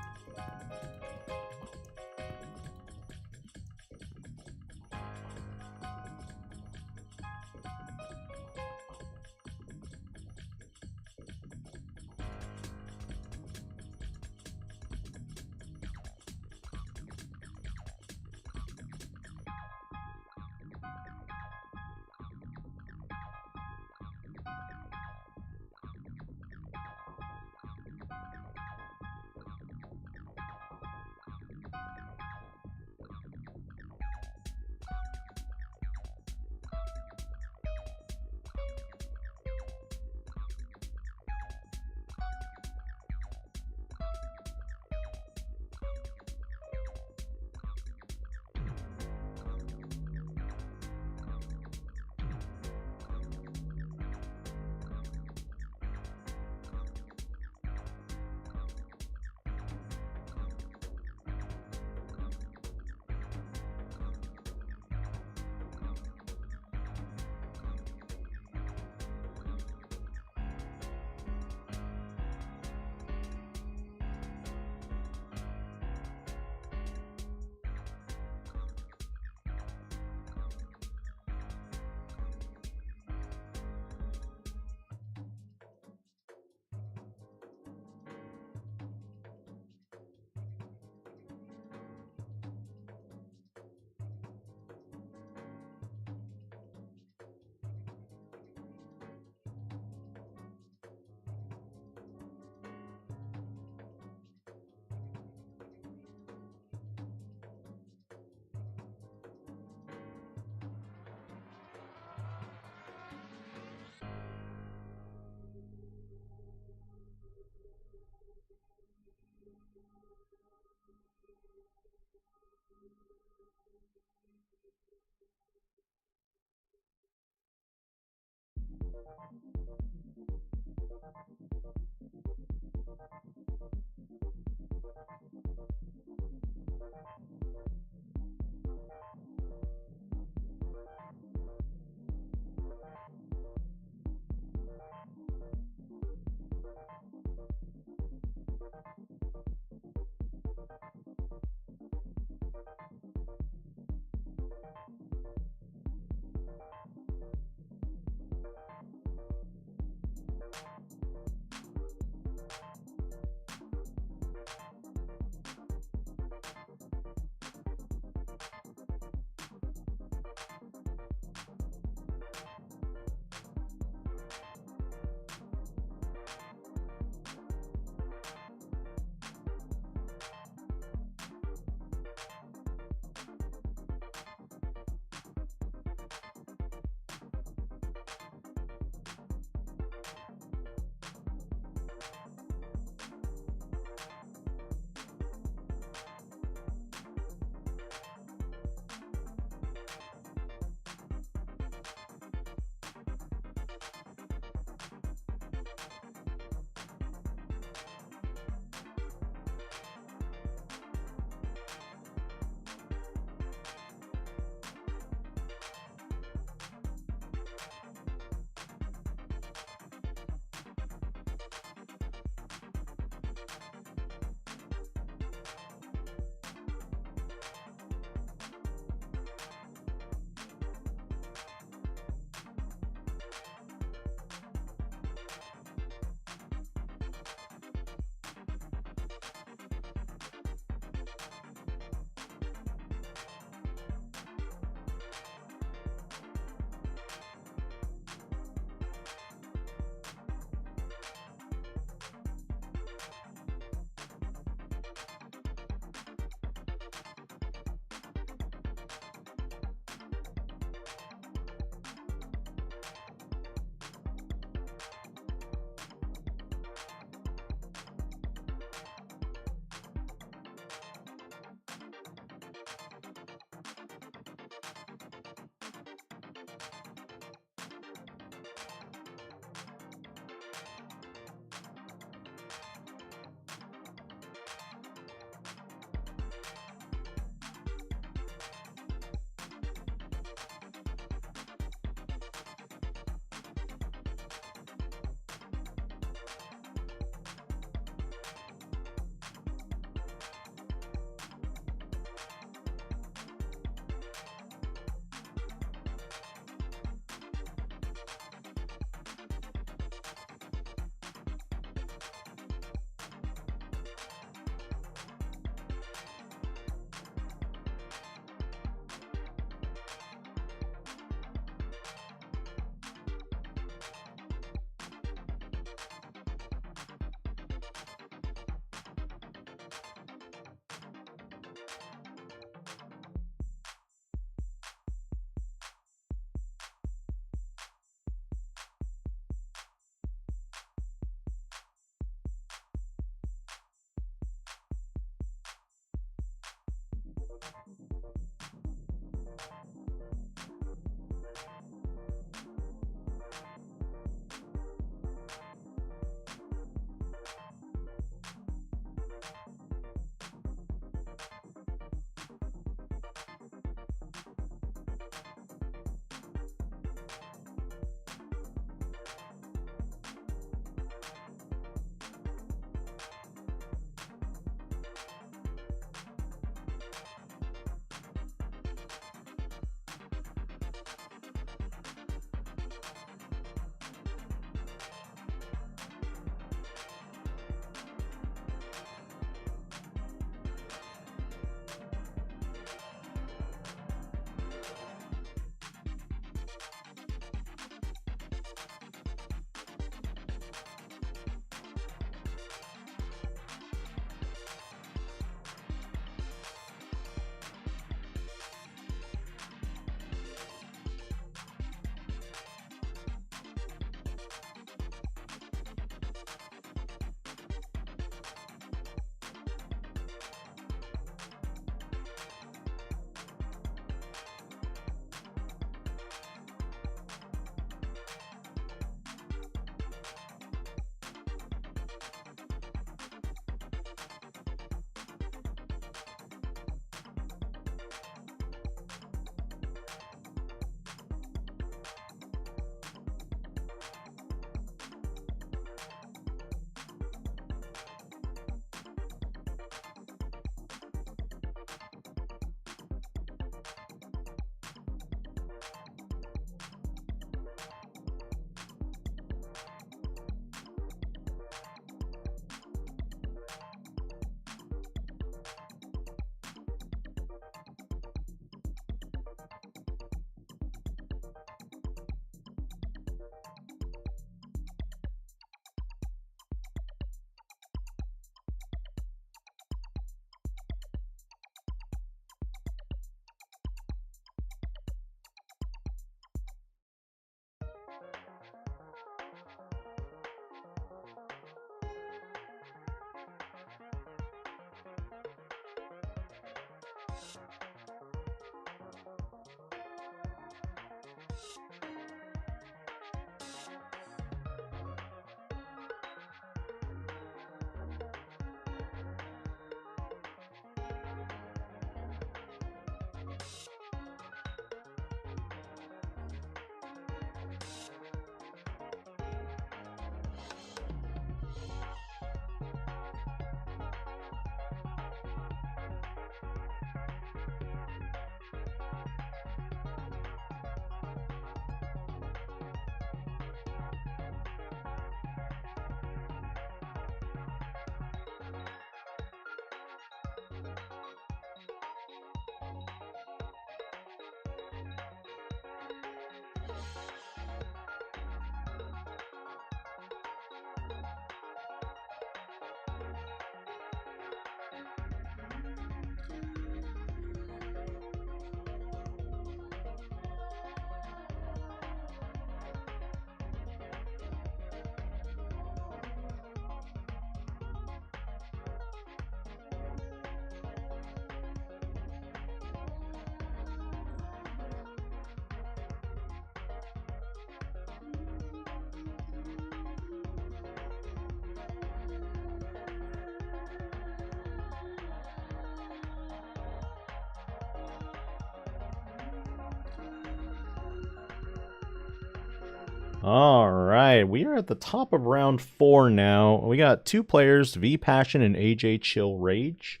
All right, we are at the top of round 4 now. We got 2 players, V Passion and AJ Chill Rage.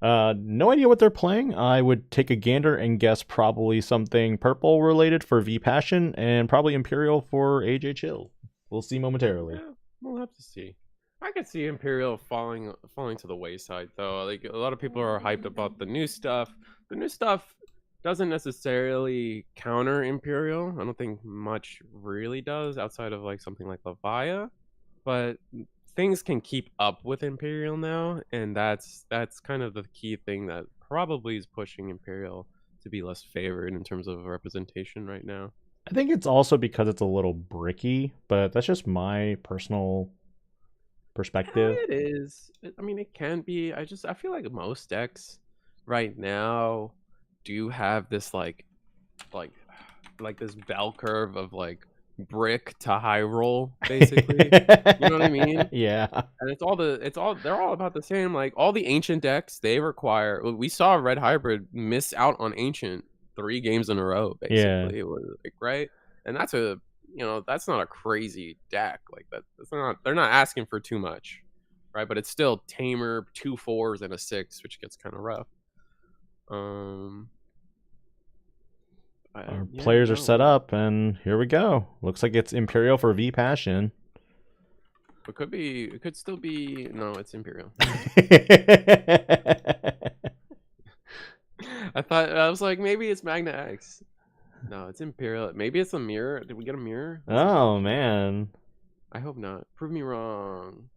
No idea what they're playing. I would take a gander and guess probably something purple related for V Passion and probably Imperial for AJ Chill. We'll see momentarily. Yeah, we'll have to see. I could see Imperial falling to the wayside though. Like a lot of people are hyped about the new stuff. The new stuff doesn't necessarily counter Imperial. I don't think much really does outside of like something like Levia, but things can keep up with Imperial now, and that's kind of the key thing that probably is pushing Imperial to be less favored in terms of representation right now. I think it's also because it's a little bricky, but that's just my personal perspective. It is. I mean, it can be. I feel like most decks right now do have this like this bell curve of like brick to high roll, basically. You know what I mean? Yeah. And they're all about the same. Like all the ancient decks, they require. We saw Red Hybrid miss out on ancient 3 games in a row, basically. Yeah. It was like, right, and that's not a crazy deck. Like they're not asking for too much, right? But it's still tamer, 2 4s and a 6, which gets kind of rough. Our players are set up, and here we go. Looks like it's Imperial for V Passion. It could still be. No, it's Imperial. I was like, maybe it's Magna X. No, it's Imperial. Maybe it's a mirror. Did we get a mirror? Oh man, I hope not. Prove me wrong.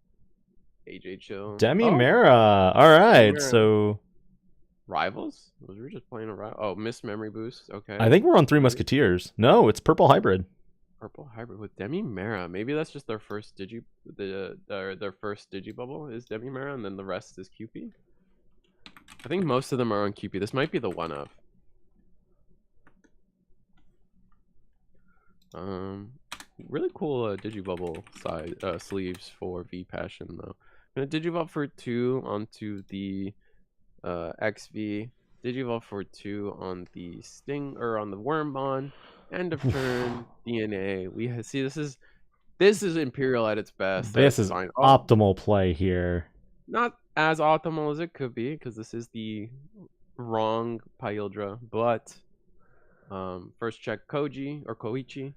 AJ Chill. Demi-Mera. All right, Demi-Mera. so Rivals? Was we just playing a rival? Oh, Miss Memory Boost. Okay. I think we're on 3 Musketeers. No, it's Purple Hybrid. Purple Hybrid with Demi-Mera. Maybe that's just their first their first Digi bubble is Demi-Mera, and then the rest is QP. I think most of them are on QP. This might be the one of. Really cool Digibubble side sleeves for V Passion though. I'm gonna Digivolve for 2 onto the XV. Digivolve for 2 on the Sting or on the Wormmon. End of turn DNA. We see this is Imperial at its best. This is optimal play here. Not as optimal as it could be because this is the wrong Pyldra, but first check Koji or Koichi.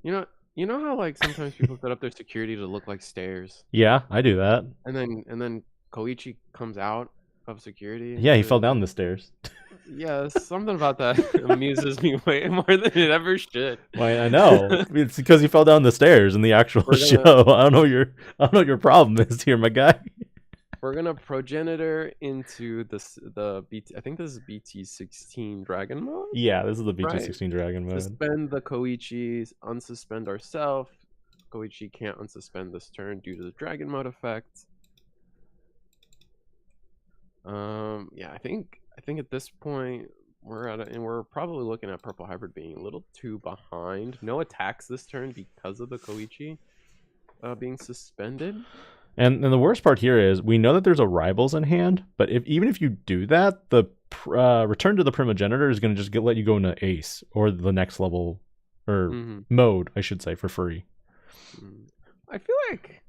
You know how like sometimes people set up their security to look like stairs. Yeah, I do that. And then Koichi comes out of security. Yeah, he fell down the stairs. Yeah, something about that amuses me way more than it ever should. Well, I know. It's because he fell down the stairs in the actual show. I don't know what your problem is here, my guy. We're gonna progenitor into the BT. I think this is BT16 Dragon mode. Yeah, this is the BT16 Dragon mode. Suspend the Koichis, unsuspend ourselves. Koichi can't unsuspend this turn due to the Dragon mode effect. Yeah, I think at this point we're probably looking at Purple Hybrid being a little too behind. No attacks this turn because of the Koichi being suspended. And the worst part here is we know that there's a Rivals in hand, but even if you do that, the return to the Primogenitor is going to just let you go into Ace or the next level or mode, I should say, for free. I feel like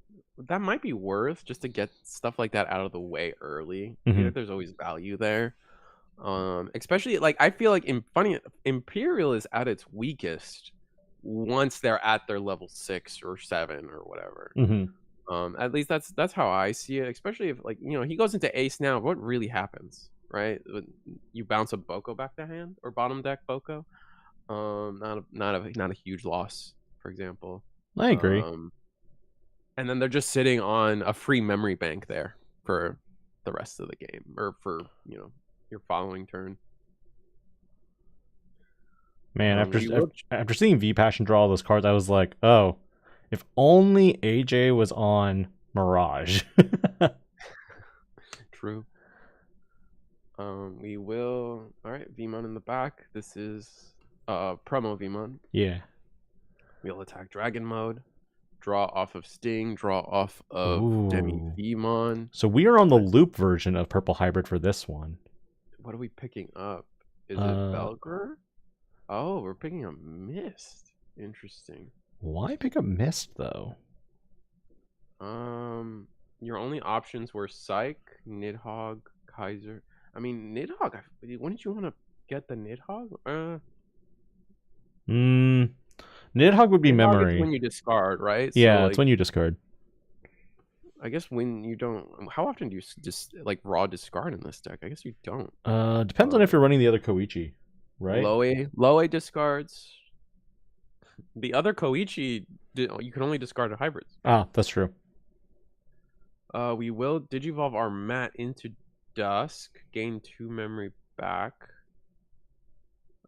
that might be worth just to get stuff like that out of the way early. I feel like there's always value there. Especially like I feel like Imperial is at its weakest once they're at their level 6 or 7 or whatever. At least that's how I see it. Especially if like he goes into Ace now, what really happens, right? You bounce a Boko back to hand or bottom deck Boko. Not a huge loss, for example. I agree. And then they're just sitting on a free memory bank there for the rest of the game or for your following turn. Man, after seeing V Passion draw all those cards, I was like, oh, if only AJ was on Mirage. True. We will. All right, Vmon in the back. This is promo Vmon. Yeah. We'll attack Dragon mode. Draw off of Sting. Draw off of Demi-Demon. So we are on the loop version of Purple Hybrid for this one. What are we picking up? Is it Belger? Oh, we're picking a Mist. Interesting. Why pick up Mist though? Your only options were Psych, Nidhogg, Kaiser. I mean, Nidhogg. Wouldn't you want to get the Nidhogg? Nidhogg would be Nidhogg is memory. when you discard, right? Yeah, So, it's when you discard. I guess when you don't. How often do you just like raw discard in this deck? I guess you don't. Depends on if you're running the other Koichi, right? Loe discards. The other Koichi, you can only discard a hybrids. Ah, that's true. We will digivolve our mat into Dusk, gain 2 memory back.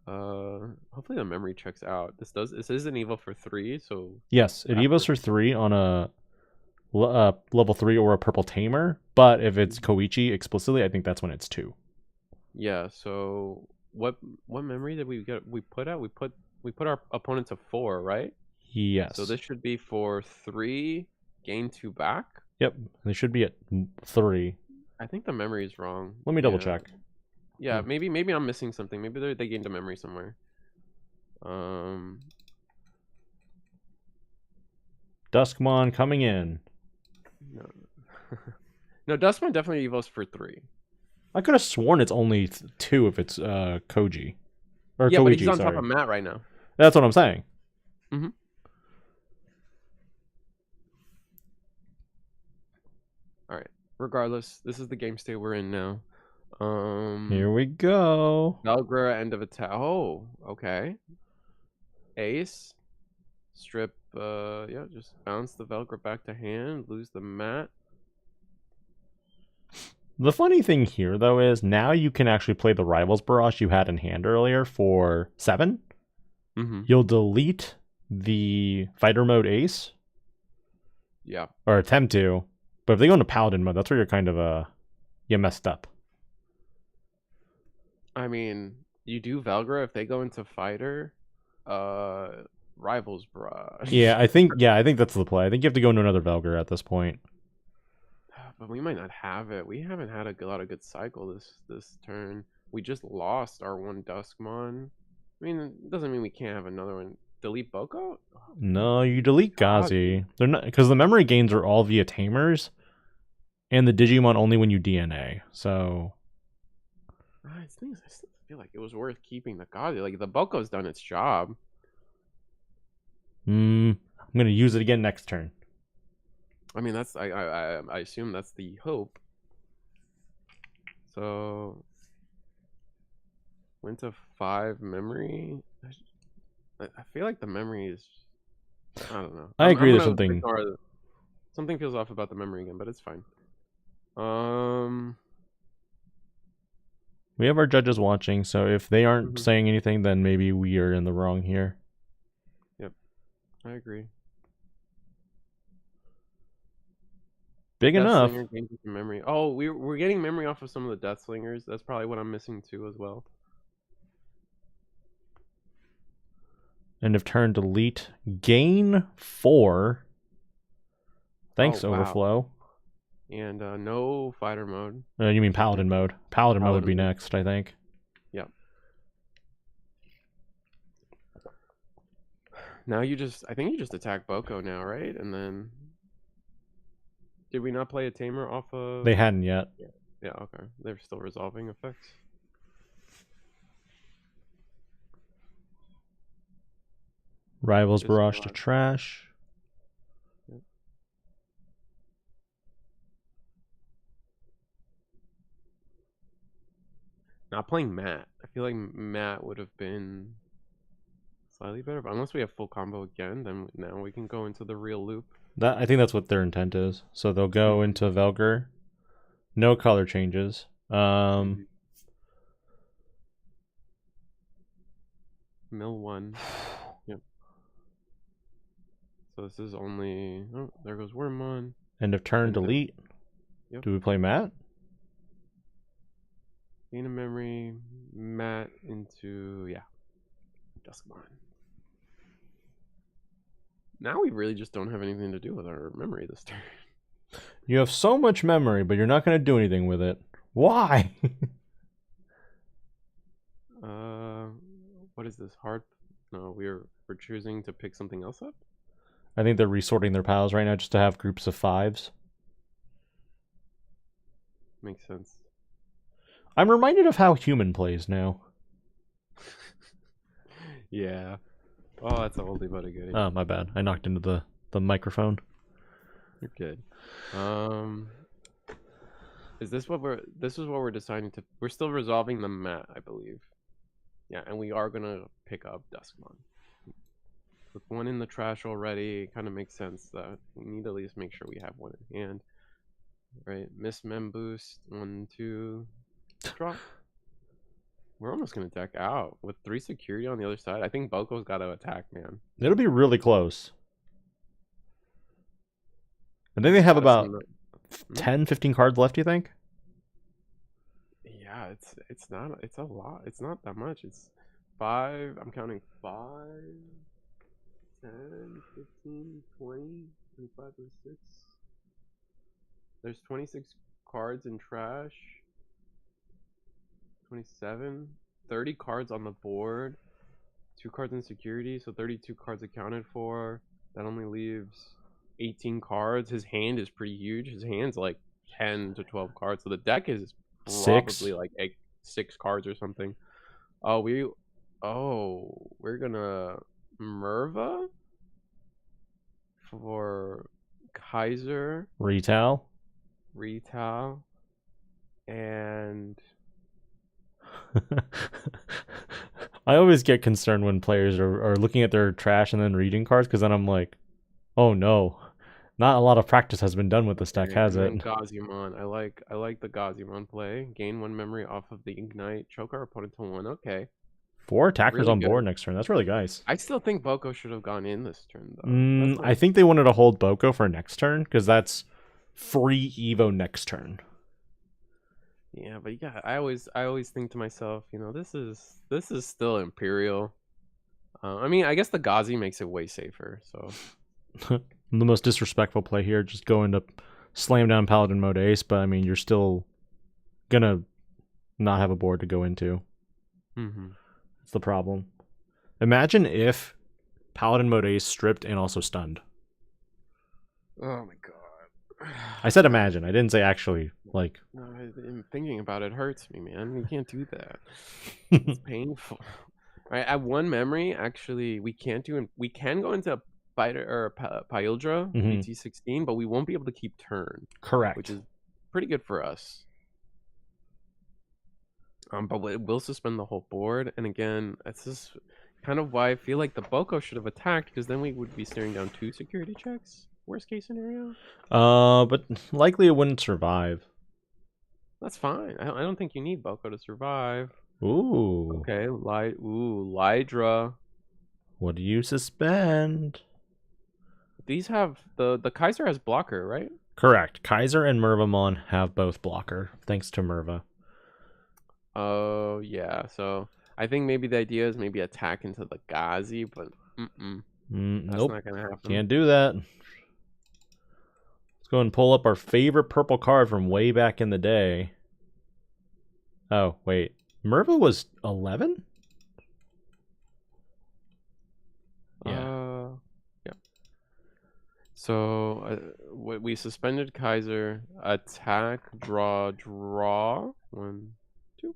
Hopefully the memory checks out. This is an evo for 3, so yes, it evos for 3 on a level 3 or a purple tamer, but if it's Koichi explicitly, I think that's when it's 2. Yeah. So what memory did we get? We put our opponent to 4, right? Yes. So this should be for 3, gain 2 back. Yep, they should be at 3. I think the memory is wrong. Let me double check. Yeah, maybe I'm missing something. Maybe they gained a memory somewhere. Duskmon coming in. No, no, Duskmon definitely evos for 3. I could have sworn it's only 2 if it's Koji. Or yeah, Koichi, but he's on sorry. top of Matt right now. That's what I'm saying. Mm-hmm. All right. Regardless, this is the game state we're in now. Here we go. Velgra, end of attack. Oh, okay. Ace. Strip, yeah, just bounce the Velgra back to hand, lose the mat. The funny thing here, though, is now you can actually play the Rivals Barrage you had in hand earlier for 7. Mm-hmm. You'll delete the Fighter Mode Ace. Yeah. Or attempt to. But if they go into Paladin mode, that's where you're kind of, you messed up. I mean, you do Velgra if they go into Fighter, Rivals Barrage. Yeah, I think that's the play. I think you have to go into another Velgar at this point. But we might not have it. We haven't had a lot of good cycle this turn. We just lost our one Duskmon. I mean, it doesn't mean we can't have another one. Delete Boko? No, you delete Gazi. They're not, because the memory gains are all via Tamers, and the Digimon only when you DNA. So I still feel like it was worth keeping the Gazi. Like the Boko's done its job. I'm gonna use it again next turn. I mean, that's I assume that's the hope. So went to 5 memory. I feel like the memory is. I don't know. I agree. There's something feels off about the memory again, but it's fine. We have our judges watching, so if they aren't saying anything, then maybe we are in the wrong here. Yep, I agree. Big enough. Memory. Oh, we're getting memory off of some of the Death Slingers. That's probably what I'm missing too as well. End of turn, delete. Gain 4. Thanks, wow. Overflow. And no Fighter mode. You mean Paladin mode. Paladin mode would be next, I think. Yeah. Now I think you just attack Boko now, right? And then... Did we not play a Tamer off of... They hadn't yet. Yeah, okay. They're still resolving effects. Rivals Barrage to trash. Yep. Not playing Matt. I feel like Matt would have been slightly better, but unless we have full combo again, then now we can go into the real loop. I think that's what their intent is. So they'll go into Velgar. No color changes. Mill 1. Yep. So this is only... Oh, there goes Wormmon. End of turn, delete. Yep. Do we play Matt? Gain a memory. Matt into... Yeah. Duskmon. Now we really just don't have anything to do with our memory this turn. You have so much memory, but you're not going to do anything with it. Why? What is this hard? No, we're choosing to pick something else up. I think they're resorting their piles right now just to have groups of 5s. Makes sense. I'm reminded of how Human plays now. Yeah. Oh, that's a oldie but a goodie. Oh, my bad. I knocked into the microphone. You're good. Is this what we're deciding to? We're still resolving the mat, I believe. Yeah, and we are gonna pick up Duskmon. With one in the trash already, it kind of makes sense that we need to at least make sure we have one in hand. Right, Miss Mem boost, 1, 2, drop. We're almost gonna deck out with 3 security on the other side. I think Boko's got to attack, man. It'll be really close. I think they have about 10, 15 cards left, you think? Yeah, it's a lot. It's not that much. It's 5. I'm counting 5, 10, 15, 20, 25, 26. There's 26 cards in trash. 27, 30 cards on the board. 2 cards in security, so 32 cards accounted for. That only leaves 18 cards. His hand is pretty huge. His hand's like 10 to 12 cards. So the deck is probably like 6 cards or something. We're gonna Merva for Kaiser. Retail. And I always get concerned when players are looking at their trash and then reading cards, because then I'm like, oh no, not a lot of practice has been done with this deck, has it? Gazimon. I like the Gazimon play. Gain 1 memory off of the Ignite. Choke our opponent to 1. Okay. 4 attackers really on good. board next turn. That's really nice. I still think Boko should have gone in this turn, though. I think they wanted to hold Boko for next turn, because that's free Evo next turn. Yeah, but I always think to myself, you know, this is still Imperial. I mean, I guess the Gazi makes it way safer. So the most disrespectful play here, just going to slam down Paladin mode ace, but I mean, you're still gonna not have a board to go into. That's the problem. Imagine if Paladin mode ace stripped and also stunned. Oh my god. I said imagine. I didn't say actually. Like, no, thinking about it hurts me, man. We can't do that. It's painful. All right, at 1 memory, actually, we can go into Fighter or Pyldra BT16, but we won't be able to keep turn. Correct. Which is pretty good for us. But it will suspend the whole board, and again, that's just kind of why I feel like the Boko should have attacked, because then we would be staring down 2 security checks. Worst case scenario. But likely it wouldn't survive. That's fine. I don't think you need Boko to survive. Ooh. Okay, Lydra. What do you suspend? These have the Kaiser has blocker, right? Correct. Kaiser and Mervamon have both blocker, thanks to Merva. Oh yeah. So I think maybe the idea is maybe attack into the Gazi, but that's nope. not gonna happen. Can't do that. Let's go and pull up our favorite purple card from way back in the day. Oh wait, Merva was 11. Yeah. Yeah. So we suspended Kaiser. Attack, draw. 1, 2.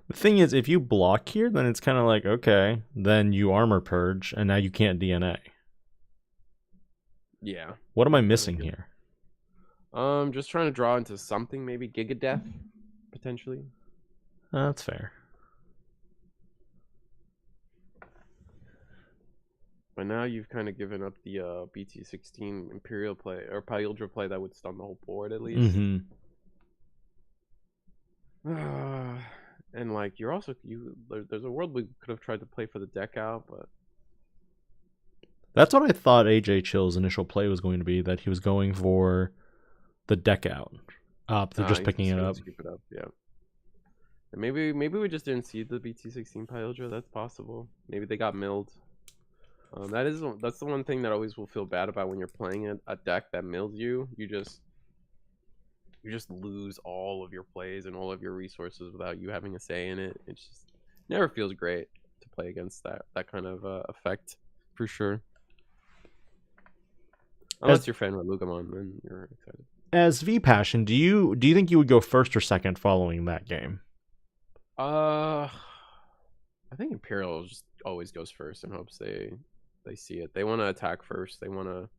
The thing is, if you block here, then it's kind of like, okay, then you armor purge, and now you can't DNA. Yeah. What am I missing here? Just trying to draw into something, maybe Gigadeath, potentially. That's fair. But now you've kind of given up the BT16 Imperial play, or Pyldra play that would stun the whole board at least. And like you're also there's a world we could have tried to play for the deck out, but that's what I thought AJ Chill's initial play was going to be, that he was going for the deck out. They're just picking it up. Yeah. And maybe we just didn't see the BT16 Pyldra. That's possible. Maybe they got milled. That's the one thing that always will feel bad about when you're playing a deck that mills you. You just you just lose all of your plays and all of your resources without you having a say in it. It just never feels great to play against that kind of effect, for sure. Unless you're Fenriloogamon, then you're excited. As V Passion, do you think you would go first or second following that game? I think Imperial just always goes first in hopes they see it. They want to attack first. They want to.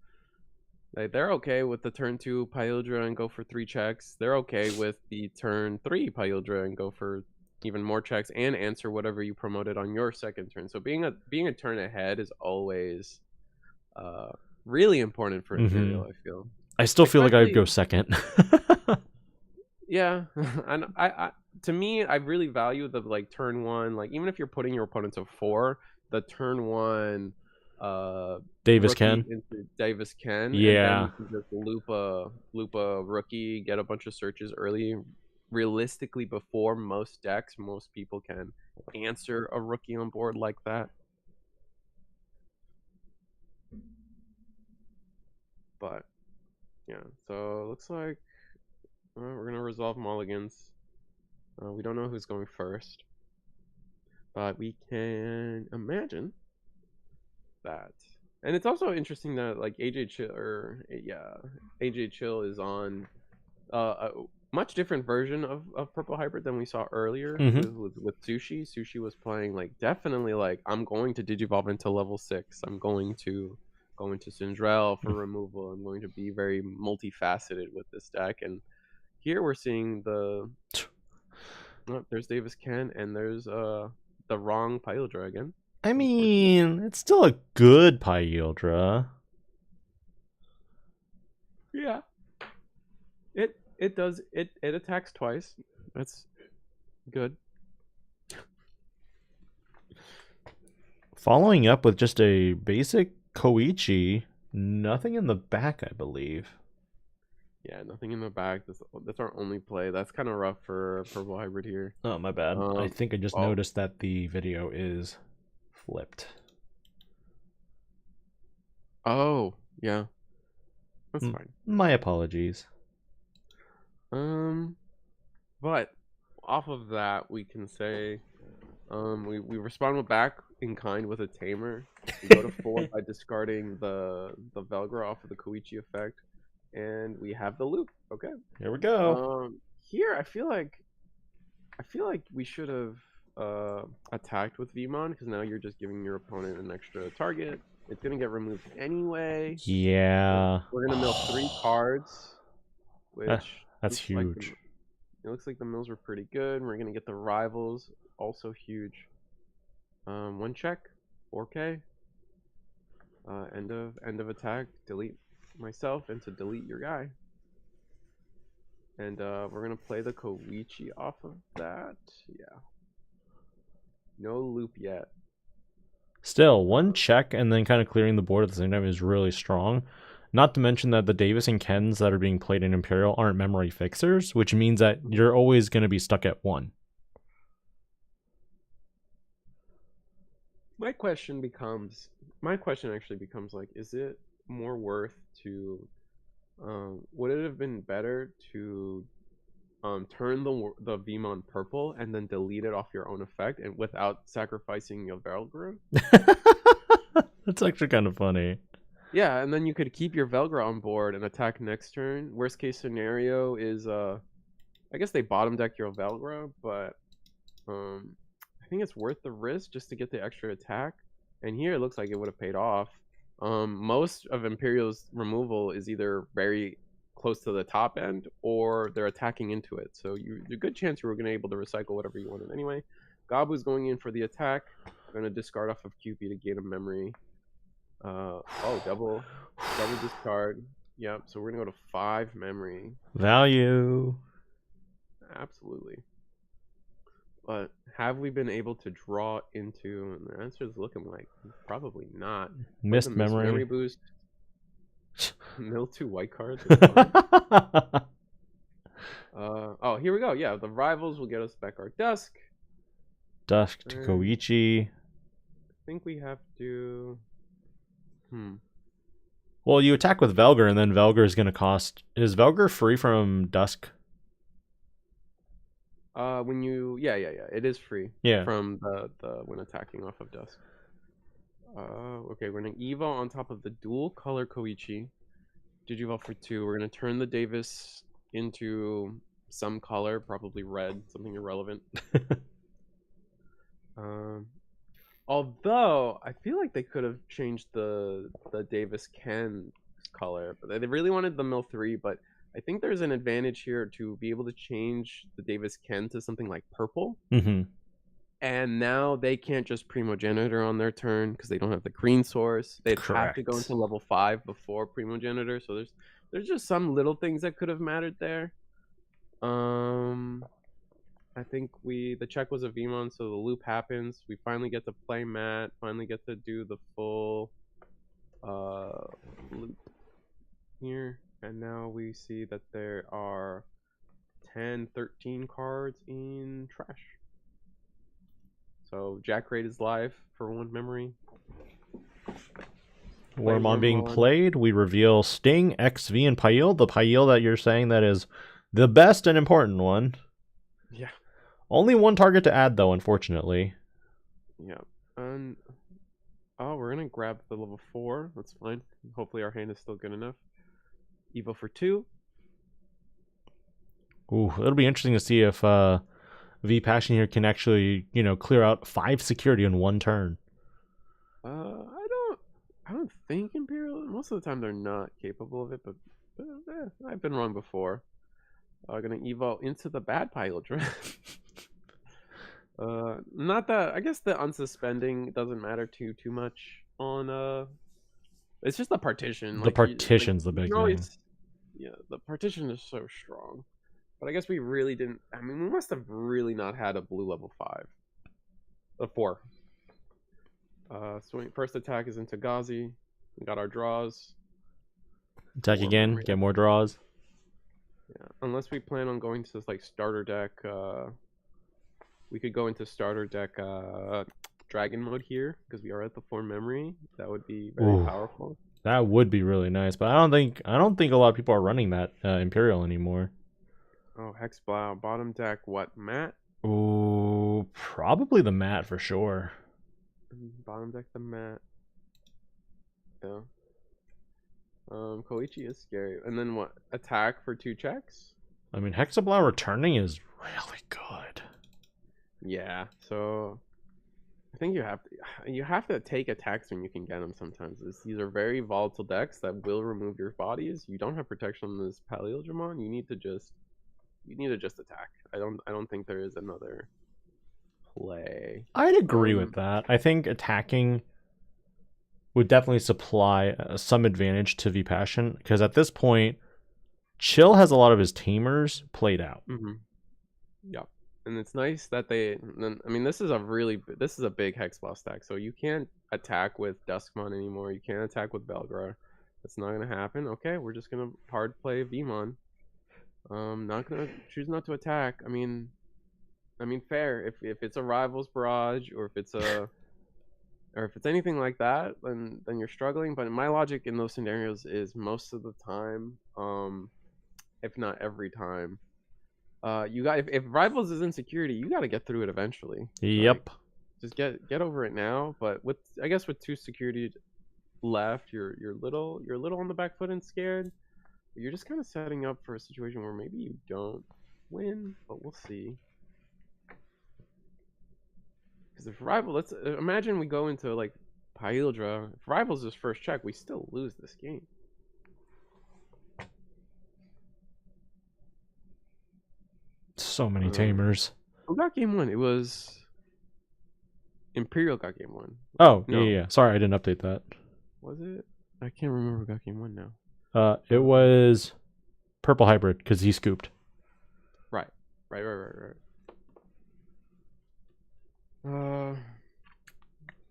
They're okay with the turn 2 Pyldra and go for 3 checks. They're okay with the turn 3 Pyldra and go for even more checks and answer whatever you promoted on your second turn. So being a turn ahead is always really important for Imperial. I feel. I still feel like I'd go second. Yeah, and I to me, I really value the like turn 1. Like even if you're putting your opponent to 4, the turn 1 Davis Ken. Davis Ken. Yeah. And then you can just loop a rookie, get a bunch of searches early. Realistically, before most decks, most people can answer a rookie on board like that. But yeah, so it looks like we're gonna resolve mulligans. We don't know who's going first, but we can imagine that. And it's also interesting that like AJ Chill is on a much different version of Purple Hybrid than we saw earlier with Sushi. Sushi was playing like definitely like I'm going to Digivolve into level 6. I'm going to go into Cendrillmon for removal. I'm going to be very multifaceted with this deck. And here we're seeing there's Davis Ken and there's the wrong Pyldra again. I mean, it's still a good Pyldra. Yeah. It does it attacks twice. That's good. Following up with just a basic Koichi, nothing in the back, I believe. Yeah, nothing in the back. That's our only play. That's kind of rough for Purple Hybrid here. Oh, my bad. I think I just noticed that the video is flipped. Oh, yeah. That's fine. My apologies. But off of that, we can say we respond back in kind with a Tamer. We go to 4 by discarding the Velgra off of the Koichi effect. And we have the loop. Okay. Here we go. Here I feel like we should have attacked with Vmon, because now you're just giving your opponent an extra target. It's gonna get removed anyway. Yeah. We're gonna mill 3 cards, which that's huge. It looks like the mills were pretty good. We're gonna get the rivals, also huge. 1 check, 4K. End of attack. Delete myself and to delete your guy. And we're gonna play the Koichi off of that. Yeah. No loop yet. Still, 1 check and then kind of clearing the board at the same time is really strong. Not to mention that the Davis and Kens that are being played in Imperial aren't memory fixers, which means that you're always going to be stuck at 1. My question actually becomes like, is it more worth to would it have been better to turn the Vmon purple and then delete it off your own effect and without sacrificing your Velgra? That's actually kind of funny. Yeah, and then you could keep your Velgra on board and attack next turn. Worst case scenario is I guess they bottom deck your Velgra, but I think it's worth the risk just to get the extra attack. And here it looks like it would have paid off. Most of Imperial's removal is either very close to the top end or they're attacking into it. So there's a good chance you were going to be able to recycle whatever you wanted anyway. Gabu's going in for the attack. Going to discard off of QP to gain a memory. Double discard. Yep, so we're going to go to 5 memory. Value. Absolutely. But have we been able to draw into? And the answer is looking like probably not. Missed memory. Memory boost. Mill 2 white cards. Oh, here we go. Yeah, the rivals will get us back our Dusk. Dusk to Koichi. I think we have to. Well, you attack with Velgar, and then Velgar is going to cost... Is Velgar free from Dusk? When you... Yeah. It is free. Yeah. From the when attacking off of Dusk. Okay, we're going to Evo on top of the dual color Koichi. Digivolve for 2. We're going to turn the Davis into some color, probably red, something irrelevant. Although I feel like they could have changed the Davis Ken color, but they really wanted the Mill 3. But I think there's an advantage here to be able to change the Davis Ken to something like purple. Mm-hmm. And now they can't just Primogenitor on their turn because they don't have the green source. They'd have to go into level 5 before Primogenitor. So there's just some little things that could have mattered there. I think the check was a Vmon, so the loop happens. We finally get to play Matt. Finally get to do the full loop here. And now we see that there are 10, 13 cards in trash. So Jack Raid is live for one memory. Wormon being played. We reveal Sting, XV, and Pail. The Pail that you're saying that is the best and important one. Yeah. Only one target to add, though, unfortunately. Yeah. And we're gonna grab the level 4. That's fine. Hopefully our hand is still good enough. Evo for 2. Ooh, it'll be interesting to see if V Passion here can actually, clear out 5 security in one turn. I don't think Imperial. Most of the time they're not capable of it, but I've been wrong before. Gonna evolve into the bad pilot draft. Not that I guess the unsuspending doesn't matter too much on it's just the partition. The partition's the big thing. Yeah, the partition is so strong. But I guess we really didn't. I mean, we must have really not had a blue level 5. 4. Swing first attack is into Gazi. We got our draws. Attack again. Get more draws. Yeah, unless we plan on going to like starter deck. We could go into starter deck dragon mode here because we are at the 4 memory. That would be very powerful. That would be really nice, but I don't think a lot of people are running that Imperial anymore. Oh, Hexblow bottom deck. What, Matt? Ooh, probably the Matt for sure. Bottom deck the Matt. Yeah. Koichi is scary. And then what? Attack for 2 checks? I mean, Hexablow returning is really good. Yeah, so I think you have to take attacks when you can get them sometimes. These are very volatile decks that will remove your bodies. You don't have protection on this Imperialdramon. You need to just attack. I don't think there is another play. I'd agree with that. I think attacking would definitely supply some advantage to V-Passion, because at this point, Chill has a lot of his tamers played out. Mm-hmm. Yep. And it's nice that I mean, this is a big Hexblow stack, so you can't attack with Duskmon anymore. You can't attack with Belgra. That's not gonna happen. Okay, we're just gonna hard play Vmon. Not gonna choose not to attack. I mean, fair. If it's a Rivals Barrage or if it's anything like that, then you're struggling. But my logic in those scenarios is most of the time, if not every time, if Rivals is insecurity, you got to get through it eventually. Yep. Like, just get over it now. But with 2 security left, you're little on the back foot and scared. You're just kind of setting up for a situation where maybe you don't win, but we'll see. Because if let's imagine we go into like Pyldra. If Rivals is first check, we still lose this game. So many tamers. Who got game 1? It was Imperial got game 1. Oh, no. Yeah. Sorry, I didn't update that. Was it? I can't remember who got game 1 now. It was Purple Hybrid because he scooped. Right.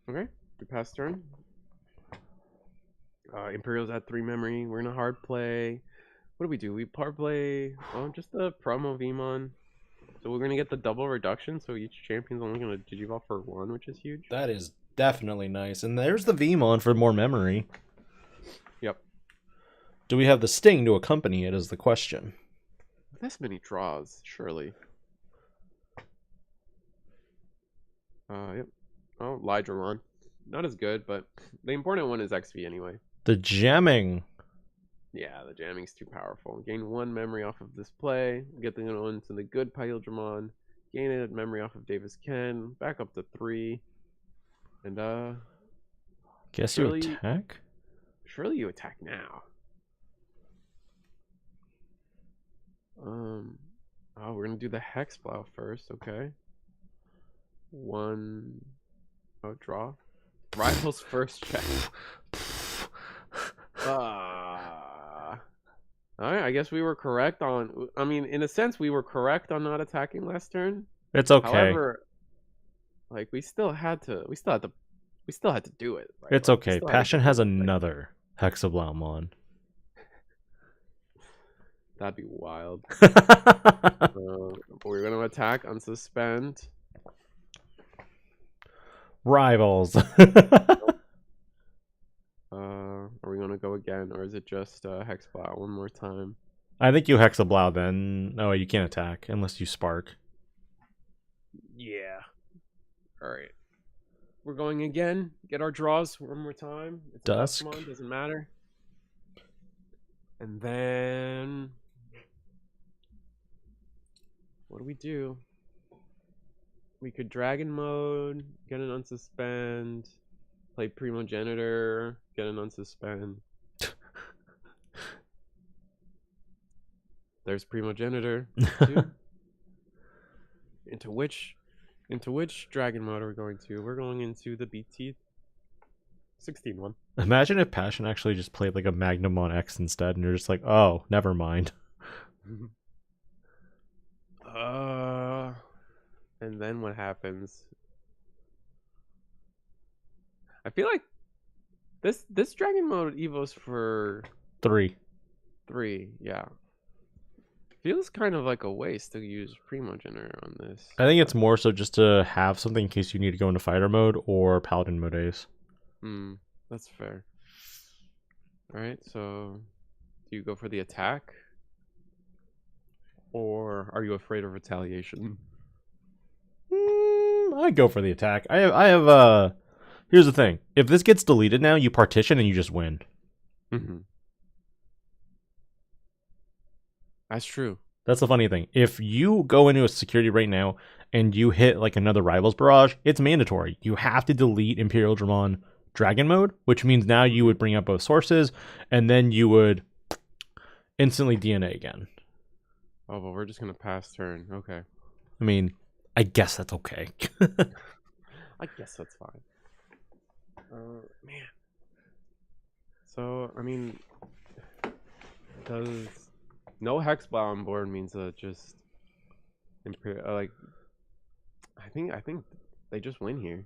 Okay. We pass turn. Imperial's at 3 memory. We're in a hard play. What do? We par play. Oh, just a promo Vmon. So we're gonna get the double reduction. So each champion's only gonna Digivolve for 1, which is huge. That is definitely nice. And there's the Vmon for more memory. Yep. Do we have the sting to accompany it is the question. This many draws, surely. Yep. Oh, Leviamon. Not as good, but the important one is XP anyway. The jamming. Yeah, the jamming's too powerful. Gain 1 memory off of this play. Get the one to the good Imperialdramon. Gain a memory off of Davis Ken. Back up to 3. And Guess surely, you attack? Surely you attack now. Oh, we're gonna do the Hex Plow first, okay. 1. Oh, draw. Rivals first check. Alright, I guess we were correct on. I mean, in a sense, we were correct on not attacking last turn. It's okay. However, like we still had to do it. Right? It's Like, okay. Passion has another Hexablaumon. That'd be wild. We're gonna attack, unsuspend. Rivals. Are we gonna go again, or is it just Hexplow one more time? I think you Hexablow then. No, you can't attack unless you Spark. Yeah. Alright. We're going again. Get our draws one more time. It's Dusk. Duskmon, doesn't matter. And then what do we do? We could Dragon Mode, get an unsuspend, play Primogenitor, get an unsuspend. There's Primogenitor. Into which Dragon Mode are we going to? We're going into the BT 16 one. Imagine if Passion actually just played like a Magnamon X instead, and you're just like, oh, never mind. And then what happens? I feel like this Dragon Mode evos for 3. 3, yeah. Feels kind of like a waste to use Primogenitor on this. I think it's more so just to have something in case you need to go into fighter mode or paladin mode Ace. That's fair. Alright, so do you go for the attack? Or are you afraid of retaliation? I go for the attack. I have here's the thing. If this gets deleted now, you partition and you just win. That's true. That's the funny thing. If you go into a security right now and you hit like another Rivals Barrage, it's mandatory. You have to delete Imperialdramon Dragon Mode, which means now you would bring up both sources, and then you would instantly DNA again. Oh, but we're just gonna pass turn. Okay. I mean, I guess that's okay. I guess that's fine. Man. So, I mean, does no Hexblow on board means just like I think they just win here.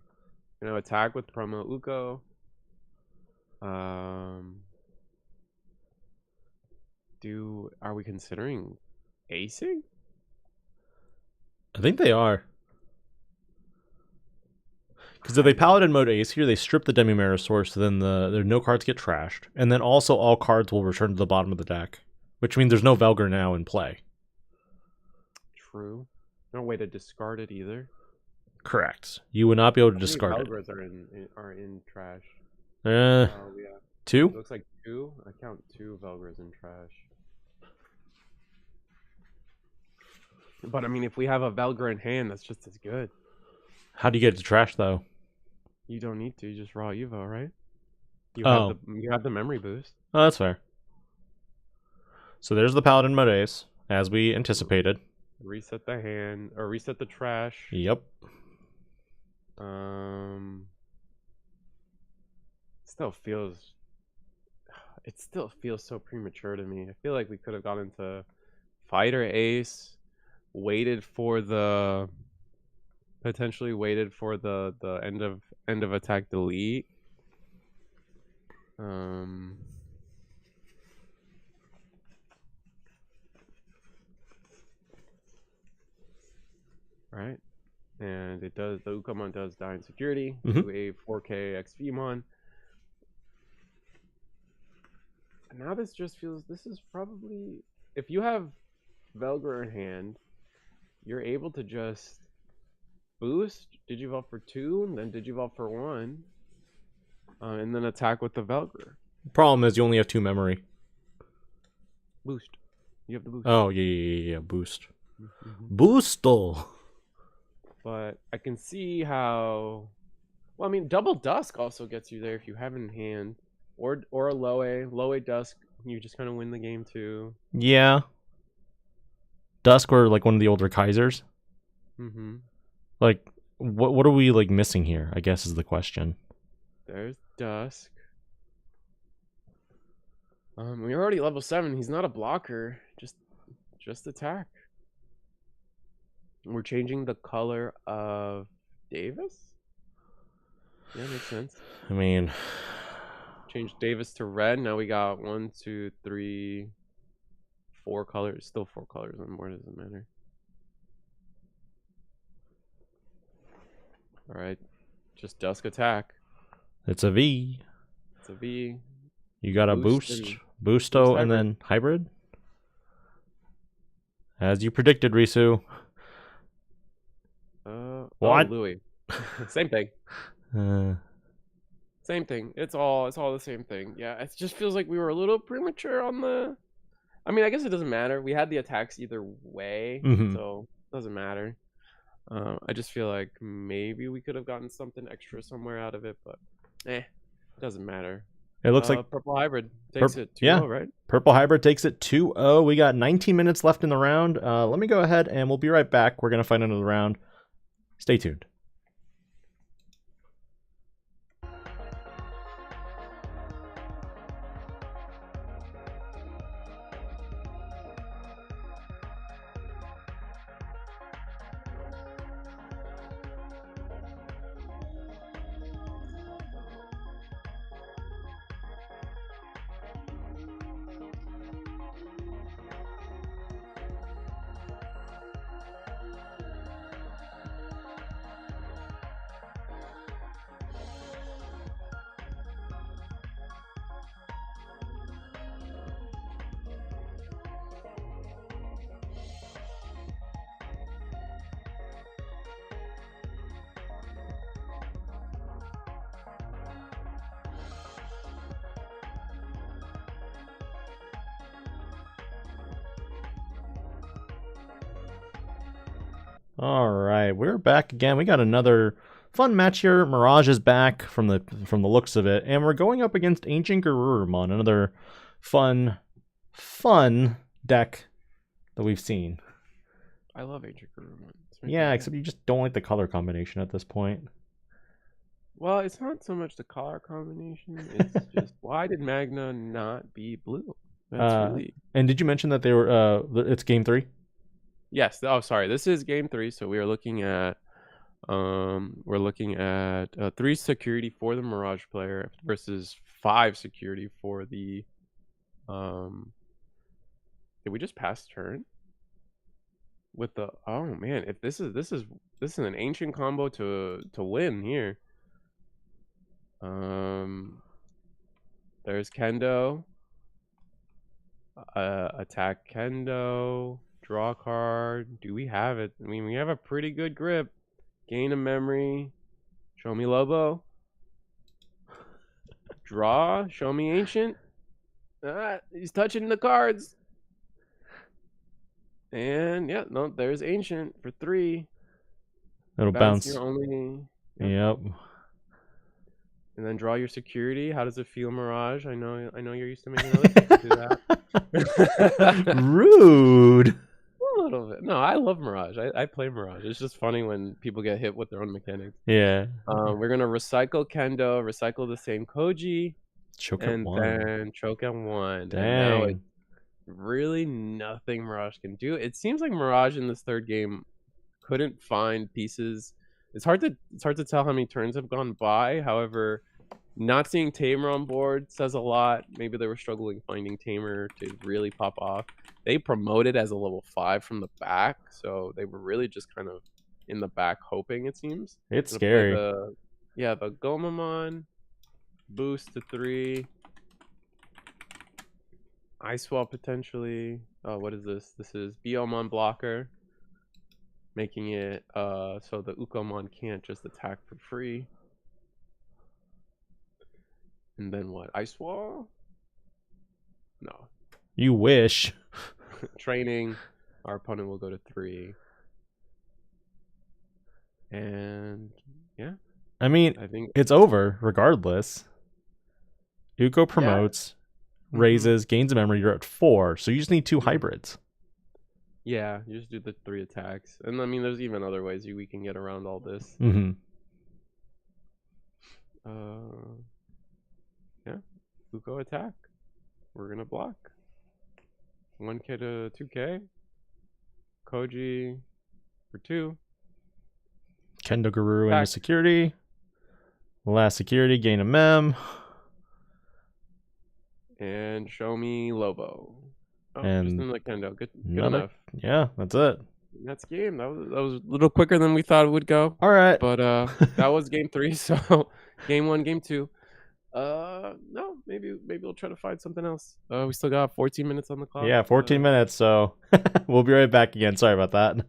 You know, attack with promo Uko. Are we considering acing? I think they are. Because if they paladin mode Ace here, they strip the Demi-Mirror source, so then their no cards get trashed. And then also all cards will return to the bottom of the deck. Which means there's no Velgar now in play. True. No way to discard it either. Correct. You would not be able to discard it. Velgars are in trash. Yeah. 2? It looks like 2. I count 2 Velgars in trash. But I mean, if we have a Velgar in hand, that's just as good. How do you get it to trash though? You don't need to. You just raw Evo, right? You have the memory boost. Oh, that's fair. So there's the paladin mode Ace, as we anticipated. Reset the hand, or reset the trash. Yep. It still feels so premature to me. I feel like we could have gone into Fighter Ace, potentially waited for the end of attack delete. Right, and the Ukamon does die in security to a 4K XVmon. now this just feels, this is probably, if you have Velgr in hand, you're able to just boost, Digivolve for 2, and then Digivolve for 1, and then attack with the Velgr. Problem is you only have 2 memory. Boost. You have the boost. Oh, yeah, boost. Boosto! But I can see how... Well, I mean, Double Dusk also gets you there if you have it in hand. Or a Loe Dusk, you just kind of win the game too. Yeah. Dusk or like one of the older Kaisers? Like, what are we like missing here, I guess is the question. There's Dusk. We're already level 7. He's not a blocker. Just attack. We're changing the color of Davis? Yeah, makes sense. I mean... Change Davis to red. Now we got 1, 2, 3, 4 colors. Still 4 colors. What more does it matter? Alright. Just Dusk attack. It's a V. It's a V. You got a boost, Boosto, and then hybrid? As you predicted, Risu. What? Oh, Louis. Same thing. Same thing. It's all the same thing. Yeah, it just feels like we were a little premature on the... I mean, I guess it doesn't matter. We had the attacks either way, so it doesn't matter. I just feel like maybe we could have gotten something extra somewhere out of it, but it doesn't matter. It looks like Purple Hybrid takes it 2-0, right? Purple Hybrid takes it 2-0. We got 19 minutes left in the round. Let me go ahead and we'll be right back. We're going to find another round. Stay tuned. All right, we're back again. We got another fun match here. Mirage is back from the looks of it, and we're going up against Ancientgreymon, another fun deck that we've seen. I love Ancientgreymon. Yeah, except you just don't like the color combination at this point. Well, it's not so much the color combination. It's just why did Magna not be blue? That's really... And did you mention that they were? It's game 3. Yes. Oh, sorry. This is game 3, so we are looking at 3 security for the Mirage player versus 5 security for the Did we just pass turn? With the... Oh man, if this is an ancient combo to win here. There's Kendo. Attack Kendo. Draw card. Do we have it? I mean, we have a pretty good grip. Gain a memory. Show me Lobo. Draw. Show me Ancient. He's touching the cards. And yeah, no, there's Ancient for 3. It'll bounce. Your only... Yep. And then draw your security. How does it feel, Mirage? I know you're used to making other people do that. Rude. A little bit. No, I love Mirage. I play Mirage. It's just funny when people get hit with their own mechanics. Yeah. We're gonna recycle Kendo, recycle the same Koji, choke and at 1. then choke at 1. Dang. And now it's really nothing Mirage can do. It seems like Mirage in this third game couldn't find pieces. It's hard to tell how many turns have gone by. However, not seeing Tamer on board says a lot. Maybe they were struggling finding Tamer to really pop off. They promoted as a level 5 from the back, so they were really just kind of in the back hoping, it seems. It's scary. The Gomamon, boost to 3. Ice Wall potentially. Oh, what is this? This is Biomon blocker, making it so the Ukomon can't just attack for free. And then what? Ice Wall? No. You wish. Training. Our opponent will go to 3. And yeah. I mean, I think it's over regardless. Uko promotes, raises, gains a memory. You're at 4, so you just need 2 hybrids. Yeah, you just do the 3 attacks. And I mean, there's even other ways we can get around all this. Mm-hmm. Yeah. Uko attack. We're gonna block. 1k to 2k. Koji for 2. Kendo Guru into security. Last security, gain a mem. And show me Lobo. Oh, And just another Kendo. Good enough. Yeah, that's it. That's game. That was a little quicker than we thought it would go. All right. But that was game 3. So game 1, game 2. No, maybe we'll try to find something else. We still got 14 minutes on the clock. Yeah, 14 minutes. So we'll be right back again. Sorry about that.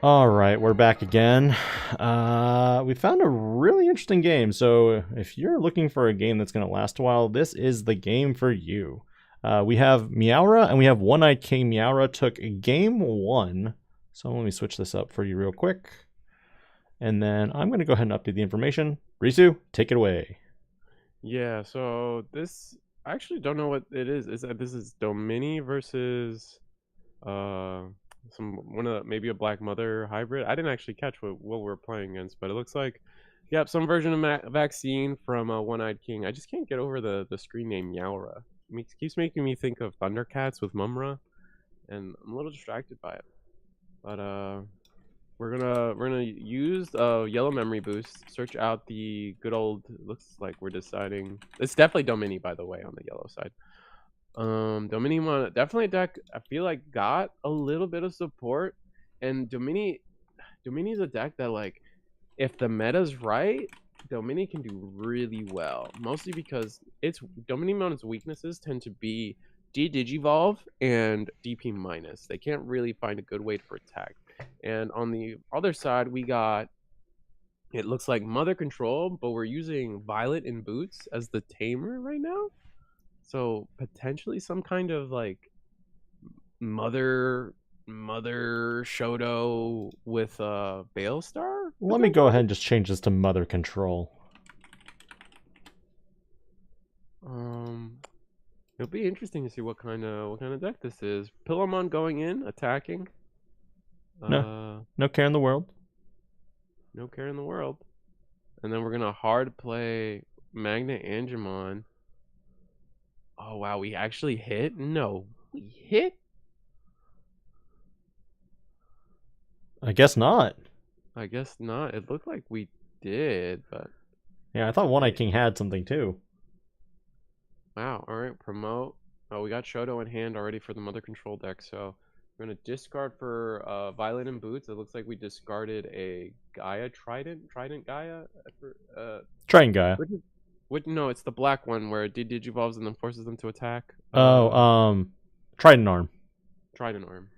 All right, we're back again. We found a really interesting game. So if you're looking for a game that's going to last a while, this is the game for you. We have Meowra and we have One-Eyed King. Meowra took game 1. So let me switch this up for you real quick. And then I'm going to go ahead and update the information. Risu, take it away. Yeah, so this, I actually don't know what it is. This is Domini versus maybe a Black Mother hybrid. I didn't actually catch what we're playing against, but it looks like, yep, some version of vaccine from One-Eyed King. I just can't get over the screen name Meowra. It keeps making me think of Thundercats with Mumra, and I'm a little distracted by it. But we're gonna use yellow memory boost. Search out the good old. Looks like we're deciding. It's definitely Domini, by the way, on the yellow side. Dominimon, definitely a deck I feel like got a little bit of support, and Domini's a deck that, like, if the meta's right, Domini can do really well, mostly because Dominimon's weaknesses tend to be Digivolve and DP minus. They can't really find a good way to protect. And on the other side, we got, it looks like Mother Control, but we're using Violet and Boots as the tamer right now. So potentially some kind of like mother Shoto with a Bailstar. Let me go ahead and just change this to Mother Control. You It'll be interesting to see what kind of deck this is. Pillowmon going in, attacking. No care in the world. No care in the world. And then we're gonna hard play Magnamon. Oh wow, we actually hit? No, we hit? I guess not. I guess not. It looked like we did, but Yeah, I thought One-Eyed King had something too. wow. All right, promote. Oh, we got Shoto in hand already for the Mother Control deck, so we're gonna discard for Violet and Boots. It looks like we discarded a Gaia Trident Gaia. Trident Gaia. No, it's the black one where it digivolves and then forces them to attack. Trident Arm. Trident Arm.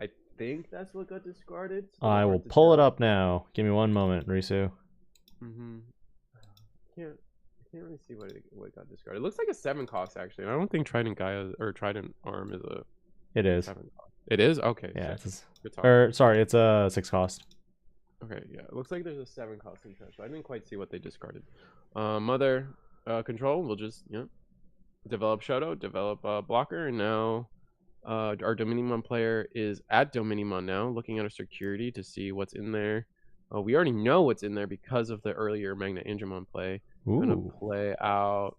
I think that's what got discarded. I will pull it up now. Give me one moment, Risu. Can't really see what got discarded. It looks like a 7 cost actually. I don't think Trident Gaia or Trident Arm is a. It is. 7 cost. It is? Okay. Yeah. Sorry, it's a 6 cost. Okay, yeah. It looks like there's a 7 cost in trash. I didn't quite see what they discarded. Mother Control, we'll just develop Shoto, develop Blocker, and now our Dominimon player is at Dominimon now, looking at our security to see what's in there. We already know what's in there because of the earlier Magnamon play. Ooh. Gonna play out.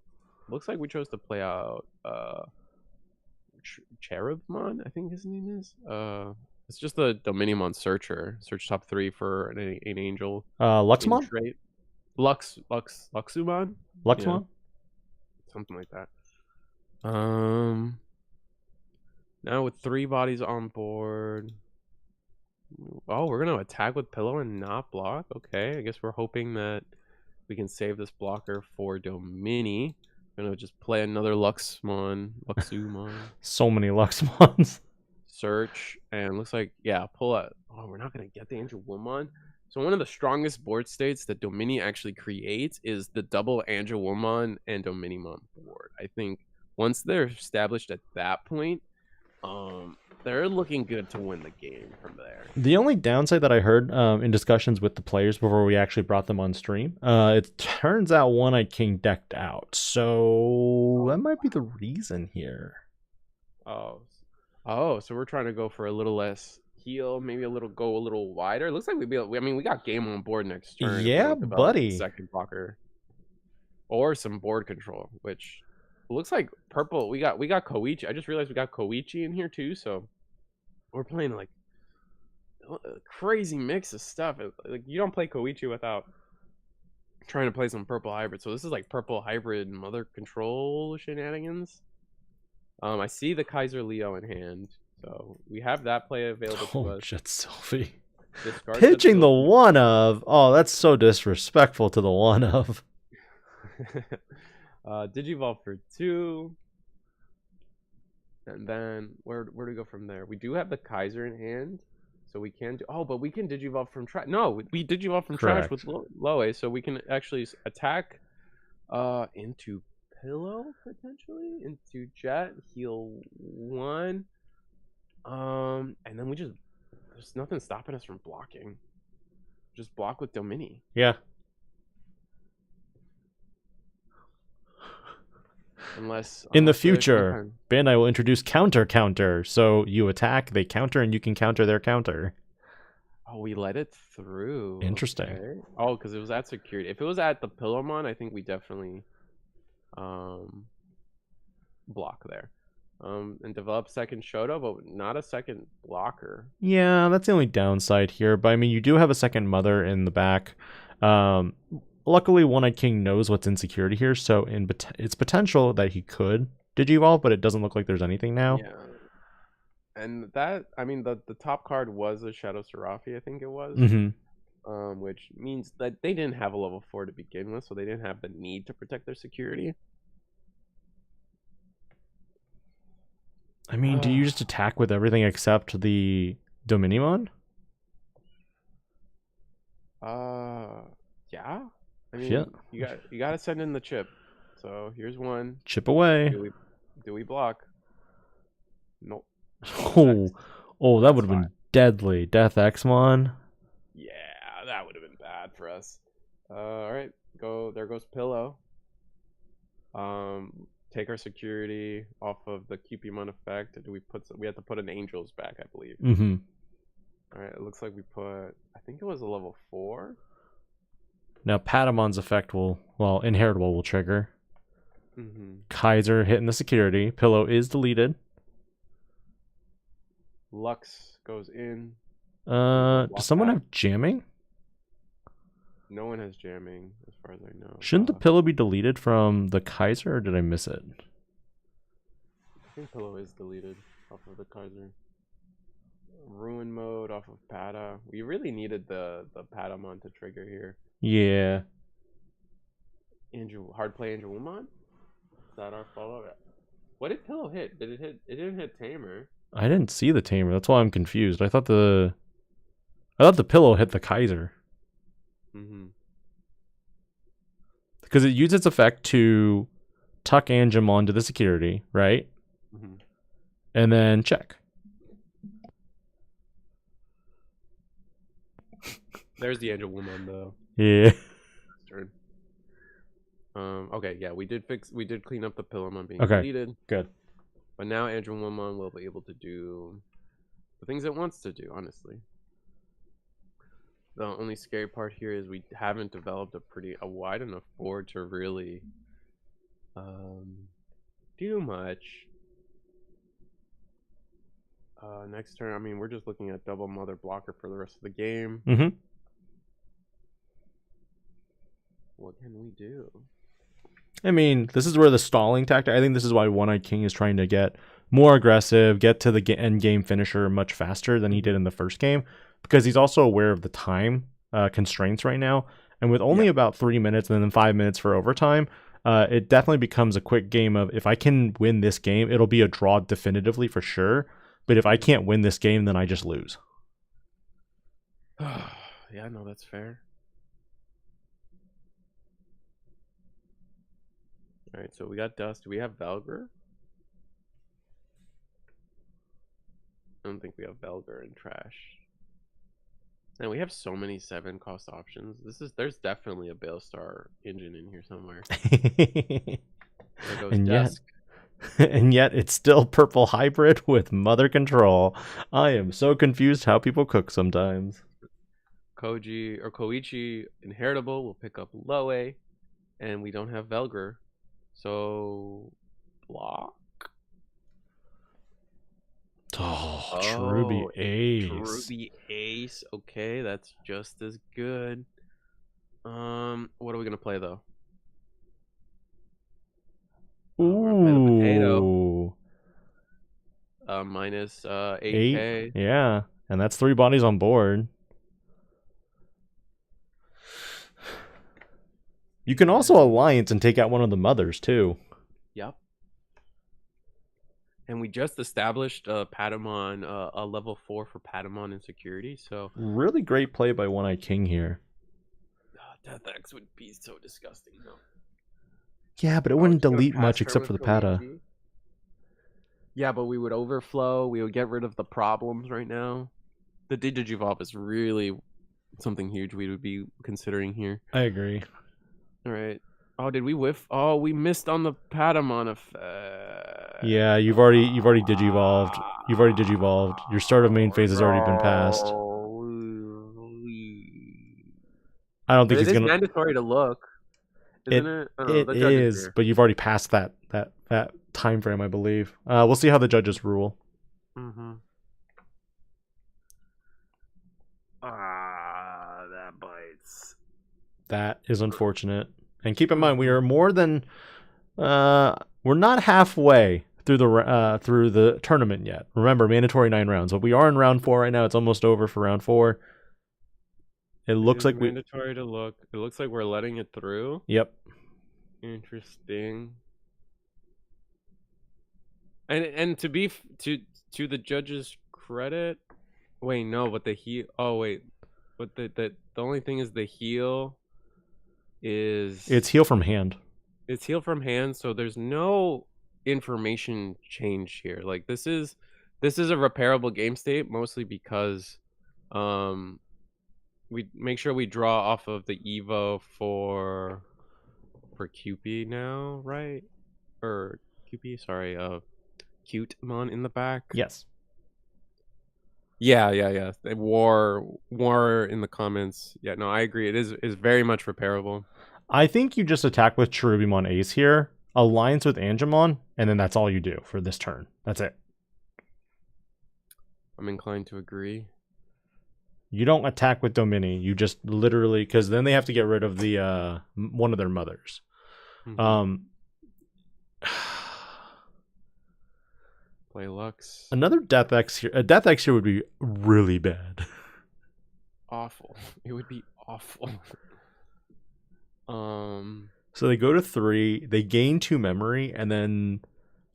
Looks like we chose to play out Cherubmon, I think his name is. It's just the Dominimon searcher. Search top 3 for an angel. Luxmon? Luxumon? Luxmon? Yeah. Something like that. Now with 3 bodies on board. Oh, we're gonna attack with Pillow and not block. Okay, I guess we're hoping that we can save this blocker for Domini. We're gonna just play another Luxumon. So many Luxmons. Search, and looks like, yeah, pull out. Oh, we're not gonna get the Angelwomon. So one of the strongest board states that Domini actually creates is the double Angelwomon and Dominimon board. I think once they're established at that point, they're looking good to win the game from there. The only downside that I heard in discussions with the players before we actually brought them on stream, it turns out One-Eyed King decked out. So that might be the reason here. Oh, so we're trying to go for a little less heal, maybe go a little wider. It looks like we got game on board next turn. Yeah, buddy. Second blocker. Or some board control, which looks like purple. We got Koichi. I just realized we got Koichi in here too, so we're playing like a crazy mix of stuff. Like you don't play Koichi without trying to play some purple hybrid. So this is like purple hybrid Mother Control shenanigans. I see the Kaiser Leo in hand, so we have that play available to us. Jet Sylvie. Discard Pitching the one of. Oh, that's so disrespectful to the one of. Digivolve for 2. And then where do we go from there? We do have the Kaiser in hand, so we can do. Oh, but we can Digivolve from trash. No, we Digivolve from trash with Loe, so we can actually attack into Pillow potentially, into Jet, heal 1. And then there's nothing stopping us from blocking. Just block with Domini. Yeah. Unless in the future, Bandai will introduce counter. So you attack, they counter, and you can counter their counter. Oh, we let it through. Interesting. Okay. Oh, because it was at security. If it was at the Pillowmon, I think we definitely block there. And develop second Shoto, but not a second blocker. Yeah, that's the only downside here. But I mean, you do have a second Mother in the back. Luckily, One-Eyed King knows what's in security here, so it's potential that he could Digivolve, but it doesn't look like there's anything now. Yeah. And that, I mean, the top card was a Shadow Seraphi, I think it was. Mm-hmm. Which means that they didn't have a level 4 to begin with, so they didn't have the need to protect their security. I mean, do you just attack with everything except the Dominimon? Yeah. I mean, you got to send in the chip. So here's one. Chip away. Do we block? Nope. Oh, that would have been deadly. Death Xmon. Yeah, that would have been bad for us. All right, there goes Pillow. take our security off of the Cupimon effect. Do we put? We have to put an Angels back, I believe. Mm-hmm. All right. It looks like we put. I think it was a level 4. Now Patamon's effect will, well, Inheritable will trigger. Mm-hmm. Kaiser hitting the security. Pillow is deleted. Lux goes in. Does someone have jamming? No one has jamming, as far as I know. Shouldn't the pillow be deleted from the Kaiser, or did I miss it? I think pillow is deleted off of the Kaiser. Ruin mode off of Pada. We really needed the Patamon to trigger here. Yeah. Hard play Angewomon? Is that our follow? What did pillow hit? Did it hit? It didn't hit Tamer. I didn't see the Tamer. That's why I'm confused. I thought the pillow hit the Kaiser. Mm-hmm. Because it used its effect to tuck Angemon to the security, right? Mm-hmm. And then check. There's the Angewomon though. Yeah. Turn. Okay, yeah, we did clean up the Pillowmon being Okay. deleted. Good. But now Angewomon will be able to do the things it wants to do, honestly. The only scary part here is we haven't developed a wide enough board to really do much. Next turn, I mean, we're just looking at double mother blocker for the rest of the game. Mm-hmm. What can we do? I mean, this is where the stalling tactic, I think this is why One-Eyed King is trying to get more aggressive, get to the end game finisher much faster than he did in the first game, because he's also aware of the time constraints right now. And with only about 3 minutes and then 5 minutes for overtime, it definitely becomes a quick game of, if I can win this game, it'll be a draw definitively for sure. But if I can't win this game, then I just lose. Yeah, no, that's fair. All right, so we got Dust. Do we have Valgr? I don't think we have Valgr in Trash. And we have so many 7-cost options. There's definitely a Baelstar engine in here somewhere. There goes Dusk. And yet it's still purple hybrid with mother control. I am so confused how people cook sometimes. Koichi Inheritable will pick up Loe, and we don't have Valgr. So block. Oh, Cherubi Ace. Cherubi Ace. Okay, that's just as good. What are we gonna play though? Ooh. Minus 8K. Yeah, and that's 3 bodies on board. You can also alliance and take out one of the mothers too. Yep. And we just established Patamon, a level 4 for Patamon in security. So really great play by One-Eyed King here. Death X would be so disgusting though. Yeah, but it wouldn't delete much except for the Pada. Yeah, but we would overflow. We would get rid of the problems right now. The Digivolve is really something huge we would be considering here. I agree. All right. Oh, did we whiff? Oh, we missed on the Patamon effect. Yeah, you've already Digivolved. You've already Digivolved. Your start of main phase has already been passed. I don't think he's gonna. It's mandatory to look, isn't it? It is, but you've already passed that time frame, I believe. We'll see how the judges rule. Mm-hmm. That bites. That is unfortunate. And keep in mind, we are more than we're not halfway through the tournament yet. Remember, mandatory 9 rounds, but we are in round 4 right now. It's almost over for round 4. It looks like mandatory to look. It looks like we're letting it through. Yep. Interesting. And to be to the judges' credit, wait, no, but the heal. Oh wait, but the only thing is the heal is it's heal from hand. It's heal from hand, so there's no information change here. Like this is a repairable game state, mostly because we make sure we draw off of the Evo for QP now, right? or QP, sorry, Cutemon in the back. Yes. Yeah. War in the comments. Yeah, no, I agree. It is very much repairable. I think you just attack with Cherubimon Ace here, alliance with Angemon, and then that's all you do for this turn. That's it. I'm inclined to agree. You don't attack with Domini. You just literally, because then they have to get rid of the one of their mothers. Mm-hmm. Play Lux. Another Death X here. A Death X here would be really bad. Awful. It would be awful. So they go to 3, they gain 2 memory, and then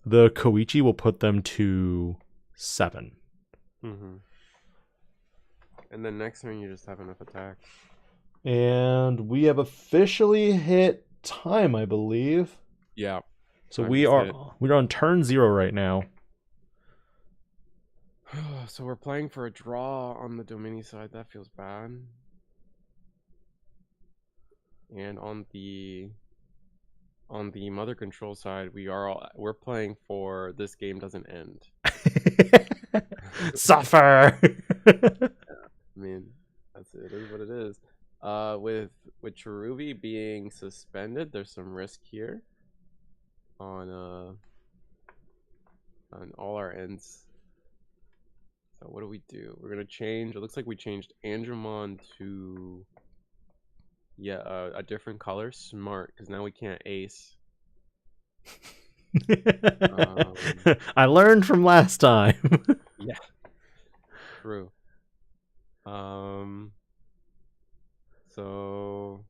the Koichi will put them to 7. Mm-hmm. And then next turn you just have enough attack. And we have officially hit time, I believe. Yeah. So we're on turn 0 right now. So we're playing for a draw on the Domini side. That feels bad. And on the mother control side, we're playing for this game doesn't end. Suffer. I mean, that's it. It is what it is. With Cherubi being suspended, there's some risk here on all our ends. So what do? We're gonna change. It looks like we changed Andromon to a different color. Smart, because now we can't ace. I learned from last time. Yeah, true. So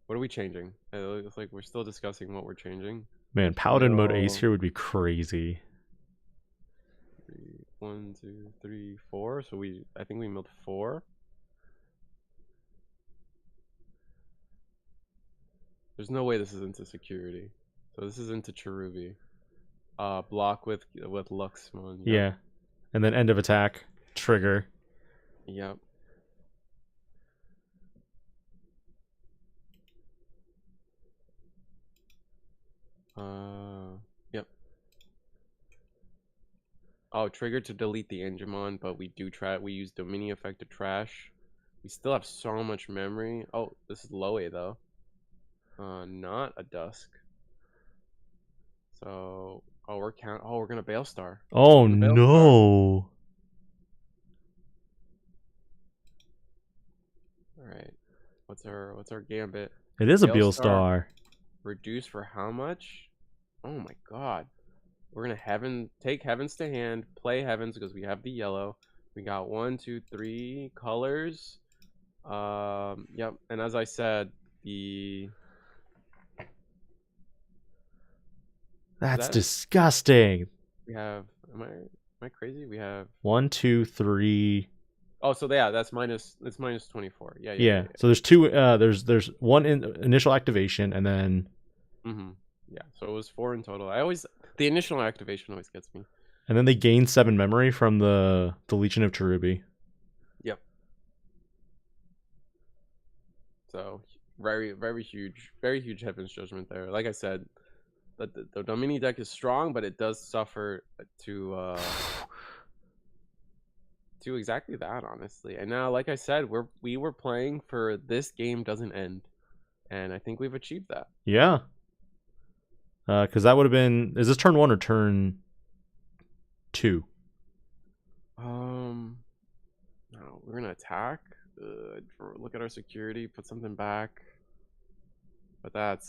what are we changing? It looks like we're still discussing what we're changing. Man, Paladin mode ace here would be crazy. 1, 2, 3, 4. So I think we milled 4. There's no way this is into security. So this is into Cherubi. Block with Luxmon. Yep. Yeah. And then end of attack. Trigger. Yep. Yep. Oh, trigger to delete the Angemon, but we use Domini effect to trash. We still have so much memory. Oh, this is low A though. Not a Dusk. So, we're gonna Bailstar. Oh no. All right. What's our gambit? It is a Bailstar. Reduce for how much? Oh my god. We're gonna take Heavens to hand, play Heavens because we have the yellow. We got 1, 2, 3 colors. Yep. And as I said, That's disgusting. We have. Am I crazy? We have 1, 2, 3. Oh, so yeah, it's minus 24. Yeah. Yeah. So there's 2. There's one initial activation, and then. Yeah. So it was 4 in total. The initial activation always gets me. And then they gain 7 memory from the deletion of Cherubi. Yep. So very huge Heaven's Judgment there. Like I said, the Domini deck is strong, but it does suffer to exactly that, honestly. And now, like I said, we were playing for this game doesn't end, and I think we've achieved that. Yeah. Because that would have been. Is this turn 1 or turn 2? No, we're gonna attack. Look at our security. Put something back. But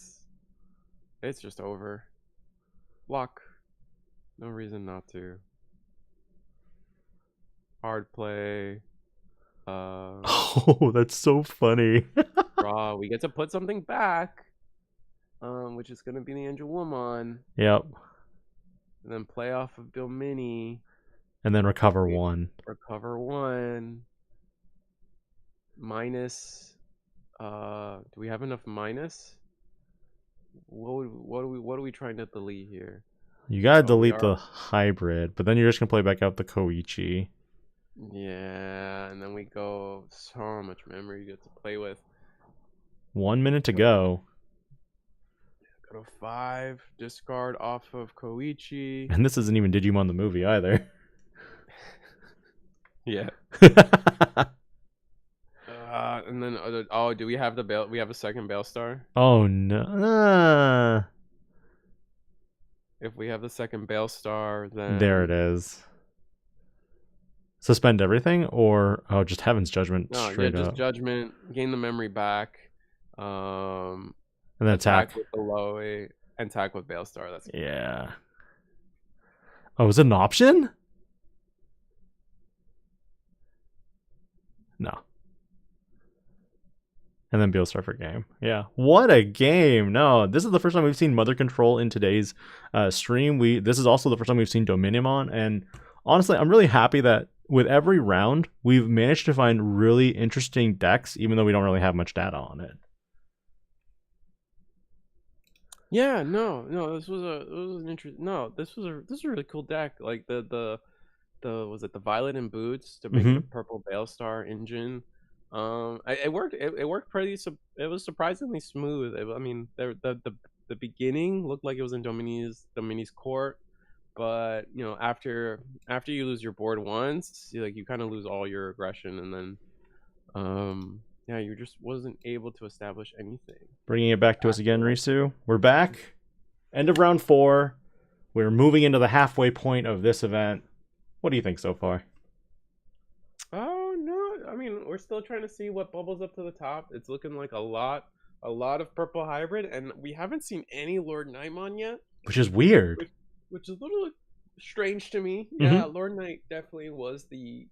it's just over. Block. No reason not to. Hard play. Oh, that's so funny. Draw. We get to put something back. Which is gonna be the Cendrillmon. Yep. And then play off of Domini. And then recover 1. Recover 1. Minus. Do we have enough minus? What are we trying to delete here? You gotta delete the hybrid, but then you're just gonna play back out the Koichi. Yeah, and then we go so much memory you get to play with. 1 minute to go. Go to 5. Discard off of Koichi. And this isn't even Digimon the movie either. Yeah. And then do we have the Bale? We have a second Balestar. Oh no! If we have the second Balestar, then There it is. Suspend everything, or just Heaven's Judgment straight just up, Judgment. Gain the memory back. and then attack with the low and attack with Balestar. That's yeah. Oh, is it an option? No. And then Balestar for game. Yeah. What a game. No, this is the first time we've seen Mother Control in today's stream. This is also the first time we've seen Dominimon. And honestly, I'm really happy that with every round, we've managed to find really interesting decks, even though we don't really have much data on it. Yeah, no, this was an interesting. No, this was a really cool deck. Like the was it the Violet and Boots to make the purple Balestar engine. It worked. It worked pretty. It was surprisingly smooth. I mean, the beginning looked like it was in Domini's court, but you know, after you lose your board once, you kind of lose all your aggression, and then yeah, you just wasn't able to establish anything. Bringing it back to us again, Risu. We're back. End of round 4. We're moving into the halfway point of this event. What do you think so far? Oh no! I mean, we're still trying to see what bubbles up to the top. It's looking like a lot of purple hybrid, and we haven't seen any Lordknightmon yet, Which is weird. Which is a little strange to me. Yeah, Lordknight definitely was the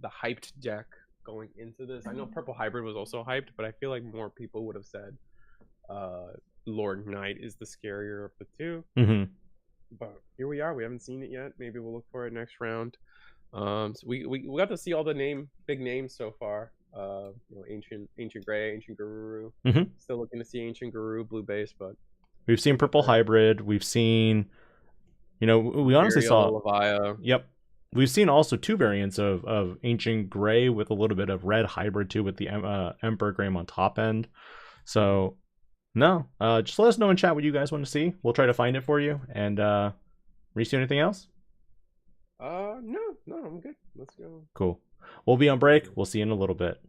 hyped deck going into this. I know purple hybrid was also hyped, but I feel like more people would have said Lordknight is the scarier of the two. But here we are. We haven't seen it yet. Maybe we'll look for it next round. So we got to see all the big names so far. You know, Ancient Gray, Ancient Guru. Still looking to see Ancient Guru blue base, but we've seen purple hybrid. We've seen, you know, we honestly saw Levia. Yep. We've seen also 2 variants of Ancient Gray with a little bit of red hybrid too, with the Emperorgreymon top end. So no, just let us know in chat what you guys want to see. We'll try to find it for you. And Reese, anything else? No, I'm good. Let's go. Cool. We'll be on break. We'll see you in a little bit.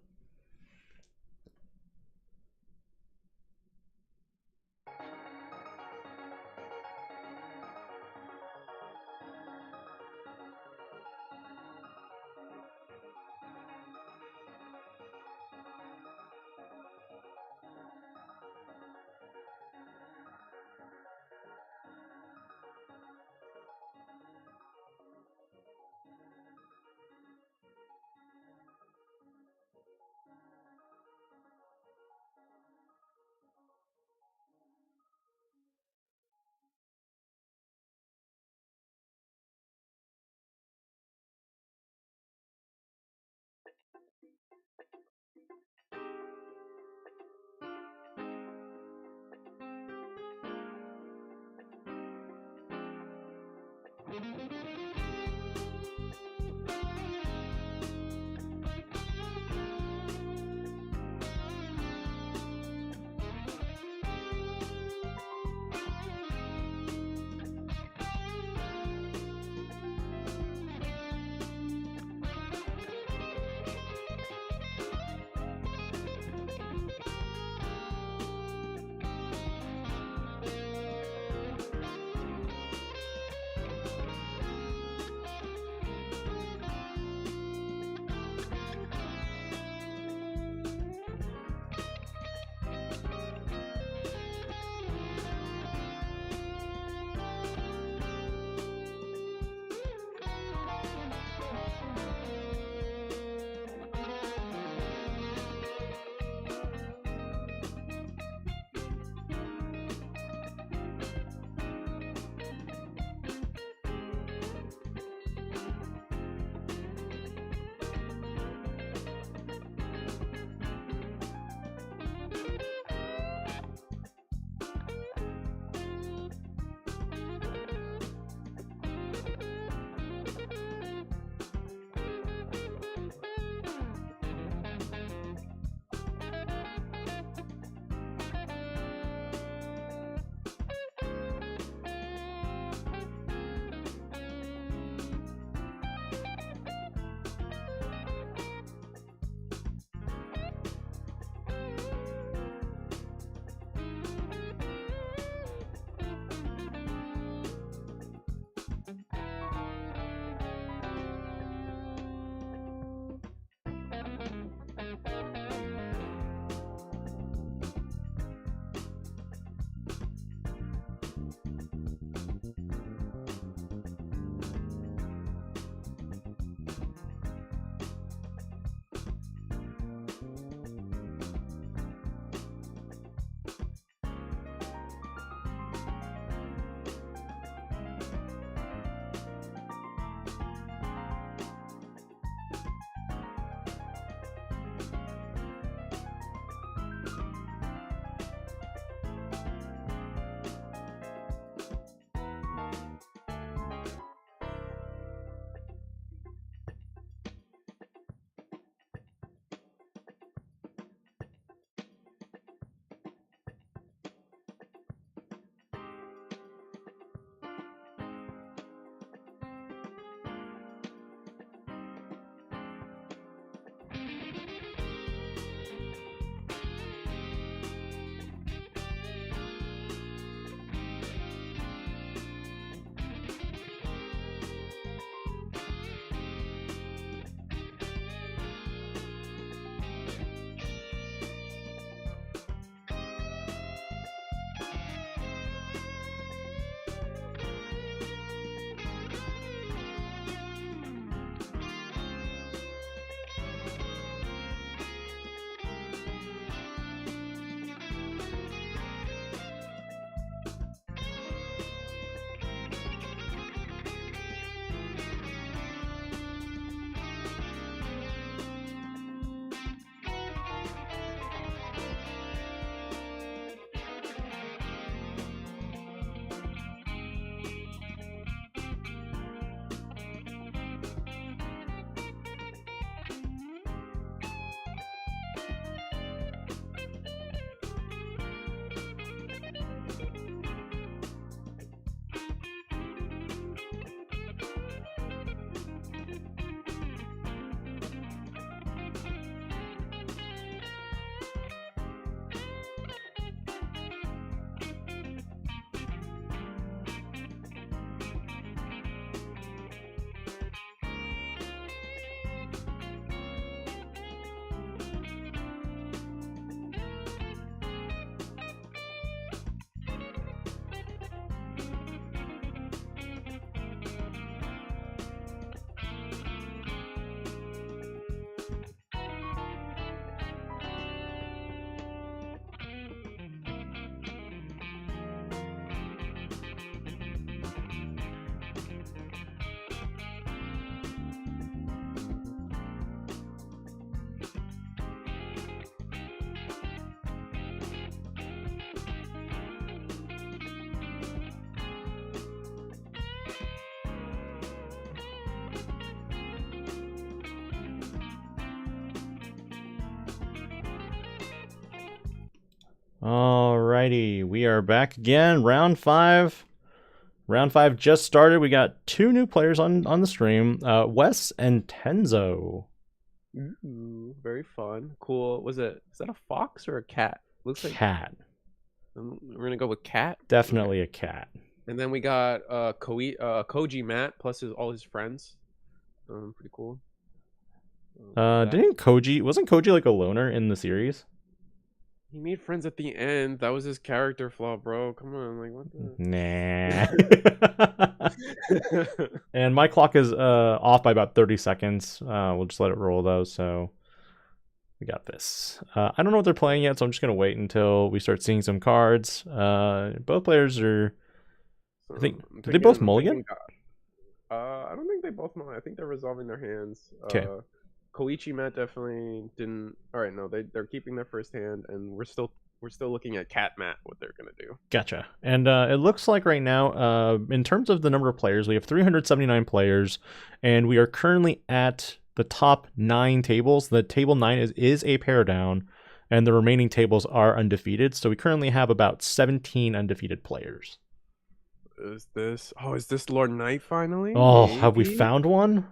Alrighty, we are back again. Round 5. Round 5 just started. We got 2 new players on the stream. Wes and Tenzo. Ooh, very fun. Cool. Is that a fox or a cat? Looks like Cat. we're gonna go with cat. Definitely a cat. And then we got Koji Matt plus all his friends. Pretty cool. Wasn't Koji like a loner in the series? He made friends at the end. That was his character flaw, bro. Come on, like what the? Nah. And my clock is off by about 30 seconds. We'll just let it roll though. So we got this. I don't know what they're playing yet, so I'm just gonna wait until we start seeing some cards. Both players are. Did they both mulligan? I don't think they both mulligan. I think they're resolving their hands. Okay. Koichi Matt definitely didn't. All right, no, they're keeping their first hand, and we're still looking at Cat Matt what they're gonna do. Gotcha. And it looks like right now, in terms of the number of players, we have 379 players, and we are currently at the top 9 tables. The table 9 is a pair down, and the remaining tables are undefeated. So we currently have about 17 undefeated players. Is this Lord Knight finally? Oh, maybe? have we found one?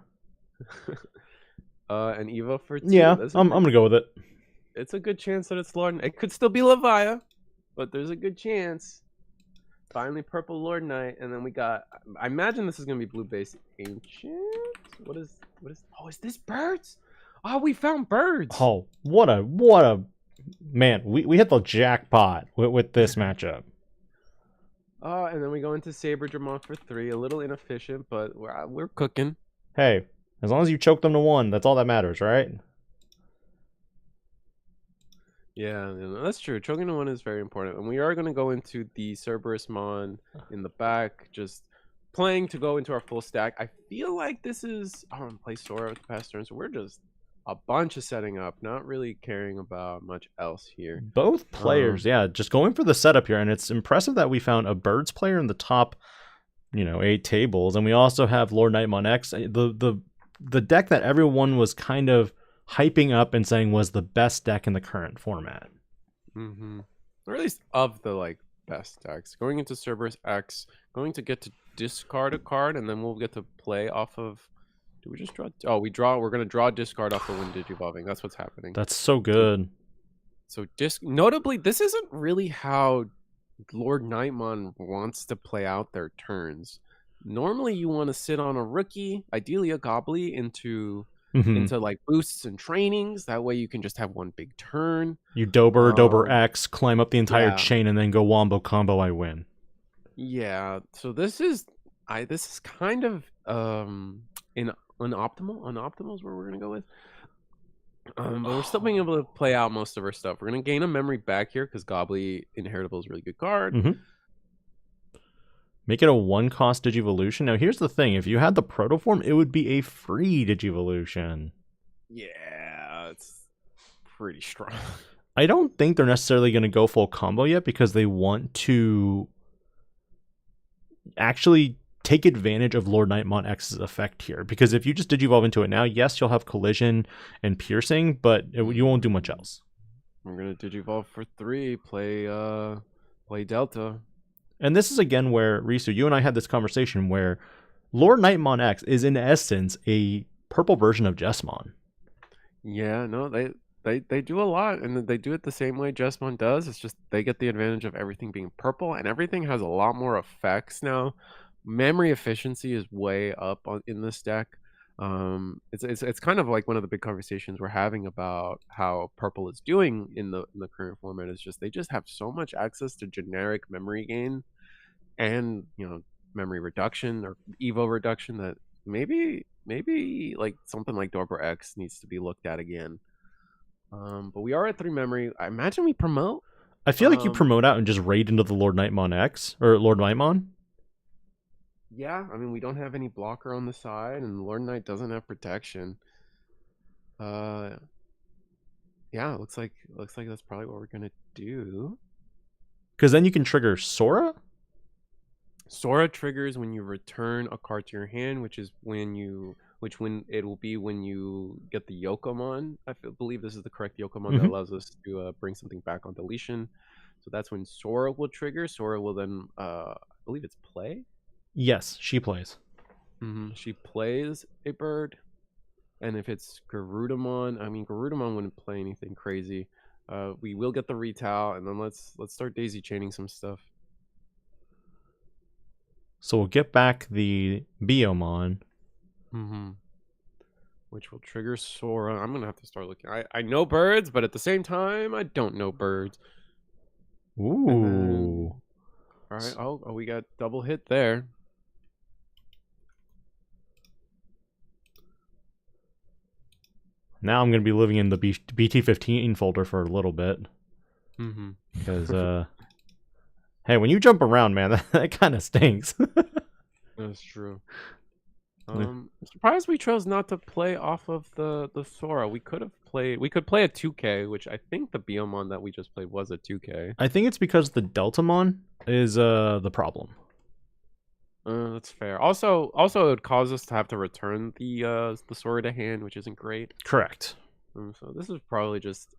An Evo for 2. Yeah, I'm gonna go with it. It's a good chance that it's Lord. It could still be Levia, but there's a good chance. Finally, purple Lord Knight, and then we got. I imagine this is gonna be blue base ancient. What is? Oh, is this birds? Oh, we found birds. Oh, what a man! We hit the jackpot with this matchup. And then we go into Saberdramon for 3. A little inefficient, but we're cooking. Hey, as long as you choke them to 1, that's all that matters, right? Yeah, that's true. Choking to 1 is very important. And we are going to go into the Cerberusmon in the back, just playing to go into our full stack. I feel like this is... I don't play Sora with the past turns, so we're just a bunch of setting up, not really caring about much else here. Both players, yeah, just going for the setup here. And it's impressive that we found a Birds player in the top, 8 tables. And we also have Lordknightmon X. The deck that everyone was kind of hyping up and saying was the best deck in the current format. Or at least of the best decks. Going into Cerberus X, going to get to discard a card, and then we'll get to play off of. Do we just draw? Oh, we're gonna draw discard off of when Digivolving. That's what's happening. That's so good. So notably, this isn't really how Lordknightmon wants to play out their turns. Normally, you want to sit on a rookie, ideally a Gobbly, into boosts and trainings. That way, you can just have one big turn. You Dober X, climb up the entire chain, and then go wombo combo. I win. Yeah. So this is kind of in unoptimal is where we're gonna go with. But we're still being able to play out most of our stuff. We're gonna gain a memory back here because Gobbly Inheritable is a really good card. Make it a 1-cost Digivolution. Now, here's the thing. If you had the Protoform, it would be a free Digivolution. Yeah, it's pretty strong. I don't think they're necessarily going to go full combo yet because they want to actually take advantage of Lordknightmon X's effect here. Because if you just Digivolve into it now, yes, you'll have Collision and Piercing, but you won't do much else. We're going to Digivolve for 3, play Delta. And this is again where, Risu, you and I had this conversation where Lordknightmon X is in essence a purple version of Jessamon. Yeah, no, they do a lot, and they do it the same way Jessamon does. It's just they get the advantage of everything being purple, and everything has a lot more effects now. Memory efficiency is way up in this deck. It's kind of like one of the big conversations we're having about how purple is doing in the current format. Is just they just have so much access to generic memory gain and memory reduction or evo reduction that maybe like something like Dorber X needs to be looked at again. But we are at 3 memory. I imagine we promote. I feel like you promote out and just raid into the Lordknightmon X or Lordknightmon. Yeah, I mean, we don't have any blocker on the side, and Lord Knight doesn't have protection. Yeah, looks like that's probably what we're gonna do. Because then you can trigger Sora. Sora triggers when you return a card to your hand, which when it will be when you get the Yokomon. Believe this is the correct Yokomon that allows us to bring something back on deletion. So that's when Sora will trigger. Sora will then, I believe it's play. Yes, she plays. She plays a bird. And if it's Garudamon, I mean, Garudamon wouldn't play anything crazy. We will get the retail, and then let's start daisy chaining some stuff. So we'll get back the Biomon. Which will trigger Sora. I'm gonna have to start looking. I know birds, but at the same time, I don't know birds. Ooh. All right. Oh, we got double hit there. Now I'm going to be living in the BT15 folder for a little bit. Because, hey, when you jump around, man, that kind of stinks. That's true. I'm surprised we chose not to play off of the Sora. We could play a 2K, which I think the Biomon that we just played was a 2K. I think it's because the Deltamon is the problem. That's fair. Also, it would cause us to have to return the Sora to hand, which isn't great. Correct. So this is probably just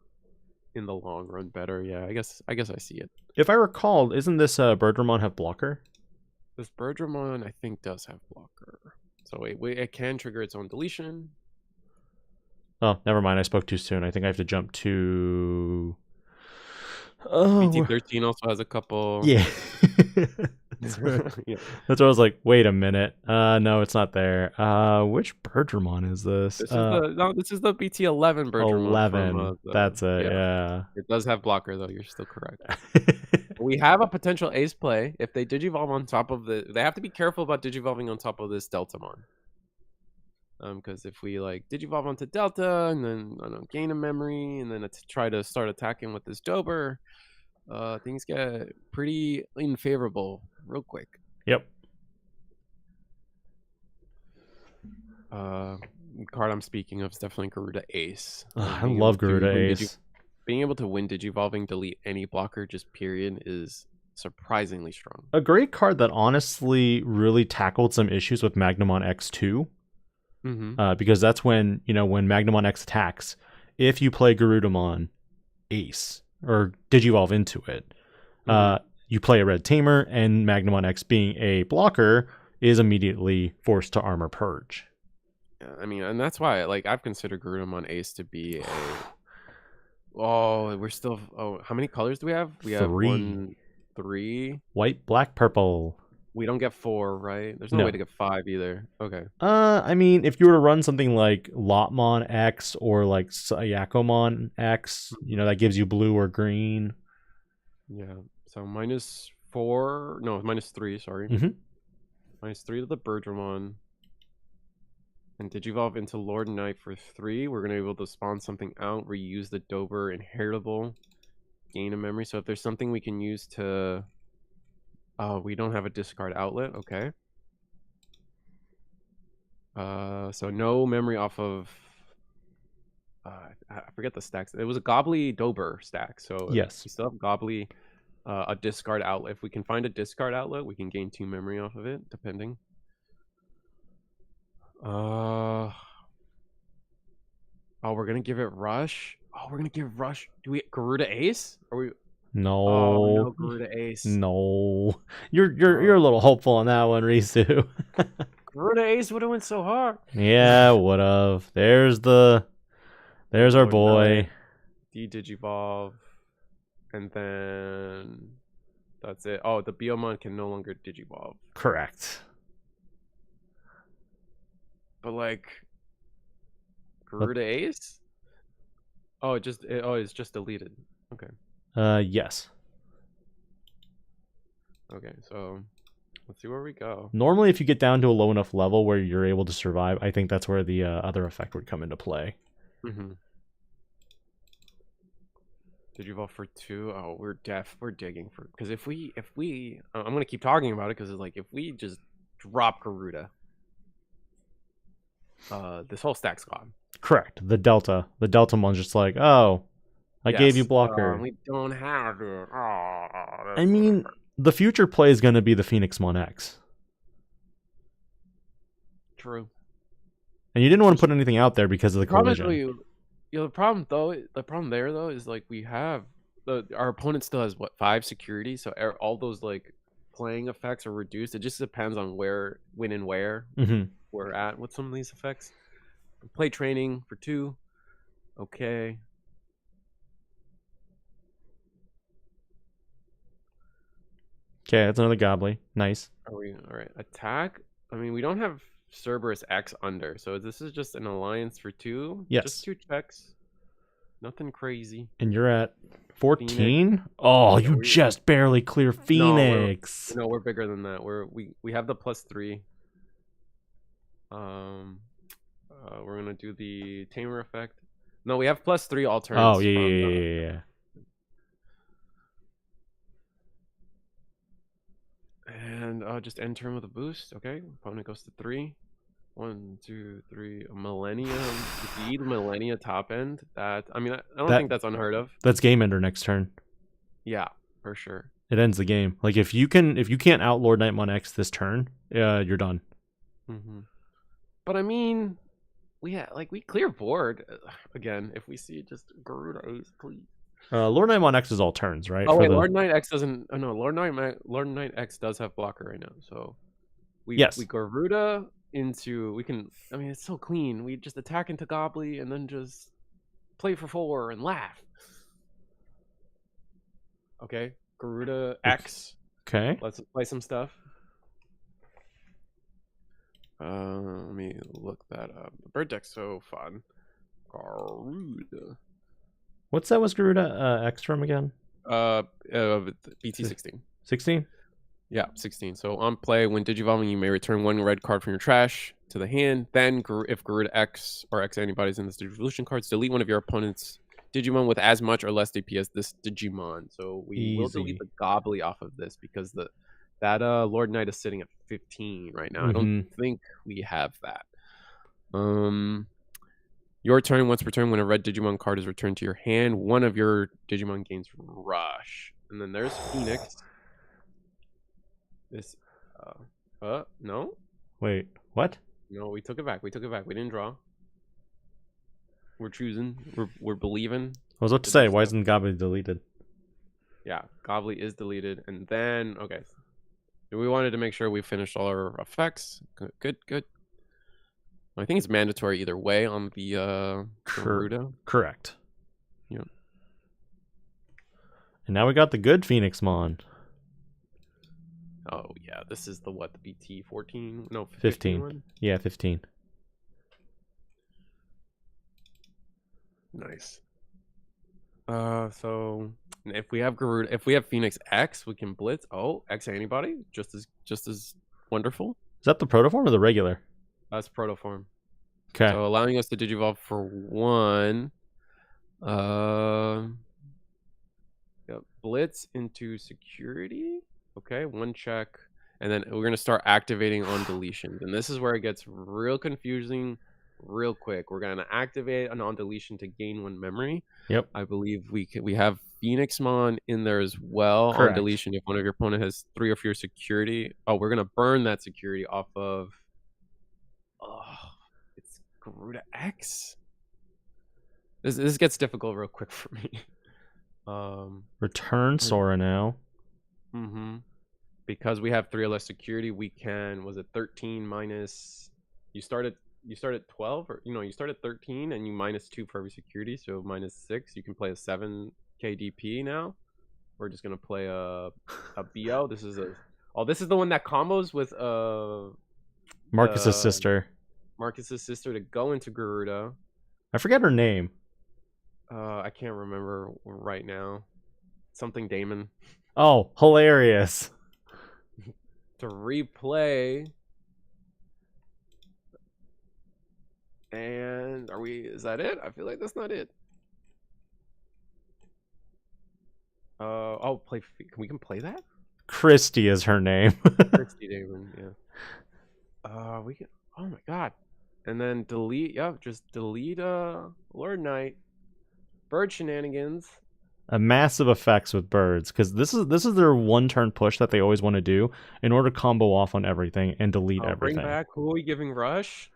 in the long run better. Yeah, I guess I see it. If I recall, isn't this Birdramon have blocker? This Birdramon, I think, does have blocker. So wait, it can trigger its own deletion. Oh, never mind. I spoke too soon. I think I have to jump to. BT13 also has a couple. Yeah. Yeah. That's what I was like, wait a minute. No, it's not there. Which Birdramon is this? This is the BT11 Birdramon. 11. That's it, yeah. It does have blocker, though. You're still correct. We have a potential ace play if they digivolve on top of the... They have to be careful about digivolving on top of this Deltamon. Because if we like digivolve onto Delta and then gain a memory and then try to start attacking with this Dober, things get pretty unfavorable real quick. Yep. Card I'm speaking of is definitely Garuda Ace. I love Garuda Ace. Being able to win digivolving, delete any blocker, just period, is surprisingly strong. A great card that honestly really tackled some issues with Magnamon X2. Because that's when, when Magnamon X attacks, if you play Garudamon Ace, or digivolve into it, you play a Red Tamer, and Magnamon X being a blocker is immediately forced to Armor Purge. Yeah, I mean, and that's why, I've considered Garudamon Ace to be a... Oh, we're still... Oh, how many colors do we have? We have 3. White, black, purple. We don't get 4, right? There's no way to get 5 either. Okay. I mean, if you were to run something like Lotmon X or like Sayakomon X, that gives you blue or green. Yeah. So -4. No, -3. Sorry. -3 to the Birdramon. And digivolve into Lordknight for 3. We're gonna be able to spawn something out. Reuse the Dober inheritable. Gain a memory. So if there's something we can use to... Oh, we don't have a discard outlet. Okay. So no memory off of... I forget the stacks. It was a Gobbly Dober stack. So yes, we still have Gobbly, a discard outlet. If we can find a discard outlet, we can gain 2 memory off of it, depending. Oh, we're gonna give it Rush. Oh, we're gonna give Rush. Do we Garuda Ace? Are we? No. Oh, no Garuda Ace. No. You're a little hopeful on that one, Risu. Garuda Ace would have went so hard. Yeah, would have. There's our boy. Digivolve. And then that's it. Oh, the Biomon can no longer digivolve. Correct. But Garuda Ace? Oh, it's just deleted. Okay. Yes. Okay, so let's see where we go. Normally, if you get down to a low enough level where you're able to survive, I think that's where the other effect would come into play. Digivolve for 2. Oh, we're digging for... Because if we... I'm going to keep talking about it because it's if we just drop Garuda, this whole stack's gone. Correct. The Deltamon's just like, oh, I gave you blocker. We don't have it. Oh, I mean, the future play is going to be the Phoenixmon X. True. And you didn't want to put anything out there because of the collision. The problem there though is we have our opponent still has what 5 security, so all those like playing effects are reduced. It just depends on when and where we're at with some of these effects. Play training for 2. Okay. Okay, that's another Gobbly. Nice. Are we all right? Attack. I mean, we don't have Cerberus X under, so this is just an alliance for 2. Yes. Just 2 checks. Nothing crazy. And you're at 14? Oh, you just barely clear Phoenix. No, we're bigger than that. We have the +3. We're gonna do the Tamer effect. No, we have +3 all turns. Oh yeah. And just end turn with a boost. Okay, opponent goes to 3. 1, 2, 3. A Millennia, indeed, Millennia top end. That I mean, I don't think that's unheard of. That's game ender next turn. Yeah, for sure. It ends the game. Like if you can't out Lordknightmon X this turn, you're done. But I mean, we clear board again if we see just Garuda Ace, please. Lordknightmon X is all turns, right? Oh wait, Lord Knight X doesn't. Oh no, Lord Knight X does have blocker right now, so we Garuda into we can. I mean, it's so clean. We just attack into Gobbly and then just play for 4 and laugh. Okay, Garuda X. Okay, let's play some stuff. Let me look that up. The bird deck's so fun. Garuda. What's that was Garuda X from again? BT 16. 16? Yeah, 16. So on play, when Digivolving, you may return 1 red card from your trash to the hand. Then, if Garuda X or X antibodies in this Digivolution cards, delete one of your opponent's Digimon with as much or less DP as this Digimon. So we will delete the Gobbly off of this because that Lord Knight is sitting at 15 right now. I don't think we have that. Your turn, once per turn, when a red Digimon card is returned to your hand, one of your Digimon gains Rush. And then there's Phoenix. This, no? Wait, what? No, we took it back. We didn't draw. We're choosing. We're believing. I was about to say, why isn't Gobbly deleted? Yeah, Gobbly is deleted. And then, okay. We wanted to make sure we finished all our effects. Good. I think it's mandatory either way on the Garuda. Correct. Yeah. And now we got the good Phoenixmon. Oh yeah, this is the BT 14? No, 15. One? Yeah, 15. Nice. So if we have Garuda, if we have Phoenix X, we can blitz. Oh, X antibody, just as wonderful. Is that the protoform or the regular? That's protoform. Okay. So allowing us to digivolve for 1. Blitz into security. Okay, 1 check, and then we're gonna start activating on deletions, and this is where it gets real confusing, real quick. We're gonna activate an on deletion to gain 1 memory. Yep. I believe we have Phoenixmon in there as well. Correct. On deletion if one of your opponent has 3 or fewer security. Oh, we're gonna burn that security off of. Oh, it's Garuda X. This gets difficult real quick for me. Return Sora now. Because we have 3 or less security, we can. Was it 13 minus? You start at 12, or you start at 13 and you minus 2 for every security, so minus 6. You can play a 7 KDP now. We're just gonna play a BO. This is the one that combos with Marcus's sister. Marcus's sister to go into Garuda. I forget her name. I can't remember right now. Something Damon. Oh, hilarious. To replay. And is that it? I feel like that's not it. We can play that? Christy is her name. Christy Damon, yeah. We can, oh my god. And then delete, just delete Lord Knight. Bird shenanigans. A massive effects with birds, because this is their 1 turn push that they always want to do in order to combo off on everything and delete everything. Bring back who are we giving Rush?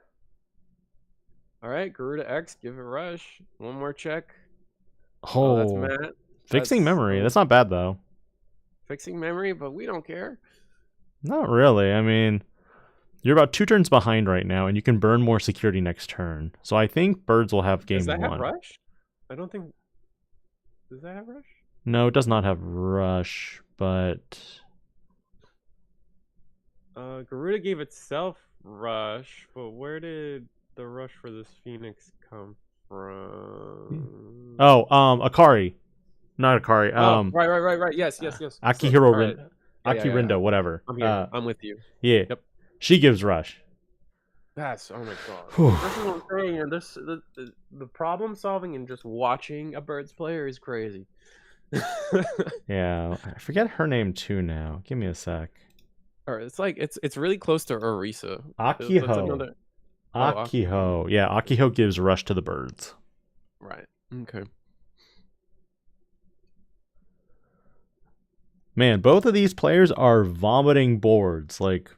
All right, Garuda X, give it Rush. 1 more check. Oh, that's Matt. Fixing memory. That's not bad though. Fixing memory, but we don't care. Not really. I mean, you're about 2 turns behind right now, and you can burn more security next turn. So I think birds will have game 1. Does that have rush? I don't think. Does that have rush? No, it does not have rush, but Garuda gave itself rush, but where did the rush for this Phoenix come from? Oh, Akari. Not Akari. Right. Yes. Akihiro Right. Akirindo, Yeah. whatever. I'm here. I'm with you. Yeah. Yep. She gives rush. That's, oh my god. Whew. This is what I'm saying. The problem solving and just watching a Birds player is crazy. Yeah, I forget her name too now. Give me a sec. Or it's like it's really close to Orisa. Akiho. Akiho. Yeah, Akiho gives rush to the birds. Right. Okay. Man, both of these players are vomiting boards like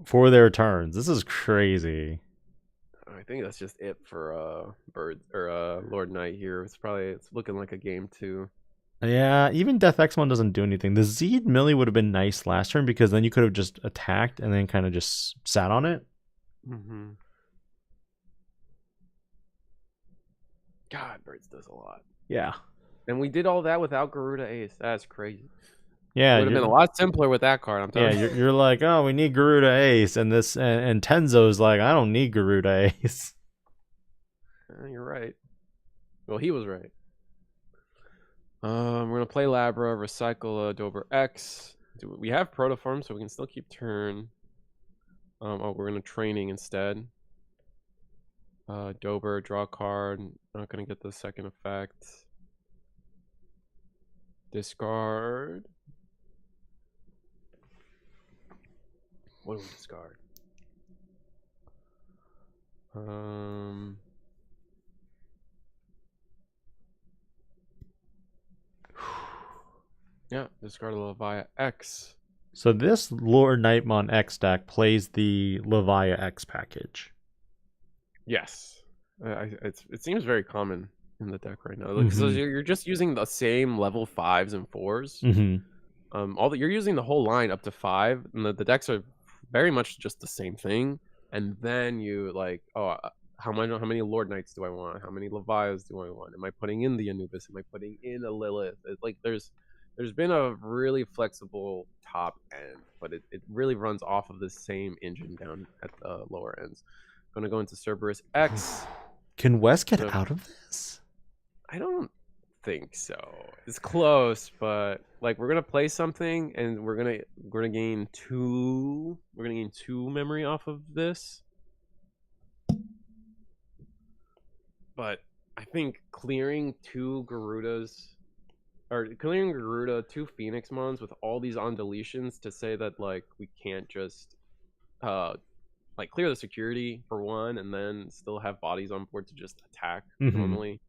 for their turns. This is crazy. I think that's just it for Birds or Lord Knight here. It's looking like a game 2. Yeah, even Death X1 doesn't do anything. The Zed Millie would have been nice last turn because then you could have just attacked and then kind of just sat on it. Mm-hmm. God, Birds does a lot. Yeah. And we did all that without Garuda Ace. That's crazy. Yeah, it would have been a lot simpler with that card. I'm telling you. Yeah, you're like, oh, we need Garuda Ace, and this and Tenzo's like, I don't need Garuda Ace. You're right. Well, he was right. We're gonna play Labra, recycle Dober X. We have Protoform, so we can still keep turn. We're gonna training instead. Dober, draw a card. Not gonna get the second effect. Discard. What do we discard? Yeah, discard a Levia X. So this Lordknightmon X deck plays the Levia X package. Yes, it seems very common in the deck right now. So you're just using the same level 5s and 4s. Mm-hmm. You're using the whole line up to 5, and the decks are very much just the same thing. And then you like, oh, how many Lord Knights do I want? How many Levias do I want? Am I putting in the Anubis? Am I putting in a Lilith? It's like there's been a really flexible top end, but it really runs off of the same engine down at the lower ends. Going to go into Cerberus X. Can Wes get out of this? I don't think so. It's close, but like we're gonna play something, and we're gonna gain 2. We're gonna gain 2 memory off of this. But I think clearing 2 Garudas, or clearing Garuda, 2 Phoenixmons with all these on deletions to say that like we can't just like clear the security for 1 and then still have bodies on board to just attack normally.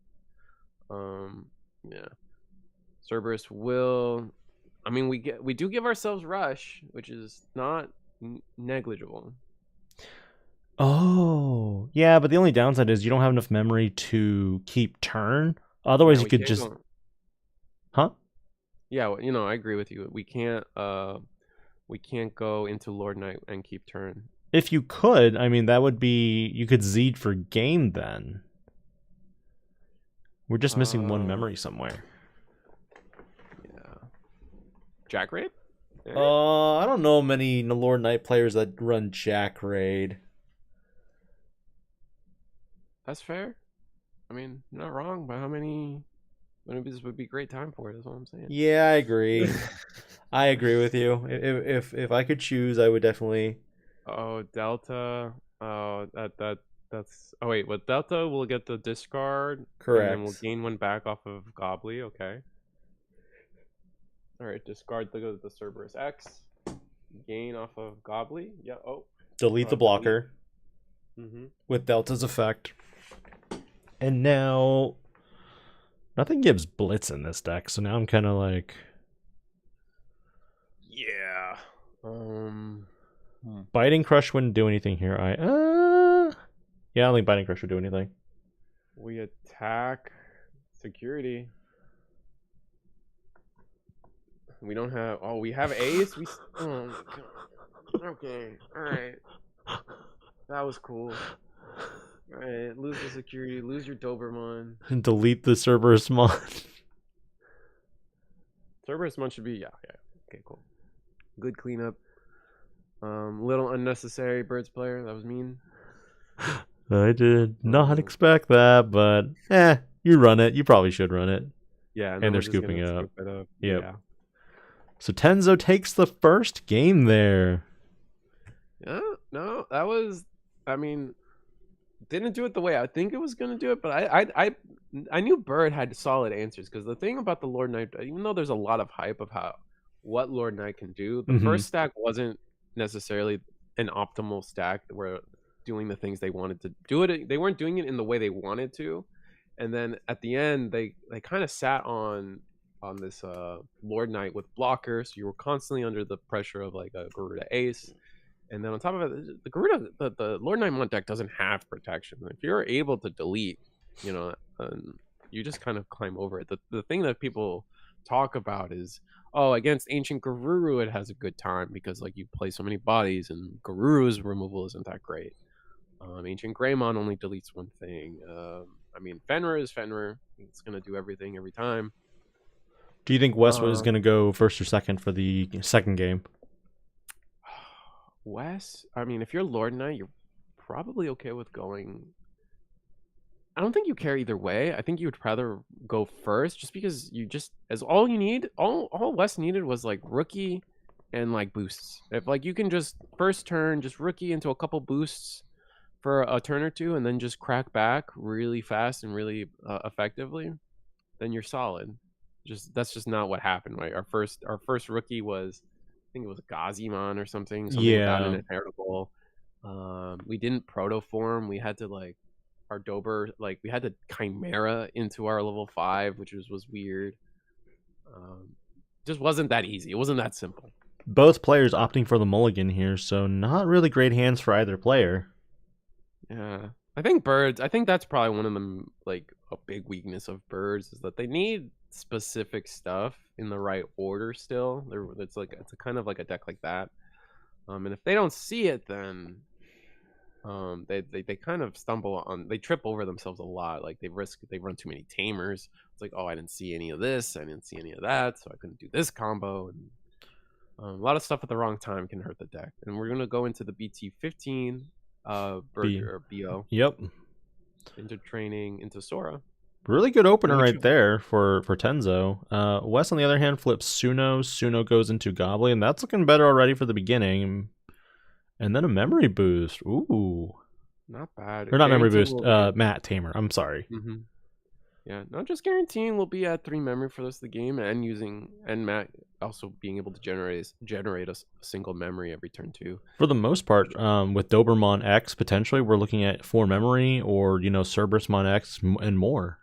Yeah. Cerberus will. I mean, we do give ourselves rush, which is not negligible. Oh, yeah, but the only downside is you don't have enough memory to keep turn. Otherwise, you could just. Huh? Yeah, I agree with you. We can't go into Lord Knight and keep turn. If you could, I mean, that would be you could Zed for game then. We're just missing 1 memory somewhere. Yeah. Jack Raid? Yeah. I don't know many Lord Knight players that run Jack Raid. That's fair. I mean, you're not wrong, but how many? This would be a great time for it. Is what I'm saying. Yeah, I agree. I agree with you. If I could choose, I would definitely. Oh, Delta. Oh, that's. Oh wait, with Delta we'll get the discard. Correct. And then we'll gain 1 back off of Gobbly. Okay. All right, discard the Cerberus X. Gain off of Gobbly. Yeah. Oh. Delete the blocker. With Delta's effect. And now nothing gives Blitz in this deck, so now I'm kind of like, yeah. Biting Crush wouldn't do anything here. Yeah, I don't think Biting Crush would do anything. We attack security. We don't have. Oh, we have Ace. Oh my god. Okay. All right. That was cool. All right. Lose the security. Lose your Dobermon. And delete the Cerberusmon. Cerberusmon should be. Yeah. Okay. Cool. Good cleanup. Little unnecessary birds player. That was mean. I did not expect that, but you run it. You probably should run it. Yeah, and they're scooping up. Yep. Yeah. So Tenzo takes the first game there. Yeah, no, that was. I mean, didn't do it the way I think it was gonna do it, but I knew Bird had solid answers because the thing about the Lord Knight, even though there's a lot of hype of what Lord Knight can do, the first stack wasn't necessarily an optimal stack where doing the things they wanted to do it. They weren't doing it in the way they wanted to, and then at the end they kind of sat on this Lord Knight with blockers. So you were constantly under the pressure of like a Garuda Ace. And then on top of it, the Garuda, the Lordknightmon deck doesn't have protection. If you're able to delete, you just kind of climb over it. The thing that people talk about is, oh, against Ancient Garuru, it has a good time because like you play so many bodies, and Garuru's removal isn't that great. Ancientgreymon only deletes one thing. I mean, Fenrir is Fenrir. It's gonna do everything every time. Do you think West was gonna go first or second for the second game? Wes, I mean, if you're Lord Knight, you're probably okay with going. I don't think you care either way. I think you would rather go first, just because all you need, all Wes needed was like rookie and like boosts. If like you can just first turn, just rookie into a couple boosts for a turn or two, and then just crack back really fast and really effectively, then you're solid. That's just not what happened, right? Our first rookie was, I think it was Gazimon or something without an inheritable. We didn't protoform. We had to like our Dober, like we had to Chimera into our level 5, which was weird. Just wasn't that easy. It wasn't that simple. Both players opting for the mulligan here, so not really great hands for either player. Yeah, I think that's probably one of them. Like a big weakness of Birds is that they need specific stuff in the right order still. It's a kind of like a deck like that, and if they don't see it, then they kind of they trip over themselves a lot. Like they run too many tamers. It's like, oh, I didn't see any of this, I didn't see any of that, so I couldn't do this combo. And a lot of stuff at the wrong time can hurt the deck. And we're gonna go into the BT15 or BO. Yep. Into training into Sora. Really good opener right there for Tenzo. Wes, on the other hand, flips Suno. Suno goes into Goblin, and that's looking better already for the beginning. And then a memory boost. Ooh. Not bad. Or not memory boost, Matt Tamer. I'm sorry. Mm-hmm. Yeah, not just guaranteeing we'll be at 3 memory for the rest of the game, and Matt also being able to generate a single memory every turn too. For the most part, with Dobermon X, potentially we're looking at 4 memory or, Cerberusmon X and more.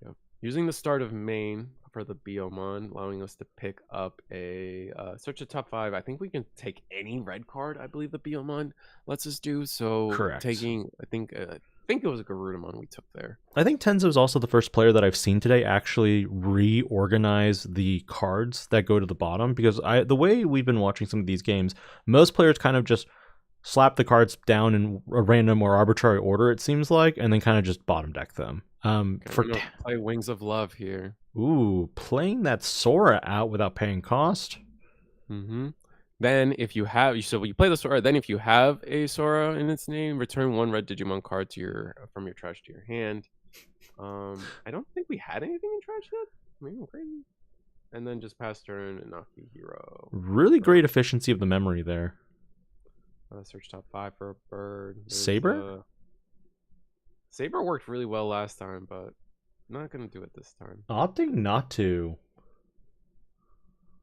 Yeah. Using the start of main for the Biomon, allowing us to pick up a search a top 5. I think we can take any red card, I believe the Biomon lets us do. So correct. Taking, I think it was a Garudamon we took there. I think Tenzo is also the first player that I've seen today actually reorganize the cards that go to the bottom, because the way we've been watching some of these games, most players kind of just slap the cards down in a random or arbitrary order, it seems like, and then kind of just bottom deck them. Play Wings of Love here. Ooh, playing that Sora out without paying cost. Mm-hmm. Then if you have, so you play the Sora, then if you have a Sora in its name, return 1 red Digimon card from your trash to your hand. I don't think we had anything in trash yet. Maybe I'm crazy. And then just pass turn and knock the hero. Really great efficiency of the memory there. Search top 5 for a bird. Saber? Saber worked really well last time, but I'm not going to do it this time. Opting not to.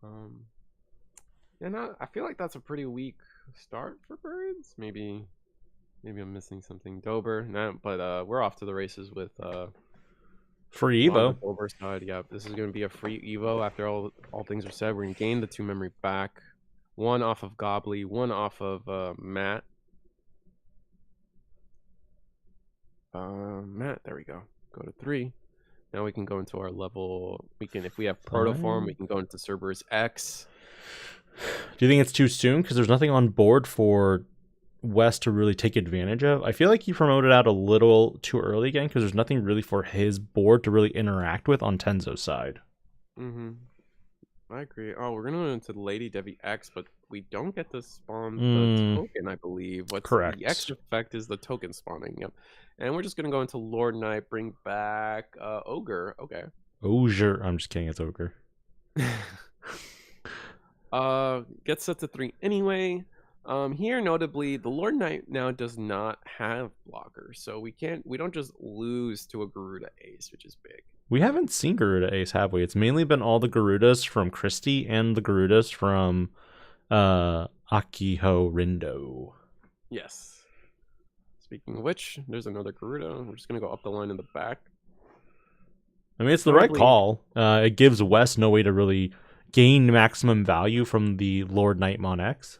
I feel like that's a pretty weak start for Birds. Maybe I'm missing something. Dober, but we're off to the races with free Evo. Dober side, yeah. This is going to be a free Evo after all things are said. We're going to gain the 2 memory back. 1 off of Gobbly, 1 off of Matt. Matt, there we go. Go to 3. Now we can go into our level. We can, if we have Protoform, we can go into Cerberus X. Do you think it's too soon? Because there's nothing on board for West to really take advantage of. I feel like he promoted out a little too early again because there's nothing really for his board to really interact with on Tenzo's side. I agree. Oh, we're gonna go into Lady Devi X, but we don't get to spawn the token, I believe. What's correct? The X effect is the token spawning. Yep. And we're just gonna go into Lord Knight, bring back Ogre. Okay. Ogre. I'm just kidding. It's Ogre. Gets set to 3 anyway. Here notably, the Lord Knight now does not have blockers, so we don't just lose to a Garuda Ace, which is big. We haven't seen Garuda Ace, have we? It's mainly been all the Garudas from Christie and the Garudas from Akiho Rindo. Yes. Speaking of which, there's another Garuda. We're just gonna go up the line in the back. I mean, it's the right call. It gives West no way to really gain maximum value from the Lordknightmon X.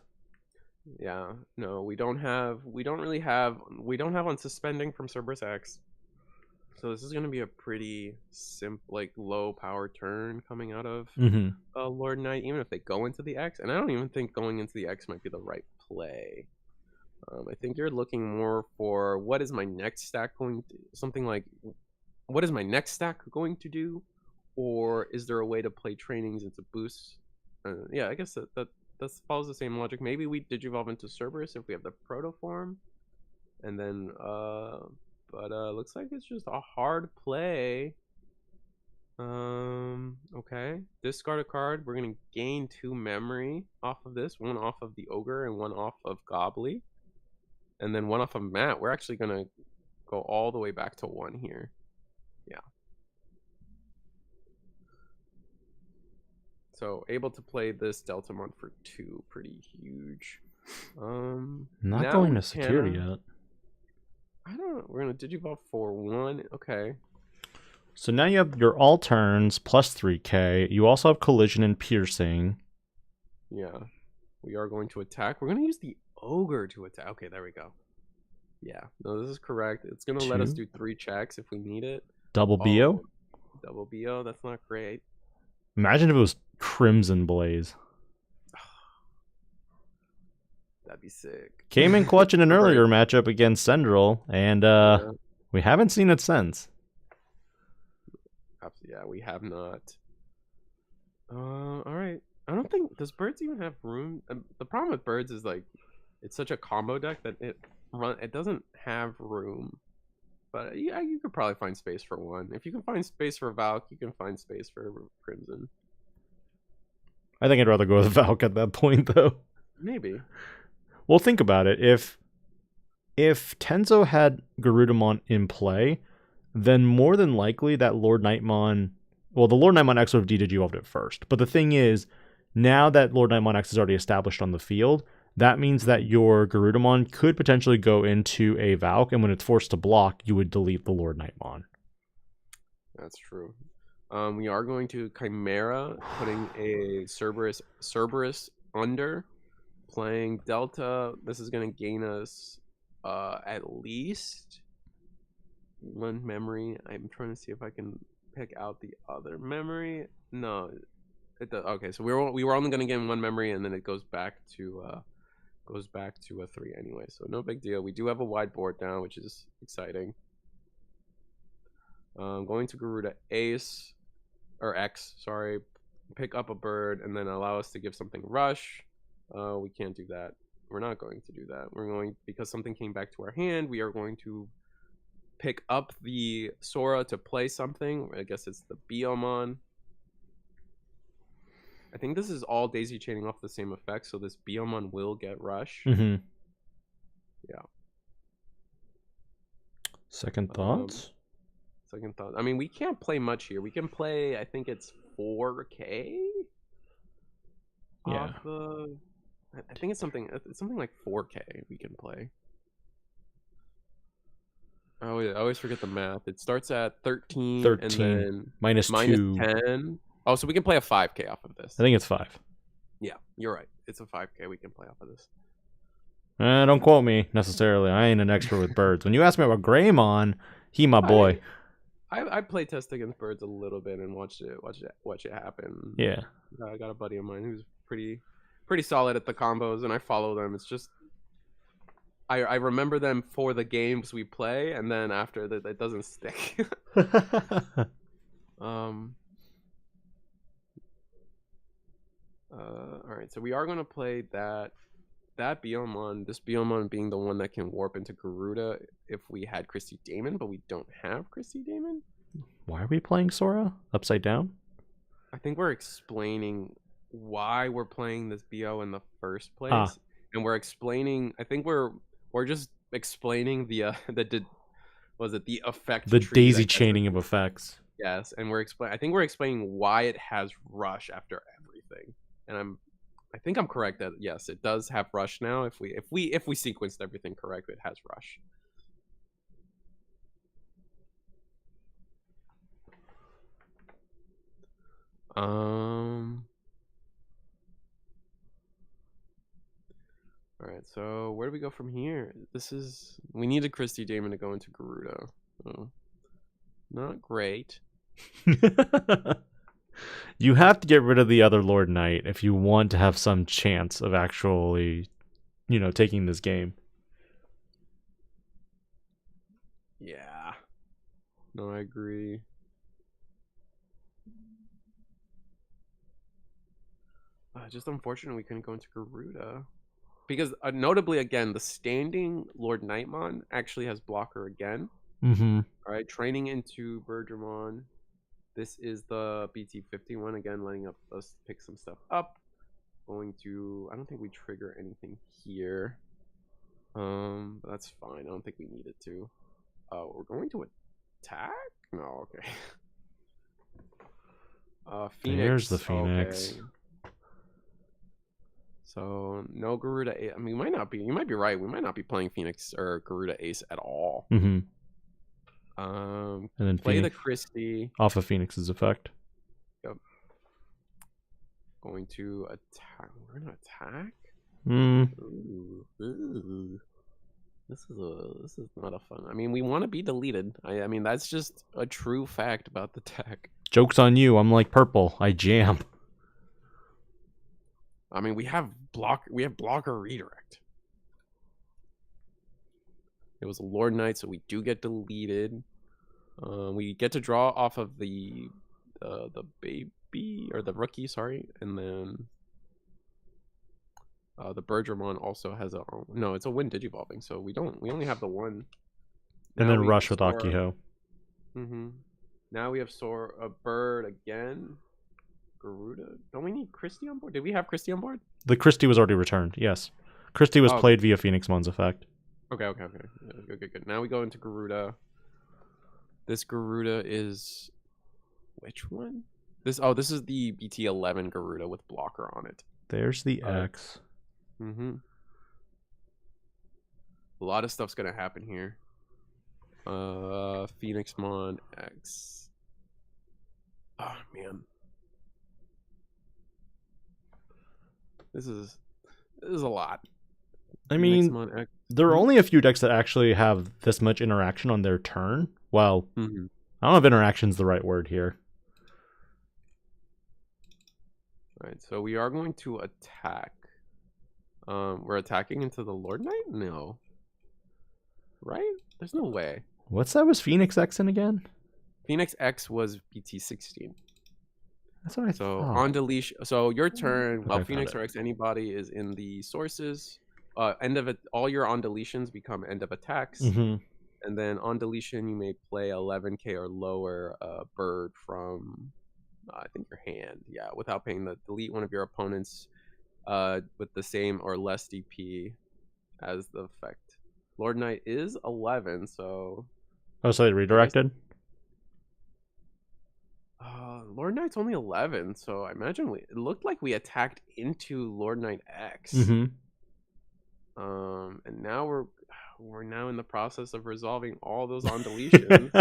Yeah, no, we don't have on suspending from Cerberus X. So this is going to be a pretty simple, like, low power turn coming out of Lord Knight, even if they go into the X. And I don't even think going into the X might be the right play. I think you're looking more for what is my next stack going to, something like, what is my next stack going to do? Or is there a way to play trainings into boosts? Yeah, I guess that follows the same logic. Maybe we Digivolve into Cerberus if we have the Protoform. And then, but looks like it's just a hard play. Okay. Discard a card. We're going to gain 2 memory off of this. 1 off of the Ogre and 1 off of Gobbly. And then 1 off of Matt. We're actually going to go all the way back to 1 here. Yeah. So able to play this Deltamon for 2, pretty huge. Not going to security yet. I don't know. We're gonna Digivolve for 1. Okay. So now you have your all turns plus 3k. You also have collision and piercing. Yeah. We are going to attack. We're gonna use the Ogre to attack. Okay, there we go. Yeah. No, this is correct. It's gonna let us do 3 checks if we need it. Double BO? Double BO. That's not great. Imagine if it was Crimson Blaze. That'd be sick. Came in clutch in an earlier matchup against Cendrill, and we haven't seen it since. Yeah, we have not. All right. I don't think, does Birds even have room? The problem with Birds is, like, it's such a combo deck that it doesn't have room. But yeah, you could probably find space for 1. If you can find space for Valk, you can find space for Crimson. I think I'd rather go with Valk at that point, though. Maybe. Well, think about it. If Tenzo had Garudamon in play, then more than likely that Lordknightmon... Well, the Lordknightmon X would have de-Digivolved it first. But the thing is, now that Lordknightmon X is already established on the field, that means that your Garudamon could potentially go into a Valk, and when it's forced to block, you would delete the Lordknightmon. That's true. We are going to Chimera, putting a Cerberus under, playing Delta. This is going to gain us at least 1 memory. I'm trying to see if I can pick out the other memory. No, okay. So we were only going to gain 1 memory, and then it goes back to a 3 anyway. So no big deal. We do have a wide board now, which is exciting. Going to Garuda Ace or X, sorry. Pick up a bird and then allow us to give something rush. We can't do that. We're not going to do that. We're going, because something came back to our hand, we are going to pick up the Sora to play something. I guess it's the Biomon. I think this is all daisy chaining off the same effect, so this Biomon will get rush. Yeah. Second thoughts? Second thought. I mean, we can't play much here. We can play, I think it's 4K? Yeah. I think it's something like 4K we can play. I always forget the math. It starts at 13 and then minus 2. 10. Oh, so we can play a 5K off of this. I think it's 5. Yeah, you're right. It's a 5K we can play off of this. Don't quote me necessarily. I ain't an expert with birds. When you ask me about Greymon, he my boy. I play test against birds a little bit and watch it happen. Yeah. I got a buddy of mine who's pretty solid at the combos, and I follow them. It's just I remember them for the games we play, and then after that, it doesn't stick. All right, so we are gonna play that Biomon. This Biomon being the one that can warp into Garuda if we had Christy Damon, but we don't have Christy Damon. Why are we playing Sora upside down? I think we're explaining why we're playing this BO in the first place, and we're explaining. I think we're just explaining the effect, the daisy chaining of effects. Yes, and I think we're explaining why it has rush after everything, and I think I'm correct that yes, it does have rush now. If we sequenced everything correct, it has rush. All right, so where do we go from here? We needed Christy Damon to go into Garuda. So, not great. You have to get rid of the other Lord Knight if you want to have some chance of actually, taking this game. Yeah. No, I agree. Just unfortunate we couldn't go into Garuda. Because notably, again, the standing Lordknightmon actually has blocker again. Mm-hmm. All right, training into Birdramon. This is the BT51 again, letting us pick some stuff up. I don't think we trigger anything here. But that's fine. I don't think we needed to. We're going to attack? No, okay. Phoenix. There's the Phoenix. Okay. So no Garuda. I mean, you might be right. We might not be playing Phoenix or Garuda Ace at all. Mm-hmm. And then play Phoenix, the Christie off of Phoenix's effect. Yep. Going to attack. We're gonna attack. Ooh. This is not a fun. I mean, we want to be deleted. I mean, that's just a true fact about the tech. Joke's on you. I'm like purple. I jam. I mean, we have blocker redirect. It was a Lord Knight, so we do get deleted. We get to draw off of the baby or the rookie, sorry, and then the Birdramon also has it's a wind digivolving, so we only have the one. And then rush with Akiho. Now we have a bird again. Garuda. Don't we need Christy on board? Did we have Christy on board? The Christy was already returned. Yes, Christy was played via Phoenixmon's effect. Okay. Yeah, good. Now we go into Garuda. This Garuda is which one? This is the BT11 Garuda with blocker on it. There's the X. A lot of stuff's gonna happen here. Phoenixmon X. Oh man. This is a lot. I mean, there are only a few decks that actually have this much interaction on their turn. Well, I don't know if interaction's the right word here. All right, so we are going to attack. We're attacking into the Lord Knight? No. Right? There's no way. What's that was Phoenix X in again? Phoenix X was BT16. That's what I thought. So on deletion. So your turn, while Okay, Phoenix or X anybody is in the sources, end of it. All your on deletions become end of attacks, and then on deletion you may play 11k or lower bird from I think your hand, without paying delete one of your opponents with the same or less DP as the effect. Lord Knight is 11, so so they redirected. Lord Knight's only 11, so I imagine it looked like we attacked into Lord Knight X. And now we're now in the process of resolving all those on deletions.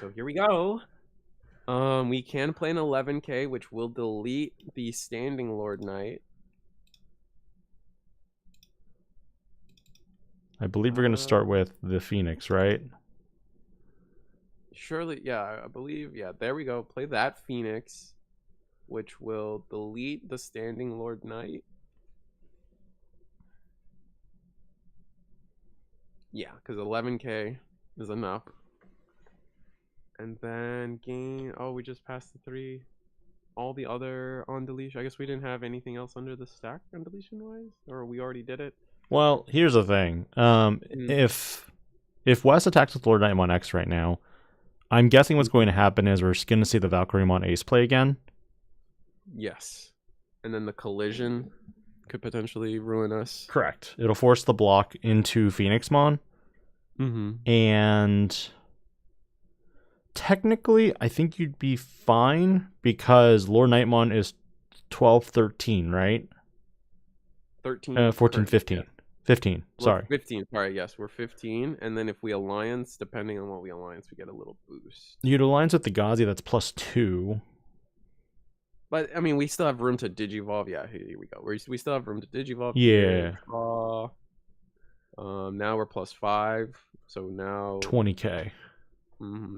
So here we go. We can play an 11k, which will delete the standing Lord Knight. I believe we're going to start with the Phoenix, right? Surely, yeah, I believe, yeah, there we go. Play that Phoenix, which will delete the standing Lord Knight. Yeah, because 11k is enough. And then gain, oh, we just passed the 3. All the other on deletion. I guess we didn't have anything else under the stack on deletion wise, or we already did it. Well, here's the thing. If West attacks with Lordknightmon X right now, I'm guessing what's going to happen is we're going to see the Valkyriemon Ace play again. Yes. And then the collision could potentially ruin us. Correct. It'll force the block into Phoenixmon. And technically, I think you'd be fine because Lordknightmon is 12, 13, right? 13. 14, 15. Yeah. 15, sorry. 15, sorry, yes, we're 15. And then if we alliance, depending on what we alliance, we get a little boost. You'd alliance with the Gazi, that's +2. But, I mean, we still have room to digivolve. Yeah, here we go. We still have room to digivolve. Yeah. Now we're +5. So now 20k.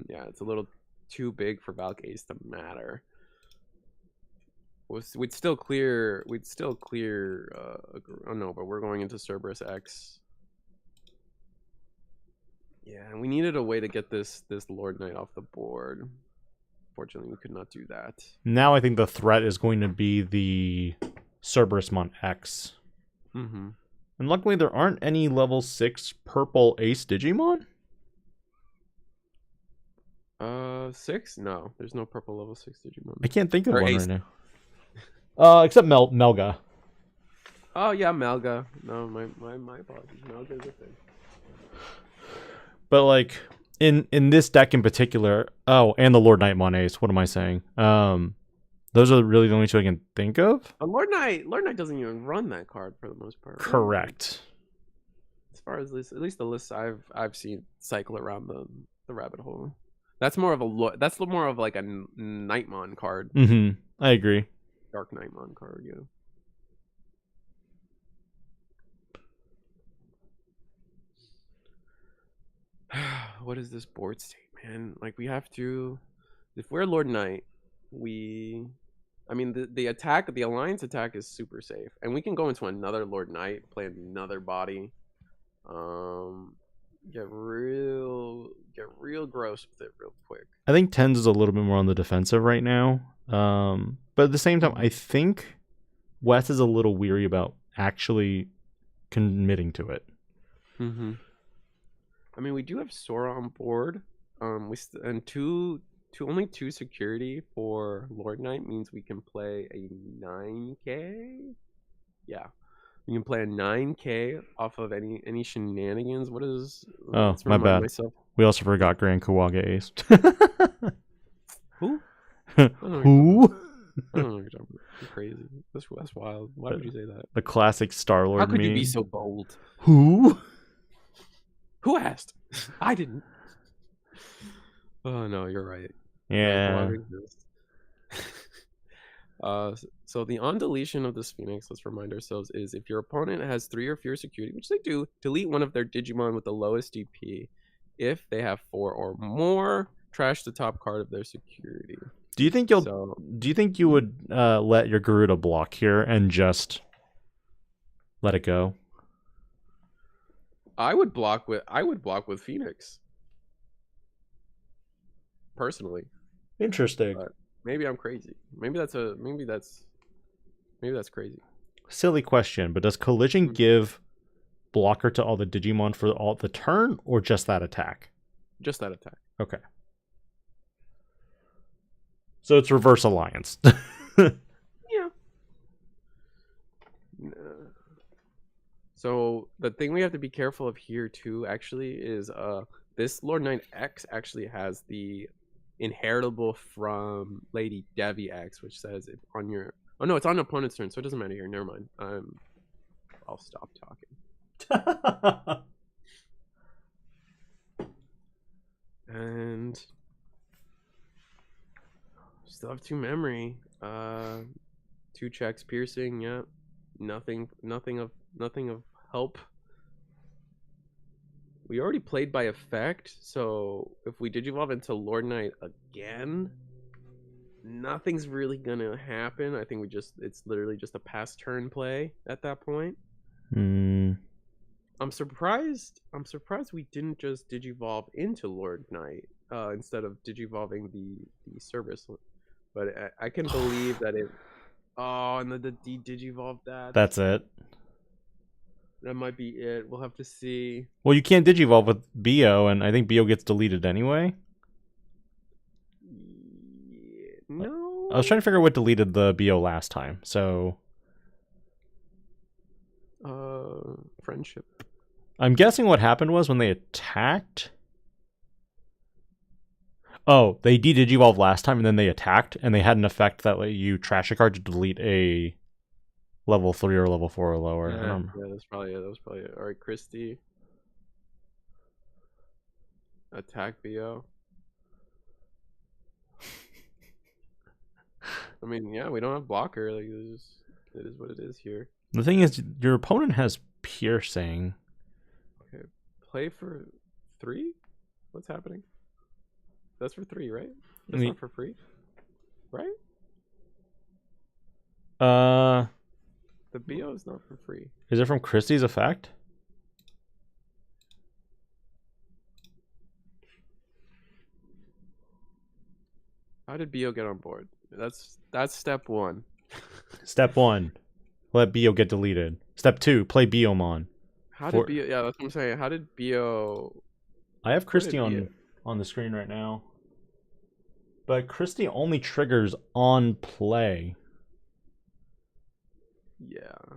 Yeah, it's a little too big for Valk Ace to matter. We'd still clear. Oh no, but we're going into Cerberus X. Yeah, and we needed a way to get this Lord Knight off the board. Fortunately, we could not do that. Now I think the threat is going to be the Cerberusmon X. And luckily, there aren't any level 6 purple Ace Digimon. 6? No, there's no purple level 6 Digimon. I can't think of or one Ace. right now. Except Melga. Oh yeah, Melga. No, my apologies. Melga is a thing. But like in this deck in particular, oh, and the Lordknightmon Ace. What am I saying? Those are really the only two I can think of. Lord Knight doesn't even run that card for the most part. Right? Correct. As far as at least the lists I've seen cycle around the rabbit hole. That's more of like a Nightmon card. I agree. Dark Nightmon card, yeah. What is this board state, man? Like, we have to, if we're Lord Knight, the alliance attack is super safe, and we can go into another Lord Knight, play another body, get real gross with it real quick. I think Tens is a little bit more on the defensive right now, but at the same time, I think Wes is a little weary about actually committing to it. I mean, we do have Sora on board. Only 2 security for Lord Knight means we can play a 9k. Yeah, we can play a 9k off of any shenanigans. What is? Oh, my bad. We also forgot Grand Kawaga Ace. Who? Who? I don't know. You're crazy. That's wild. Why would you say that? The classic Star-Lord meme. How could you be so bold? Who? Who asked? I didn't. Oh no, you're right. Yeah. So the on deletion of this Phoenix, let's remind ourselves, is if your opponent has 3 or fewer security, which they do, delete one of their Digimon with the lowest DP. If they have 4 or more, trash the top card of their security. Do you think you would let your Garuda block here and just let it go? I would block with Phoenix. Personally. Interesting. But maybe I'm crazy. Maybe that's crazy. Silly question, but does collision give blocker to all the Digimon for all the turn or just that attack? Just that attack. Okay. So it's reverse alliance. Yeah. So the thing we have to be careful of here too, actually, is this Lord Knight X actually has the inheritable from Lady Devi X, which says if on your it's on opponent's turn, so it doesn't matter here. Never mind. I'll stop talking. And still have 2 memory. 2 checks piercing. Yeah. Nothing of help. We already played by effect, so if we Digivolve into Lord Knight again, nothing's really gonna happen. I think it's literally just a pass turn play at that point. I'm surprised we didn't just Digivolve into Lord Knight instead of Digivolving the Cerberus. But I can believe that it. Oh, and the Digivolve that. That's it. That might be it. We'll have to see. Well, you can't Digivolve with Bio, and I think Bio gets deleted anyway. Yeah, no. I was trying to figure out what deleted the Bio last time, so... Friendship. I'm guessing what happened was when they attacked... Oh, they de-Digivolved last time, and then they attacked, and they had an effect that let you trash a card to delete a level 3 or level 4 or lower. Yeah, that was probably it. All right, Christy. Attack BO. I mean, yeah, we don't have blocker. Like, it is what it is here. The thing is, your opponent has piercing. Okay, play for 3? What's happening? That's for 3, right? That's not for free, right? The BO is not for free. Is it from Christie's effect? How did BO get on board? That's step 1. Step 1, let BO get deleted. Step 2, play Biomon. How did BO? Yeah, that's what I'm saying. How did BO? I have Christie on the screen right now, but Christie only triggers on play. Yeah.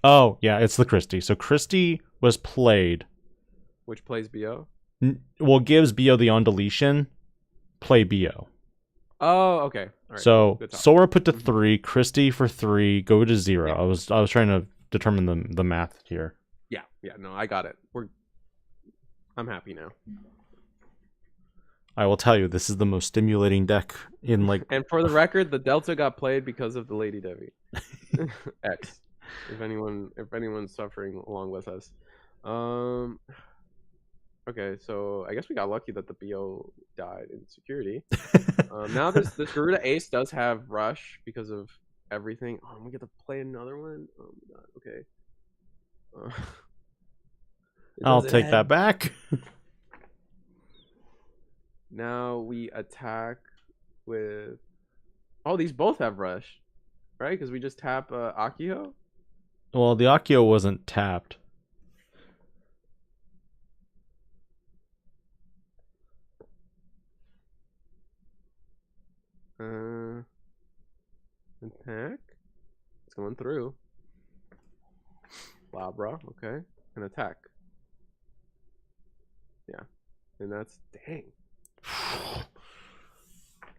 Oh, yeah, it's the Christie. So Christie was played. Which plays BO? Well, gives BO the on deletion, play BO. Oh, okay. All right, so Sora put to 3, Christie for 3, go to 0. Yeah. I was trying to determine the math here. Yeah, no, I got it. I'm happy now. I will tell you, this is the most stimulating deck in like. And for the record, the Delta got played because of the Lady Devi X. If anyone's suffering along with us. Okay, so I guess we got lucky that the BO died in security. Now this Garuda Ace does have Rush because of everything. Oh, we get to play another one. Oh my god. Okay. I'll take that back. Now we attack with. Oh, these both have Rush, right? Because we just tap Akio. Well, the Akio wasn't tapped. Attack. It's going through. Labra, okay. And attack. Yeah. And that's dang.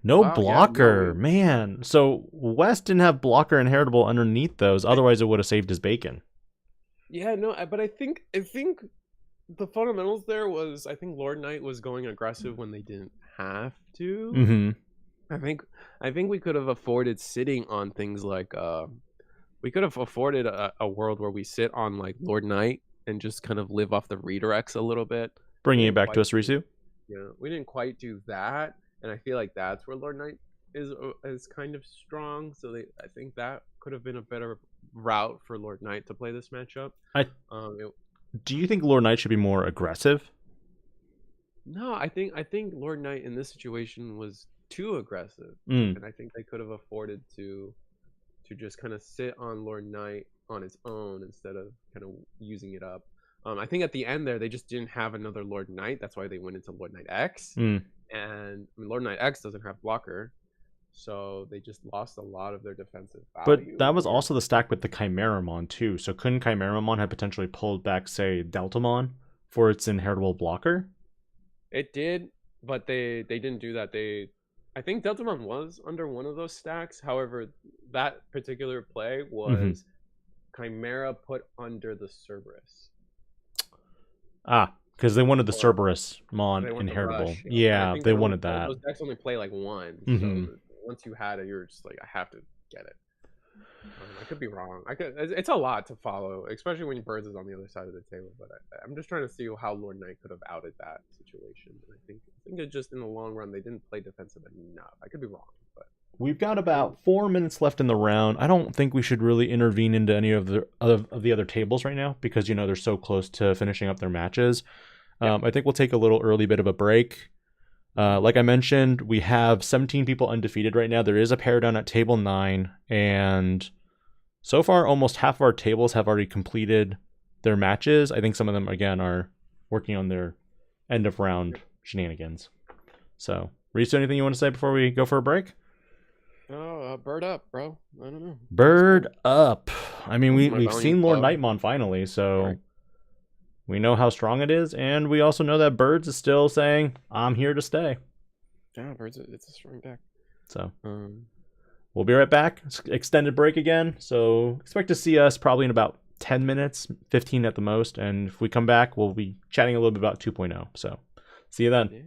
No Wow, blocker, yeah, no, man. So West didn't have blocker inheritable underneath those. Otherwise, it would have saved his bacon. Yeah, no, but I think the fundamentals there was I think Lord Knight was going aggressive when they didn't have to. Mm-hmm. I think we could have afforded sitting on things like we could have afforded a world where we sit on like Lord Knight and just kind of live off the redirects a little bit. Bringing it back to us, Risu. Yeah, we didn't quite do that, and I feel like that's where Lord Knight is kind of strong. So I think that could have been a better route for Lord Knight to play this matchup. Do you think Lord Knight should be more aggressive? No, I think Lord Knight in this situation was too aggressive, and I think they could have afforded to just kind of sit on Lord Knight on its own instead of kind of using it up. I think at the end there they just didn't have another Lord Knight. That's why they went into Lord Knight X, and I mean, Lord Knight X doesn't have blocker, so they just lost a lot of their defensive value. But that was also the stack with the Chimeramon too. So couldn't Chimeramon have potentially pulled back, say, Deltamon for its inheritable blocker? It did, but they didn't do that. I think Deltamon was under one of those stacks. However, that particular play was Chimera put under the Cerberus. Ah, because they wanted the Cerberusmon inheritable. Rush, yeah, they wanted that. Those decks only play like one. So once you had it, you're just like, I have to get it. I could be wrong. It's a lot to follow, especially when Birds is on the other side of the table. But I'm just trying to see how Lord Knight could have outed that situation. I think it just in the long run they didn't play defensive enough. I could be wrong, but We've got about 4 minutes left in the round. I don't think we should really intervene into any of the other tables right now because, you know, they're so close to finishing up their matches. I think we'll take a little early bit of a break. Like I mentioned, we have 17 people undefeated right now. There is a pair down at table 9, and so far almost half of our tables have already completed their matches. I think some of them, again, are working on their end of round shenanigans. So, Reese, anything you want to say before we go for a break? oh, bird up, bro. I don't know. Bird up. I mean, My we've volume's seen low. Lordknightmon finally, so Sorry. we know how strong it is, and we also know that Birds is still saying, I'm here to stay. Yeah, Birds. It's a strong deck. So, we'll be right back. Extended break again, so expect to see us probably in about 10 minutes, 15 at the most, and if we come back, we'll be chatting a little bit about 2.0. So, see you then. Yeah.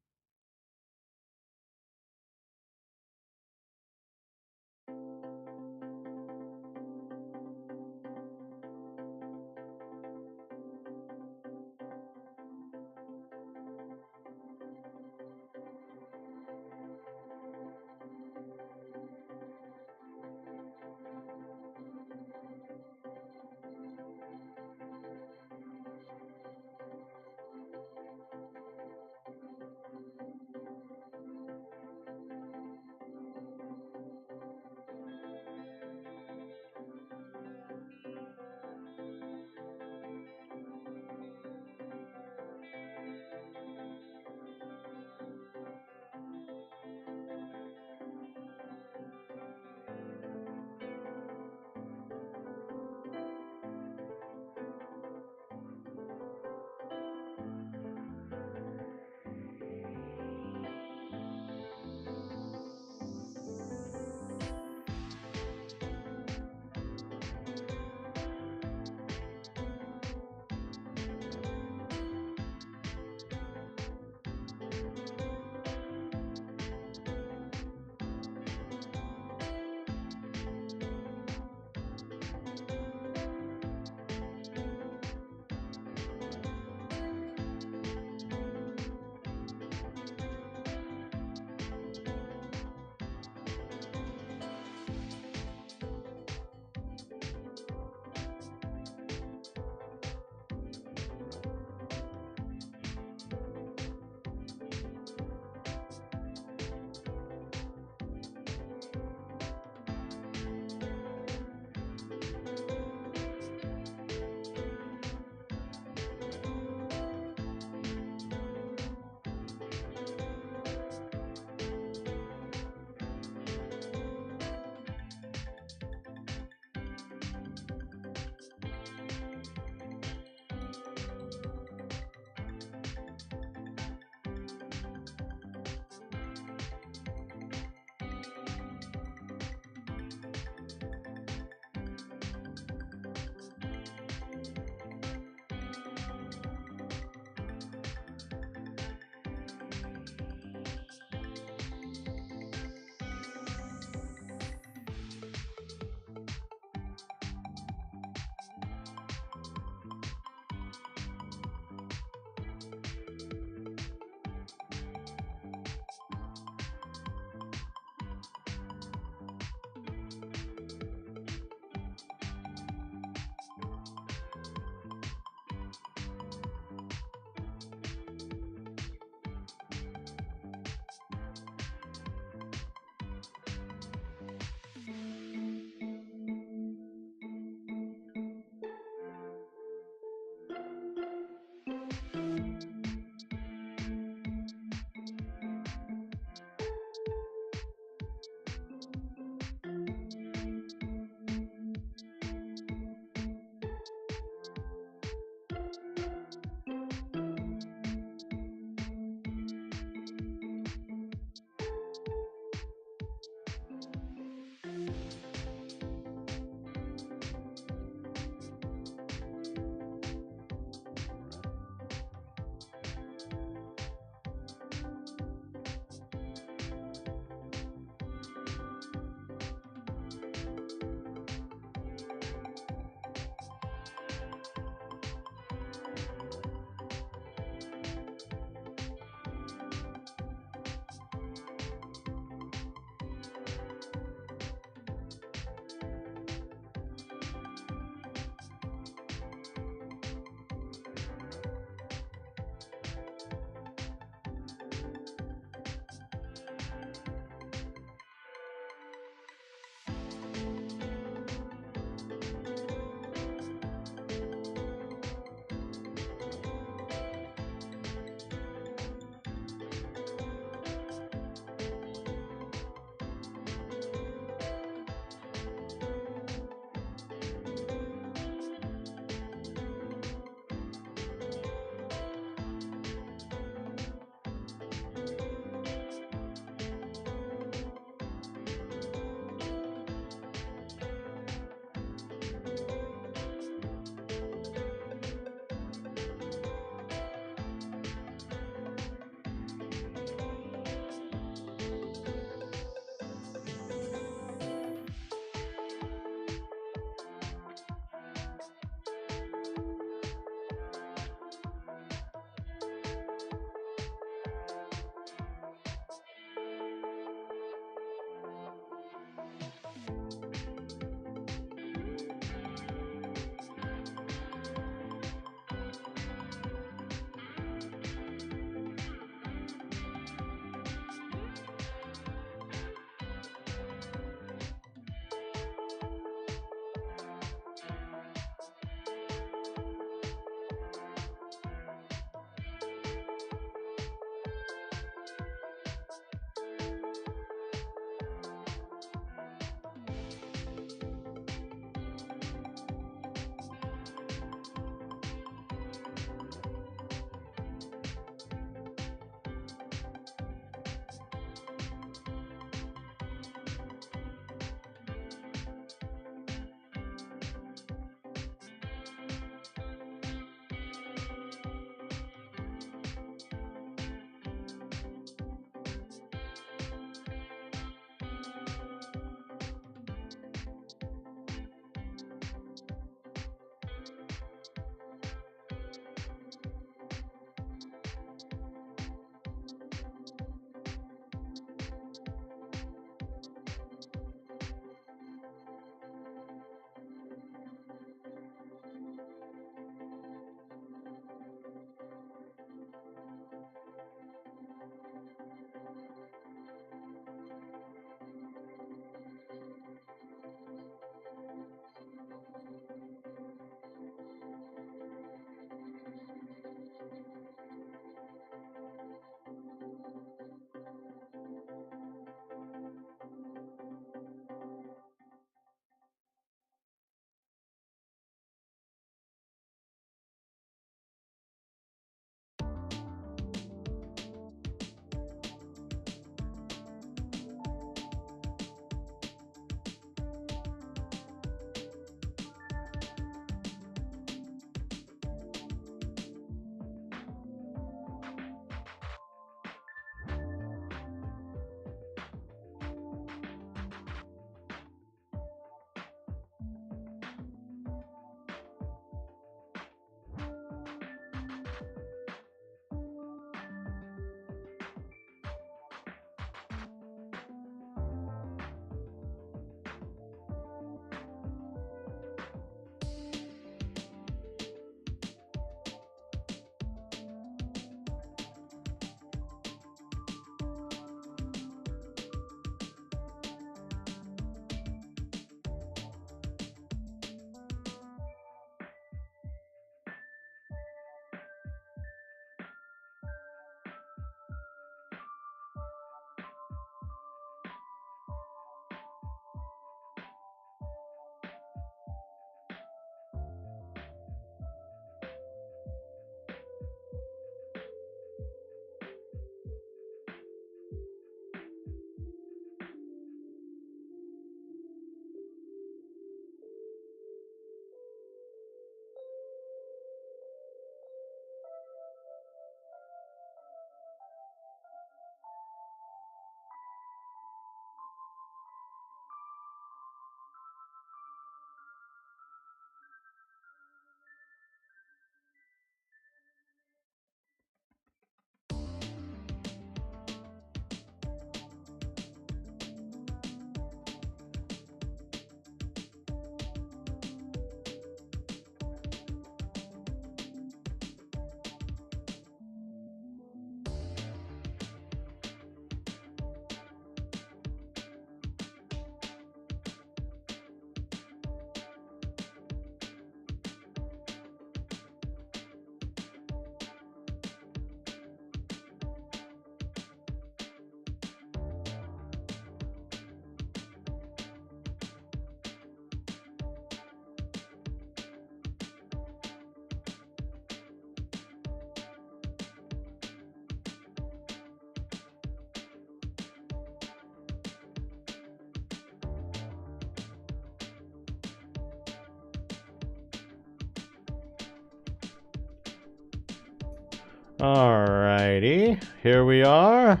Alrighty, here we are.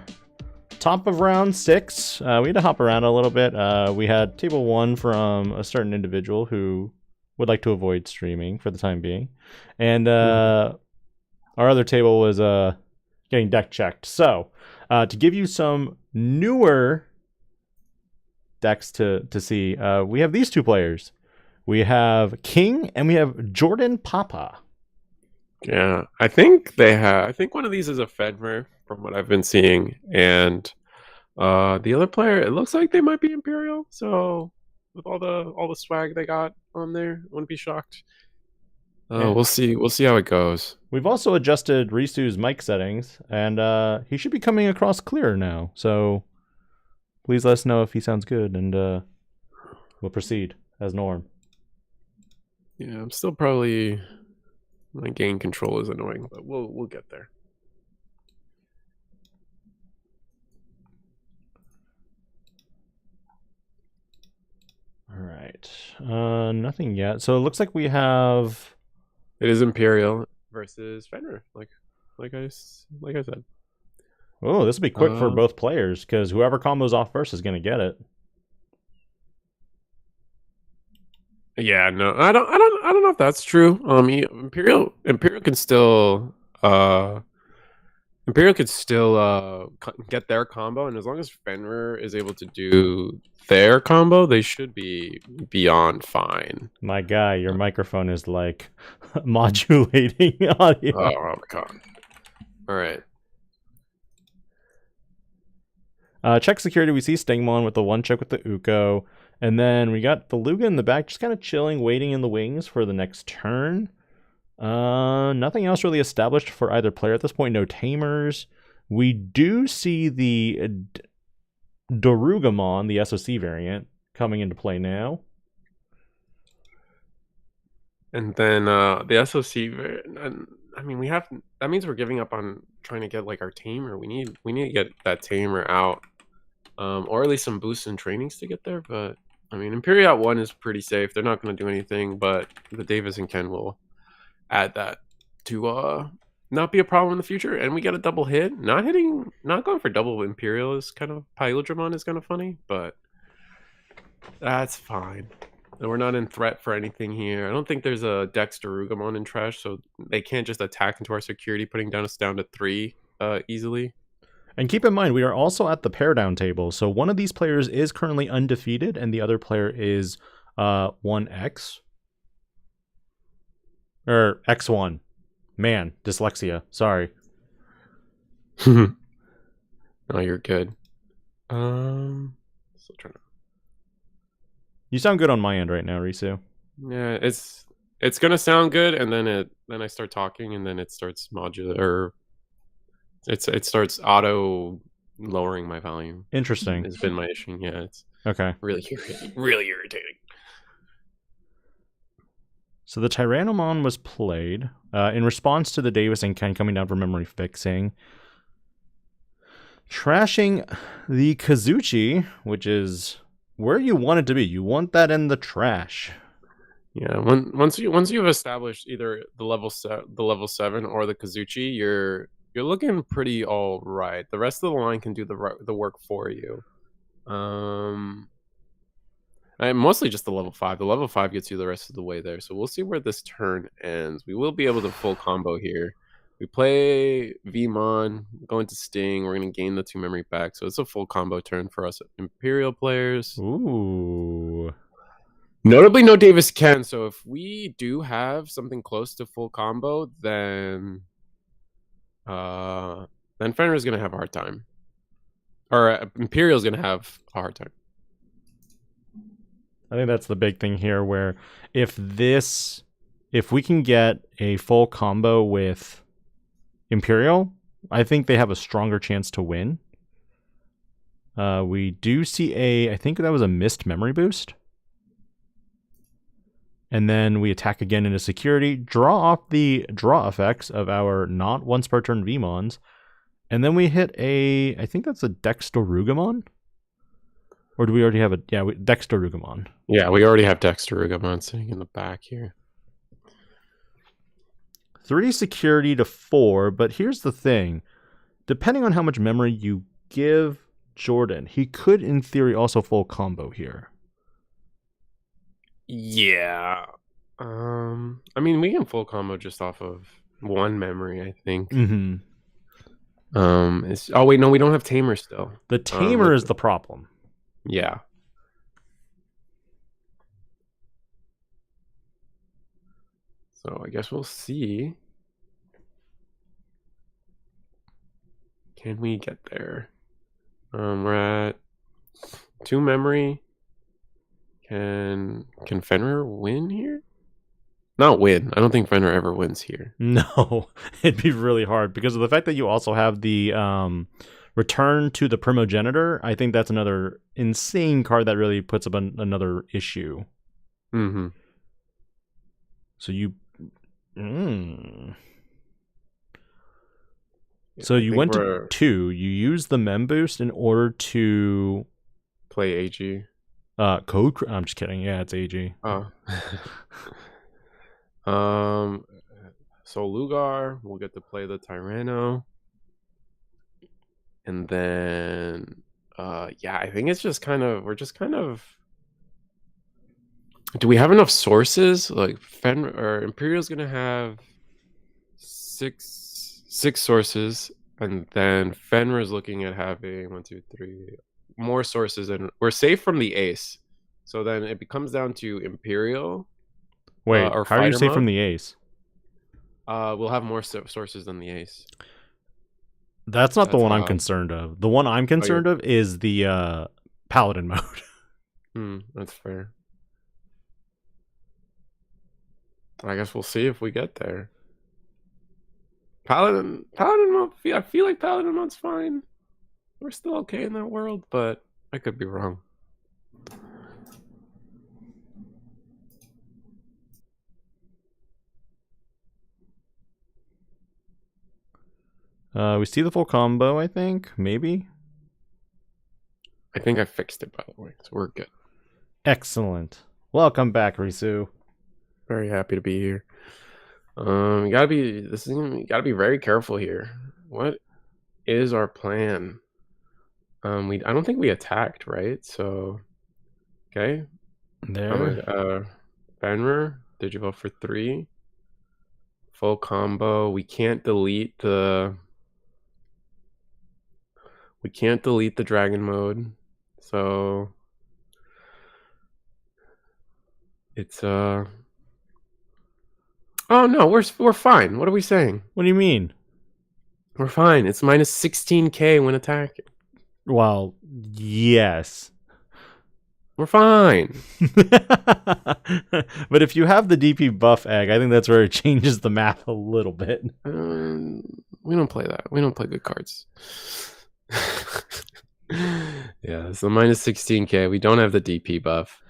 Top of round 6. We had to hop around a little bit. We had table 1 from a certain individual who would like to avoid streaming for the time being. And our other table was getting deck checked. So, to give you some newer decks to see, we have these 2 players. We have King and we have Jordan Papa. Yeah, I think they have. I think one of these is a Fenrir from what I've been seeing, and the other player, it looks like they might be Imperial. So with all the swag they got on there, I wouldn't be shocked. Yeah. We'll see. We'll see how it goes. We've also adjusted Risu's mic settings, and he should be coming across clear now. So please let us know if he sounds good, and we'll proceed as norm. Yeah, I'm still probably. My gain control is annoying, but we'll get there. All right. Nothing yet. So it looks like we have. It is Imperial versus Fenrir, like I said. Oh, this will be quick for both players because whoever combos off first is going to get it. Yeah, no, I don't know if that's true. Imperial can still get their combo, and as long as Fenrir is able to do their combo, they should be beyond fine. My guy, your microphone is like modulating audio. Oh god! All right. Check security. We see Stingmon with the 1 check with the Uko. And then we got Beluga in the back, just kind of chilling, waiting in the wings for the next turn. Nothing else really established for either player at this point. No tamers. We do see the Dorugamon, the SOC variant, coming into play now. And then the SOC, I mean, we have. That means we're giving up on trying to get like our tamer. We need to get that tamer out, or at least some boosts and trainings to get there. But I mean, Imperial 1 is pretty safe. They're not going to do anything, but the Davis and Ken will add that to not be a problem in the future. And we get a double hit. Not going for double Imperial is kind of Imperialdramon is kind of funny, but that's fine. And we're not in threat for anything here. I don't think there's a Dexterugamon in trash, so they can't just attack into our security, putting us down to 3 easily. And keep in mind, we are also at the pair down table. So one of these players is currently undefeated, and the other player is 1X. Or X1. Man, dyslexia. Sorry. Oh, you're good. Still trying to... You sound good on my end right now, Risu. Yeah, it's gonna sound good, and then I start talking, and then it starts modular, or it starts auto lowering my volume. Interesting. It's been my issue. Yeah, it's okay. Really irritating. So the Tyrannomon was played in response to the Davis and Ken coming down for memory fixing. Trashing the Kazuchi, which is where you want it to be. You want that in the trash. Yeah, once you've established either the level 7 or the Kazuchi, you're looking pretty all right. The rest of the line can do the work for you. And mostly just the level 5. The level 5 gets you the rest of the way there. So we'll see where this turn ends. We will be able to full combo here. We play Vmon, go into Sting. We're going to gain the 2 memory back. So it's a full combo turn for us Imperial players. Ooh. Notably, no Davis Ken. So if we do have something close to full combo, then Fenrir is going to have a hard time. Or Imperial is going to have a hard time. I think that's the big thing here, where if we can get a full combo with Imperial, I think they have a stronger chance to win. We do see I think that was a missed memory boost. And then we attack again into security, draw off the draw effects of our not once per turn Vmons, and then we hit I think that's a Dexterugamon? Or do we already have Dexterugamon? Yeah, we already have Dexterugamon sitting in the back here. 3 security to 4, but here's the thing. Depending on how much memory you give Jordan, he could, in theory, also full combo here. Yeah. I mean, we can full combo just off of 1 memory, I think. Mm-hmm. Oh wait, no, we don't have Tamer still. The Tamer is the problem. Yeah. So I guess we'll see. Can we get there? We're at 2 memory. Can Fenrir win here? Not win. I don't think Fenrir ever wins here. No, it'd be really hard because of the fact that you also have the return to the primogenitor. I think that's another insane card that really puts up another issue. Mm-hmm. So you... Yeah, so you went to 2. You used the mem boost in order to... play AG. Code... I'm just kidding. Yeah, it's AG. Oh. So Lugar will get to play the Tyranno. And then yeah, I think it's just kind of do we have enough sources? Like Imperial's gonna have six sources, and then Fenrir's looking at having 1, 2, 3 more sources, and we're safe from the ace. So then it comes down to Imperial. Wait, or how are you safe Fightermon. from the ace? We'll have more sources than the ace. That's not the That's one I'm odd. concerned of. The one I'm concerned of is the Paladin mode. That's fair. I guess we'll see if we get there. Paladin mode, I feel like Paladin mode's fine. We're still okay in that world, but I could be wrong. We see the full combo, I think. Maybe. I think I fixed it, by the way, so we're good. Excellent. Welcome back, Risu. Very happy to be here. You gotta be very careful here. What is our plan? I don't think we attacked, right? So, okay. There. Fenrir, did you vote for 3? Full combo. We can't delete the dragon mode. So it's oh no, we're fine. What are we saying? What do you mean? We're fine. It's minus 16k when attacking. Well, yes. We're fine. But if you have the DP buff egg, I think that's where it changes the math a little bit. We don't play that. We don't play good cards. Yeah, so minus 16k. We don't have the DP buff.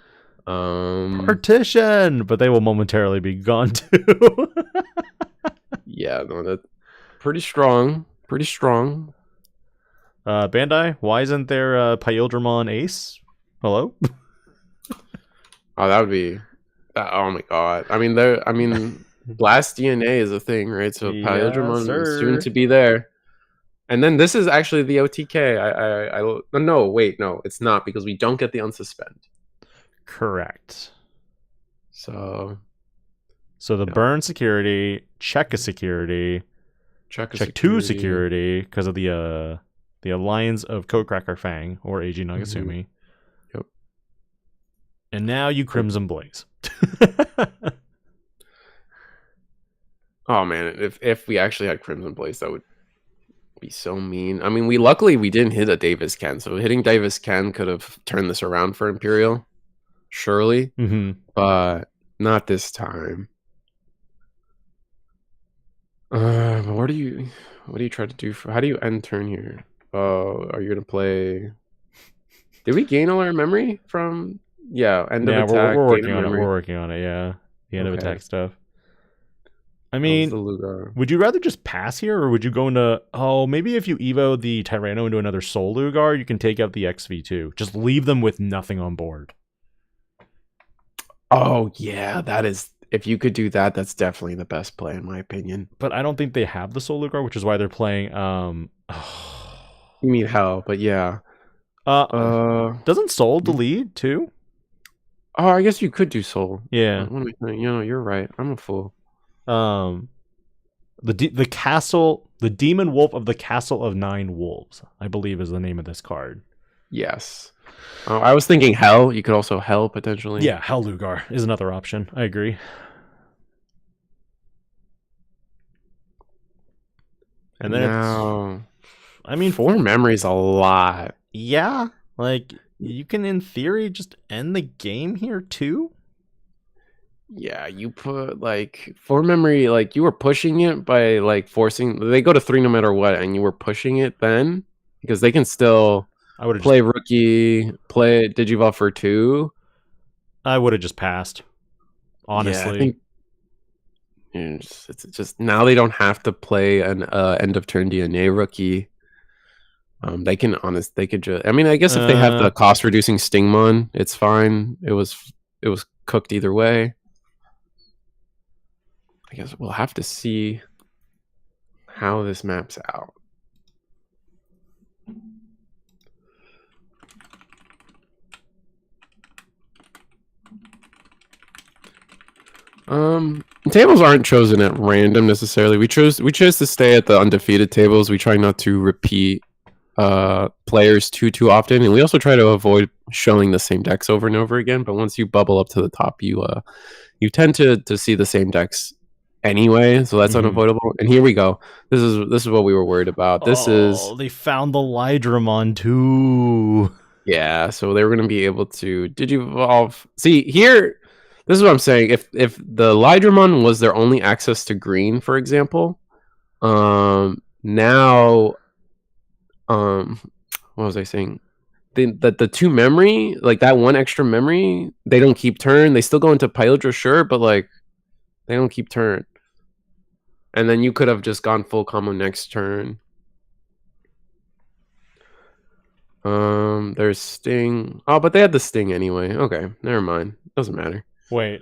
Partition, but they will momentarily be gone too. Yeah, no, that's pretty strong. Pretty strong. Bandai, why isn't there Imperialdramon Ace? Hello? Oh, that would be. Oh my god. I mean, Blast DNA is a thing, right? So Yes, Imperialdramon is sir. soon to be there. And then this is actually the OTK. No, wait, no, it's not, because we don't get the unsuspend. Correct. So the burn security, check a security, check 2 security because of the Alliance of Codecracker Fang or AG Nagasumi. Yep. And now you Crimson Blaze. Oh man, if we actually had Crimson Blaze, that would be so mean. I mean, luckily we didn't hit a Davis Ken, so hitting Davis Ken could have turned this around for Imperial, surely, but not this time. But what do you try to do how do you end turn here? Are you gonna play? Did we gain all our memory from? Yeah, end of attack. We're working on it. We're working on it. Yeah, the end of attack stuff. I mean, would you rather just pass here, or would you go into... Oh, maybe if you Evo the Tyranno into another Soul Lugar, you can take out the XV2. Just leave them with nothing on board. Oh, yeah, that is... if you could do that, that's definitely the best play in my opinion. But I don't think they have the Soul Lugar, which is why they're playing. You mean hell, but yeah. Doesn't Soul delete too? Oh, I guess you could do Soul. Yeah. What am I saying? You know, you're right. I'm a fool. The castle, the Demon Wolf of the Castle of Nine Wolves, I believe is the name of this card. Yes. I was thinking hell. You could also hell potentially. Yeah, Hell Lugar is another option. I agree. And then now, I mean, 4 memories a lot. Yeah, like you can in theory just end the game here too. Yeah, you put like 4 memory, like you were pushing it by like forcing. They go to 3 no matter what, and you were pushing it then because they can still play rookie, play Digivolve for 2. I would have just passed. Honestly, yeah, I think it's just now they don't have to play an end of turn DNA rookie. They can they could just. I mean, I guess if they have the cost reducing Stingmon, it's fine. It was cooked either way. I guess we'll have to see how this maps out. Tables aren't chosen at random necessarily. We chose to stay at the undefeated tables. We try not to repeat players too often, and we also try to avoid showing the same decks over and over again. But once you bubble up to the top, you tend to see the same decks anyway, so that's unavoidable. And here we go. This is what we were worried about. They found the Leviamon too. Yeah, so they were going to be able to Digivolve. See here, this is what I'm saying. If the Leviamon was their only access to green, for example, now, what was I saying? The 2 memory, like that 1 extra memory, they don't keep turn. They still go into Pyodra, sure, but like they don't keep turn. And then you could have just gone full combo next turn. There's Sting. Oh, but they had the Sting anyway. Okay, never mind. Doesn't matter. Wait.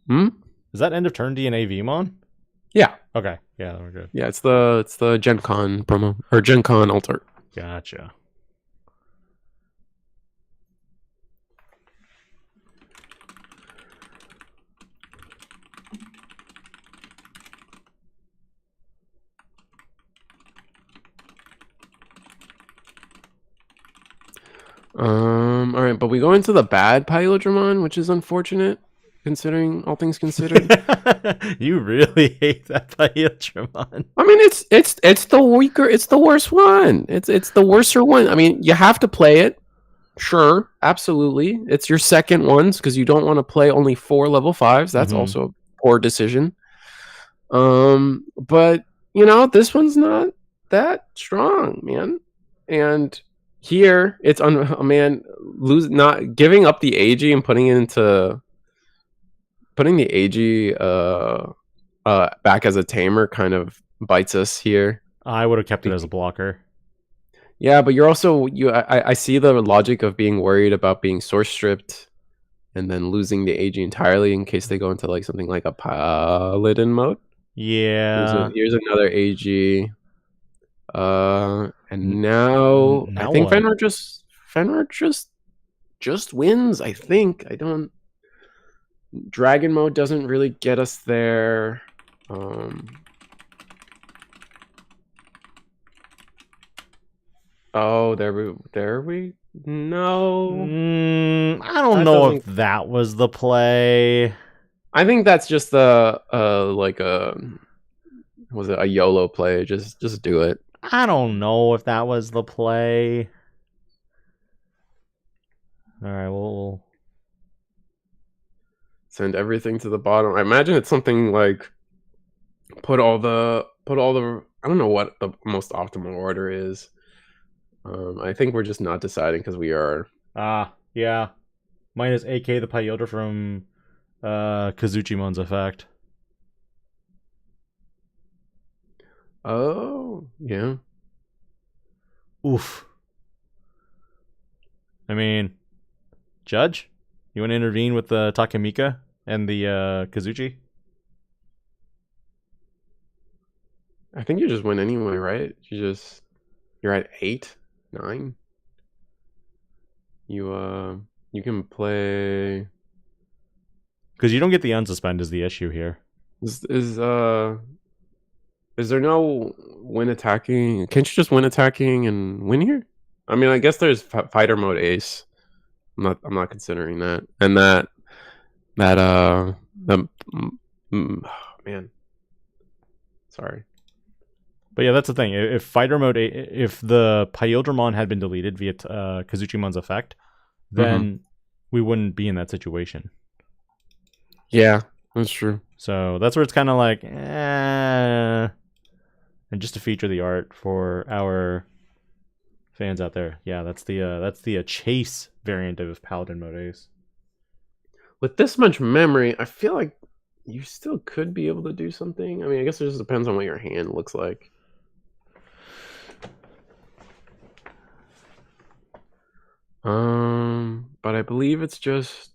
Is that end of turn DNA Vmon? Yeah. Okay. Yeah, we're good. Yeah, it's the Gen Con promo or Gen Con alter. Gotcha. All right, but we go into the bad Pyodramon, which is unfortunate considering all things considered. You really hate that Pyodramon. I mean, it's the weaker, it's the worst one. It's the worser one. I mean, you have to play it. Sure, absolutely. It's your second ones because you don't want to play only 4 level 5s. That's also a poor decision. But you know, this one's not that strong, man. And here it's not giving up the AG and putting the AG back as a tamer kind of bites us here. I would have kept it as a blocker. Yeah, but you're also I see the logic of being worried about being source stripped and then losing the AG entirely in case they go into like something like a paladin mode. Yeah. Here's another AG. And now I think Fenrir just wins. I think Dragon mode doesn't really get us there. Oh, there we no. I don't know if that was the play. I think that's just was it a YOLO play? Just do it. I don't know if that was the play. All right, we'll send everything to the bottom. I imagine it's something like put all the I don't know what the most optimal order is. I think we're just not deciding because we are yeah. Minus AK the Pyodra from Kazuchimon's effect. Oh, yeah. Oof. I mean, Judge, you want to intervene with the Takamika and the Kazuchi? I think you just win anyway, right? You're at 8, 9. You can play. Because you don't get the unsuspend is the issue here. Is there no win attacking? Can't you just win attacking and win here? I mean, I guess there's fighter mode ace. I'm not considering that. And man, sorry. But yeah, that's the thing. If fighter mode, if the Imperialdramon had been deleted via Kazuchimon's effect, then we wouldn't be in that situation. Yeah, that's true. So that's where it's kind of like, and just to feature the art for our fans out there, yeah, that's the chase variant of Paladin mode ace. With this much memory, I feel like you still could be able to do something. I mean, I guess it just depends on what your hand looks like. But I believe it's just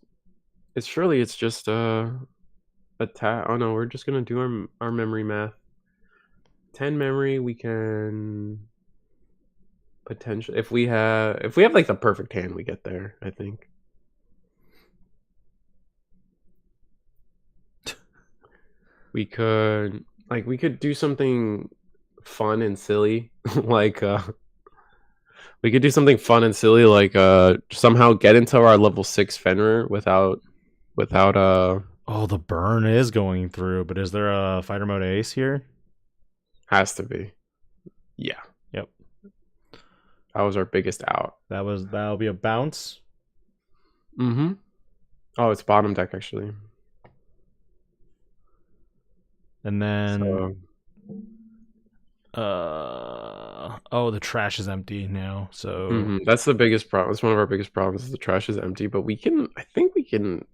attack. Oh no, we're just gonna do our memory math. 10 memory, we can potentially, if we have like the perfect hand, we get there, I think. We could do something fun and silly like we could do something fun and silly like somehow get into our level 6 Fenrir without Oh, the burn is going through, but is there a fighter mode ace here? Has to be. Yeah. Yep. That was our biggest out. That'll be a bounce. Mm-hmm. Oh, it's bottom deck actually. And then So, oh, the trash is empty now. So that's the biggest problem. It's one of our biggest problems is the trash is empty, but I think we can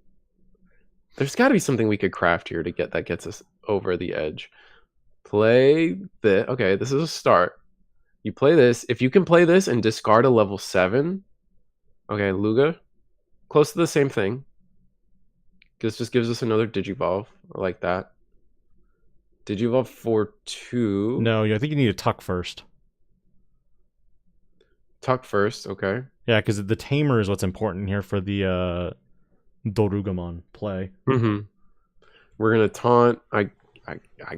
there's got to be something we could craft here to gets us over the edge. Play the okay, this is a start. You play this. If you can play this and discard a level 7, okay, Luga, close to the same thing. This just gives us another Digivolve. I like that. Digivolve for 2. No, I think you need to tuck first. Tuck first, okay. Yeah, because the tamer is what's important here for the Dorugamon play. Mm-hmm. We're gonna taunt. I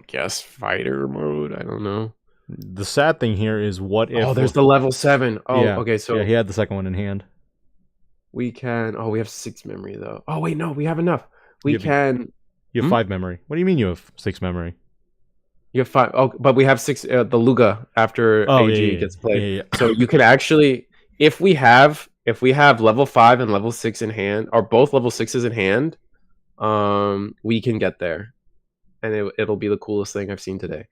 guess fighter mode. I don't know. The sad thing here is what if? Oh, there's the level 7. Oh, yeah, okay. So yeah, he had the second one in hand. We can. Oh, we have 6 memory though. Oh wait, no, we have enough. We You can. You have 5 memory. What do you mean you have 6 memory? You have 5. Oh, but we have 6. The Luga after AG gets played. Yeah. So you can actually, if we have level 5 and level 6 in hand, or both level 6s in hand, we can get there, and it'll be the coolest thing I've seen today.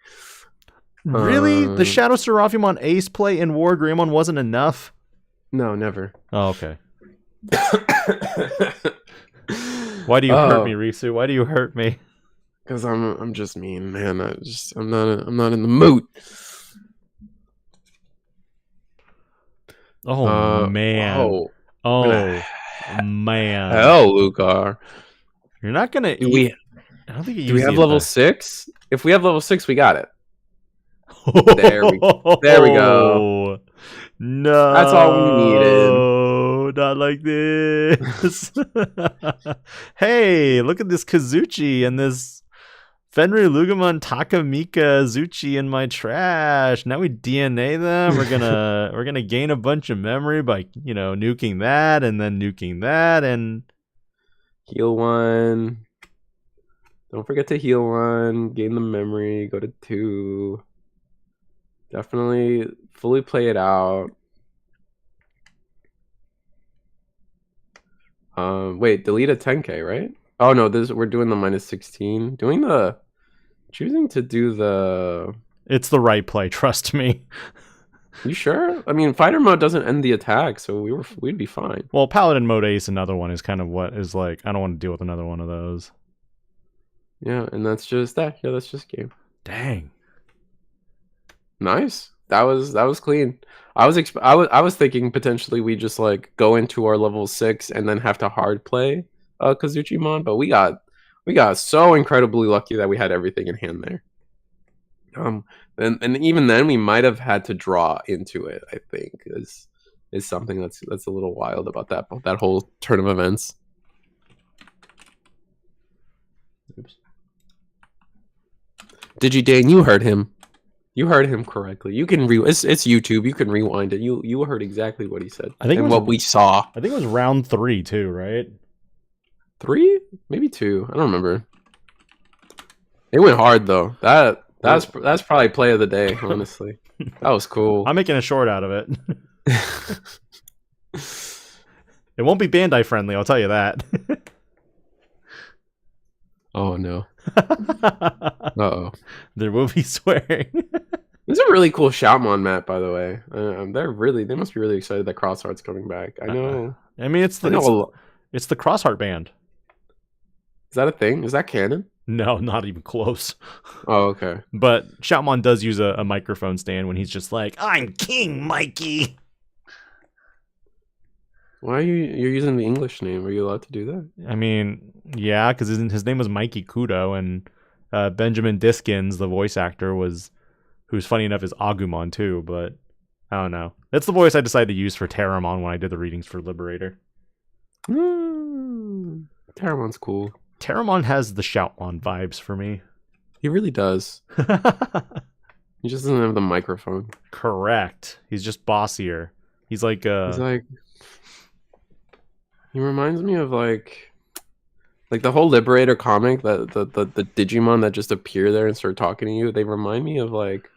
Really? The Shadow Seraphimon ace play in Wargreymon wasn't enough? No, never. Oh, okay. Why do you hurt me, Risu? Why do you hurt me? Because I'm just mean, man. I'm not in the mood. Oh man. Oh man. Hell, Lugar. You're not gonna. Do we have level 6? If we have level 6, we got it. There we go. No, that's all we needed. Not like this. Hey, look at this Kazuchi and this Fenriloogamon Takamika Zuchi in my trash. Now we DNA them. We're gonna gain a bunch of memory by nuking that and then nuking that and heal 1. Don't forget to heal 1. Gain the memory. Go to 2. Definitely fully play it out. Wait, delete a 10k, right? Oh no, we're doing the -16. Choosing to do the. It's the right play. Trust me. You sure? I mean, fighter mode doesn't end the attack, so we'd be fine. Well, Paladin mode ace, another one is kind of what is like. I don't want to deal with another one of those. Yeah, and that's just that. Yeah, that's just game. Dang. Nice. That was clean. I was thinking potentially we just like go into our level 6 and then have to hard play Kazuchimon, but we got We got so incredibly lucky that we had everything in hand there. And even then we might have had to draw into it. I think is something that's a little wild about that whole turn of events. Oops. DigiDane, you heard him. You heard him correctly. You can it's YouTube. You can rewind it. You heard exactly what he said. I think and what we saw. I think it was round 3 too, right? 3? Maybe 2. I don't remember. It went hard though. That's probably play of the day, honestly. That was cool. I'm making a short out of it. It won't be Bandai friendly, I'll tell you that. Oh no. Uh-oh. There will be swearing. This is a really cool Shoutmon map, by the way. They must be really excited that Crossheart's coming back. I know. I mean, it's the Crossheart band. Is that a thing? Is that canon? No, not even close. Oh, okay. But Shoutmon does use a microphone stand when he's just like, "I'm King Mikey." Why are you're using the English name? Are you allowed to do that? I mean, yeah, because his name was Mikey Kudo, and Benjamin Diskins, the voice actor, who's funny enough is Agumon too. But I don't know. That's the voice I decided to use for Terramon when I did the readings for Liberator. Terramon's cool. Terramon has the Shoutmon vibes for me. He really does. He just doesn't have the microphone. Correct. He's just bossier. He's like he reminds me of like the whole Liberator comic, the Digimon that just appear there and start talking to you. They remind me of like,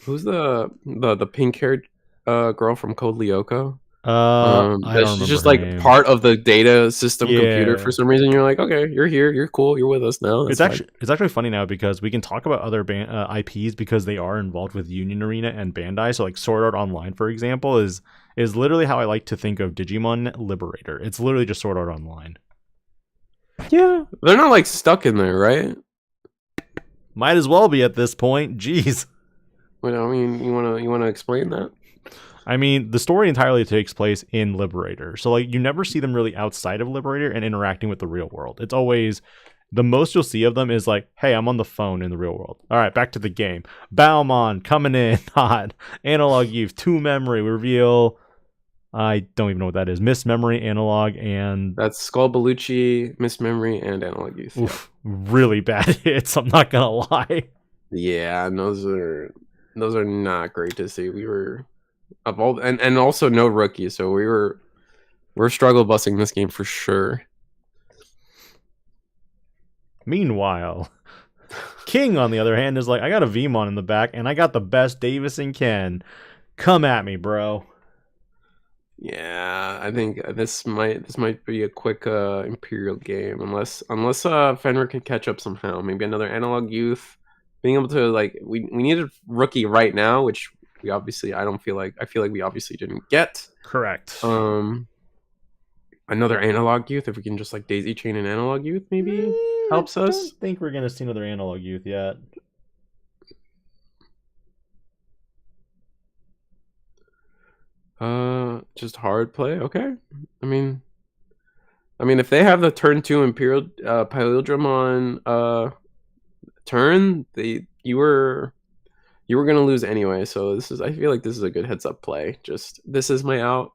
who's the pink haired girl from Code Lyoko? I don't remember she's just her like name. part of the data system computer Yeah. for some reason. You're like, okay, you're here, you're cool, you're with us now. It's actually funny now because we can talk about other IPs because they are involved with Union Arena and Bandai. So like Sword Art Online, for example, is literally how I like to think of Digimon Liberator. It's literally just Sword Art Online. Yeah, they're not like stuck in there, right? Might as well be at this point. Jeez. Wait, I mean, you wanna explain that? I mean, the story entirely takes place in Liberator. So, like, you never see them really outside of Liberator and interacting with the real world. It's always, the most you'll see of them is like, hey, I'm on the phone in the real world. All right, back to the game. Baomon coming in hot. Analog Youth, 2 memory, reveal. I don't even know what that is. Miss Memory, Analog, and... That's Skull Bellucci, Miss Memory, and Analog Youth. Oof, really bad hits, I'm not gonna lie. Yeah, and those are not great to see. We were... and also no rookies, so we're struggle busing this game for sure. Meanwhile, King, on the other hand, is like, I got a Vmon in the back, and I got the best Davis and Ken. Come at me, bro. Yeah, I think this might be a quick Imperial game, unless Fenrir can catch up somehow. Maybe another Analog Youth, being able to like we needed rookie right now, which. We obviously, I feel like we obviously didn't get. Correct. Another Analog Youth, if we can just like daisy chain an Analog Youth, maybe helps us. I don't think we're gonna see another Analog Youth yet. Just hard play. Okay. I mean, if they have the turn 2 Imperialdramon turn, you were gonna lose anyway, so I feel like this is a good heads up play. Just this is my out.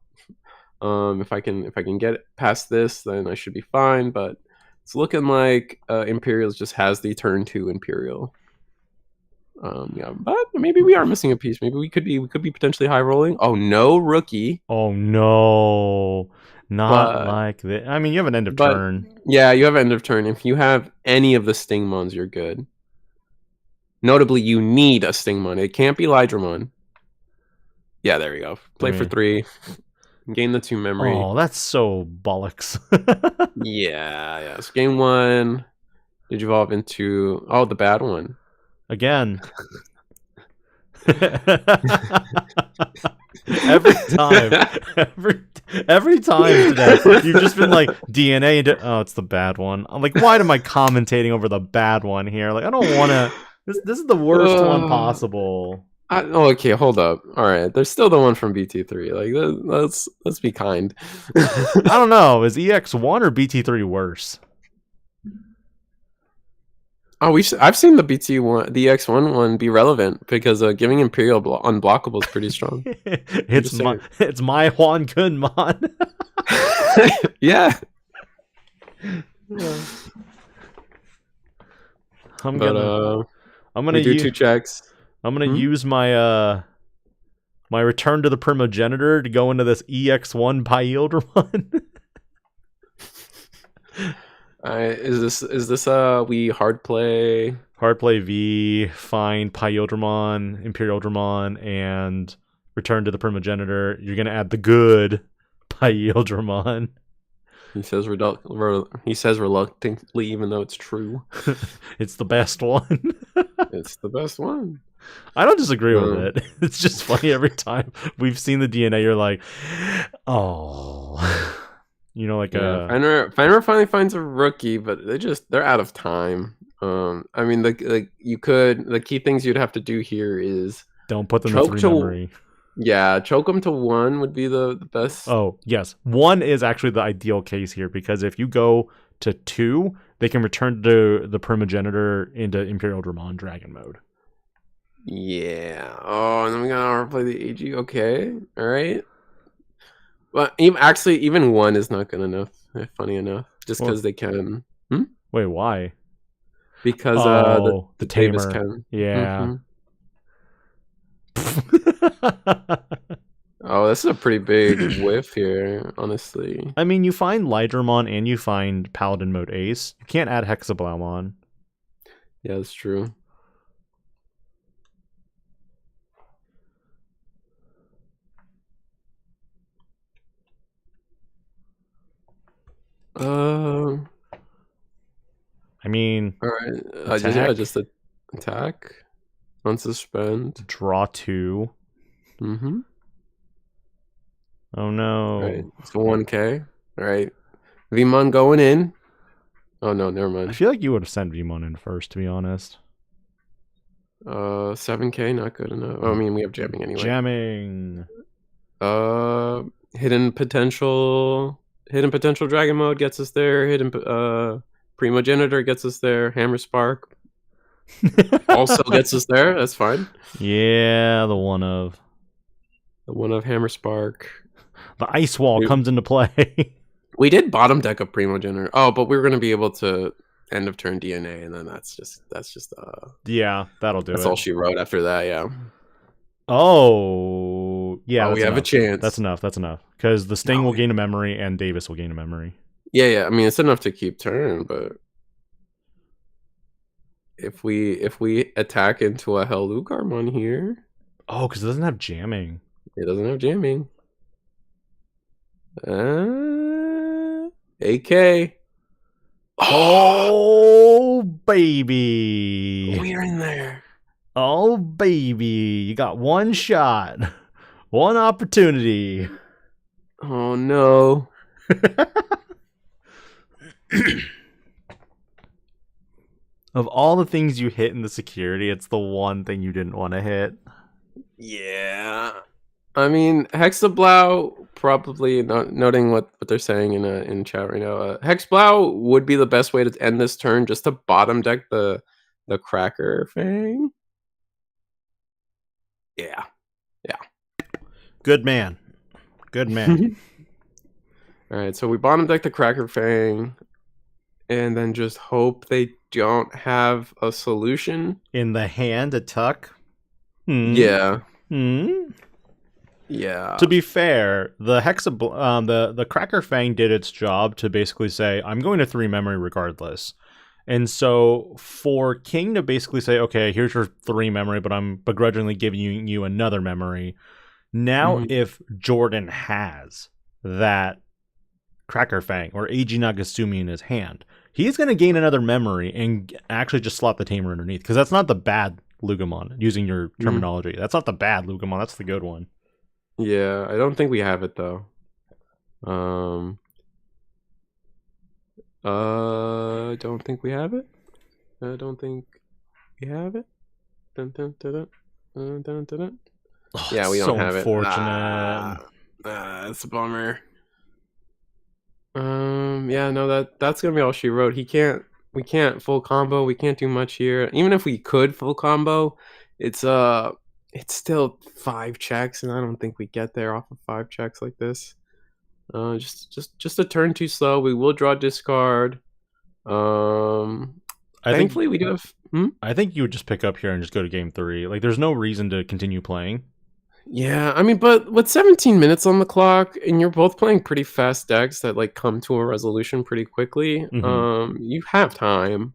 If I can get past this, then I should be fine. But it's looking like Imperials just has the turn 2 Imperial. Yeah, but maybe we are missing a piece. Maybe we could be potentially high rolling. Oh no, rookie. Oh no, not like that. I mean, you have an end of turn. Yeah, you have end of turn. If you have any of the Stingmons, you're good. Notably, you need a Stingmon. It can't be Lydramon. Yeah, there you go. Play for 3. Gain the 2 memory. Oh, that's so bollocks. Yeah. So game 1, did you evolve into the bad one again? every time today, you've just been like DNA. It's the bad one. I'm like, why am I commentating over the bad one here? Like, I don't want to. This is the worst one possible. Okay, hold up. All right, there's still the one from BT3. Like, let's be kind. I don't know. Is EX1 or BT3 worse? Oh, I've seen the BT1, the X1 be relevant because giving Imperial unblockable is pretty strong. it's my Juan Kunmon. Yeah. I'm gonna we do 2 checks. I'm gonna use my my return to the primogenitor to go into this EX1 Imperialdramon. Is this we hard play V, find Imperialdramon, and return to the primogenitor. You're gonna add the good Imperialdramon. He says reluctantly, even though it's true. It's the best one. It's the best one. I don't disagree with it. It's just funny every time we've seen the DNA. You're like, oh, you know, like Fenrir finally finds a rookie, but they're out of time. I mean, the key things you'd have to do here is don't put them in 3 memory. Yeah, choke them to 1 would be the best. Oh, yes. 1 is actually the ideal case here, because if you go to 2, they can return to the primogenitor into Imperialdramon Dragon mode. Yeah. Oh, and then we gotta play the AG. Okay. All right. But even 1 is not good enough. Funny enough. Just because they can. Wait, why? Because the tamer Davis can. Yeah. Oh, this is a pretty big whiff here, honestly. I mean, you find Leviamon and you find Paladin mode Ace. You can't add Hexablaumon. Yeah, that's true. I mean, all right. Just attack. Unsuspend. Draw 2. Mm-hmm. Oh no. All right. It's 1K. All right. Vmon going in. Oh no, never mind. I feel like you would have sent Vmon in first, to be honest. 7K, not good enough. Oh, I mean, we have jamming anyway. Jamming. Hidden potential dragon mode gets us there. Hidden primogenitor gets us there. Hammer spark also gets us there. That's fine. Yeah, the one of Hammer spark. The ice wall comes into play. We did bottom deck a primogenitor. Oh, but we were gonna be able to end of turn DNA, and then that's just yeah, that'll do. That's all she wrote after that. Yeah. Oh, yeah. We have a chance. That's enough. Because the Sting will gain a memory and Davis will gain a memory. Yeah. I mean, it's enough to keep turn, but if we attack into a Hellugarmon here, oh, because it doesn't have jamming. It doesn't have jamming. AK. Oh, baby. We're in there. Oh, baby. You got one shot. One opportunity. Oh, no. Of all the things you hit in the security, it's the one thing you didn't want to hit. Yeah. I mean, Hexablau, probably not noting what they're saying in chat right now. Hexblau would be the best way to end this turn, just to bottom deck the Cracker Fang. Yeah. Good man. All right, so we bottom deck the Cracker Fang, and then just hope they don't have a solution in the hand to tuck. Yeah. Yeah. To be fair, the the Cracker Fang did its job to basically say, I'm going to 3 memory regardless. And so for King to basically say, okay, here's your 3 memory, but I'm begrudgingly giving you another memory. Now, if Jordan has that Cracker Fang or AG Nagasumi in his hand, he's going to gain another memory and actually just slot the Tamer underneath. Because that's not the bad Lugamon, using your terminology. That's not the bad Lugamon, that's the good one. Yeah, I don't think we have it though. Don't think we have it. Don't think we have it. Dun, dun, dun, dun, dun, dun, dun, dun. Oh, yeah, we don't have it. Unfortunate. That's a bummer. Yeah, no, that's gonna be all she wrote. He can't We can't full combo. We can't do much here. Even if we could full combo, it's still 5 checks, and I don't think we get there off of 5 checks like this. Just a turn too slow. We will draw discard. Thankfully we do have. I think you would just pick up here and just go to game 3. Like, there's no reason to continue playing. Yeah, I mean, but with 17 minutes on the clock, and you're both playing pretty fast decks that like come to a resolution pretty quickly, you have time.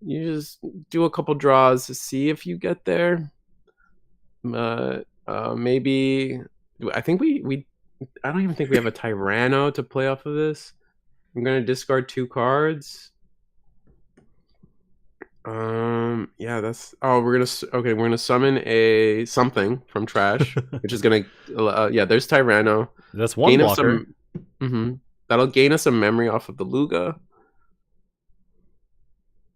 You just do a couple draws to see if you get there. Maybe I think I don't even think we have a Tyranno to play off of this. I'm gonna discard 2 cards. Yeah, that's we're gonna summon a something from trash, which is gonna there's Tyranno. That's one blocker. That'll gain us some memory off of the Luga.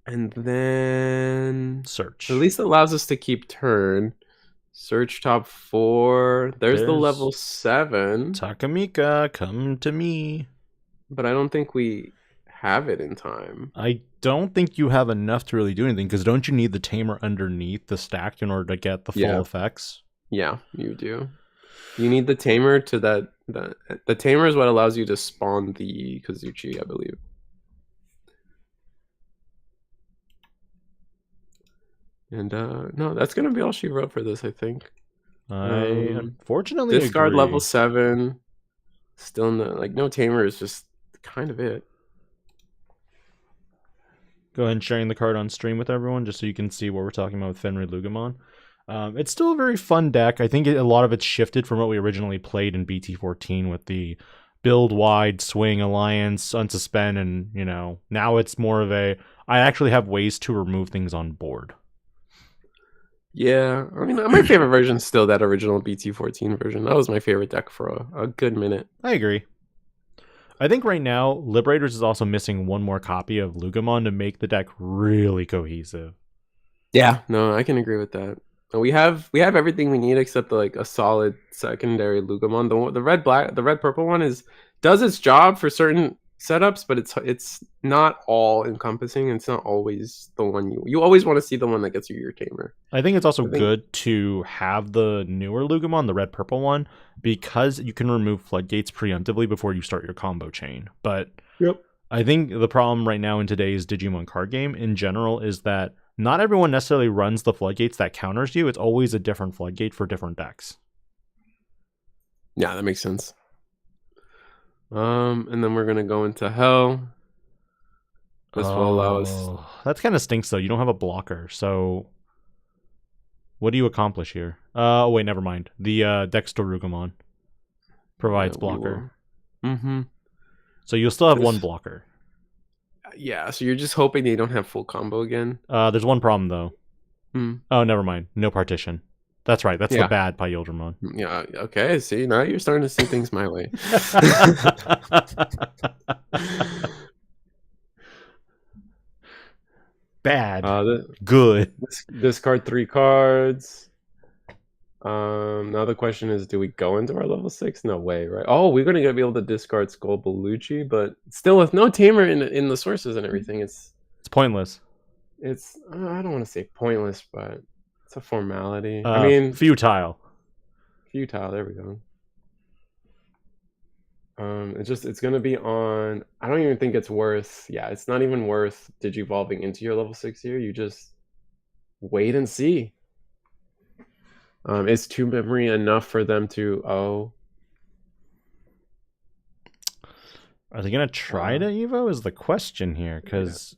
And then search. At least allows us to keep turn. Search top 4. There's the level 7. Takamika, come to me. But I don't think we have it in time. I don't think you have enough to really do anything, because don't you need the tamer underneath the stack in order to get the full effects? Yeah, you do. You need the tamer to the tamer is what allows you to spawn the Kazuchi, I believe. And no, that's gonna be all she wrote for this, I think. I unfortunately discard agree. level 7. Still no tamer is just kind of it. Go ahead and sharing the card on stream with everyone, just so you can see what we're talking about with Fenriloogamon. It's still a very fun deck. I think a lot of it's shifted from what we originally played in BT14 with the build wide, swing, alliance, unsuspend, and now it's more of I actually have ways to remove things on board. Yeah, I mean, my favorite version is still that original BT14 version. That was my favorite deck for a good minute. I agree. I think right now, Liberators is also missing one more copy of Lugamon to make the deck really cohesive. Yeah, no, I can agree with that. We have everything we need except a solid secondary Lugamon. The red purple one does its job for certain setups, but it's not all encompassing. It's not always the one you always want to see the one that gets you your tamer. I think it's also good to have the newer Lugamon, the red purple one, because you can remove floodgates preemptively before you start your combo chain. But I think the problem right now in today's Digimon card game in general is that not everyone necessarily runs the floodgates that counters you. It's always a different floodgate for different decks. Yeah, that makes sense. And then we're gonna go into hell. This will allow us. That kind of stinks, though. You don't have a blocker, so what do you accomplish here? Oh wait, never mind. The Dexterugamon provides blocker. So you'll still have one blocker. Yeah, so you're just hoping they don't have full combo again. There's one problem though. Oh, never mind. No partition. That's right. That's the bad Imperialdramon. Yeah. Okay. See, now you're starting to see things my way. Bad. Good. Discard 3 cards. Now the question is, do we go into our level 6? No way, right? Oh, we're gonna be able to discard Skull Belucci, but still with no tamer in the sources and everything, it's pointless. It's I don't want to say pointless, but it's a formality. I mean, futile. There we go. It's gonna be on. I don't even think it's worth. Yeah, it's not even worth digivolving into your level 6 here. You just wait and see. Is 2 memory enough for them to? Are they gonna try to Evo? Is the question here? Because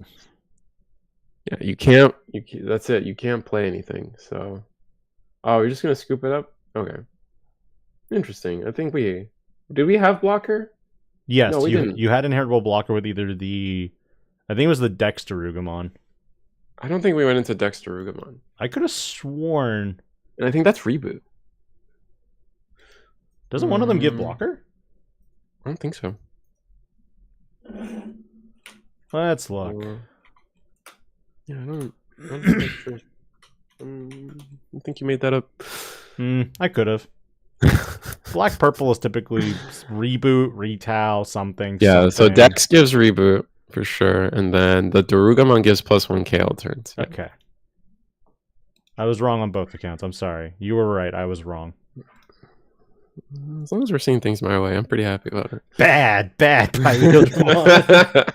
yeah, you can't. That's it. You can't play anything. So, we're just gonna scoop it up. Okay, interesting. I think did we have blocker? Yes, no, you had inheritable blocker with either I think it was the Dexterugamon. I don't think we went into Dexterugamon. I could have sworn. And I think that's reboot. Doesn't one of them give blocker? I don't think so. Let's look. Yeah, I don't think that's true. I think you made that up. I could have. Black purple is typically reboot, retail, something. Yeah, so Dex gives reboot for sure. And then the Darugamon gives +1k all turns. Okay. I was wrong on both accounts. I'm sorry. You were right. I was wrong. As long as we're seeing things my way, I'm pretty happy about it. Bad Imperialdramon.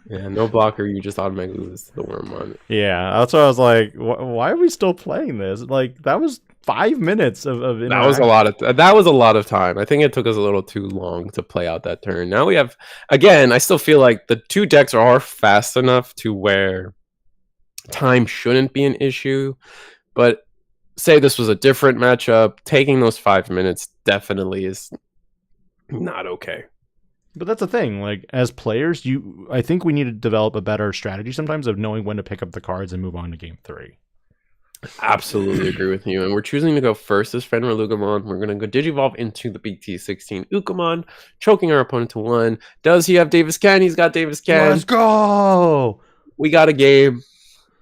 Yeah, no blocker. You just automatically lose to the Wormmon. Yeah, that's why I was like, why are we still playing this? Like, that was 5 minutes of That was a lot of that was a lot of time. I think it took us a little too long to play out that turn. Now we have, again, I still feel like the two decks are fast enough to where time shouldn't be an issue, but say this was a different matchup, taking those 5 minutes definitely is not okay. But that's the thing, like, as players, I think we need to develop a better strategy sometimes of knowing when to pick up the cards and move on to game 3. Absolutely agree with you. And we're choosing to go first as Fenriloogamon. We're going to go Digivolve into the BT16 Ukamon, choking our opponent to 1. Does he have Davis Ken? He's got Davis Ken. Let's go! We got a game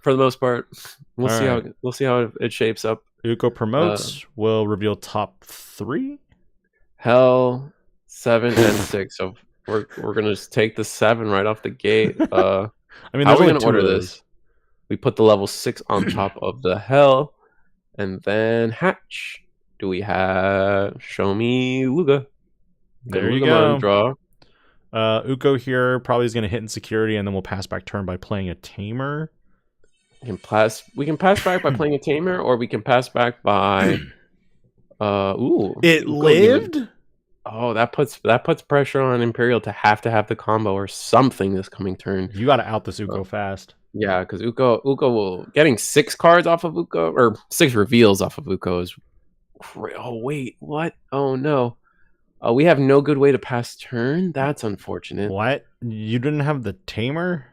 for the most part. We'll All see how it shapes up. Uko promotes. Will reveal top 3. Hell, 7 and 6. So we're gonna just take the 7 right off the gate. I mean, how are we only gonna order this? We put the level 6 on top of the Hell, and then Hatch. Do we have Show Me Luga? There you go. Draw. Uko here probably is going to hit in security, and then we'll pass back turn by playing a Tamer. We can pass back by playing a Tamer, or we can pass back by it lived? Oh, that puts pressure on Imperial to have the combo or something this coming turn. You got to out this Uko fast. Yeah, because Uko will getting 6 cards off of Uko, or 6 reveals off of Uko is great. Oh wait, what? Oh no. We have no good way to pass turn. That's unfortunate. What? You didn't have the Tamer?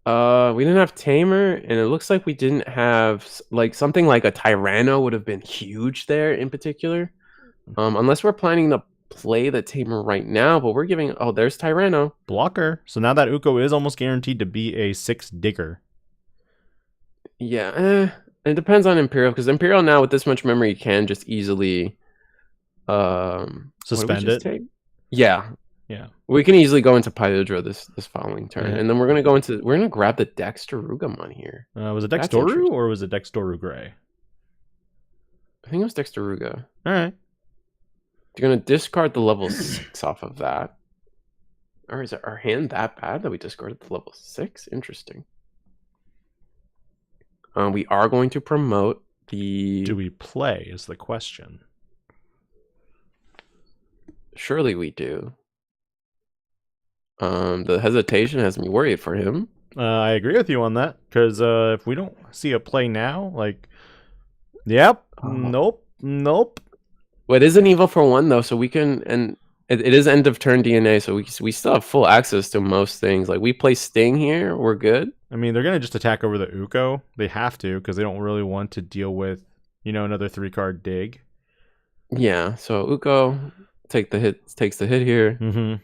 We didn't have Tamer, and it looks like we didn't have like something like a Tyranno would have been huge there in particular. Unless we're planning to play the Tamer right now, but we're giving there's Tyranno. Blocker. So now that Uko is almost guaranteed to be a 6 digger. Yeah, it depends on Imperial, because Imperial now with this much memory can just easily suspend it. Yeah. We can easily go into Pyodra this following turn, and then we're gonna grab the Dexterugamon here. Was it Dextoru or was it Dextoru Gray? I think it was Dexteruga. All right. You're gonna discard the level 6 off of that. Or is our hand that bad that we discarded the level 6? Interesting. We are going to promote the. Do we play? Is the question. Surely we do. The hesitation has me worried for him. I agree with you on that, because if we don't see a play now, like, yep, nope. Well, it is an evil for 1 though, so we can, and it is end of turn DNA, so we still have full access to most things. Like, we play Sting here, we're good. I mean, they're gonna just attack over the Uko. They have to, because they don't really want to deal with, another 3-card dig. Yeah, so Uko takes the hit here. Mm-hmm.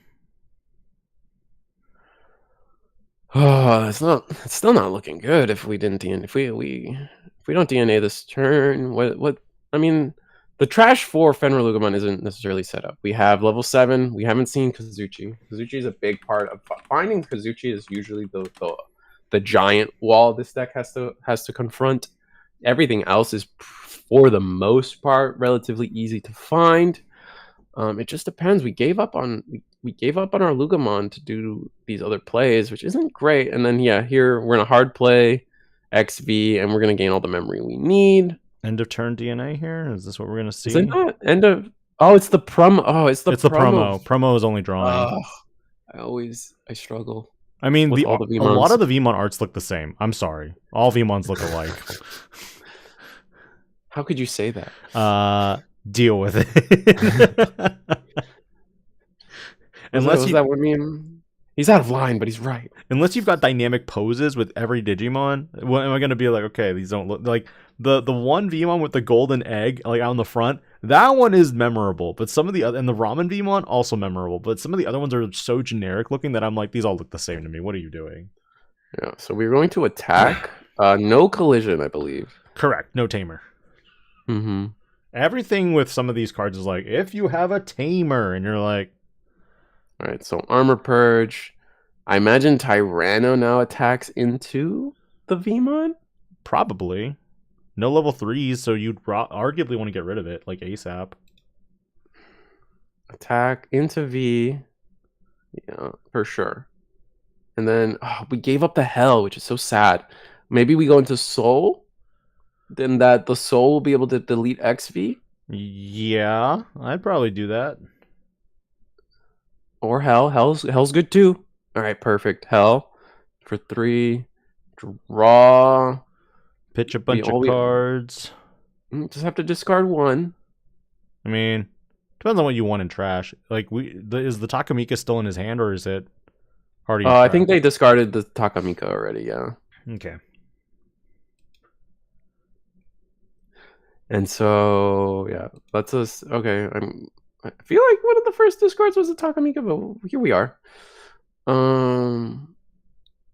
Oh, it's still not looking good if we didn't DNA. If we don't DNA this turn, what? I mean, the trash for Fenriloogamon isn't necessarily set up. We have level 7. We haven't seen Kazuchi. Kazuchi is a big part of finding Kazuchi. Is usually the giant wall this deck has to confront. Everything else is, for the most part, relatively easy to find. It just depends. We gave up on our Lugamon to do these other plays, which isn't great. And then here we're in a hard play, XV, and we're gonna gain all the memory we need. End of turn DNA here? Is this what we're gonna see? Is it not end of? Oh, it's the promo. Oh, it's the promo. Promo is only drawing. I struggle. I mean, a lot of the Vmon arts look the same. I'm sorry, all Vmons look alike. How could you say that? Deal with it. Unless that would mean he's out of line, but he's right. Unless you've got dynamic poses with every Digimon, what am I gonna be like? Okay, these don't look like the one Vmon with the golden egg like out in the front. That one is memorable, but some of the other, and the Ramen Vmon also memorable, but some of the other ones are so generic looking that I'm like, these all look the same to me. What are you doing? Yeah, so we're going to attack. No collision, I believe. Correct. No Tamer. Mm-hmm. Everything with some of these cards is like, if you have a Tamer, and you're like, All right, so Armor Purge. I imagine Tyranno now attacks into the Vmon? Probably. No level 3s, so you'd arguably want to get rid of it, like ASAP. Attack into V. Yeah, for sure. And then we gave up the Hell, which is so sad. Maybe we go into Soul? Then the Soul will be able to delete XV? Yeah, I'd probably do that. Or Hell. Hell's good too. All right, perfect. Hell for 3. Draw. Pitch a bunch of cards. Just have to discard 1. I mean, depends on what you want in trash. Like, is the Takamika still in his hand, or is it already? I think they discarded the Takamika already. Yeah. Okay. And so yeah, let's us. Okay, I feel like one of the first discards was a Takamika, but here we are.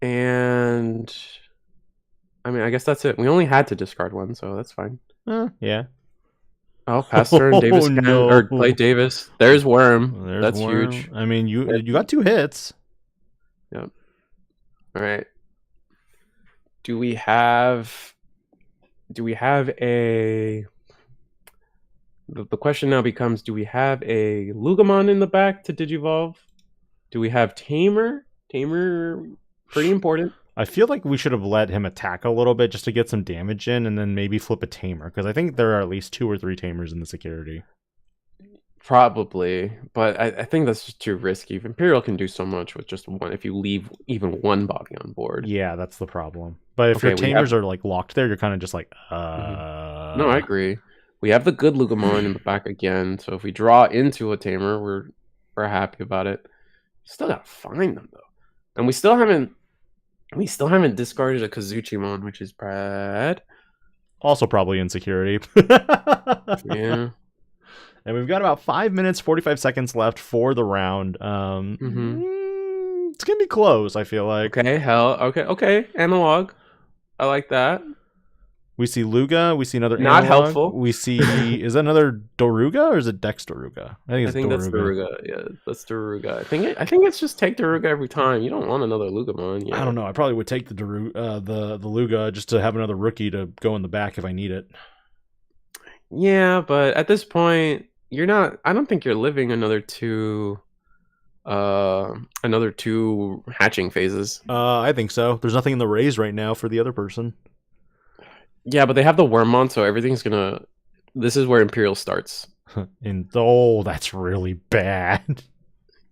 And I mean, I guess that's it. We only had to discard 1, so that's fine. Yeah. Oh, pass turn, Davis no. or play Davis. There's Worm. That's Worm. huge. I mean, you got 2 hits. Yep. All right. Do we have a? The question now becomes: do we have a Lugamon in the back to Digivolve? Do we have Tamer? Tamer, pretty important. I feel like we should have let him attack a little bit just to get some damage in, and then maybe flip a Tamer, because I think there are at least 2 or 3 Tamers in the security. Probably, but I think that's just too risky. Imperial can do so much with just 1 if you leave even 1 body on board. Yeah, that's the problem. But if your Tamers are like locked there, you're kind of just like, No, I agree. We have the good Lugamon in the back again, so if we draw into a Tamer, we're happy about it. Still gotta find them though, and we still haven't discarded a Kazuchimon, which is bad. Also probably insecurity. Yeah. And we've got about 5 minutes, 45 seconds left for the round. It's gonna be close, I feel like. Okay, Hell. Okay. Analog. I like that. We see Luga. We see another Not analog. helpful. We see, is that another Doruga or is it Dex Doruga? I think that's Doruga. Yeah, that's Doruga. I think it's just take Doruga every time. You don't want another Lugamon. Yeah. I don't know. I probably would take the Luga just to have another rookie to go in the back if I need it. Yeah, but at this point, you're not. I don't think you're living another two hatching phases. I think so. There's nothing in the raise right now for the other person. Yeah, but they have the Wormmon, so everything's gonna. This is where Imperial starts. And that's really bad.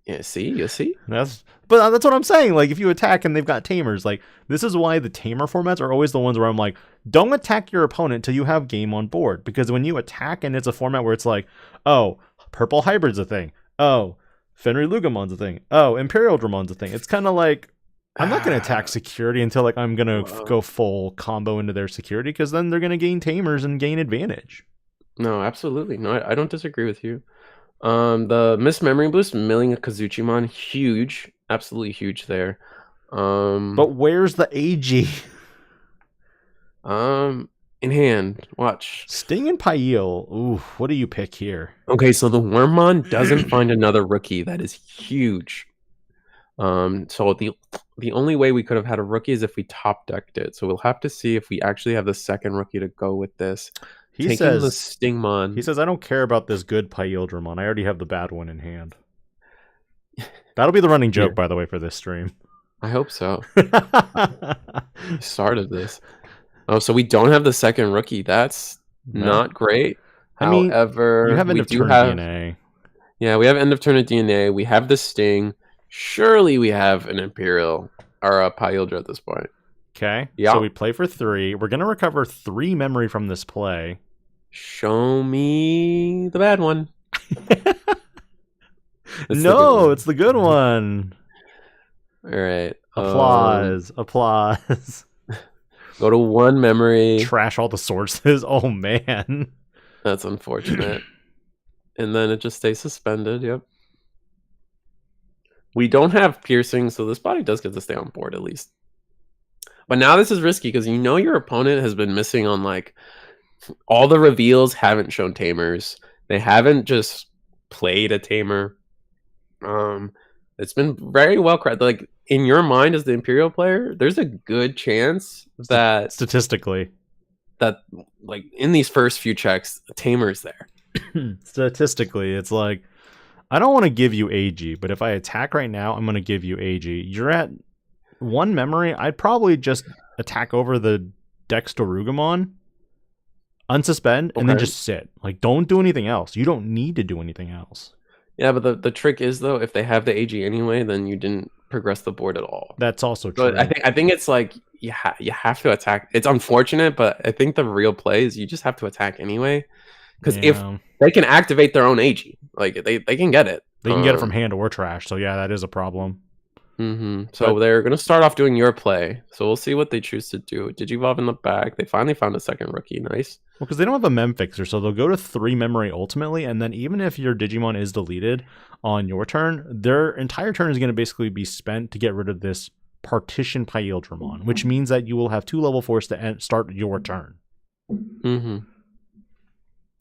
Yeah, you see. But that's what I'm saying. Like, if you attack and they've got Tamers, like, this is why the Tamer formats are always the ones where I'm like, don't attack your opponent till you have game on board. Because when you attack and it's a format where it's like, oh, Purple Hybrid's a thing. Oh, Fenriloogamon's a thing. Oh, Imperialdramon's a thing. It's kind of like, I'm not going to attack security until like I'm going to go full combo into their security, because then they're going to gain Tamers and gain advantage. No, absolutely. No, I don't disagree with you. The Miss Memory Boost, milling a Kazuchimon, huge. Absolutely huge there. But where's the AG? In hand. Watch. Sting and Pail. Ooh, what do you pick here? Okay, so the Wormmon doesn't find another rookie. That is huge. So the only way we could have had a rookie is if we top decked it. So we'll have to see if we actually have the second rookie to go with this. He says the Stingmon. He says, I don't care about this good Imperialdramon. I already have the bad one in hand. That'll be the running joke, by the way, for this stream. I hope so. Started this. Oh, so we don't have the second rookie. That's not great. However, you have end of turn DNA. Yeah, we have end of turn of DNA. We have the Sting. Surely we have an Imperial or a Pyldra at this point. Okay. Yeah. So we play for 3. We're gonna recover 3 memory from this play. Show me the bad one. It's the good one. All right. Applause. Applause. Go to 1 memory. Trash all the sources. Oh man. That's unfortunate. And then it just stays suspended. Yep. We don't have piercing, so this body does get to stay on board at least. But now this is risky because your opponent has been missing on like all the reveals haven't shown Tamers. They haven't just played a Tamer. It's been very well crafted. Like in your mind as the Imperial player, there's a good chance that Statistically. that like in these first few checks, a tamer's there. Statistically, it's like, I don't want to give you AG, but if I attack right now, I'm going to give you AG. You're at 1 memory. I'd probably just attack over the Dexterugamon, unsuspend, and then just sit. Like, don't do anything else. You don't need to do anything else. Yeah, but the trick is though, if they have the AG anyway, then you didn't progress the board at all. That's also true. So I think it's like you have to attack. It's unfortunate, but I think the real play is you just have to attack anyway. Because if they can activate their own AG, like they can get it. They can get it from hand or trash. So yeah, that is a problem. So they're going to start off doing your play. So we'll see what they choose to do. Digivolve in the back. They finally found a second rookie. Nice. Well, because they don't have a mem fixer, so they'll go to 3 memory ultimately, and then even if your Digimon is deleted on your turn, their entire turn is going to basically be spent to get rid of this partition Imperialdramon, which means that you will have 2 level 4s to start your turn.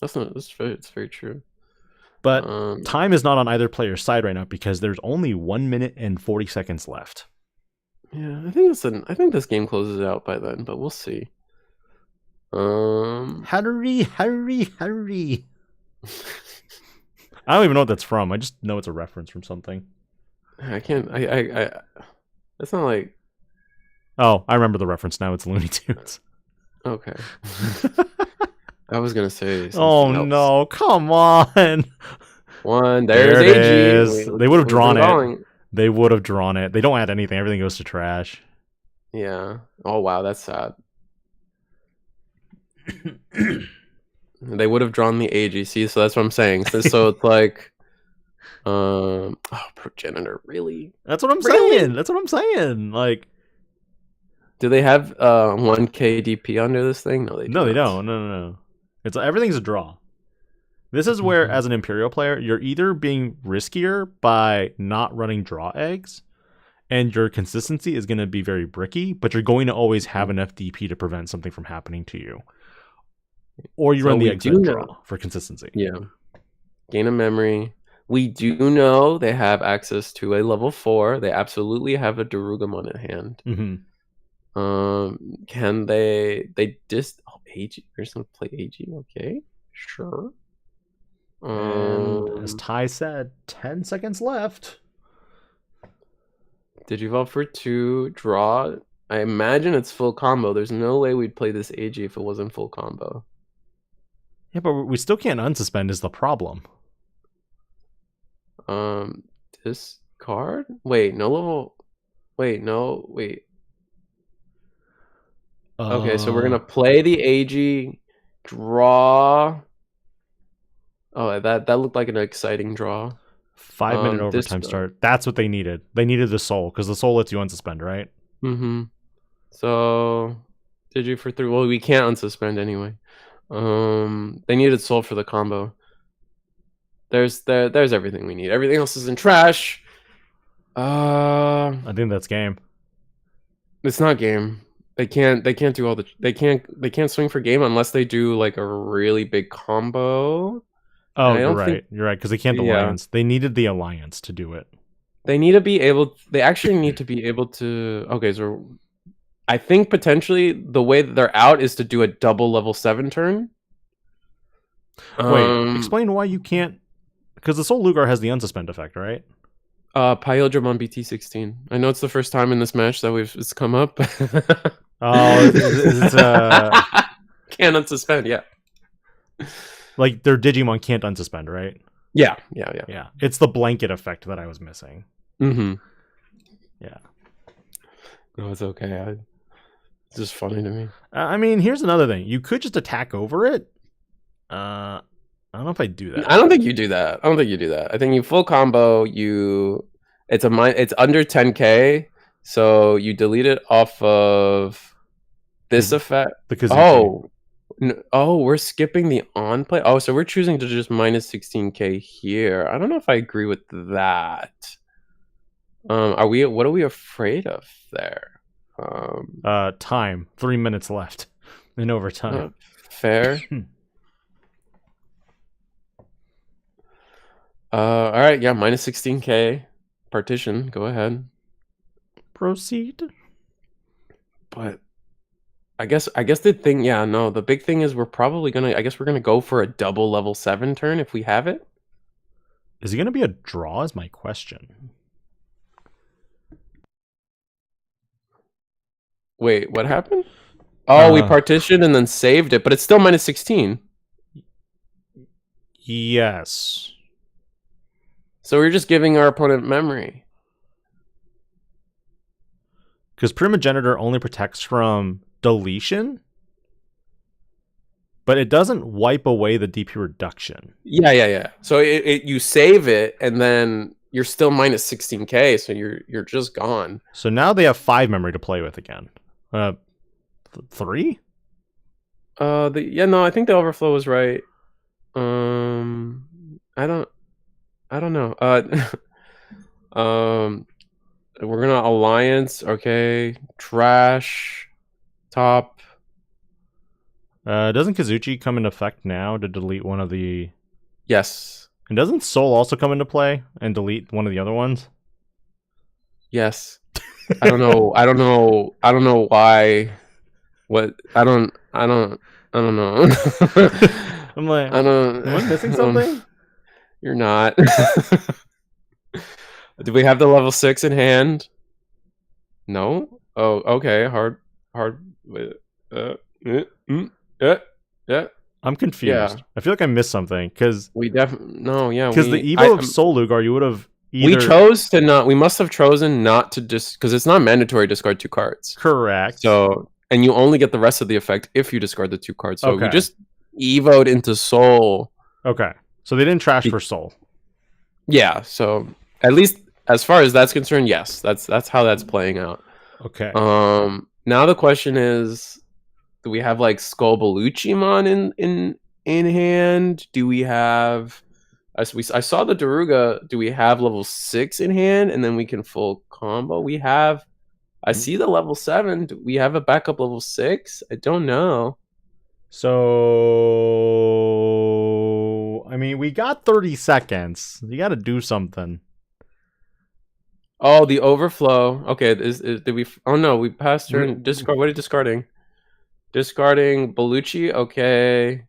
It's very true. But time is not on either player's side right now because there's only 1 minute and 40 seconds left. Yeah, I think this game closes out by then, but we'll see. Hurry. I don't even know what that's from. I just know it's a reference from something. It's not like... Oh, I remember the reference now. It's Looney Tunes. Okay. I was going to say oh, else. No. Come on. There's it AG. is. They would have drawn it. They would have drawn it. They don't add anything. Everything goes to trash. Yeah. Oh, wow. That's sad. They would have drawn the AGC, so that's what I'm saying. So it's like, progenitor, really? That's what I'm saying. That's what I'm saying. Like, do they have 1k DP under this thing? No, they don't. No. It's everything's a draw. This is where, as an Imperial player, you're either being riskier by not running draw eggs, and your consistency is going to be very bricky, but you're going to always have enough DP to prevent something from happening to you. Or you run the exit draw for consistency. Yeah. Gain a memory. We do know they have access to a level 4. They absolutely have a Darugamon in hand. Can they AG? They're just gonna play AG. Okay, sure. And as Ty said, 10 seconds left. Digivolve for 2, draw. I imagine it's full combo. There's no way we'd play this AG if it wasn't full combo. Yeah, but we still can't unsuspend is the problem. Discard? Wait, no level. Wait, no, wait. Okay, so we're gonna play the AG, draw. Oh, that looked like an exciting draw. 5-minute overtime start. That's what they needed. They needed the soul because the soul lets you unsuspend, right? So, Digi for 3. Well, we can't unsuspend anyway. They needed soul for the combo. There's everything we need. Everything else is in trash. I think that's game. It's not game. They can't do all the they can't swing for game unless they do like a really big combo. Oh, you're right. You're right because they can't alliance. They needed the alliance to do it. They need to be able. They actually need to be able to. Okay, so I think potentially the way that they're out is to do a double level 7 turn. Wait, explain why you can't. Because the Soul Lugar has the unsuspend effect, right? Imperialdramon BT16. I know it's the first time in this match that it's come up. It's can't unsuspend, yeah. Like their Digimon can't unsuspend, right? Yeah. It's the blanket effect that I was missing. Yeah. No, it's okay. It's just funny to me. I mean, here's another thing. You could just attack over it. I don't know if I do that. I don't think you do that. I think you full combo. It's under 10k, so you delete it off of this effect. Because we're skipping the on play. Oh, so we're choosing to just minus 16k here. I don't know if I agree with that. What are we afraid of there? Time. 3 minutes left in overtime. Fair. All right, yeah, minus 16k. partition. Go ahead. Proceed. But I guess the thing, yeah, no, the big thing is we're probably gonna. I guess we're gonna go for a double level 7 turn if we have it. Is it going to be a draw? Is my question. Wait, what happened? Oh, we Uh, partitioned and then saved it, but it's still minus 16. Yes. So we're just giving our opponent memory. Because Primogenitor only protects from deletion, but it doesn't wipe away the DP reduction. Yeah. So you save it and then you're still minus 16k, so you're just gone. So now they have 5 memory to play with again. 3? No, I think the overflow was right. I don't know. We're gonna alliance. Okay, trash, top. Doesn't Kazuchi come into effect now to delete one of the? Yes. And doesn't Soul also come into play and delete one of the other ones? Yes. I don't know. I don't know why. What? I don't know. I'm like, Am I missing something? You're not. Do we have the level 6 in hand? No. Oh, okay. Hard. Yeah. I'm confused. Yeah. I feel like I missed something because We definitely no. Yeah. the Evo of Soul Lugar, you would have either... We chose to not. We must have chosen not to because it's not mandatory to discard 2 cards. Correct. So, and you only get the rest of the effect if you discard the 2 cards. So Okay. we just evoed into Soul. Okay. So they didn't trash for Soul. Yeah. So at least as far as that's concerned, yes, that's how that's playing out. Okay. Now the question is, do we have like Skullbaluchimon in hand? Do we have? I saw the Daruga. Do we have level 6 in hand, and then we can full combo? We have. I see the level 7. Do we have a backup level 6? I don't know. So, I mean, we got 30 seconds. You got to do something. Oh, the overflow. Okay, did we? Oh no, we passed turn. Discard. What are you discarding? Discarding Baluchi. Okay.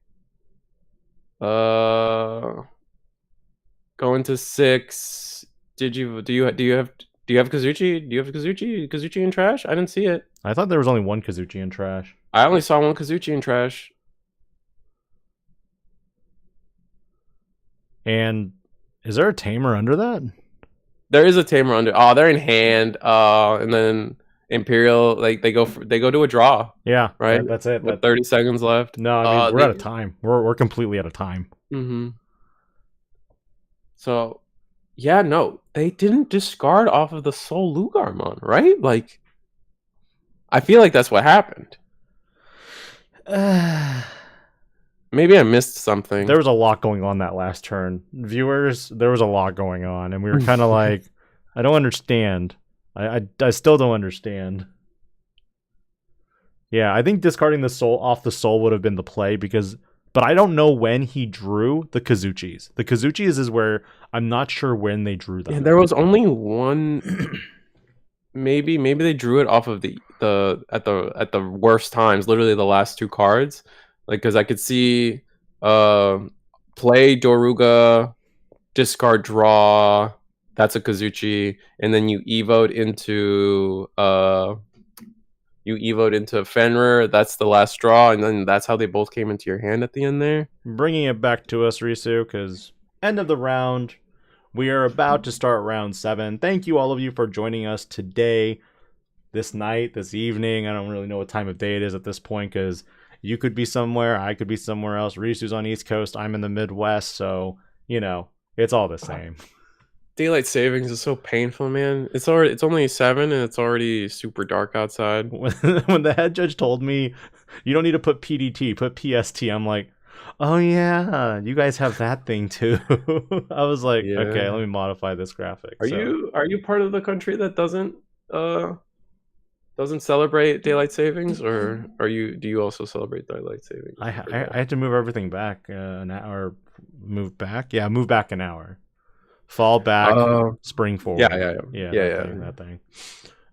Going to 6. Do you have Kazuchi? Do you have Kazuchi in trash? I didn't see it. I thought there was only one Kazuchi in trash. I only saw one Kazuchi in trash. And is there a tamer under that? There is a tamer under. Oh, they're in hand. And then Imperial, like they go to a draw. Yeah, right. That's it. With 30 seconds left. No, I mean, we're out of time. We're completely out of time. Mm-hmm. So, yeah, no, they didn't discard off of the Soul Lugarmon, right? Like, I feel like that's what happened. Maybe I missed something. There was a lot going on that last turn. Viewers, there was a lot going on, and we were kind of like, I don't understand. I still don't understand. Yeah, I think discarding the Soul off the Soul would have been the play but I don't know when he drew the Kazuchis. The Kazuchis is where I'm not sure when they drew them. Yeah, there was only one. Maybe they drew it off of the at the worst times, literally the last 2 cards. Like, because I could see play Doruga, discard draw, that's a Kazuchi, and then you evoed into Fenrir, that's the last draw, and then that's how they both came into your hand at the end there. Bringing it back to us, Risu, because end of the round. We are about to start round 7. Thank you all of you for joining us today, this night, this evening. I don't really know what time of day it is at this point because you could be somewhere, I could be somewhere else. Risu's on East Coast, I'm in the Midwest, so, it's all the same. Daylight savings is so painful, man. It's only 7 and it's already super dark outside. When the head judge told me, you don't need to put PDT, put PST, I'm like, oh yeah, you guys have that thing too. I was like, Yeah. Okay, let me modify this graphic. Are you part of the country that doesn't celebrate daylight savings, or do you also celebrate daylight savings? I had to move everything back an hour. Move back an hour. Fall back, Uh, spring forward. yeah. That thing.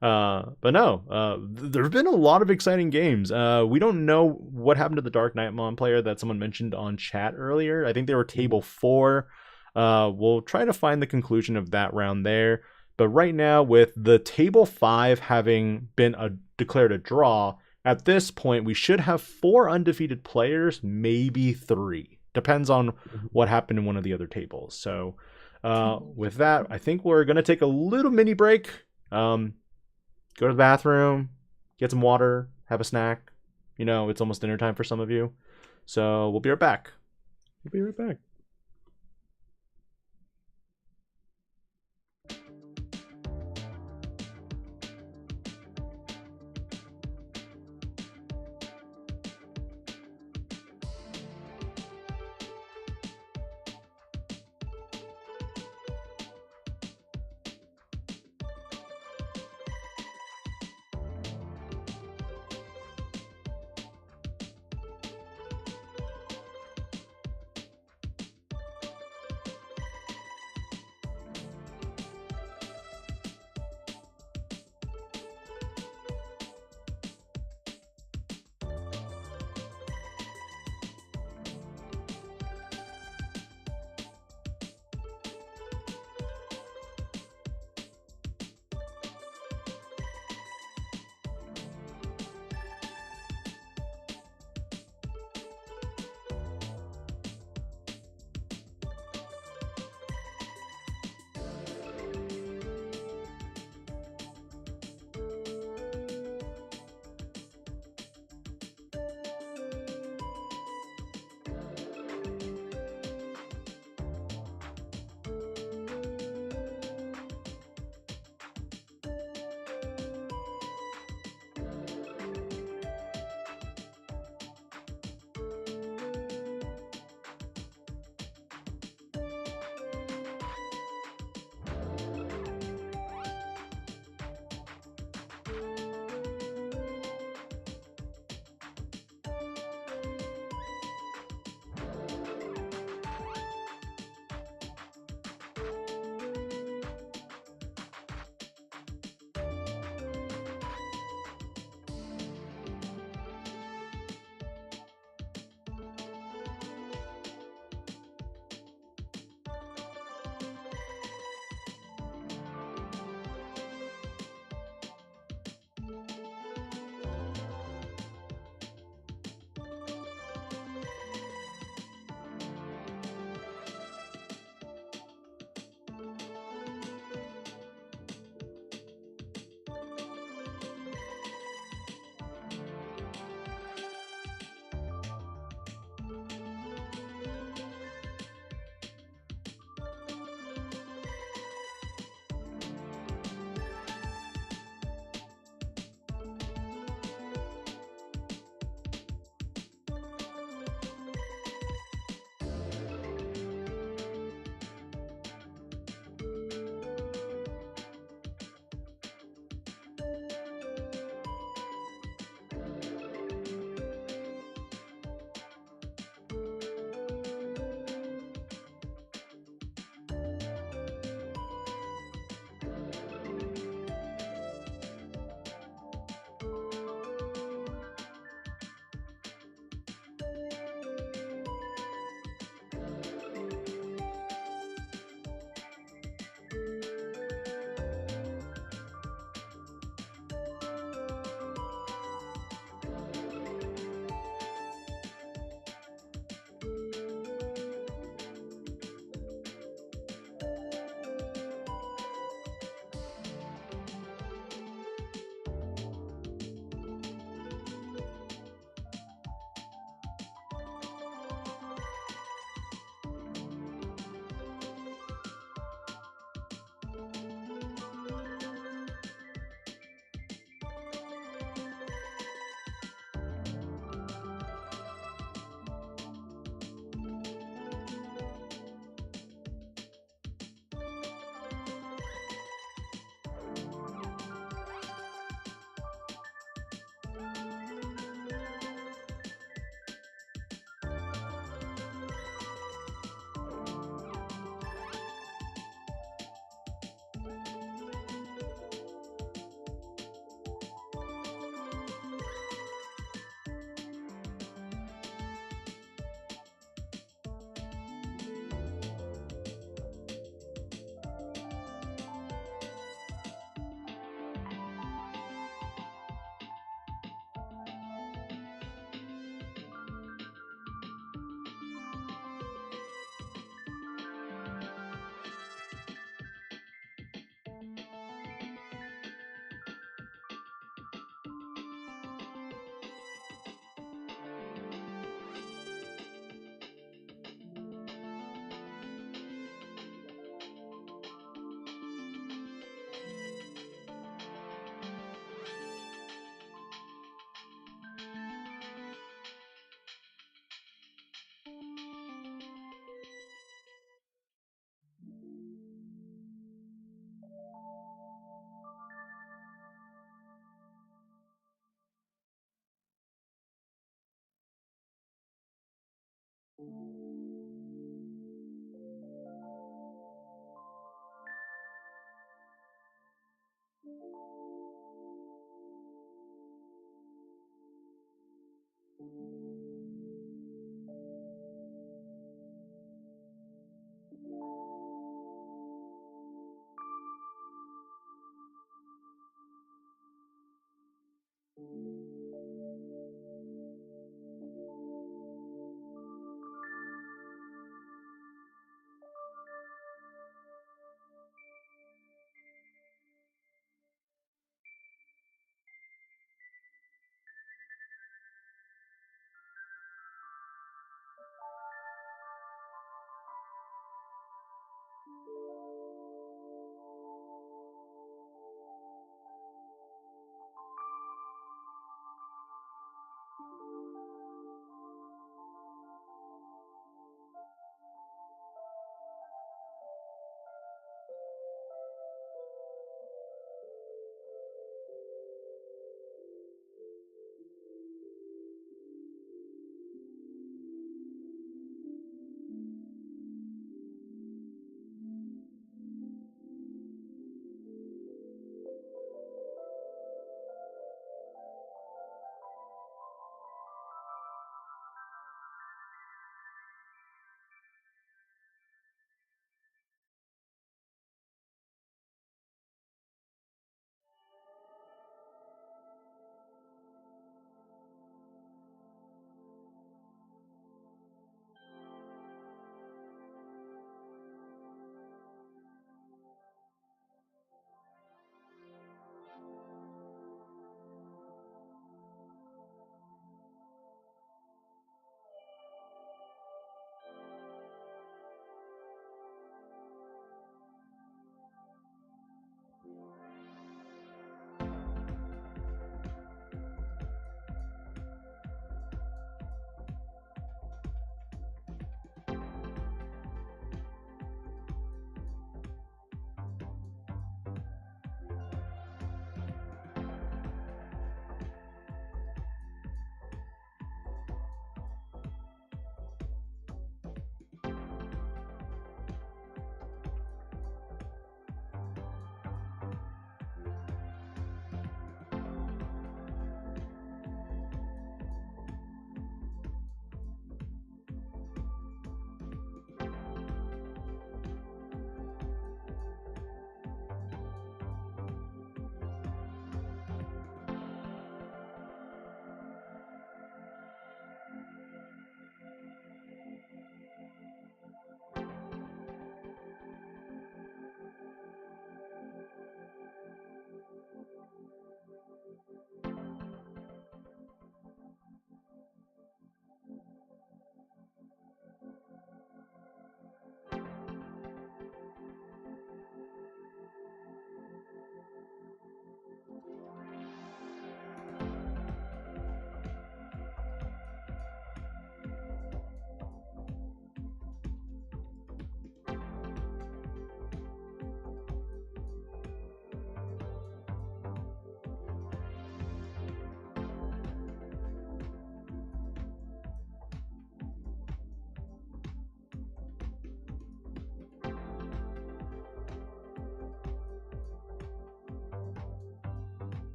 But no, there have been a lot of exciting games. We don't know what happened to the Dark-Knightmon player that someone mentioned on chat earlier. I think they were table 4. We'll try to find the conclusion of that round there. But right now, with the table 5 having been declared a draw, at this point we should have 4 undefeated players, maybe 3. Depends on what happened in one of the other tables. So with that, I think we're gonna take a little mini break. Go to the bathroom, get some water, have a snack. You know, it's almost dinner time for some of you. So we'll be right back. We'll be right back.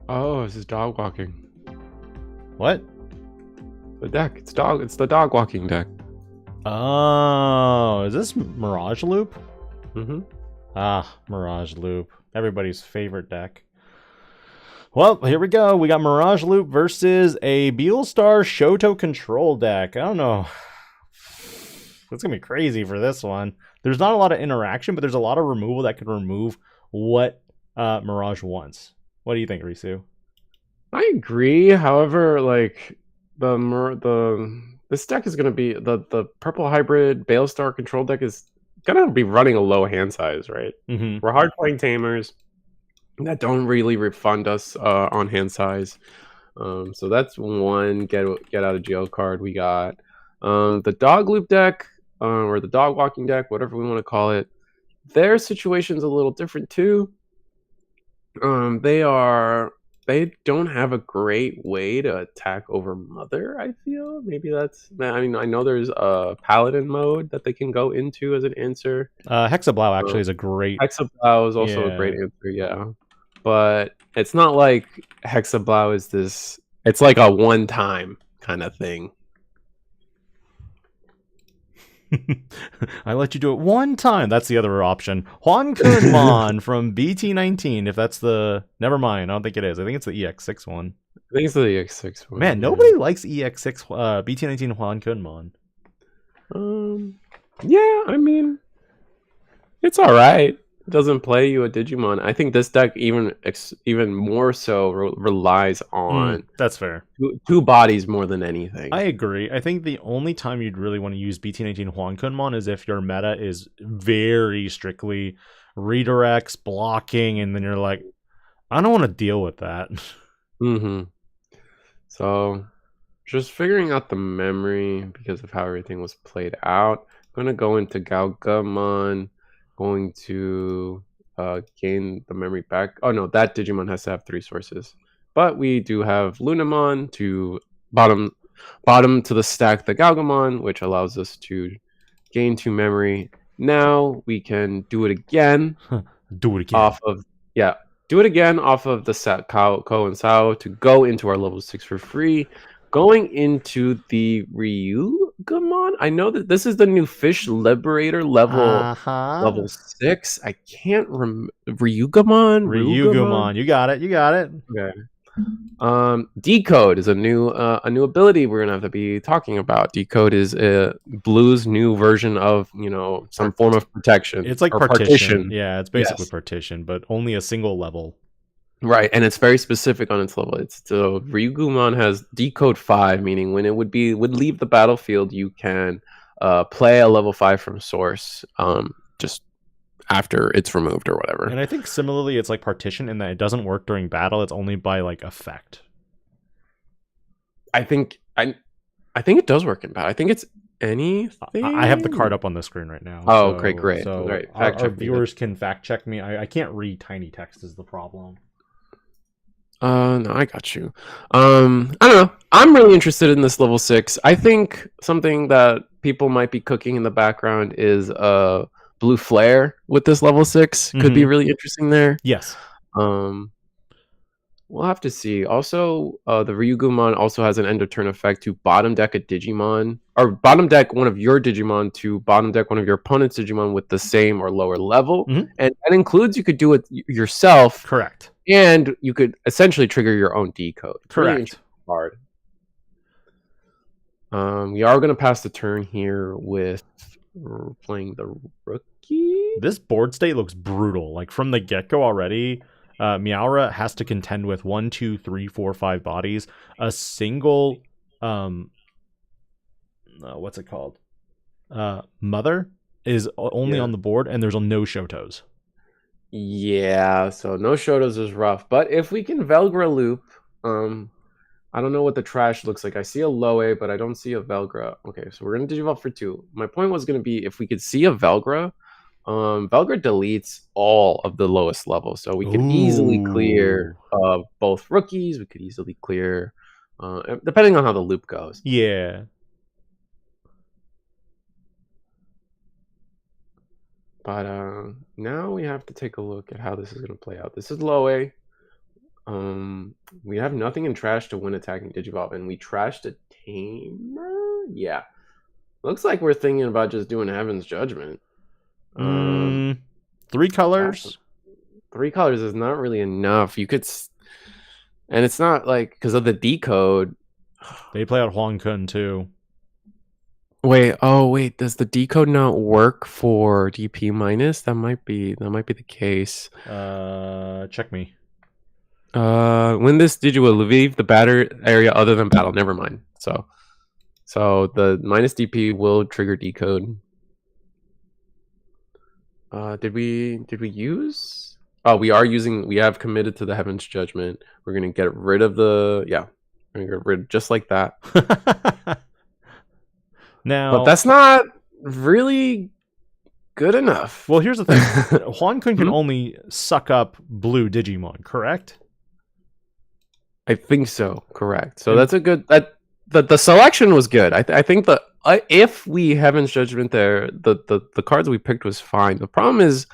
Oh, this is dog walking. What? The deck. It's dog. It's the dog walking deck. Oh, is this Mirage Loop? Mm-hmm. Ah, Mirage Loop. Everybody's favorite deck. Well, here we go. We got Mirage Loop versus a Beelstar Shoto control deck. I don't know. It's going to be crazy for this one. There's not a lot of interaction, but there's a lot of removal that can remove what Mirage wants. What do you think, Risu? I agree. However, like this deck is gonna be the purple hybrid Balestar control deck is gonna be running a low hand size, right? Mm-hmm. We're hard playing tamers that don't really refund us on hand size. So that's one get out of jail card we got. The dog loop deck or the dog walking deck, whatever we want to call it, their situation's a little different too. They don't have a great way to attack over Mother, I feel. Maybe that's... I mean, I know there's a Paladin mode that they can go into as an answer. Hexablau actually is a great... Hexablau is also a great answer, yeah. But it's not like Hexablau is this... It's like a one-time kind of thing. I let you do it one time. That's the other option. Huankunmon from BT19. If that's the... Never mind. I don't think it is. I think it's the EX6 one. I think it's the EX6 one. Man, nobody likes EX6 BT19 Huankunmon. Yeah, I mean... It's alright. It doesn't play you a Digimon. I think this deck even more so relies on that's fair. Two bodies more than anything. I agree. I think the only time you'd really want to use BT19 Huankunmon is if your meta is very strictly redirects, blocking, and then you're like, I don't want to deal with that. So, just figuring out the memory because of how everything was played out. I'm going to go into Galacticmon. Going to gain the memory back. Oh no, that Digimon has to have 3 sources. But we do have Lunamon to bottom to the stack the Galgamon, which allows us to gain 2 memory. Now we can do it again. Do it again. Do it again off of the set Ko and Sao to go into our level 6 for free. Going into the Ryugamon, I know that this is the new Fish Liberator level 6. I can't remember. Ryugamon. You got it. Okay. Decode is a new ability we're gonna have to be talking about. Decode is Blue's new version of some form of protection. It's like partition. Yeah, it's basically partition, but only a single level. Right, and it's very specific on its level. So Ryugamon has Decode 5, meaning when it would leave the battlefield, you can play a level 5 from source, just after it's removed or whatever. And I think similarly, it's like partition in that it doesn't work during battle. It's only by like effect. I think it does work in battle. I think it's anything. I have the card up on the screen right now. Oh, okay, great. So right. Our viewers can fact check me. I can't read tiny text is the problem. No, I got you. I don't know. I'm really interested in this level 6. I think something that people might be cooking in the background is Blue Flare with this level 6. Could be really interesting there. Yes. We'll have to see. Also, the Ryugamon also has an end of turn effect to bottom deck a Digimon, or bottom deck one of your Digimon to bottom deck one of your opponent's Digimon with the same or lower level. And that includes you could do it yourself. Correct. And you could essentially trigger your own decode. Correct. Card. We are going to pass the turn here with playing the rookie. This board state looks brutal. Like from the get-go already, Miaura has to contend with 1, 2, 3, 4, 5 bodies. A single, what's it called? Mother is only on the board, and there's no Shotos. Yeah, so no Shotos is rough. But if we can Velgra loop, I don't know what the trash looks like. I see a Loe, but I don't see a Velgra. Okay, so we're going to Digivolve for 2. My point was going to be if we could see a Velgra, Velgra deletes all of the lowest level. So we could easily clear both rookies. We could easily clear, depending on how the loop goes. Yeah. But now we have to take a look at how this is going to play out. This is Loe. We have nothing in trash to win attacking Digivolve, and we trashed a Tamer? Yeah. Looks like we're thinking about just doing Heaven's Judgment. 3 colors? 3 colors is not really enough. You could... And it's not like... Because of the decode... They play out Huang Kun too. Wait, does the decode not work for DP minus? That might be the case. Check me. When this Digi will leave the batter area other than battle, never mind. So the minus DP will trigger decode. Did we use? Oh, we are using. We have committed to the Heaven's Judgment. We're gonna get rid of the. Yeah, we're gonna get rid just like that. Now, but that's not really good enough. Well, here's the thing: Huang Kun can only suck up blue Digimon, correct? I think so. Correct. So that's a good. The selection was good. I think that if we Heaven's Judgment there, the cards we picked was fine. The problem is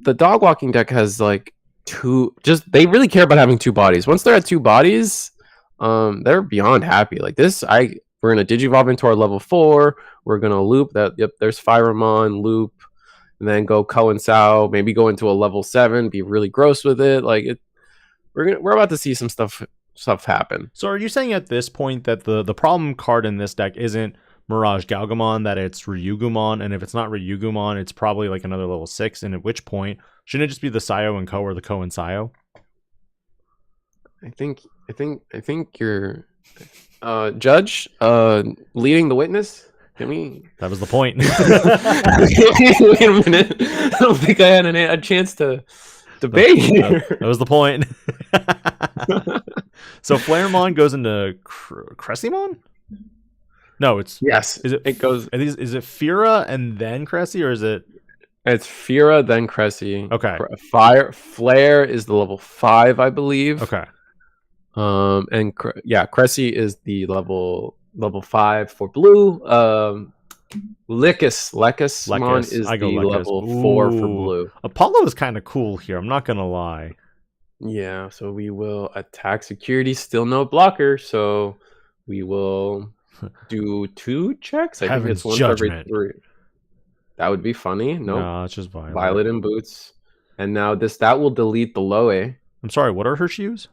the dog walking deck has like 2. Just they really care about having 2 bodies. Once they're at 2 bodies, they're beyond happy. Like this, we're gonna Digivolve into our level 4. We're gonna loop that. Yep, there's Phyramon loop, and then go Ko and Sao. Maybe go into a level 7. Be really gross with it. Like it. We're about to see some stuff happen. So are you saying at this point that the problem card in this deck isn't Miragegaogamon, that it's Ryugumon, and if it's not Ryugumon, it's probably like another level 6, and at which point shouldn't it just be the Sayo and Ko or the Ko and Sayo? I think you're Judge leading the witness. Can we? That was the point. Wait a minute. I don't think I had a chance to debate here. That was the point. So Flaremon goes into Cressimon? No, it's yes. It goes. Is it Fira and then Cressy, or is it? It's Fira then Cressy. Okay. Flare is the level 5, I believe. Okay. And Cressy is the level 5 for blue. Leccusmon is the level 4 for blue. Apollo is kind of cool here. I'm not gonna lie. Yeah, so we will attack security. Still no blocker, so we will do 2 checks. I think it's 1 for every 3. That would be funny. No, it's just Violet. Violet and Boots, and now that will delete the Loe. I'm sorry. What are her shoes?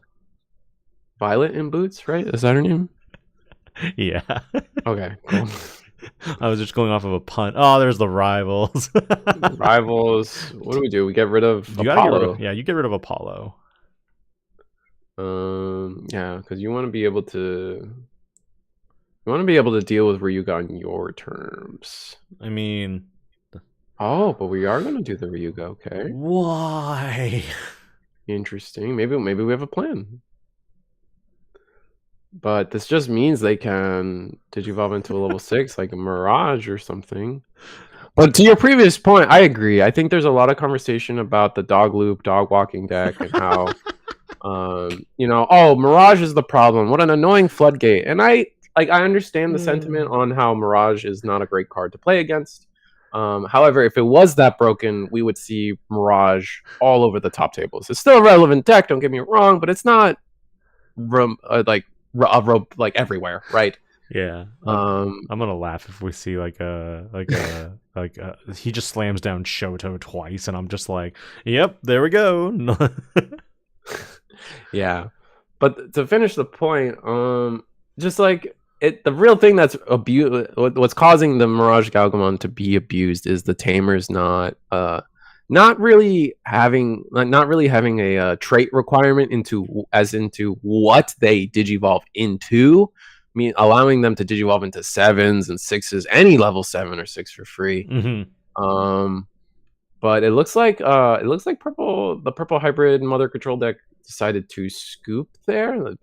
Violet and Boots, right? Is that her name? Yeah. Okay. Cool. I was just going off of a pun. Oh, there's the rivals. Rivals. What do? We get rid of Apollo. You get rid of Apollo. Yeah, because you want to be able to deal with Ryuga on your terms. I mean, but we are going to do the Ryuga. Okay. Why? Interesting. Maybe we have a plan. But this just means they can Digivolve into a level 6, like a Mirage or something. But to your previous point, I agree. I think there's a lot of conversation about the dog loop, dog walking deck, and how, Mirage is the problem. What an annoying floodgate. And I understand the sentiment on how Mirage is not a great card to play against. However, if it was that broken, we would see Mirage all over the top tables. It's still a relevant deck, don't get me wrong, but it's not everywhere, right? Yeah. I'm gonna laugh if we see he just slams down Shoto twice, and I'm just like, yep, there we go. Yeah, but to finish the point, just like the real thing that's what's causing the Miragegaogamon to be abused is the Tamers not really having a trait requirement into what they digivolve into. I mean, allowing them to digivolve into 7s and 6s, any level 7 or 6 for free. Mm-hmm. But it looks like the purple hybrid mother control deck decided to scoop there. I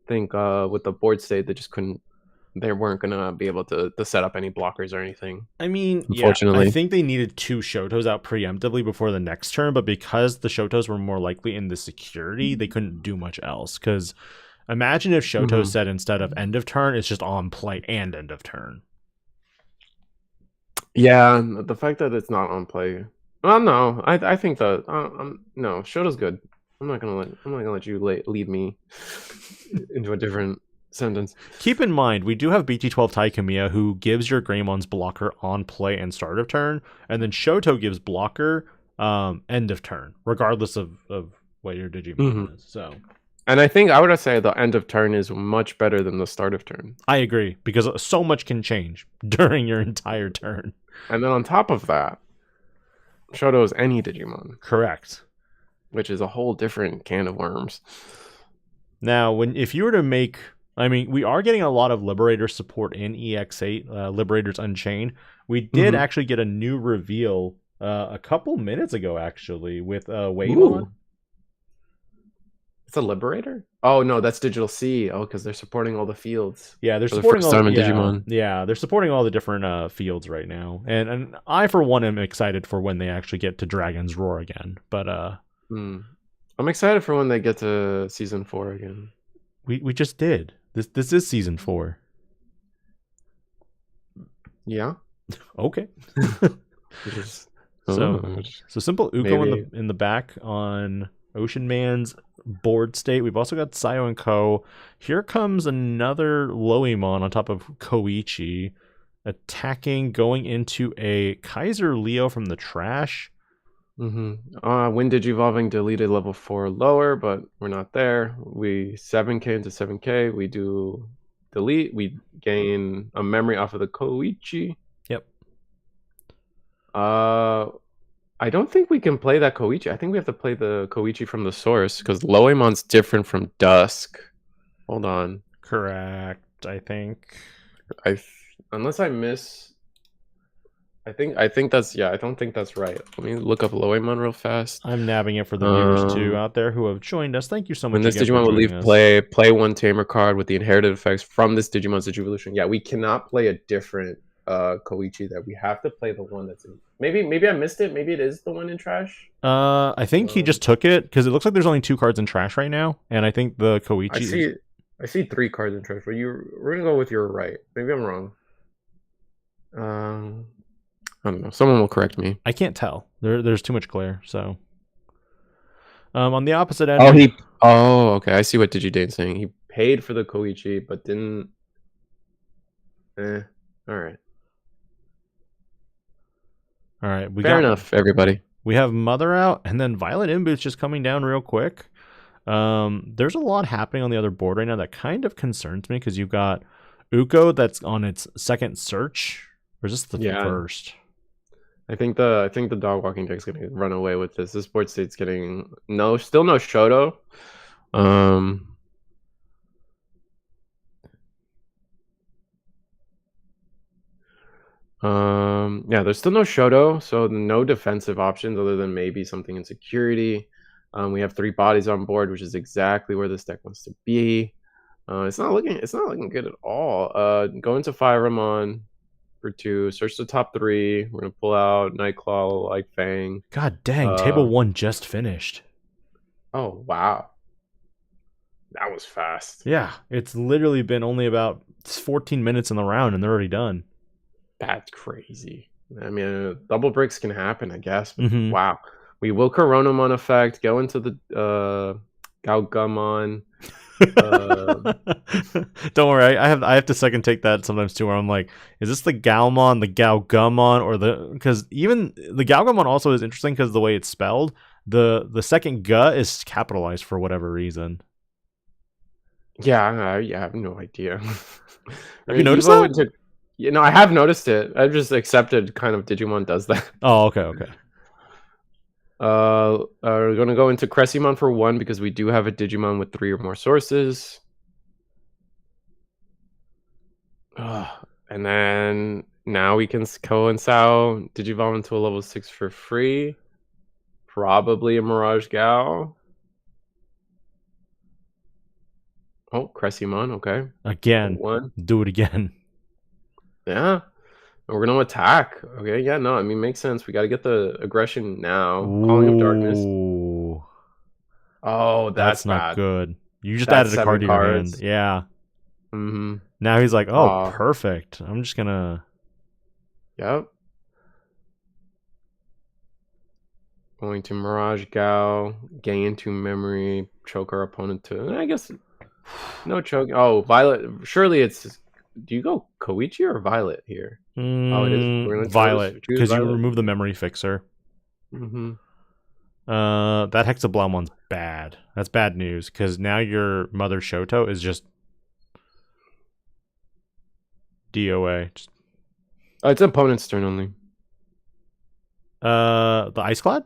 think with the board state they weren't gonna be able to set up any blockers or anything. I mean, unfortunately, I think they needed 2 Shotos out preemptively before the next turn, but because the Shotos were more likely in the security, they couldn't do much else. Because imagine if Shoto said instead of end of turn, it's just on play and end of turn. Yeah, the fact that it's not on play. Well, no, I think no, Shoto's good. I'm not gonna let you lead me into a different sentence. Keep in mind, we do have BT12 Taikamiya, who gives your Greymon's blocker on play and start of turn, and then Shoto gives blocker end of turn, regardless of what your Digimon is. So, and I think I would say the end of turn is much better than the start of turn. I agree, because so much can change during your entire turn. And then on top of that, Shoto is any Digimon. Correct. Which is a whole different can of worms. Now, if you were to make, I mean, we are getting a lot of Liberator support in EX8, Liberators Unchained. We did actually get a new reveal a couple minutes ago, actually, with Waymon. It's a Liberator? Oh, no, that's Digital C. Oh, because they're supporting all the fields. Yeah, they're supporting the first time in Digimon. Yeah, they're supporting all the different fields right now. And I, for one, am excited for when they actually get to Dragon's Roar again. But I'm excited for when they get to Season 4 again. We just did. This is Season 4. Yeah? Okay. So simple Uko in the back on Ocean Man's board state. We've also got Sayo and Ko. Here comes another Loemon on top of Koichi, attacking, going into a Kaiser Leo from the trash. When Digivolving deleted level 4 lower, but we're not there. We 7k into 7k. We do delete. We gain a memory off of the Koichi. Yep. I don't think we can play that Koichi. I think we have to play the Koichi from the source because Loemon's different from Dusk. Hold on. Correct, I think. Unless I miss. I think that's I don't think that's right. Let me look up Loemon real fast. I'm nabbing it for the viewers too out there who have joined us. Thank you so much. When this Digimon will leave play one tamer card with the inherited effects from this Digimon's Digivolution. Yeah, we cannot play a different Koichi there. We have to play the one that's in. Maybe I missed it. Maybe it is the one in trash. I think he just took it because it looks like there's only 2 cards in trash right now, and I think the Koichi. I see 3 cards in trash, but we're gonna go with your right. Maybe I'm wrong. I don't know. Someone will correct me. I can't tell. There's too much glare. So, on the opposite end. Okay. I see what Digidane's saying. He paid for the Koichi, but didn't. All right. All right. Fair enough, everybody. We have Mother out, and then Violet Inboots just coming down real quick. There's a lot happening on the other board right now that kind of concerns me because you've got Uko that's on its second search. Or is this the first? I think the dog walking deck's gonna run away with this. This board state's getting still no Shoto. There's still no Shoto, so no defensive options other than maybe something in security. We have 3 bodies on board, which is exactly where this deck wants to be. It's not looking good at all. Go into Phyramon for 2, search the top 3. We're gonna pull out Nightclaw, like Fang. God dang, table 1 just finished. Oh wow, that was fast. Yeah, it's literally been only about 14 minutes in the round, and they're already done. That's crazy. I mean, double bricks can happen, I guess. But wow, we will Coronamon effect. Go into the Galgamon. Don't worry, I have to second take that sometimes too, where I'm like, is this the Galmon, the Galgumon, or because even the Galgumon also is interesting because the way it's spelled, the second G is capitalized for whatever reason. Yeah, I have no idea. Have you noticed that? I have noticed it. I've just accepted kind of Digimon does that. Oh, okay. We're gonna go into Cressimon for 1 because we do have a Digimon with 3 or more sources. And then now we can Ko and Sao Digivolve into a level 6 for free. Probably a Miragegaogamon. Oh, Cressimon, okay. Again. 1. Do it again. Yeah. We're going to attack. Okay, yeah, no, I mean, makes sense. We got to get the aggression now. Ooh. Calling of Darkness. Oh, that's not bad. Good. You just added a card to your hand. Yeah. Now he's like, oh, perfect. I'm just going to... Yep. Going to Miragegaogamon, gain to memory, choke our opponent to. I guess no choke. Oh, Violet. Surely it's. Do you go Koichi or Violet here? Oh, it is. We're gonna Violet, choose because you Violet. remove the memory fixer. Mm-hmm. That Hexablamon's bad. That's bad news, because now your Mother Shoto is just DOA. Just... Oh, it's opponent's turn only. The Ice Clad?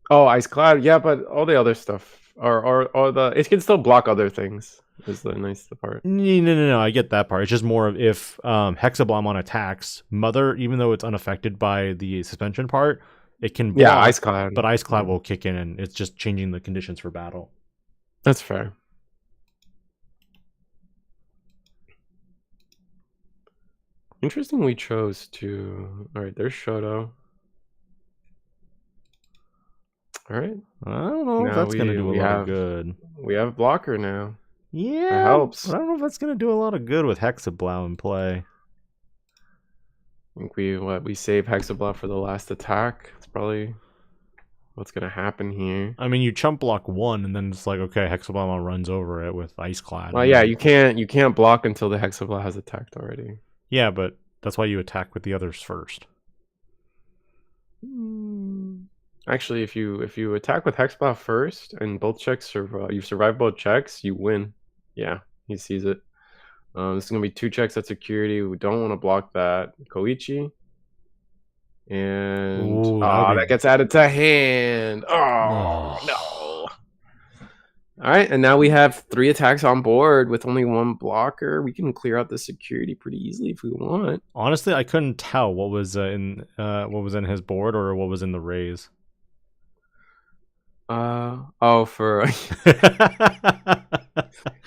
Oh, Ice Cloud. Yeah, but all the other stuff or the it can still block other things. Is the nice part. No. I get that part. It's just more of if Hexablamon attacks Mother, even though it's unaffected by the suspension part, it can block. Yeah, Ice Cloud. But Ice Cloud will kick in, and it's just changing the conditions for battle. That's fair. Interesting. We chose to. All right, there's Shoto. All right. I don't know if that's going to do a lot of good. We have blocker now. Yeah, it helps. But I don't know if that's going to do a lot of good with Hexablow in play. I think we save Hexablow for the last attack. It's probably what's going to happen here. I mean, you chump block one, and then it's like, okay, Hexablow runs over it with Ice Clad. Well, yeah, you can't block until the Hexablow has attacked already. Yeah, but that's why you attack with the others first. Actually, if you attack with Hexblow first and both checks you survive both checks, you win. Yeah, he sees it. This is gonna be 2 checks at security. We don't want to block that. Koichi. And Ooh, that gets added to hand. Oh no. All right, and now we have 3 attacks on board with only 1 blocker. We can clear out the security pretty easily if we want. Honestly, I couldn't tell what was in his board or what was in the raise. For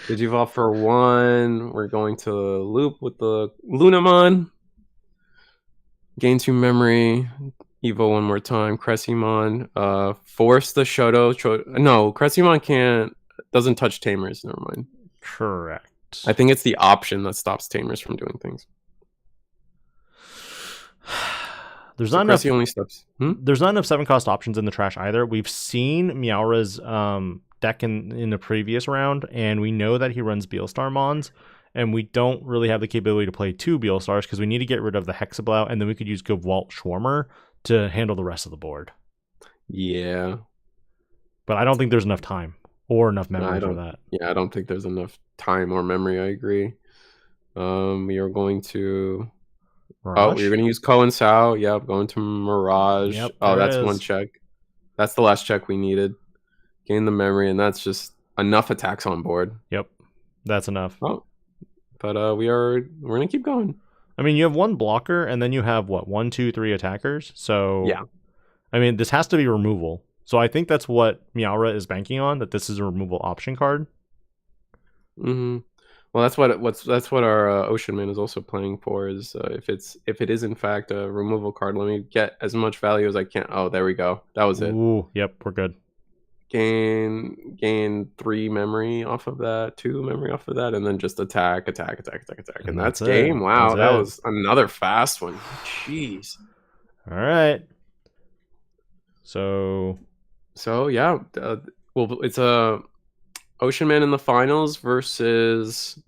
Digivolve for 1. We're going to loop with the Lunamon. Gain 2 memory. Evo 1 more time. Cressymon. Force the Shoto. No, Cressymon doesn't touch Tamers. Never mind. Correct. I think it's the option that stops Tamers from doing things. There's not enough. Only steps. There's not enough 7-cost options in the trash either. We've seen Miaura's deck in the previous round, and we know that he runs Beelstarmons, and we don't really have the capability to play 2 Beelstars because we need to get rid of the Hexablow, and then we could use Gavalt Schwarmer to handle the rest of the board. Yeah, but I don't think there's enough time or enough memory for that. Yeah, I don't think there's enough time or memory. I agree. We are going to. Mirage? Oh, you're going to use Ko and Sao. Yep, going to Mirage. Yep, that's 1 check. That's the last check we needed. Gain the memory, and that's just enough attacks on board. Yep, that's enough. Oh, but we're going to keep going. I mean, you have 1 blocker, and then you have, 1, 2, 3 attackers? So, yeah. I mean, this has to be removal. So I think that's what Miaura is banking on, that this is a removal option card. Mm-hmm. Well, that's what our Ocean Man is also playing for. Is if it is in fact a removal card, let me get as much value as I can. Oh, there we go. That was it. Ooh, yep, we're good. Gain 3 memory off of that, 2 memory off of that, and then just attack, and that's game. It. Wow, that was another fast one. Jeez. All right. So yeah, well, it's a Ocean Man in the finals versus.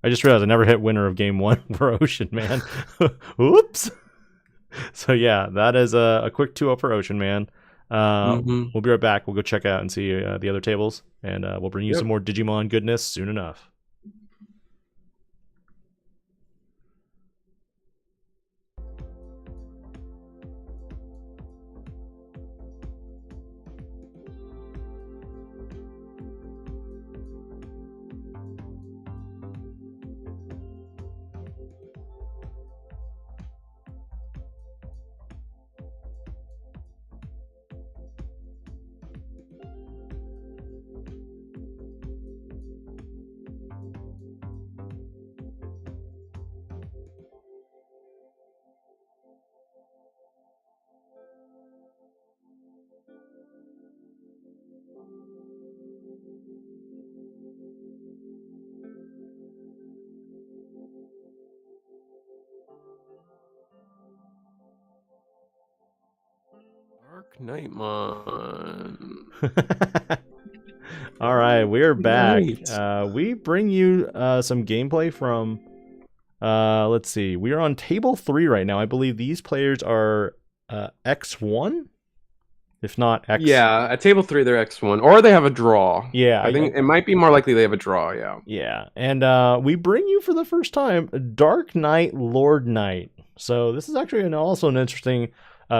I just realized I never hit winner of game 1 for Ocean Man. Oops. So yeah, that is a quick 2-0 for Ocean Man. We'll be right back. We'll go check out and see the other tables, and we'll bring you some more Digimon goodness soon enough. Lordknightmon. All right, we're back. Right. We bring you some gameplay from. Let's see. We are on table 3 right now. I believe these players are X1, if not X. Yeah, at table 3 they're X1, or they have a draw. Yeah, I think it might be more likely they have a draw. Yeah. Yeah, and we bring you for the first time Dark Knight, Lord Knight. So this is actually also an interesting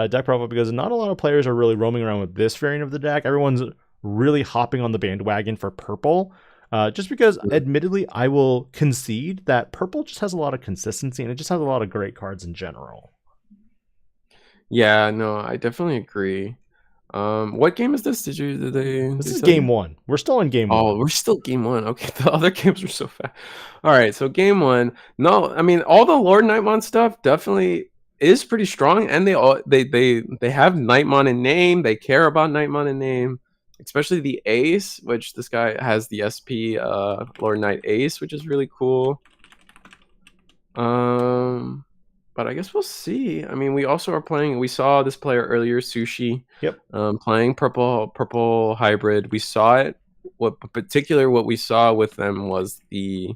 deck profile because not a lot of players are really roaming around with this variant of the deck. Everyone's really hopping on the bandwagon for purple. Just because, admittedly, I will concede that purple just has a lot of consistency and it just has a lot of great cards in general. Yeah, no, I definitely agree. What game is this? This is game 1. We're still in game 1. Oh, we're still game 1. Okay, the other games were so fast. All right, so game 1. No, I mean all the Lordknightmon stuff definitely is pretty strong, and they have Knightmon in name. They care about Knightmon in name, especially the Ace, which this guy has the SP Lord Knight Ace, which is really cool. But I guess we'll see. I mean, we also are playing. We saw this player earlier, Sushi. Yep. Playing purple hybrid. We saw it. What we saw with them was the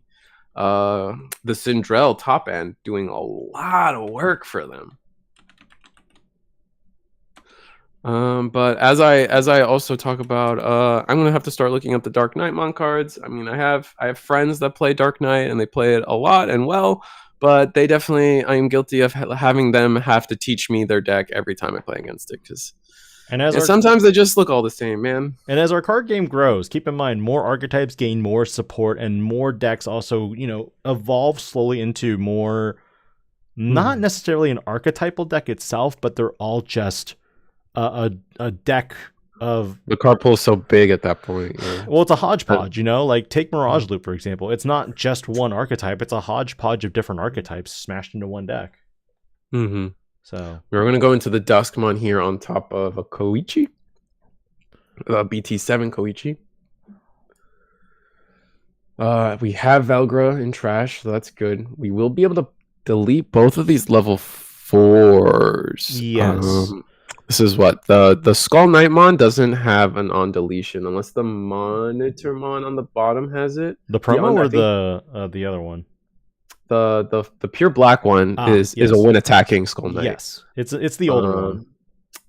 Cendrillmon top end doing a lot of work for them. But as I also talk about, I'm gonna have to start looking up the Dark Knightmon cards. I mean, I have friends that play Dark Knight and they play it a lot and well. But they definitely, I am guilty of having them have to teach me their deck every time I play against it. Because sometimes they just look all the same, man. And as our card game grows, keep in mind, more archetypes gain more support and more decks also, evolve slowly into more, not necessarily an archetypal deck itself, but they're all just a deck of... The card pool is so big at that point. Yeah. Well, it's a hodgepodge, like take Mirage Loop, for example. It's not just one archetype. It's a hodgepodge of different archetypes smashed into one deck. Mm-hmm. So we're going to go into the Duskmon here on top of a Koichi. BT7 Koichi. We have Velgra in trash, so that's good. We will be able to delete both of these level 4s. Yes. This is what the Skull Knightmon doesn't have an on deletion unless the Monitormon on the bottom has it. The promo or the other one? The pure black one is a win attacking Skull Knight. Yes, it's the older one.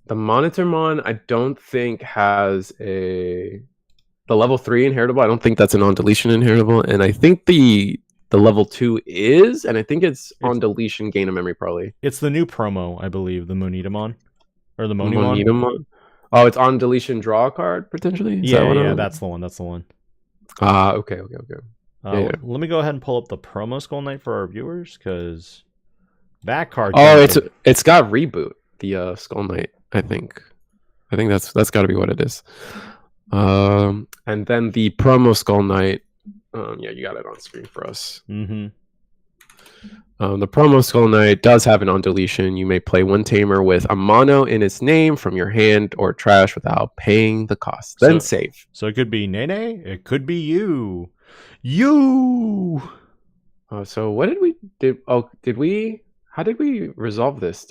The Monitormon I don't think has the level 3 inheritable. I don't think that's an on deletion inheritable, and I think the level 2 is, and I think it's on deletion gain of memory probably. It's the new promo, I believe, the Monitamon. Or the Monimon? Monimon? Oh, it's on deletion draw a card potentially? Yeah, that's the one. Okay. Let me go ahead and pull up the promo Skull Knight for our viewers, because that card... Oh, it's got reboot, the Skull Knight, I think. I think that's got to be what it is. And then the promo Skull Knight, yeah, you got it on screen for us. Mm-hmm. The promo Skull Knight does have an on deletion. You may play one tamer with a mono in its name from your hand or trash without paying the cost. Then save. So it could be Nene. It could be you. So what did we do? Oh, how did we resolve this?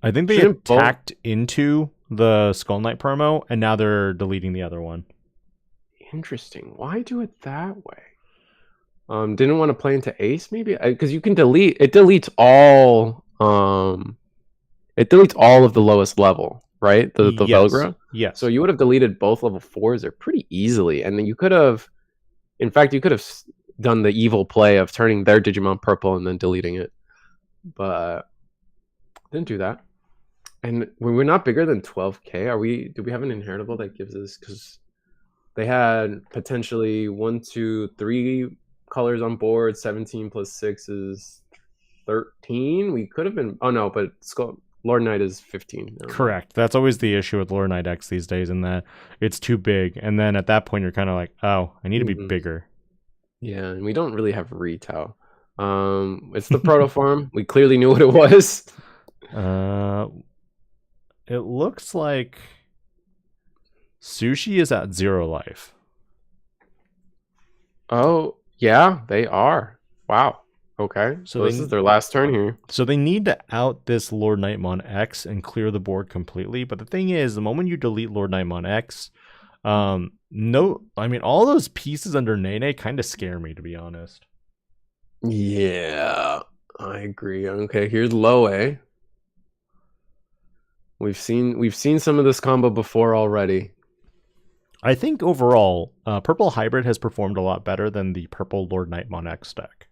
I think they attacked into the Skull Knight promo, and now they're deleting the other one. Interesting. Why do it that way? Didn't want to play into Ace, maybe, because you can delete. It deletes all. It deletes all of the lowest level, right? The Velgra. Yes. So you would have deleted both level 4s there pretty easily, and then you could have, in fact, done the evil play of turning their Digimon purple and then deleting it, but didn't do that. And we're not bigger than 12K. Do we have an inheritable that gives us? Because they had potentially 1, 2, 3 colors on board. 17 plus 6 is 13. We could have been. Oh no, but Lord Knight is 15. Correct. That's always the issue with Lord Knight decks these days, in that it's too big, and then at that point you're kind of like, oh, I need to be bigger. Yeah, and we don't really have Retao. It's the protoform. We clearly knew what it was. It looks like Sushi is at 0 life. Oh, yeah, they are. Wow. Okay, So so this is their last turn here. So they need to out this Lordknightmon X and clear the board completely. But the thing is, the moment you delete Lordknightmon X, no, I mean, all those pieces under Nene kind of scare me, to be honest. Yeah, I agree. Okay, here's Loe. We've seen some of this combo before already. I think overall, Purple Hybrid has performed a lot better than the Purple Lordknightmon X deck.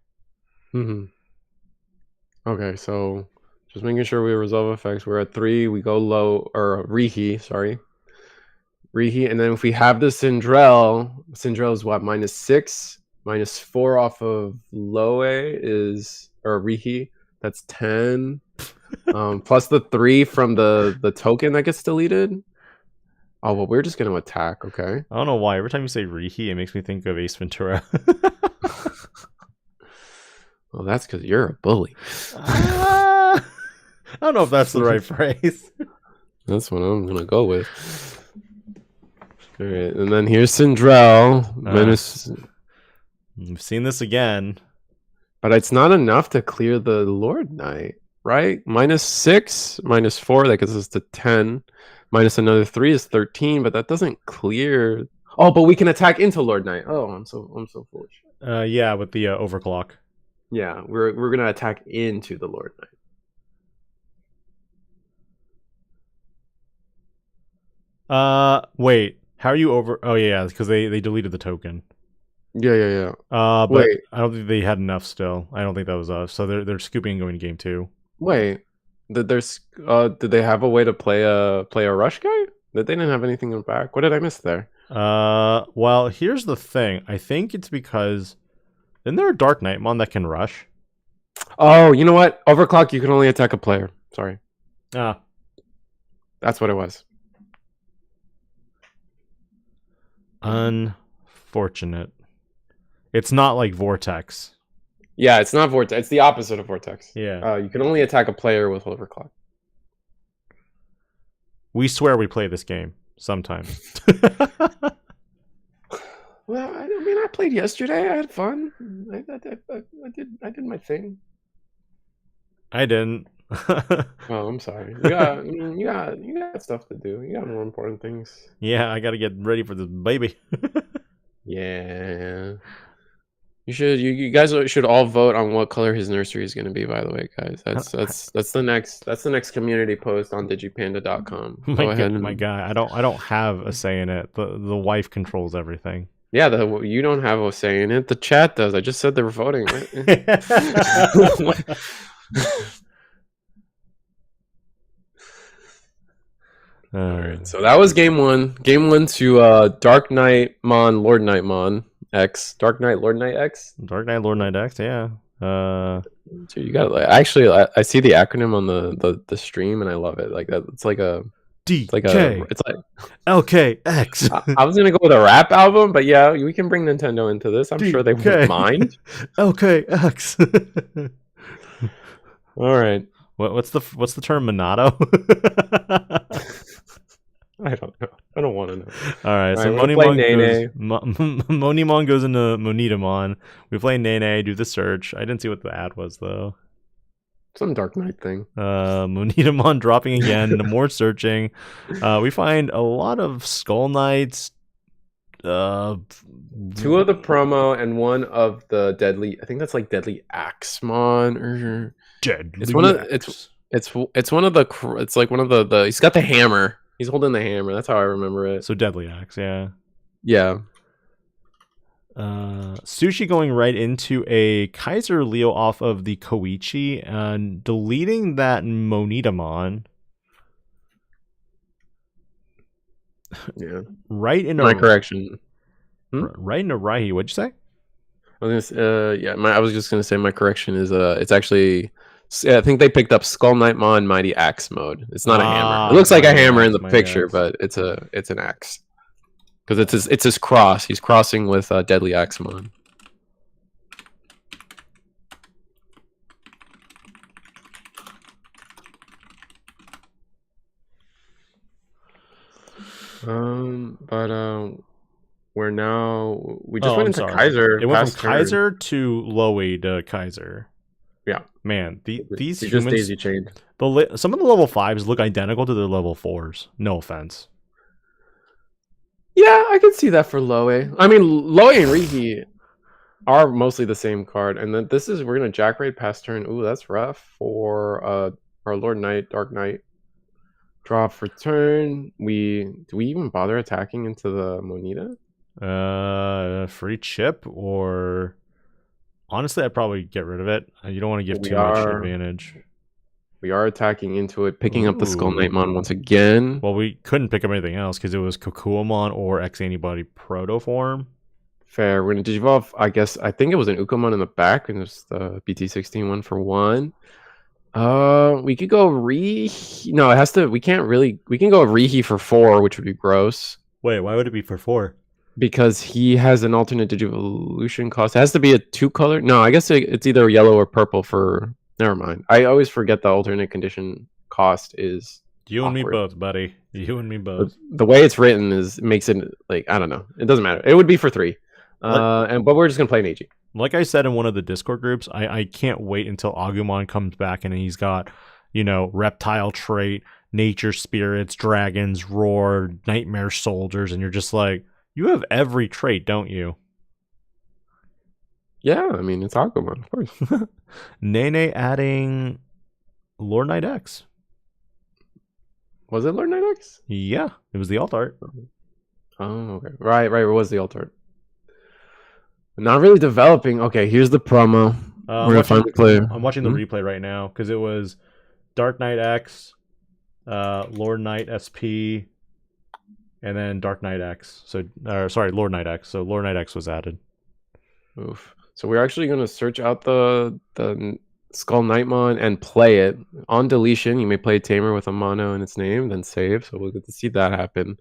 Okay, so just making sure we resolve effects. We're at 3. We go low, or Rihi, sorry. Rihi, and then if we have the Cendrell is what, -6, -4 off of Loe is, or Rihi, that's 10. Plus the 3 from the token that gets deleted. Oh, well, we're just going to attack, okay? I don't know why. Every time you say Rihi, it makes me think of Ace Ventura. Well, that's because you're a bully. I don't know if that's the right phrase. That's what I'm going to go with. All right, and then here's Cendrell. We've seen this again. But it's not enough to clear the Lord Knight, right? -6, -4, that gets us to 10. Minus another 3 is 13, but that doesn't clear. Oh, but we can attack into Lord Knight. Oh, I'm so foolish. Yeah, with the overclock. Yeah, we're gonna attack into the Lord Knight. Wait. How are you over? Oh yeah, because they deleted the token. Yeah. But Wait. I don't think they had enough still. I don't think that was us. So they're scooping and going to game 2. Wait. Did they have a way to play a rush guy? They didn't have anything in the back. What did I miss there? Well, here's the thing. I think it's because isn't there a Dark Knightmon that can rush? Oh, you know what? Overclock, you can only attack a player. Sorry. That's what it was. Unfortunate. It's not like Vortex. Yeah, it's not Vortex. It's the opposite of Vortex. Yeah. You can only attack a player with Overclock. We swear we play this game sometimes. Well, I mean, I played yesterday. I had fun. I did my thing. I didn't. Oh, I'm sorry. You got stuff to do. You got more important things. Yeah, I got to get ready for this baby. Yeah. You guys should all vote on what color his nursery is going to be, by the way, guys. That's the next community post on digipanda.com. My guy, I don't have a say in it. The wife controls everything. Yeah, you don't have a say in it. The chat does. I just said they were voting. All right. So that was game 1. Game 1 to Darknightmon, Lordknightmon X. Dark Knight, Lord Knight X. Dark Knight, Lord Knight X. Yeah. So you got actually, I see the acronym on the stream and I love it. Like that, it's like a DK. It's like LKX. I was gonna go with a rap album, but yeah, we can bring Nintendo into this. I'm sure they won't mind. LKX. All right. What's the term Monado? I don't know. I don't want to know. All right, so Monimon goes into Monidamon. We play Nene, do the search. I didn't see what the ad was though. Some Dark Knight thing. Monidamon dropping again, more searching. We find a lot of Skull Knights. 2 of the promo and 1 of the deadly. I think that's like Deadly Axemon or Deadly. It's one of it's one of the. It's like one of the. He's got the hammer. He's holding the hammer. That's how I remember it. So Deadly Axe, yeah. Yeah. Sushi going right into a Kaiser Leo off of the Koichi and deleting that Monidamon. Yeah. Right into my correction. Right into Rahi. What'd you say? I was just gonna say my correction is it's actually. Yeah, I think they picked up Skull Knightmon Mighty Axe mode. It's not a hammer. It looks like a hammer in the picture, but it's an axe. Because it's his cross. He's crossing with Deadly Axemon. We just went into Kaiser. It went from Kaiser to Loey to Kaiser. Yeah. Man, these They just humans, daisy chained. some of the level 5s look identical to their level 4s. No offense. Yeah, I could see that for Loe. I mean, Loe and Rihi are mostly the same card, and then we're gonna Jack Raid pass turn. Ooh, that's rough for our Lord Knight, Dark Knight. Draw for turn. Do we even bother attacking into the Monita? Free chip, or honestly, I'd probably get rid of it. You don't want to give too much advantage. We are attacking into it, picking up the Skull Ooh. Knightmon once again. Well, we couldn't pick up anything else because it was Kokuamon or X-Antibody Proto form. Fair. We're gonna Digivolve. I think it was an Ukomon in the back, and it's the BT16 one for 1. We could go No, it has to. We can't really. We can go Rihi for 4, which would be gross. Wait, why would it be for 4? Because he has an alternate Digivolution cost. It has to be a 2-color. No, I guess it's either yellow or purple for. Never mind. I always forget the alternate condition cost is. You and awkward. me both, buddy. You and me both. The way it's written makes it like, I don't know. It doesn't matter. It would be for 3. But we're just gonna play an AG. Like I said in one of the Discord groups, I can't wait until Agumon comes back and he's got, reptile trait, nature spirits, dragons, roar, nightmare soldiers, and you're just like, you have every trait, don't you? Yeah, I mean, it's Agumon, of course. Nene adding Lord Knight X. Was it Lord Knight X? Yeah, it was the alt art. Oh, okay. Right. Where was the alt art? Not really developing. Okay, here's the promo. We're gonna finally play. I'm watching the replay right now because it was Dark Knight X, Lord Knight SP, and then Dark Knight X. Lord Knight X. So Lord Knight X was added. Oof. So we're actually gonna search out the Skull Knightmon and play it on deletion. You may play a tamer with a mono in its name, then save. So we'll get to see that happen.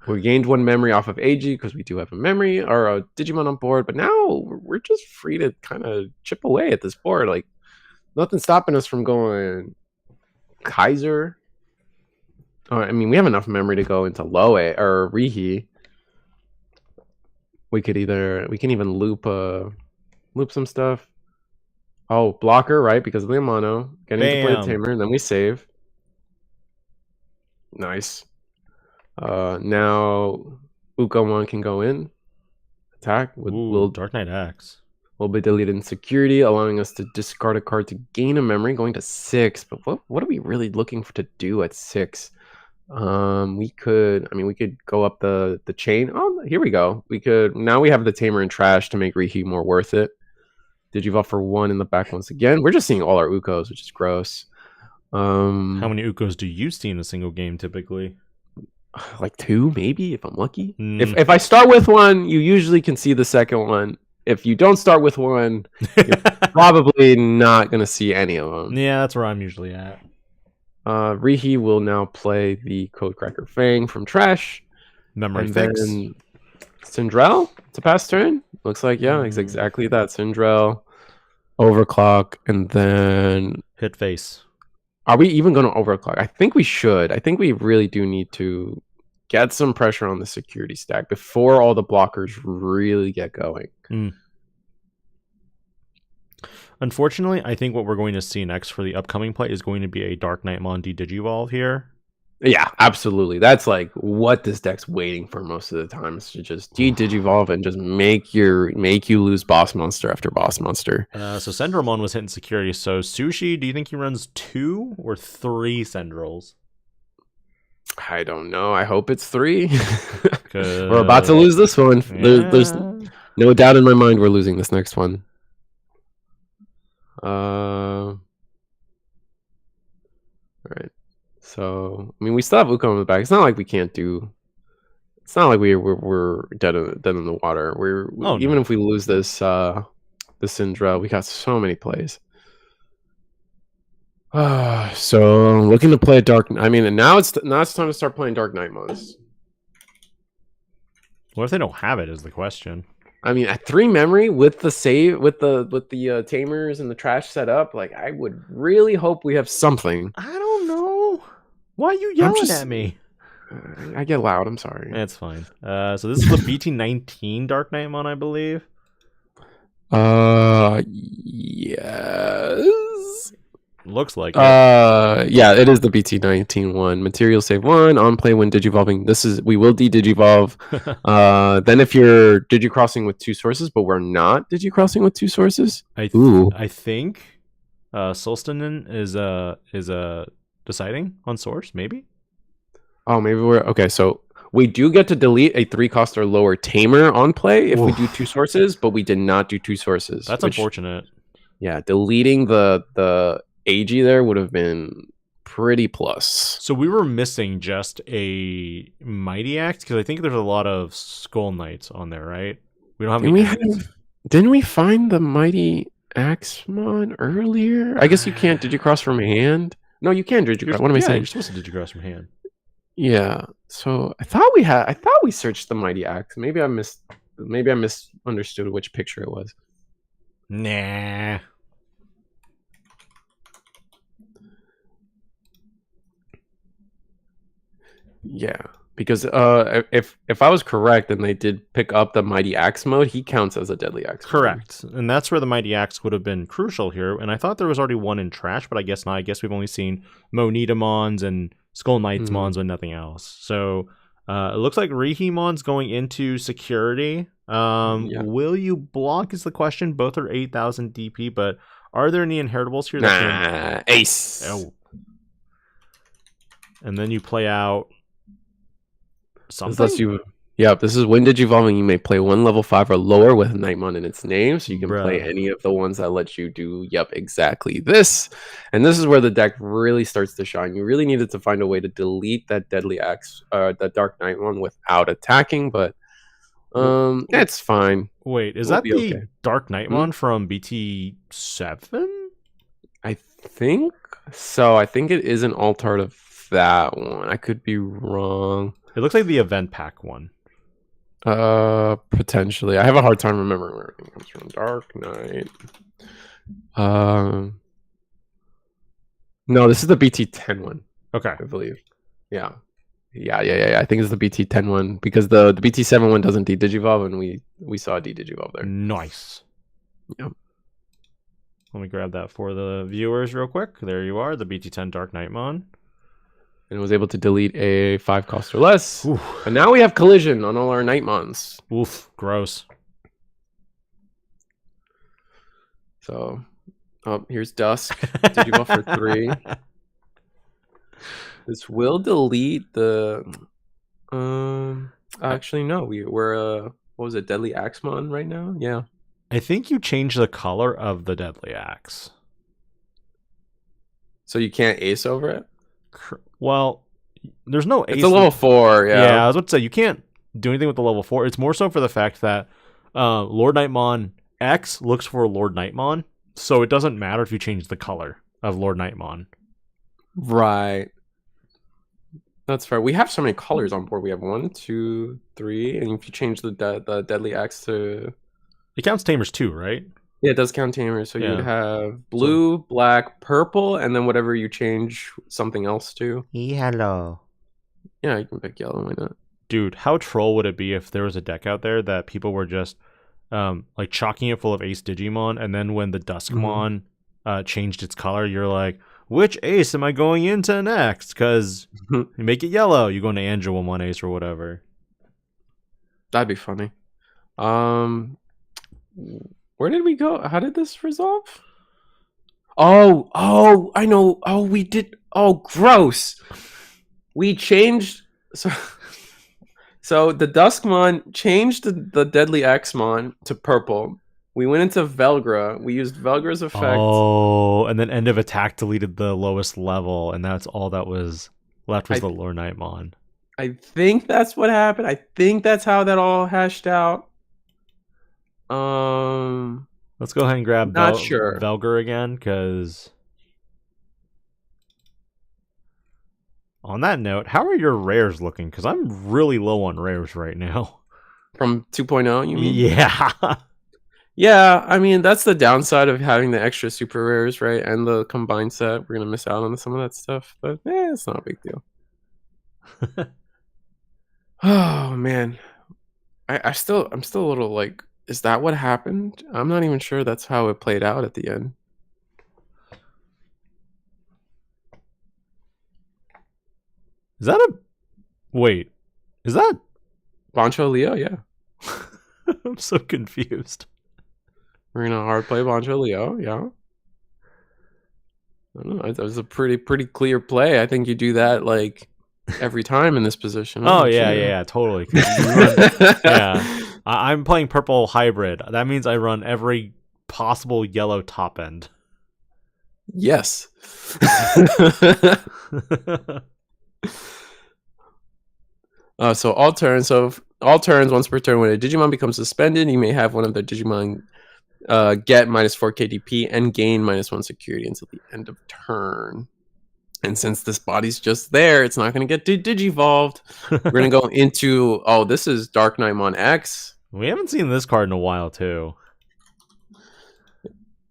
We gained 1 memory off of AG because we do have a memory or a Digimon on board, but now we're just free to kind of chip away at this board. Like, nothing's stopping us from going Kaiser. I mean, we have enough memory to go into Loe or Rihi. We can even loop some stuff. Oh, blocker, right? Because of the mono. Getting to play the tamer, and then we save. Nice. Now Ukomon can go in, attack. Dark Knight X will be deleted in security, allowing us to discard a card to gain a memory, going to 6. But what are we really looking to do at 6? We could go up the chain. Oh, here we go. Now we have the tamer and trash to make Rihi more worth it. Digivolve for 1 in the back once again. We're just seeing all our Ukos, which is gross. How many Ukos do you see in a single game typically? Like 2, maybe, if I'm lucky. If I start with 1, you usually can see the second one. If you don't start with 1, you're probably not gonna see any of them. Yeah, that's where I'm usually at. Rihi will now play the Codecracker Fang from trash. Memory fix. Then Cendrillmon to pass turn. Looks like, yeah, it's exactly that. Cendrillmon, overclock, and then hit face. Are we even going to overclock? I think we should. I think we really do need to get some pressure on the security stack before all the blockers really get going. Unfortunately, I think what we're going to see next for the upcoming play is going to be a Dark Knightmon de-Digivolve here. Yeah, absolutely. That's like what this deck's waiting for most of the time, is to just de-Digivolve and just make you lose boss monster after boss monster. So Cendrillmon was hitting security. So Sushi, do you think he runs 2 or 3 Cendrills? I don't know. I hope it's 3. We're about to lose this one. Yeah. There's no doubt in my mind we're losing this next one. All right. So, I mean, we still have Uko in the back. It's not like we can't do. It's not like we're dead in the water. Even if we lose this Syndra, we got so many plays. So looking to play a Dark. I mean, and now it's time to start playing Dark Knightmons. What if they don't have it? Is the question. I mean, at 3 memory with the save with the tamers and the trash set up, like I would really hope we have something. I don't know. Why are you yelling at me? I get loud. I'm sorry. It's fine. So this is the BT19 Dark Knightmon, I believe. Yes. Looks like it. Yeah, it is the BT19 one. Material save 1 on play when digivolving. We will de-digivolve. Then if you're digicrossing with 2 sources, but we're not digicrossing with 2 sources. I Ooh. think Solstanen is deciding on source, maybe. Oh, maybe we're okay. So we do get to delete a 3-cost or lower tamer on play if we do 2 sources, but we did not do 2 sources. That's unfortunate. Yeah, deleting the AG there would have been pretty plus. So we were missing just a Mighty Axe because I think there's a lot of Skull Knights on there, right? We don't have any. Didn't we find the Mighty Axemon earlier? I guess you can't digicross from hand. No, you can digicross. What am I saying? You're supposed to digicross from hand. Yeah. So I thought we searched the Mighty Axe. Maybe I misunderstood which picture it was. Nah. Yeah, because if I was correct and they did pick up the Mighty Axe mode, he counts as a Deadly Axe. Correct, and that's where the Mighty Axe would have been crucial here. And I thought there was already one in trash, but I guess not. I guess we've only seen Monidamons and Skull Knightsmons and nothing else. So it looks like Rihimon's going into security. Will you block is the question. Both are 8,000 DP, but are there any inheritables here? Ace. Oh. And then you play out something. This is when digivolving. You may play 1 level 5 or lower with Knightmon in its name, so you can play any of the ones that let you do exactly this. And this is where the deck really starts to shine. You really needed to find a way to delete that Deadly Axe, that Dark Knightmon without attacking, but it's fine. Wait, is that the Dark Knightmon from BT7? I think so. I think it is an altart of that one. I could be wrong. It looks like the event pack one. Potentially. I have a hard time remembering where everything comes from. Dark Knight. No, this is the BT10 one. Okay. I believe. Yeah. I think it's the BT10 one because the BT7 one doesn't de-digivolve, and we saw a de-digivolve there. Nice. Yep. Let me grab that for the viewers real quick. There you are, the BT10 Dark Knightmon. And was able to delete a 5-cost or less. Oof. And now we have collision on all our Knightmons. Oof, gross. So, here's Dusk. Digivolve for 3. This will delete the. Actually, no. We're what was it? Deadly Axemon right now? Yeah. I think you changed the color of the Deadly Axe. So you can't ace over it? Well, there's no ace. It's a level 4, yeah. Yeah, I was about to say, you can't do anything with the level 4. It's more so for the fact that Lordknightmon X looks for Lordknightmon, so it doesn't matter if you change the color of Lordknightmon. Right. That's fair. We have so many colors on board. We have 1, 2, 3, and if you change the Deadly Axe to... It counts Tamers too, right? Yeah, it does count Tamers. So you'd have blue, black, purple, and then whatever you change something else to. Yellow. Yeah, you can pick yellow. Why not? Dude, how troll would it be if there was a deck out there that people were just like chalking it full of Ace Digimon, and then when the Duskmon changed its color, you're like, which Ace am I going into next? Because you make it yellow, you go into Angelmon Ace or whatever. That'd be funny. Where did we go? How did this resolve? Oh, I know. Oh, we did. Oh, gross. We changed. So the Duskmon changed the Deadly Axemon to purple. We went into Velgra. We used Velgra's effect. Oh, and then end of attack deleted the lowest level, and that's all that was left was the Lordknightmon. I think that's what happened. I think that's how that all hashed out. Let's go ahead and grab sure. Velgar again, because on that note, how are your rares looking? Because I'm really low on rares right now. From 2.0, you mean? Yeah. Yeah, I mean, that's the downside of having the extra super rares, right? And the combined set. We're going to miss out on some of that stuff, but it's not a big deal. Oh, man. I'm still a little like, Is that what happened? I'm not even sure that's how it played out at the end. Is that a... Wait. Is that... Bancho Leo, yeah. I'm so confused. We're gonna hard play Bancho Leo, yeah. I don't know. That was a pretty clear play. I think you do that like every time in this position. Oh yeah, totally. Yeah, I'm playing purple hybrid. That means I run every possible yellow top end. Yes. So all turns. Once per turn, when a Digimon becomes suspended, you may have one of their Digimon get -4 KDP and gain -1 security until the end of turn. And since this body's just there, it's not going to get digivolved. We're going to go into... Oh, this is Darknightmon X. We haven't seen this card in a while, too.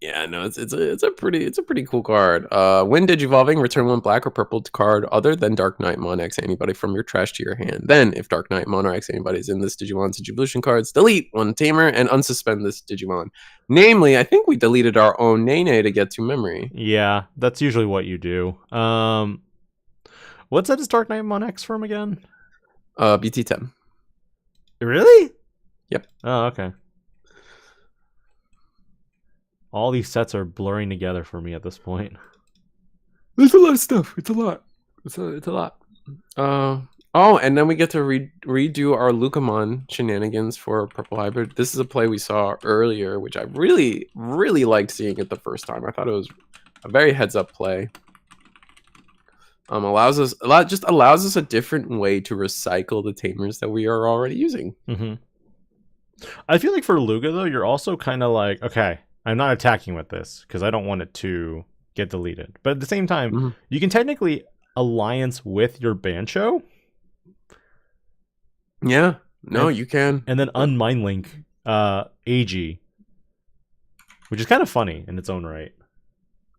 Yeah, no, it's a pretty cool card. When digivolving, return 1 black or purple card other than Darknightmon X anybody from your trash to your hand. Then, if Darknightmon or X anybody is in this Digimon's Digivolution cards, delete 1 tamer and unsuspend this Digimon. Namely, I think we deleted our own Nene to get to memory. Yeah, that's usually what you do. What set is Darknightmon X from again? BT10. Really? Yep. Oh, okay. All these sets are blurring together for me at this point. There's a lot of stuff. It's a lot. It's a lot. Oh, and then we get to redo our Lukamon shenanigans for Purple Hybrid. This is a play we saw earlier, which I really liked seeing it the first time. I thought it was a very heads-up play. Allows us a different way to recycle the tamers that we are already using. Mm-hmm. I feel like for Luga though, you're also kind of like, okay, I'm not attacking with this because I don't want it to get deleted. But at the same time, you can technically alliance with your Bancho. Yeah, no, you can. And then unmindlink AG, which is kind of funny in its own right.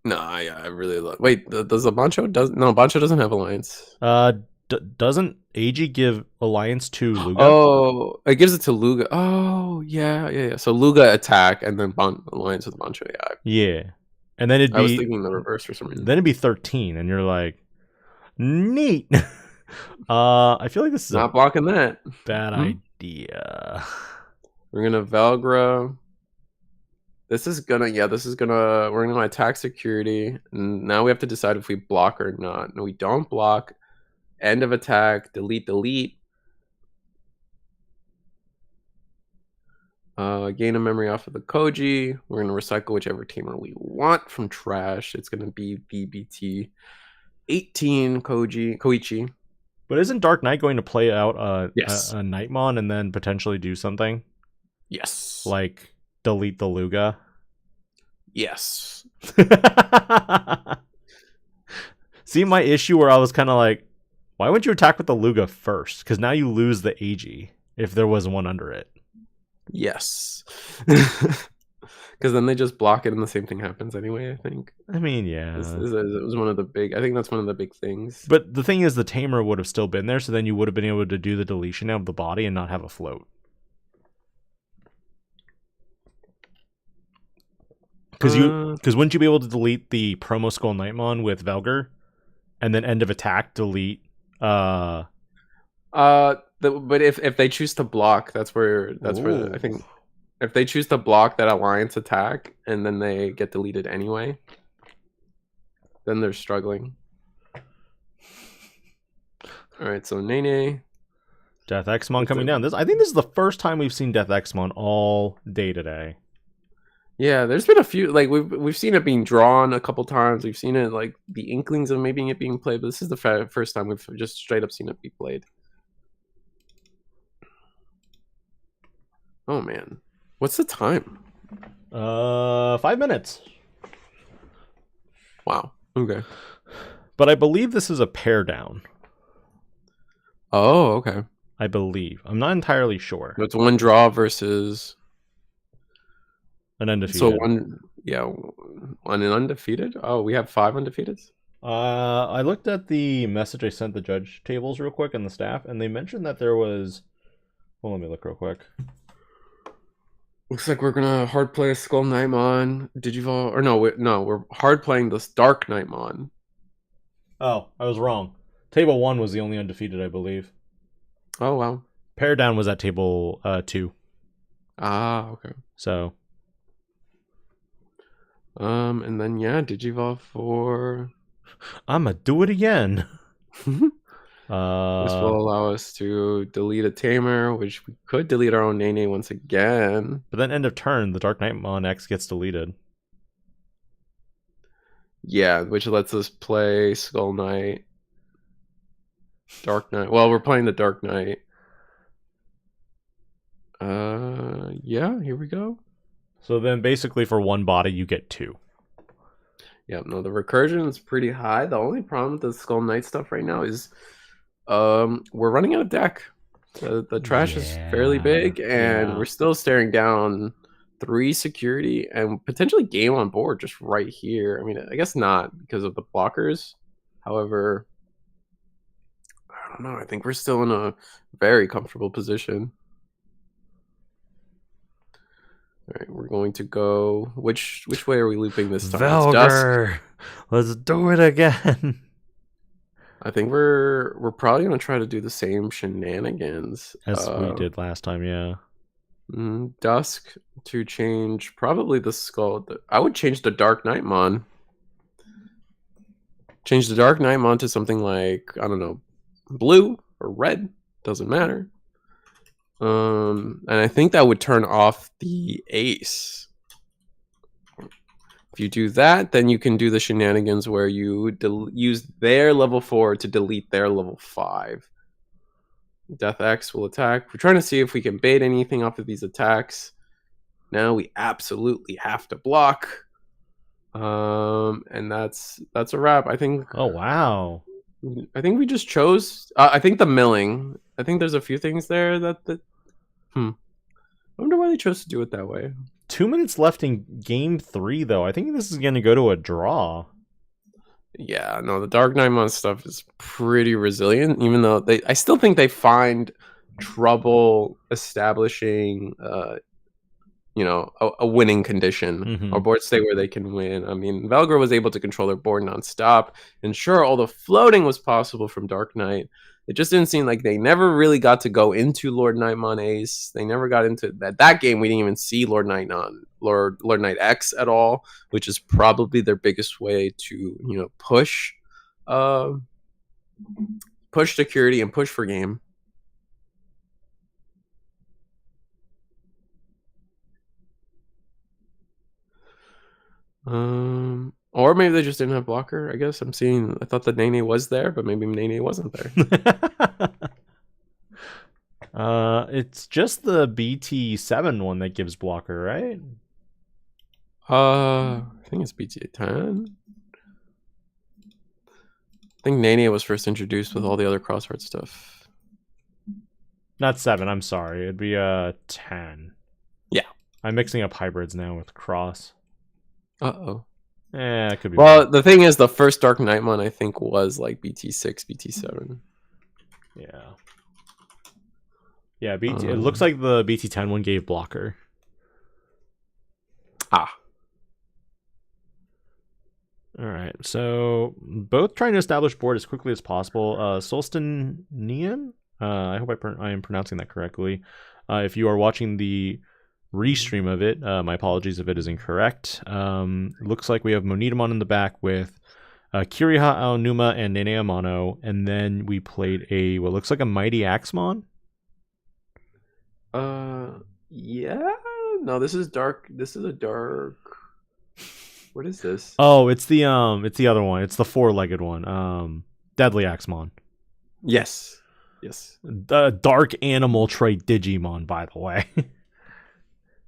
No, I really love... Wait, does the Bancho... No, Bancho doesn't have alliance. Doesn't AG give alliance to Luga? Oh, it gives it to Luga. Oh, yeah. So Luga attack and then alliance with Bancho. Yeah. And then it'd be... I was thinking the reverse for some reason. Then it'd be 13, and you're like, neat. I feel like this is not blocking that. Bad idea. We're gonna Velgra. We're gonna attack security. And now we have to decide if we block or not. No, we don't block. End of attack, delete. Gain a memory off of the Koji. We're going to recycle whichever tamer we want from trash. It's going to be BBT 18 Koichi. But isn't Dark Knight going to play out a Nightmon and then potentially do something? Yes. Like delete the Luga? Yes. See my issue where I was kind of like, why wouldn't you attack with the Luga first? Because now you lose the AG if there was one under it. Yes. Because then they just block it and the same thing happens anyway, I think. I mean, yeah. It was one of the big... I think that's one of the big things. But the thing is, the tamer would have still been there, so then you would have been able to do the deletion of the body and not have a float. Because wouldn't you be able to delete the Promo Skull Nightmon with Velger? And then end of attack, delete... But if they choose to block, that's where I think if they choose to block that alliance attack and then they get deleted anyway, then they're struggling. All right, so Nene, Death Xmon coming down. I think this is the first time we've seen Death Xmon all day today. Yeah, there's been a few, like we've seen it being drawn a couple times. We've seen it like the inklings of maybe it being played, but this is the first time we've just straight up seen it be played. Oh man, what's the time? 5 minutes. Wow. Okay. But I believe this is a pair down. Oh, okay. I believe. I'm not entirely sure. It's one draw versus an undefeated. So one an undefeated. Oh, we have 5 undefeateds. I looked at the message I sent the judge tables real quick and the staff, and they mentioned that there was. Well, let me look real quick. Looks like we're gonna hard play a Skull Knightmon, Digivolve, or no, we're hard playing this Dark Knightmon. Oh, I was wrong. Table 1 was the only undefeated, I believe. Oh wow. Paradown was at table 2. Ah, okay. So. And then yeah, Digivolve for. I'ma do it again. This will allow us to delete a Tamer, which we could delete our own Nene once again. But then end of turn, the Dark Knightmon X gets deleted. Yeah, which lets us play Skull Knight, Dark Knight. Well, we're playing the Dark Knight. Yeah, here we go. So then basically for one body, you get 2. Yeah, no, the recursion is pretty high. The only problem with the Skull Knight stuff right now is we're running out of deck. The trash is fairly big, and we're still staring down 3 security and potentially game on board just right here. I mean, I guess not because of the blockers. However, I don't know. I think we're still in a very comfortable position. All right, we're going to go. Which way are we looping this time? Velger, let's do it again. I think we're probably gonna try to do the same shenanigans as we did last time. Yeah. Dusk to change probably the skull. I would change the Dark Knightmon. Change the Dark Knightmon to something like, I don't know, blue or red. Doesn't matter. And I think that would turn off the ace. If you do that, then you can do the shenanigans where you use their level 4 to delete their level 5. Death X will attack. We're trying to see if we can bait anything off of these attacks. Now we absolutely have to block. And that's a wrap. I think. Oh wow. I think we just chose. I think the milling. I think there's a few things there that. I wonder why they chose to do it that way. 2 minutes left in game 3, though. I think this is going to go to a draw. Yeah, no, the Dark Knightmon stuff is pretty resilient, even though I still think they find trouble establishing, a winning condition or board state where they can win. I mean, Velger was able to control their board nonstop, and sure, all the floating was possible from Dark Knight. It just didn't seem like they never really got to go into Lordknightmon Ace. They never got into that game. We didn't even see Lord Knight X at all, which is probably their biggest way to push security and push for game. Or maybe they just didn't have blocker. I guess I thought the Nene was there, but maybe Nene wasn't there. It's just the BT7 one that gives blocker, right? I think it's BT10. I think Nene was first introduced with all the other crossheart stuff. Not 7, I'm sorry. It'd be 10. Yeah. I'm mixing up hybrids now with cross. Uh-oh. It could be. Well, the thing is, the first Dark Knightmon, I think, was like BT6, BT7. Yeah. Yeah, it looks like the BT10 one gave blocker. Ah. Alright, so both trying to establish board as quickly as possible. Solstinian? I hope I am pronouncing that correctly. If you are watching the restream of it, my apologies if it is incorrect. Looks like we have Monidamon in the back with Kiriha Aonuma and Nene Amano, and then we played what looks like a Mighty Axemon. Yeah. No, this is dark. This is a dark. What is this? Oh, it's the other one. It's the 4-legged one. Deadly Axemon. Yes. The dark animal trait Digimon, by the way.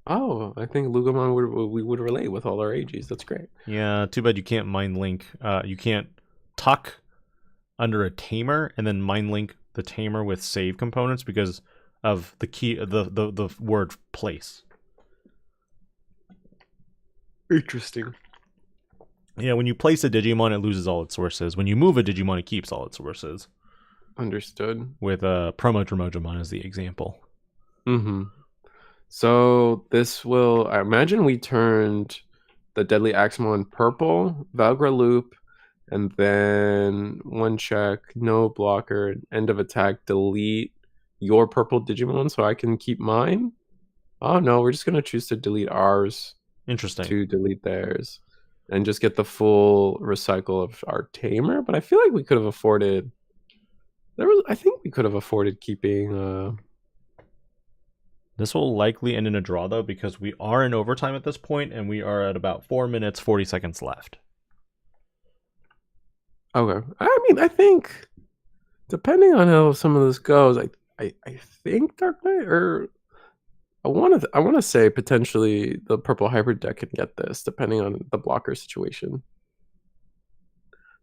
Oh, I think Lugamon would relate with all our AGs. That's great. Yeah, too bad you can't mind link. You can't tuck under a tamer and then mind link the tamer with save components because of the key, the word place. Interesting. Yeah, when you place a Digimon, it loses all its sources. When you move a Digimon, it keeps all its sources. Understood. With Promo Dromojamon as the example. Mm-hmm. So this will, I imagine we turned the Deadly Axemon purple, Valgra Loop, and then one check, no blocker, end of attack, delete your purple Digimon so I can keep mine. Oh no, we're just going to choose to delete ours Interesting. to delete theirs and just get the full recycle of our tamer. But I feel like we could have afforded, I think we could have afforded keeping... This will likely end in a draw, though, because we are in overtime at this point, and we are at about 4 minutes, 40 seconds left. Okay. I mean, I think, depending on how some of this goes, I think Dark Knight, or I want to say potentially the purple hybrid deck can get this, depending on the blocker situation.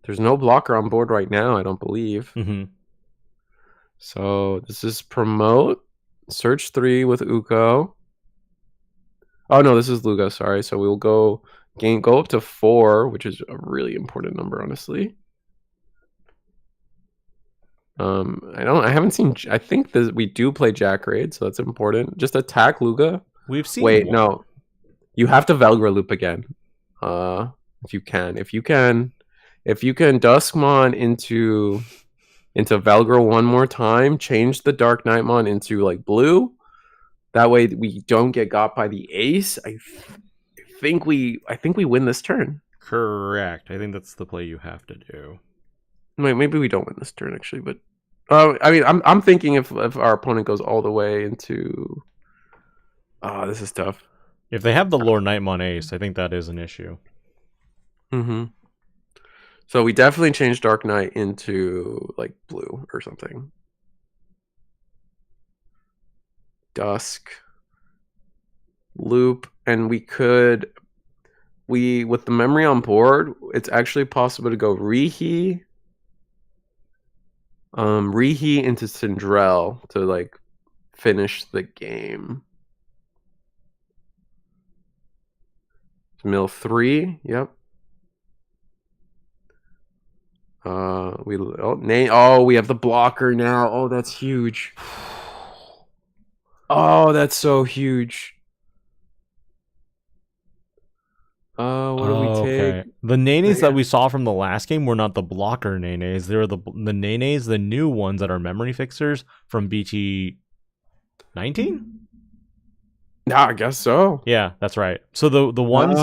There's no blocker on board right now, I don't believe. Mm-hmm. So this is promote. Search 3 with Uko. Oh no, this is Luga, sorry. So we'll go up to 4, which is a really important number, honestly. I haven't seen, I think we do play Jack Raid, so that's important. Just attack Luga. We've seen Wait, one. no. You have to Valgra Loop again. If you can Duskmon into Valgro one more time, change the Darknightmon into like blue. That way we don't get got by the ace. I think we win this turn. Correct. I think that's the play you have to do. Wait, maybe we don't win this turn actually, but I mean, I'm thinking if our opponent goes all the way into, this is tough. If they have the Lordknightmon ace, I think that is an issue. Mm-hmm. So we definitely changed Dark Knight into like blue or something. Dusk. Loop. And with the memory on board, it's actually possible to go Rihi. Rihi into Cendrillmon to like finish the game. Mill 3, yep. We have the blocker now. Oh, that's huge. Oh, that's so huge. What do we take? The Nenes that we saw from the last game were not the blocker Nenes. They were the Nenes, the new ones that are memory fixers from BT 19? Yeah, I guess so. Yeah, that's right. So the ones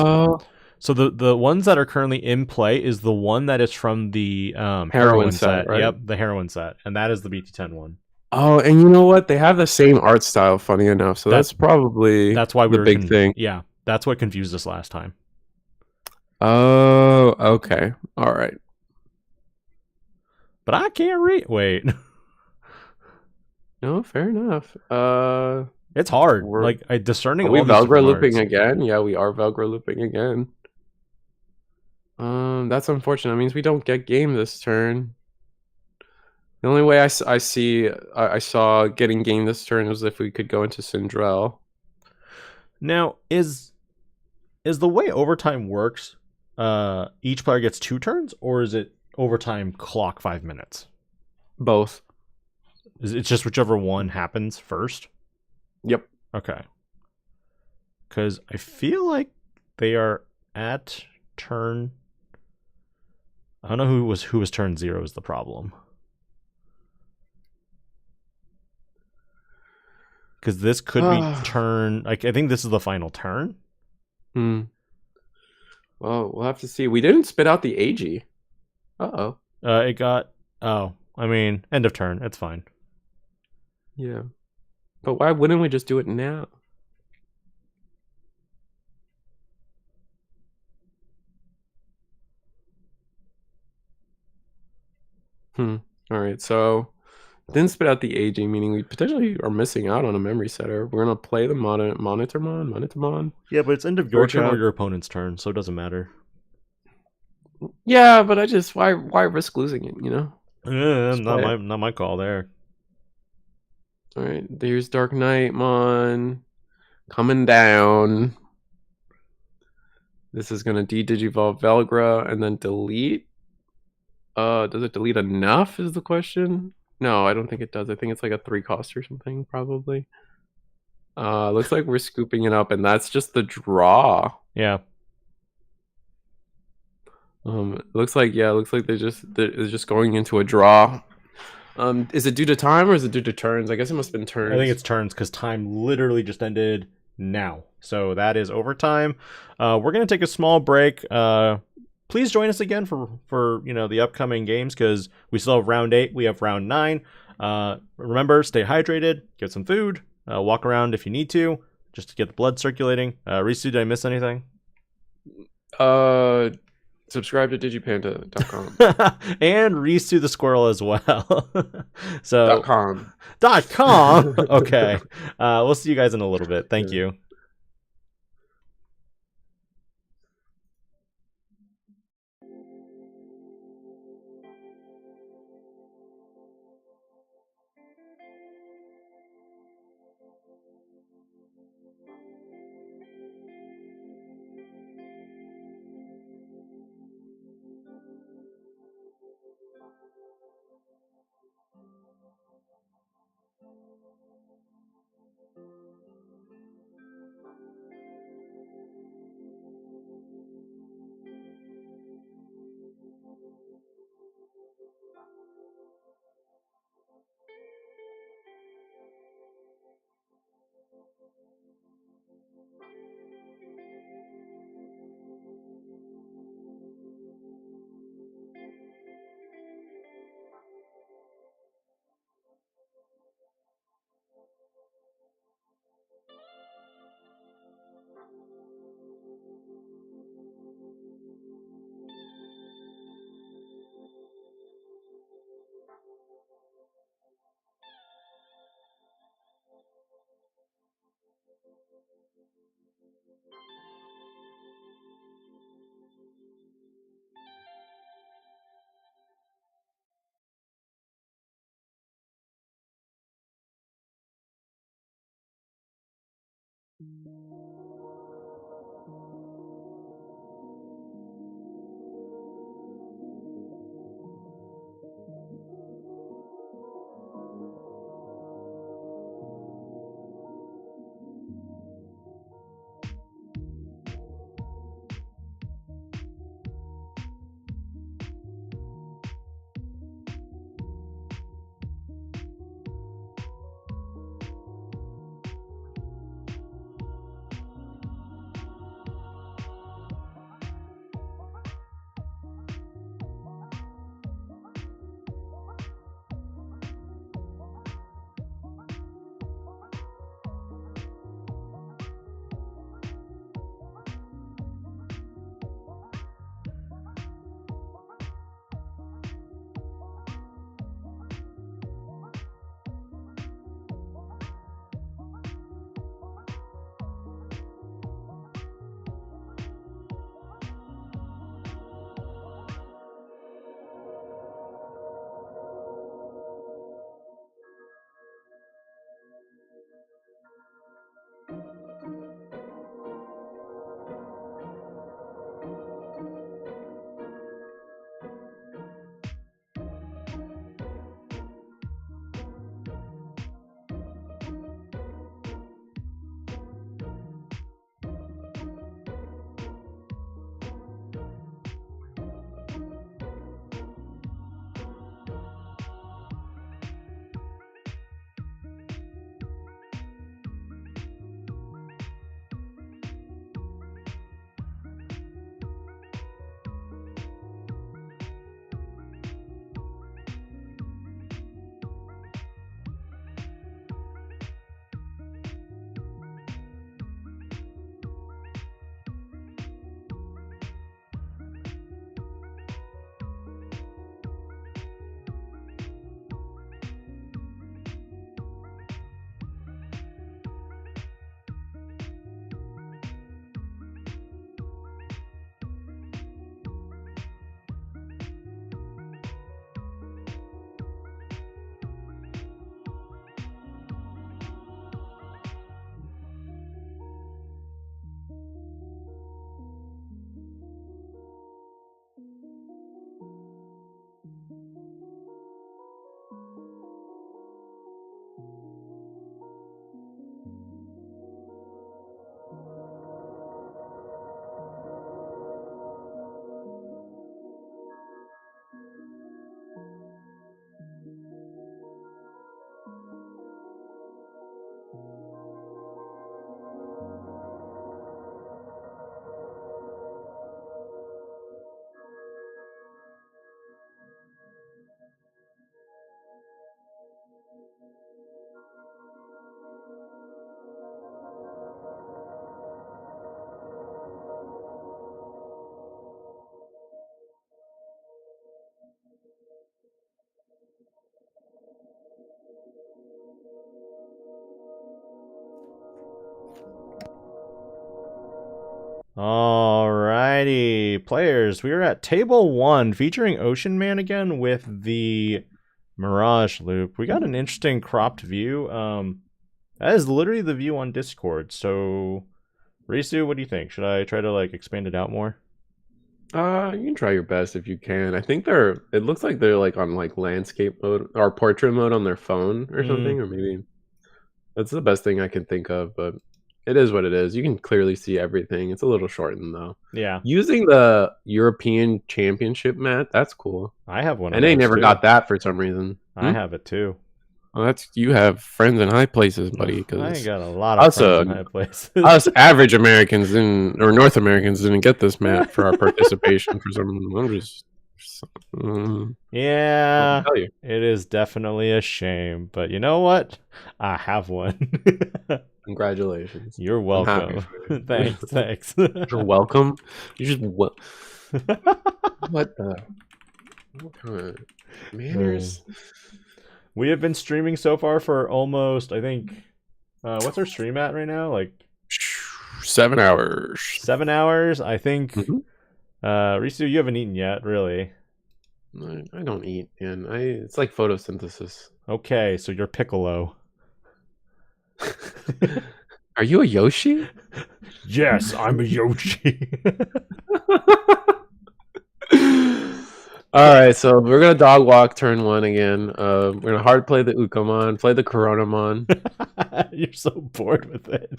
so the ones that are currently in play is the one that is from the heroine set. Right? Yep, the heroine set. And that is the BT10 one. Oh, and you know what? They have the same art style, funny enough. So that's probably why the big thing. Yeah, that's what confused us last time. Oh, okay. All right. But I can't read. Wait. No, fair enough. It's hard. Like discerning. Are we Valgra looping again? Yeah, we are Valgra looping again. That's unfortunate. That means we don't get game this turn. The only way I saw getting game this turn was if we could go into Cendrillmon. Now, is the way overtime works, each player gets 2 turns, or is it overtime clock 5 minutes? Both. It's just whichever one happens first? Yep. Okay. Because I feel like they are at turn... I don't know who was turn 0 is the problem. Because this could be turn... Like, I think this is the final turn. Well, we'll have to see. We didn't spit out the AG. Uh-oh. It got... Oh, I mean, end of turn. It's fine. Yeah. But why wouldn't we just do it now? All right, so didn't spit out the AG, meaning we potentially are missing out on a memory setter. We're going to play the Monitormon. Yeah, but it's end of your turn or your opponent's turn, so it doesn't matter. Yeah, but why risk losing it, you know? Yeah, not my call there. All right, there's Darknightmon coming down. This is going to de-digivolve Velgra and then delete. Does it delete enough is the question? No, I don't think it does. I think it's like a 3 cost or something, probably. Looks like we're scooping it up, and that's just the draw. Yeah. Looks like they're just going into a draw. Is it due to time or is it due to turns? I guess it must have been turns. I think it's turns because time literally just ended now. So that is overtime. We're gonna take a small break. Please join us again for the upcoming games because we still have round 8. We have round 9. Remember, stay hydrated, get some food, walk around if you need to, just to get the blood circulating. Risu, did I miss anything? Subscribe to DIGI-PANDA.com. And Risu the squirrel as well. So .com. .com. Okay. We'll see you guys in a little bit. Thank you. Alrighty, players, we are at table 1, featuring Ocean Man again with the Mirage Loop. We got an interesting cropped view. That is literally the view on Discord. So, Risu, what do you think? Should I try to like expand it out more? You can try your best if you can. I think they're. It looks like they're like on like landscape mode or portrait mode on their phone or something, or maybe that's the best thing I can think of. But it is what it is. You can clearly see everything. It's a little shortened though. Yeah. Using the European Championship mat, that's cool. I have one. And they never got that for some reason. I have it too. Well, that's you have friends in high places, buddy. I ain't got a lot of friends in high places. Us average Americans didn't, or North Americans didn't get this mat for our participation for some reason. I'm just, yeah, it is definitely a shame. But you know what? I have one. Congratulations. You're welcome. Thanks. You're welcome. You just what? What kind of manners? We have been streaming so far for almost, I think, what's our stream at right now? Like 7 hours. 7 hours, I think. Risu, you haven't eaten yet, really. I don't eat, and it's like photosynthesis. Okay, so you're Piccolo. Are you a Yoshi? Yes, I'm a Yoshi. All right, so we're gonna dog walk turn 1 again. We're gonna hard play the Ukamon, play the Coronamon. You're so bored with it.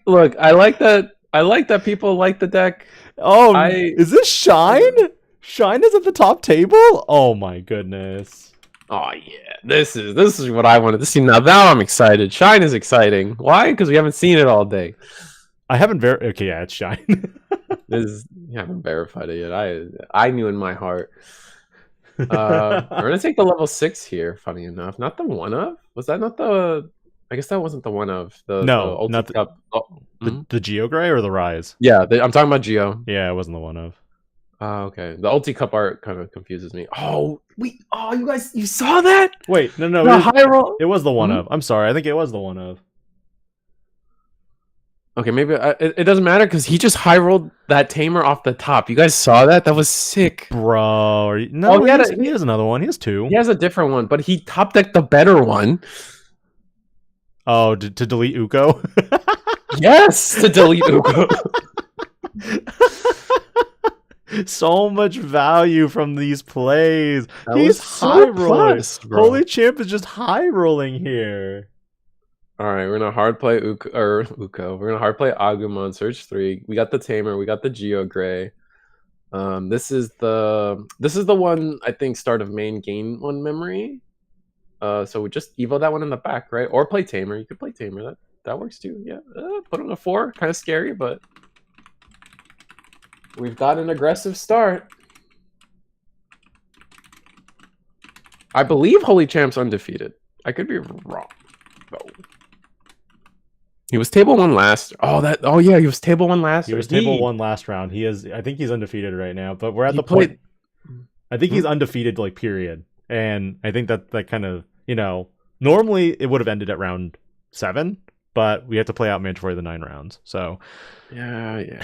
Look, I like that people like the deck. Oh, is this Shine? Shine is at the top table? Oh my goodness. Oh yeah, this is what I wanted to see. Now I'm excited. Shine is exciting. Why? Because we haven't seen it all day. I haven't okay, yeah, it's Shine. You haven't verified it yet. I knew in my heart. We're gonna take the level 6 here. Funny enough, not the one of. Was that not the? I guess that wasn't the one of. No, not the Cup. The Geogray or the Rise. Yeah, I'm talking about Geo. Yeah, it wasn't the one of. Okay. The Ulti Cup art kind of confuses me. Oh, you guys, you saw that? Wait, no, it was the one of. I'm sorry, I think it was the one of. Okay, maybe it doesn't matter because he just high rolled that tamer off the top. You guys saw that? That was sick, bro. He has another one. He has 2. He has a different one, but he top decked the better one. Oh, to delete Uko? Yes, to delete Uko. So much value from these plays. He's high rolling. Holy Champ is just high rolling here. All right, we're gonna hard play Uko. We're gonna hard play Agumon, Search 3. We got the Tamer. We got the Geogray. This is the one I think start of main gain 1 memory. So we just evo that one in the back, right? Or play Tamer. You could play Tamer. That works too. Yeah. Put on a 4. Kind of scary, but we've got an aggressive start. I believe Holy Champ's undefeated. I could be wrong. No. He was table 1 last. Oh yeah, he was table 1 last. He was table 1 last round. I think he's undefeated right now, but we're at the point. I think he's undefeated, like, period. And I think that kind of, normally it would have ended at round 7, but we have to play out mandatory the 9 rounds. So yeah.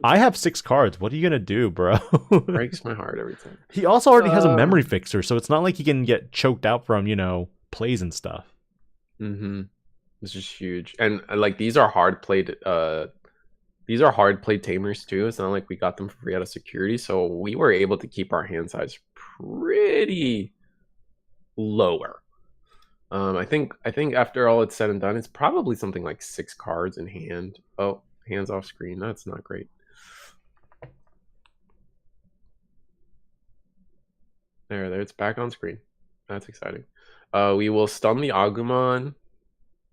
I have 6 cards. What are you gonna do, bro? Breaks my heart every time. He also already has a memory fixer, so it's not like he can get choked out from, plays and stuff. This is huge. And like these are hard played tamers too. It's not like we got them for free out of security, so we were able to keep our hand size pretty lower. I think after all it's said and done, it's probably something like 6 cards in hand. Oh, hands off screen. That's not great. There, it's back on screen. That's exciting. We will stun the Agumon.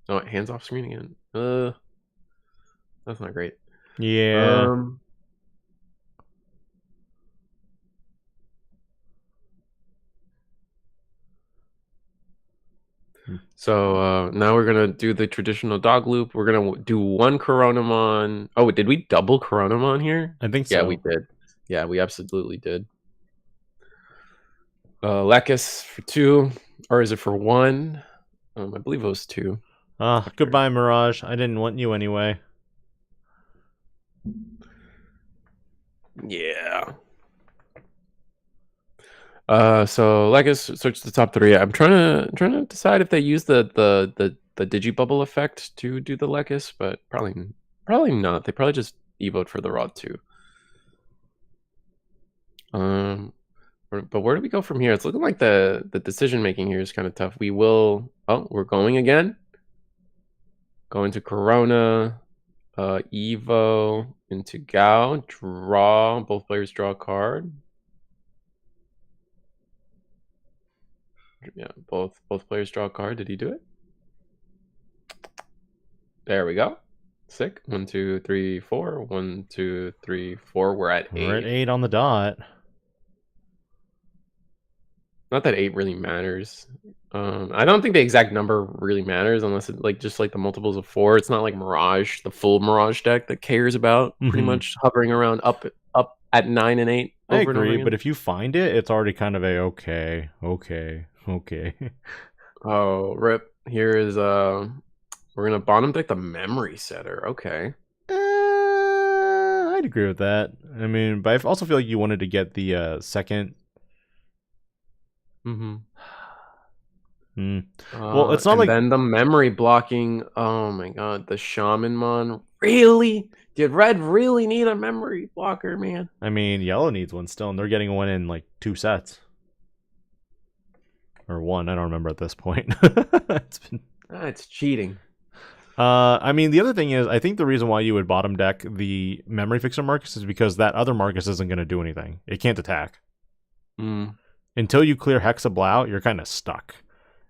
Oh, hands off screen again. That's not great. Yeah. So now we're gonna do the traditional dog loop. We're gonna do 1 Coronamon. Oh, did we double Coronamon here? I think so. Yeah, we did. Yeah, we absolutely did. Lekis for 2, or is it for 1? I believe it was 2. Goodbye, Mirage. I didn't want you anyway. Yeah. So like I search the top 3. I'm trying to decide if they use the Digibubble effect to do the Lekis, but probably not. They probably just evoed for the Rod too. But where do we go from here? It's looking like the decision making here is kind of tough. We're going again. Going to Corona, Evo into Gao, draw. Both players draw a card. Yeah, both players draw a card. Did he do it? There we go. Sick. 1, 2, 3, 4. 1, 2, 3, 4. We're at 8. We're at 8 on the dot. Not that 8 really matters. I don't think the exact number really matters unless it just like the multiples of 4. It's not like Mirage, the full Mirage deck that cares about pretty much hovering around up at 9 and 8. I agree, but if you find it, it's already kind of a okay. Oh, rip. Here is we're gonna bottom deck the memory setter. Okay. I'd agree with that. I mean, but I also feel like you wanted to get the second. Well, It's not like then the memory blocking. Oh my god, the Shamanmon. Really? Did red really need a memory blocker, man? I mean, yellow needs one still, and they're getting one in like 2 sets. Or 1, I don't remember at this point. It's cheating. I mean, the other thing is, I think the reason why you would bottom deck the memory fixer Marcus is because that other Marcus isn't going to do anything. It can't attack. Until you clear Hexablow out, you're kind of stuck.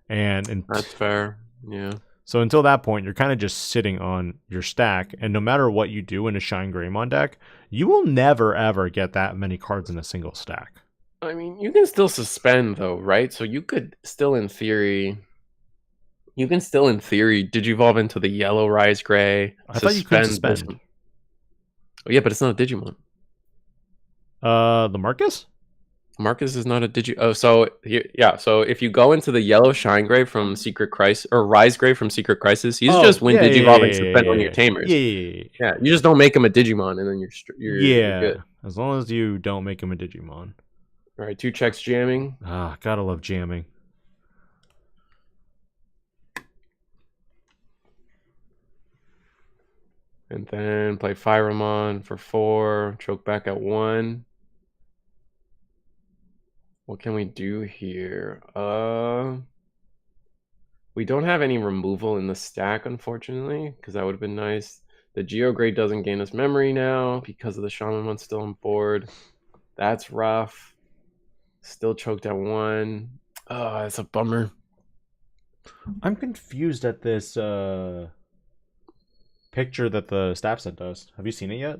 That's fair. Yeah. So until that point, you're kind of just sitting on your stack, and no matter what you do in a Shinegreymon deck, you will never ever get that many cards in a single stack. I mean, you can still suspend though, right? So you could still, in theory, digivolve into the yellow Rise Gray. I thought you couldn't suspend. Oh yeah, but it's not a Digimon. The Marcus? Marcus is not a Digi. Oh, so here, yeah. So if you go into the yellow Shine Gray from Secret Crisis or Rise Gray from Secret Crisis, he's just when Digivolving suspend on your Tamers. Yeah. You just don't make him a Digimon, and then you're good. As long as you don't make him a Digimon. All right, 2 checks jamming. Ah, gotta love jamming. And then play Phyramon for 4. Choke back at 1. What can we do here? We don't have any removal in the stack, unfortunately, because that would have been nice. The Geograde doesn't gain us memory now because of the Shamanmon still on board. That's rough. Still choked at 1. Oh, that's a bummer. I'm confused at this picture that the staff sent us. Have you seen it yet?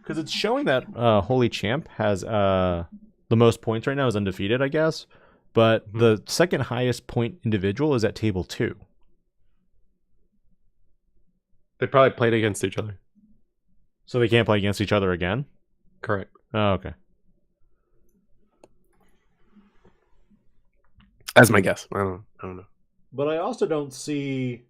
Because it's showing that Holy Champ has the most points right now, is undefeated, I guess. But the second highest point individual is at table 2. They probably played against each other. So they can't play against each other again? Correct. Oh, okay. That's my guess. I don't know. But I also don't see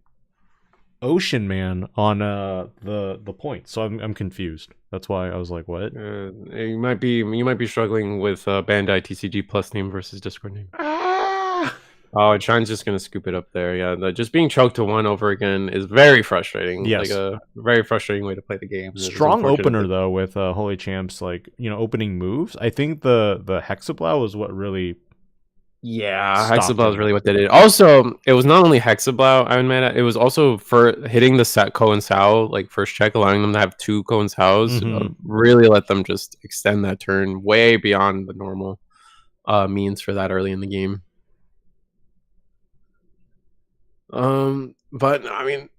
Ocean Man on the points, so I'm confused. That's why I was like, what? You might be struggling with Bandai TCG Plus name versus Discord name. Oh, and Shine's just gonna scoop it up there. Yeah, just being choked to 1 over again is very frustrating. Yes. Like a very frustrating way to play the game. Strong opener though with Holy Champs, like, you know, opening moves. I think the Hexablow is what really. Yeah, Hexablow is really what did it. Also, it was not only Hexablow I mad at, it was also for hitting the set Ko and Sao, like first check, allowing them to have 2 Ko and Saos. Really let them just extend that turn way beyond the normal means for that early in the game. But I mean,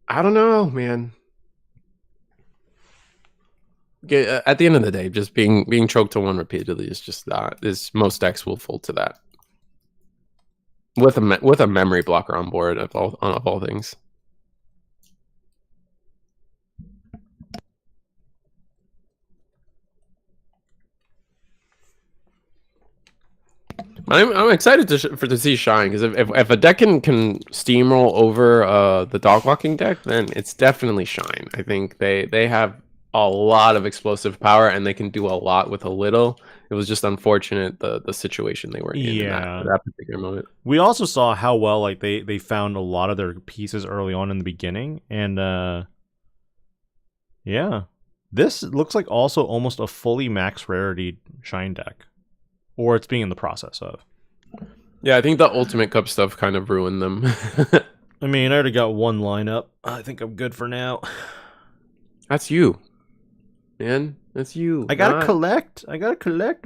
I don't know, man. At the end of the day, just being choked to 1 repeatedly is just not. Most decks will fold to that with a memory blocker on board of all things. I'm excited to see Shine, because if a deck can steamroll over the dog walking deck, then it's definitely Shine. I think they have a lot of explosive power, and they can do a lot with a little. It was just unfortunate the situation they were in that particular moment. We also saw how well like they found a lot of their pieces early on in the beginning, and yeah, this looks like also almost a fully max rarity Shine deck. Or it's being in the process of. Yeah, I think the Ultimate Cup stuff kind of ruined them. I mean, I already got one lineup. I think I'm good for now. That's you, man. That's you. I gotta collect.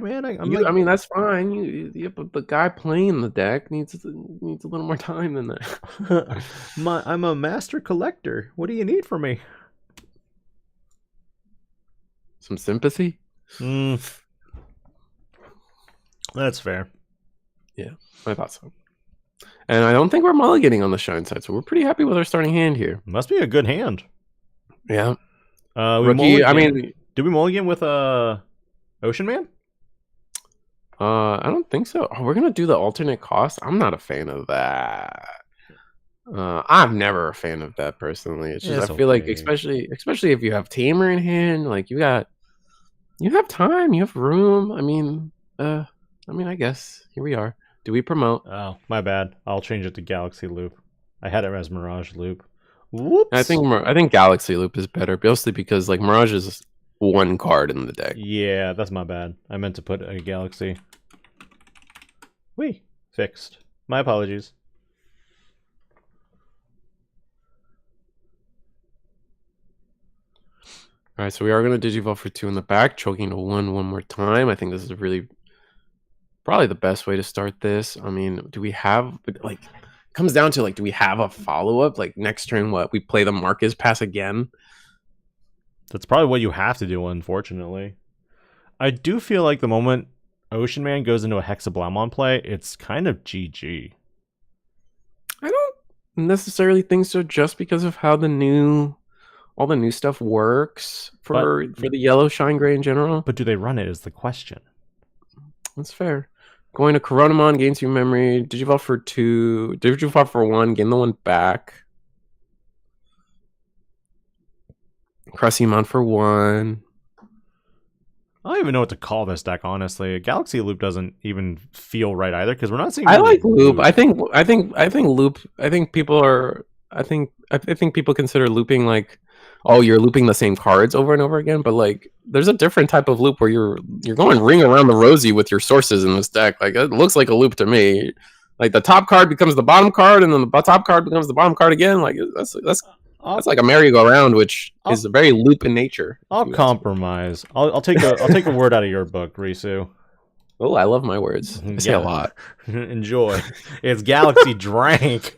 Man. I mean, that's fine. But the guy playing the deck needs a little more time than that. I'm a master collector. What do you need from me? Some sympathy? That's fair. Yeah, I thought so. And I don't think we're mulliganing on the Shine side, so we're pretty happy with our starting hand here. Must be a good hand. Yeah. Rookie, did we mulligan with Ocean Man? I don't think so. Oh, we're gonna do the alternate cost. I'm not a fan of that. I'm never a fan of that personally. It's just I feel like especially if you have Tamer in hand, like you have time, you have room. I mean, I guess here we are. Do we promote? Oh, my bad. I'll change it to Galaxy Loop. I had it as Mirage Loop. Whoops. I think Galaxy Loop is better, mostly because like Mirage is one card in the deck. Yeah, that's my bad. I meant to put a Galaxy. Fixed. My apologies. All right, so we are going to Digivolve for 2 in the back, choking to 1 more time. I think this is really probably the best way to start this. I mean, do we have, like, it comes down to, like, do we have a follow-up? Like, next turn, we play the Marcus pass again? That's probably what you have to do, unfortunately. I do feel like the moment Ocean Man goes into a Hexablamon play, it's kind of GG. I don't necessarily think so, just because of how all the new stuff works for the yellow Shine Gray in general. But do they run it is the question. That's fair. Going to Coronamon, gains you memory. Digivolve for 2. Digivolve for 1, gain the 1 back. Cressimon for 1. I don't even know what to call this deck, honestly. Galaxy Loop doesn't even feel right either, because we're not seeing. I like Loop. I think Loop. I think people are. I think people consider looping like, oh, you're looping the same cards over and over again. But like, there's a different type of loop where you're going ring around the rosy with your sources in this deck. Like, it looks like a loop to me. Like, the top card becomes the bottom card, and then the top card becomes the bottom card again. Like, that's like a merry-go-round, which is very loop in nature. I'll compromise. I'll take a word out of your book, Risu. Oh, I love my words. I say a lot. Enjoy. It's Galaxy Drank.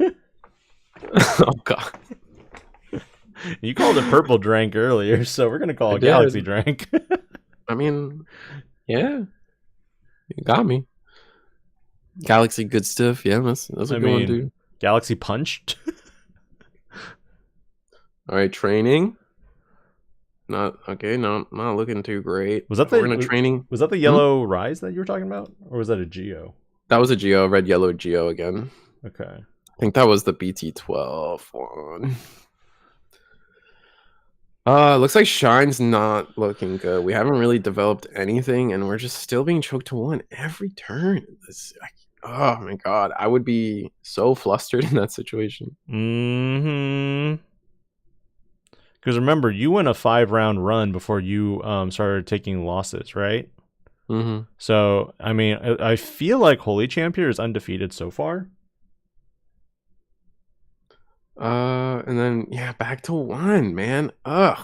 Oh god. You called it Purple Drank earlier, so we're gonna call it Galaxy Drank. I mean, yeah. You got me. Galaxy good stuff. Yeah, that's a good one, dude. Galaxy Punched. All right, training. Not looking too great. Was that training? Was that the yellow Rise that you were talking about, or was that a Geo? That was a Geo, red yellow Geo again. Okay. I think that was the BT12 one. Looks like Shine's not looking good. We haven't really developed anything, and we're just still being choked to 1 every turn. Oh my god, I would be so flustered in that situation. Mm-hmm. Because remember, you went a 5-round run before you started taking losses, right? Mm-hmm. So, I mean, I feel like Holy Champ here is undefeated so far. And then, yeah, back to 1, man. Ugh.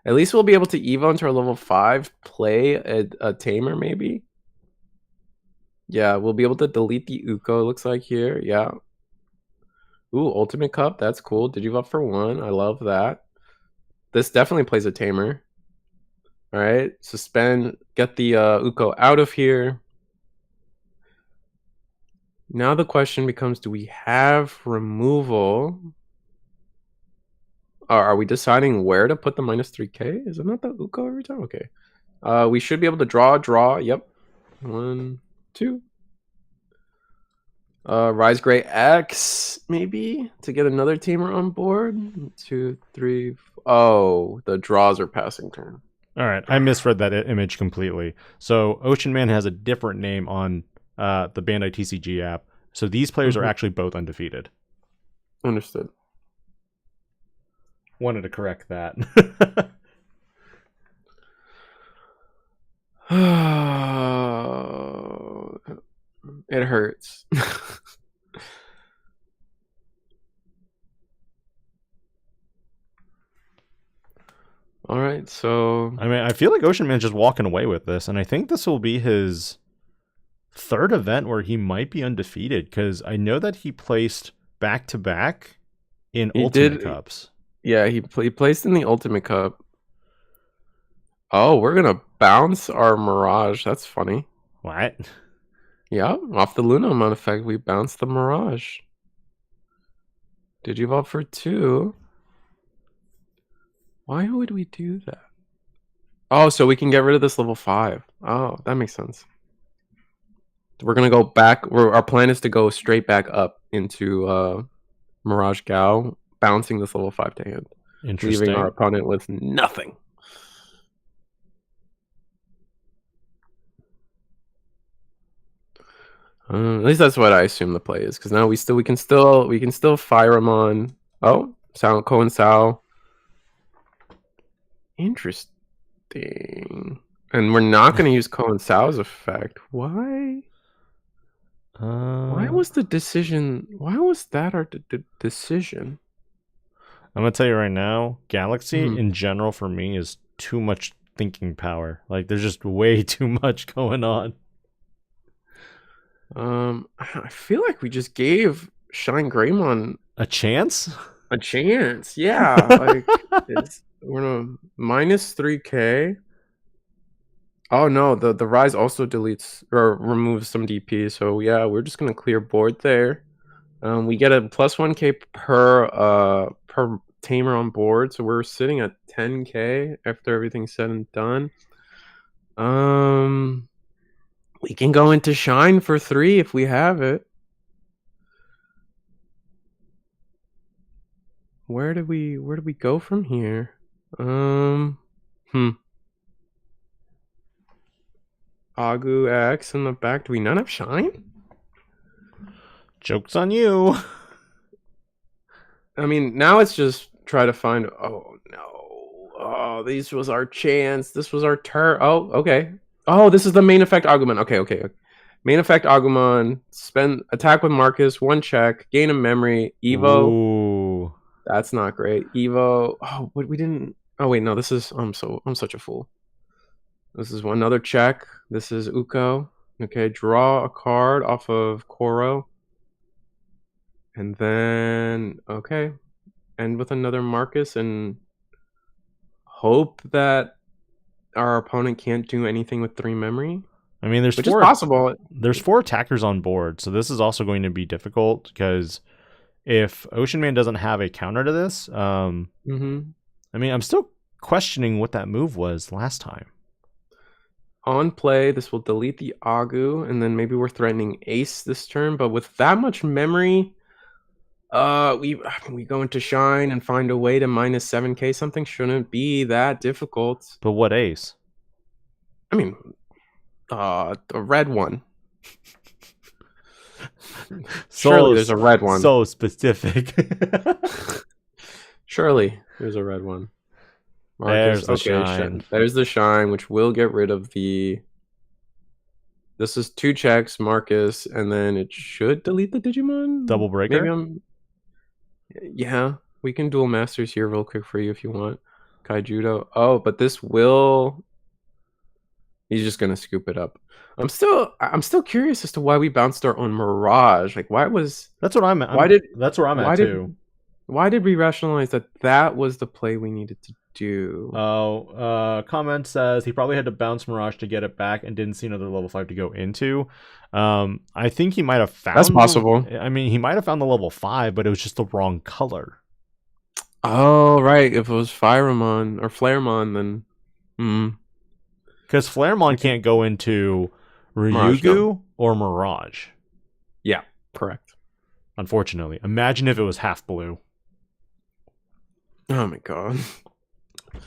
At least we'll be able to Evo into our level 5, play a Tamer, maybe. Yeah, we'll be able to delete the Uko, it looks like here. Yeah. Ooh, Ultimate Cup. That's cool. Digivolve for 1. I love that. This definitely plays a Tamer. All right. Suspend. Get the Uko out of here. Now the question becomes, do we have removal? Are we deciding where to put the -3K? Is it not the Uko every time? Okay. We should be able to draw. Yep. 1, 2. Rise Gray X, maybe, to get another tamer on board. 2, 3. Oh, the draws are passing turn. All right, I misread that image completely. So Ocean Man has a different name on the Bandai TCG app. So these players are actually both undefeated. Understood. Wanted to correct that. It hurts. All right, so I mean, I feel like Ocean Man's just walking away with this, and I think this will be his third event where he might be undefeated, because I know that he placed back-to-back in Ultimate Cups. Yeah, he placed in the Ultimate Cup. Oh, we're gonna bounce our Mirage. That's funny. What? Yeah, off the Lunamon effect, we bounced the Mirage. Digivolve for 2. Why would we do that? Oh, so we can get rid of this level 5. Oh, that makes sense. We're gonna go back. Our plan is to go straight back up into Mirage Gao, bouncing this level 5 to hand, leaving our opponent with nothing. At least that's what I assume the play is, because now we can still fire him on. Oh, Ko and Sao. Interesting. And we're not going to use Ko and Sao's effect. Why? Why was the decision? Why was that our decision? I'm gonna tell you right now, Galaxy in general for me is too much thinking power. Like, there's just way too much going on. I feel like we just gave Shinegreymon a chance. A chance, yeah. Like we're gonna minus 3k. Oh no, the Rise also deletes or removes some DP. So yeah, we're just gonna clear board there. We get a plus 1k per tamer on board, so we're sitting at 10k after everything's said and done. We can go into Shine for 3 if we have it. Where do we go from here? Agu X in the back. Do we not have Shine? Joke's on you. I mean, now it's just try to find. Oh no! Oh, this was our chance. This was our turn. Oh, okay. Oh, this is the main effect Agumon. Okay. Main effect Agumon. Spend attack with Marcus. 1 check. Gain a memory. Evo. Ooh. That's not great. Evo. Oh, but we didn't. Oh wait, no. This is. I'm such a fool. This is another check. This is Uko. Okay, draw a card off of Koro. And then, okay, end with another Marcus and hope that our opponent can't do anything with 3 memory. I mean, which is possible. There's 4 attackers on board, so this is also going to be difficult because if Ocean Man doesn't have a counter to this, I mean, I'm still questioning what that move was last time. On play, this will delete the Agu, and then maybe we're threatening Ace this turn, but with that much memory, we go into Shine and find a way to minus 7k. Something shouldn't be that difficult. But what Ace? I mean, the red one. Surely there's a red one. So specific. Surely there's a red one. Marcus, there's the Shine. There's the Shine, which will get rid of the... This is 2 checks, Marcus, and then it should delete the Digimon? Double breaker? Maybe yeah, we can dual masters here real quick for you if you want. Kaijudo. Oh, but this will... He's just gonna scoop it up. I'm still curious as to why we bounced our own Mirage. Like, why was... That's what I'm at. That's where I'm at too. Why did we rationalize that was the play we needed to do? Comment says he probably had to bounce Mirage to get it back and didn't see another level 5 to go into. I think he might have found... That's possible. I mean, he might have found the level 5, but it was just the wrong color. Oh, right. If it was Firemon or Flaremon, then... Because Flaremon can't go into Ryugu or Mirage. Yeah. Correct. Unfortunately. Imagine if it was half blue. Oh my god.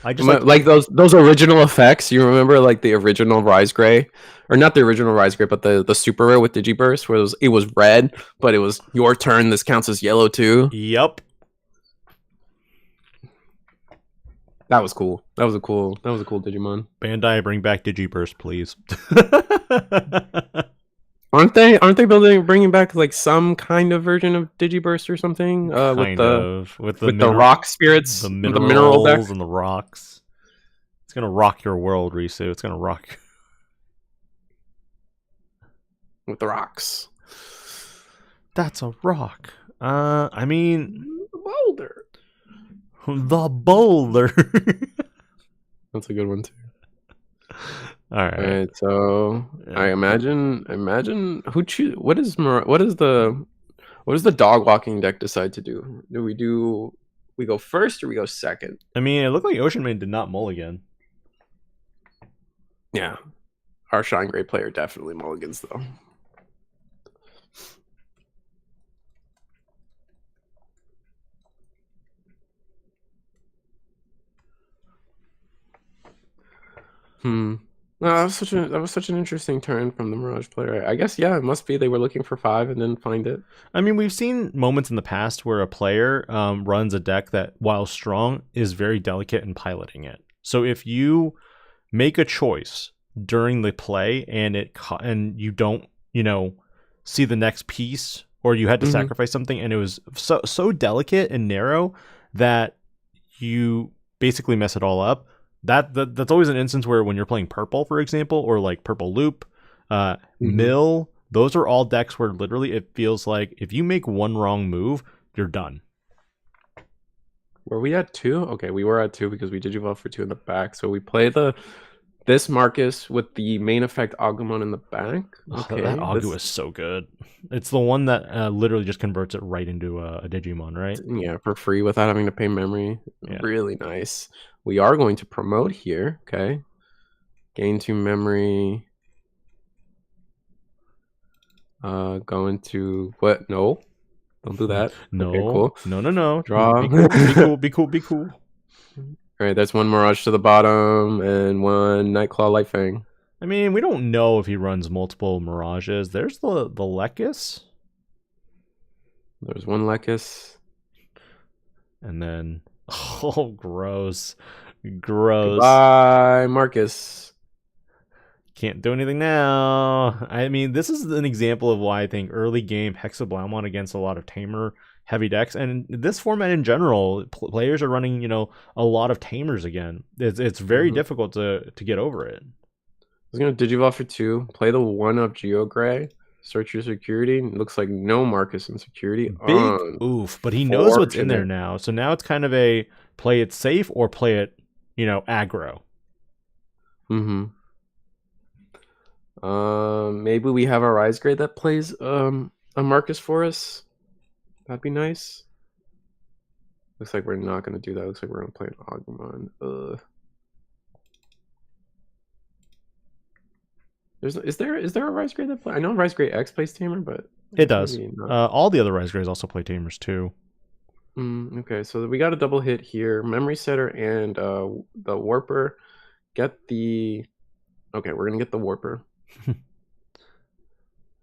I just like those original effects. You remember like the original Rise Gray, or not the original Rise Gray, but the super rare with Digiburst, where it was red, but it was your turn. This counts as yellow too. Yep. That was cool. That was a cool Digimon. Bandai, bring back Digiburst, please. Aren't they bringing back like some kind of version of Digiburst or something? With the rock spirits, the mineral minerals deck? and the rocks. It's gonna rock your world, Risu. It's gonna rock. With the rocks. That's a rock. I mean, The boulder. the boulder. That's a good one too. All right. All right, so Yeah. I imagine who choose what is the dog walking deck decide to do? Do we go first or we go second? I mean, it looked like Ocean Man did not mulligan. Yeah, our Shine Gray player definitely mulligans though. No, that was such an interesting turn from the Mirage player. I guess yeah, it must be they were looking for 5 and didn't find it. I mean, we've seen moments in the past where a player runs a deck that, while strong, is very delicate in piloting it. So if you make a choice during the play and you don't, see the next piece, or you had to sacrifice something, and it was so delicate and narrow that you basically mess it all up. That's always an instance where when you're playing purple, for example, or like purple loop, mill, those are all decks where literally it feels like if you make one wrong move, you're done. Were we at 2? Okay, we were at 2 because we digivolved for 2 in the back. So we play this Marcus with the main effect Agumon in the back. Okay, That Agu is so good. It's the one that literally just converts it right into a Digimon, right? Yeah, for free without having to pay memory. Yeah. Really nice. We are going to promote here. Okay. Gain 2 memory. Going to what? No. Don't do that. No. Okay, cool. No. Draw. Be cool. All right, that's 1 Mirage to the bottom and 1 Nightclaw Lightfang. I mean, we don't know if he runs multiple Mirages. There's the Lekis. There's 1 Lekis. And then, oh, gross. Bye, Marcus. Can't do anything now. I mean, this is an example of why I think early game Hexablaumon against a lot of Tamer heavy decks, and this format in general, players are running, a lot of Tamers again. It's very difficult to get over it. I was going to Digivolve for 2, play the 1 of Geogray, search your security. It looks like no Marcus in security. Big oof, but he knows what's in there now. So now it's kind of a play it safe or play it, aggro. Maybe we have a Rise Grade that plays a Marcus for us. That'd be nice. Looks like we're not going to do that. Looks like we're going to play an Agumon. Is there a Rise Grade that play? I know Rise Grade X plays Tamer, but it does. All the other Rise Grades also play Tamers too. Okay, so we got a double hit here. Memory Setter and the Warper. Okay, we're gonna get the Warper.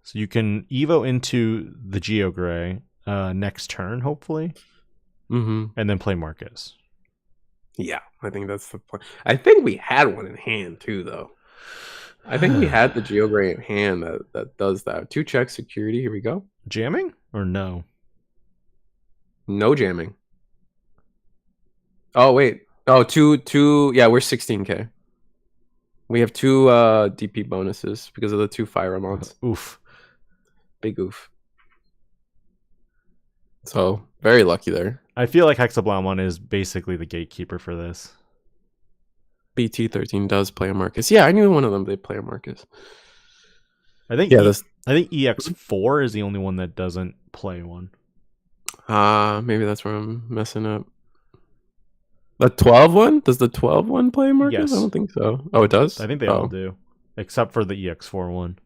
So you can Evo into the Geogray next turn, hopefully. And then play Marcus. Yeah, I think that's the plan. I think we had one in hand too, though. I think we had the Geogray in hand that does that. 2 check security. Here we go. Jamming or no? No jamming. Oh wait. Oh, two. Yeah, we're 16K. We have 2 DP bonuses because of the 2 Phyramons. Oof. Big oof. So very lucky there. I feel like Hexablaumon is basically the gatekeeper for this. BT13 does play a Marcus. Yeah, I knew one of them did play a Marcus. I think EX4 is the only one that doesn't play one. Maybe that's where I'm messing up. The 12 one? Does the 12 one play Marcus? Yes. I don't think so. Oh, it does? I think they all do, except for the EX4 one.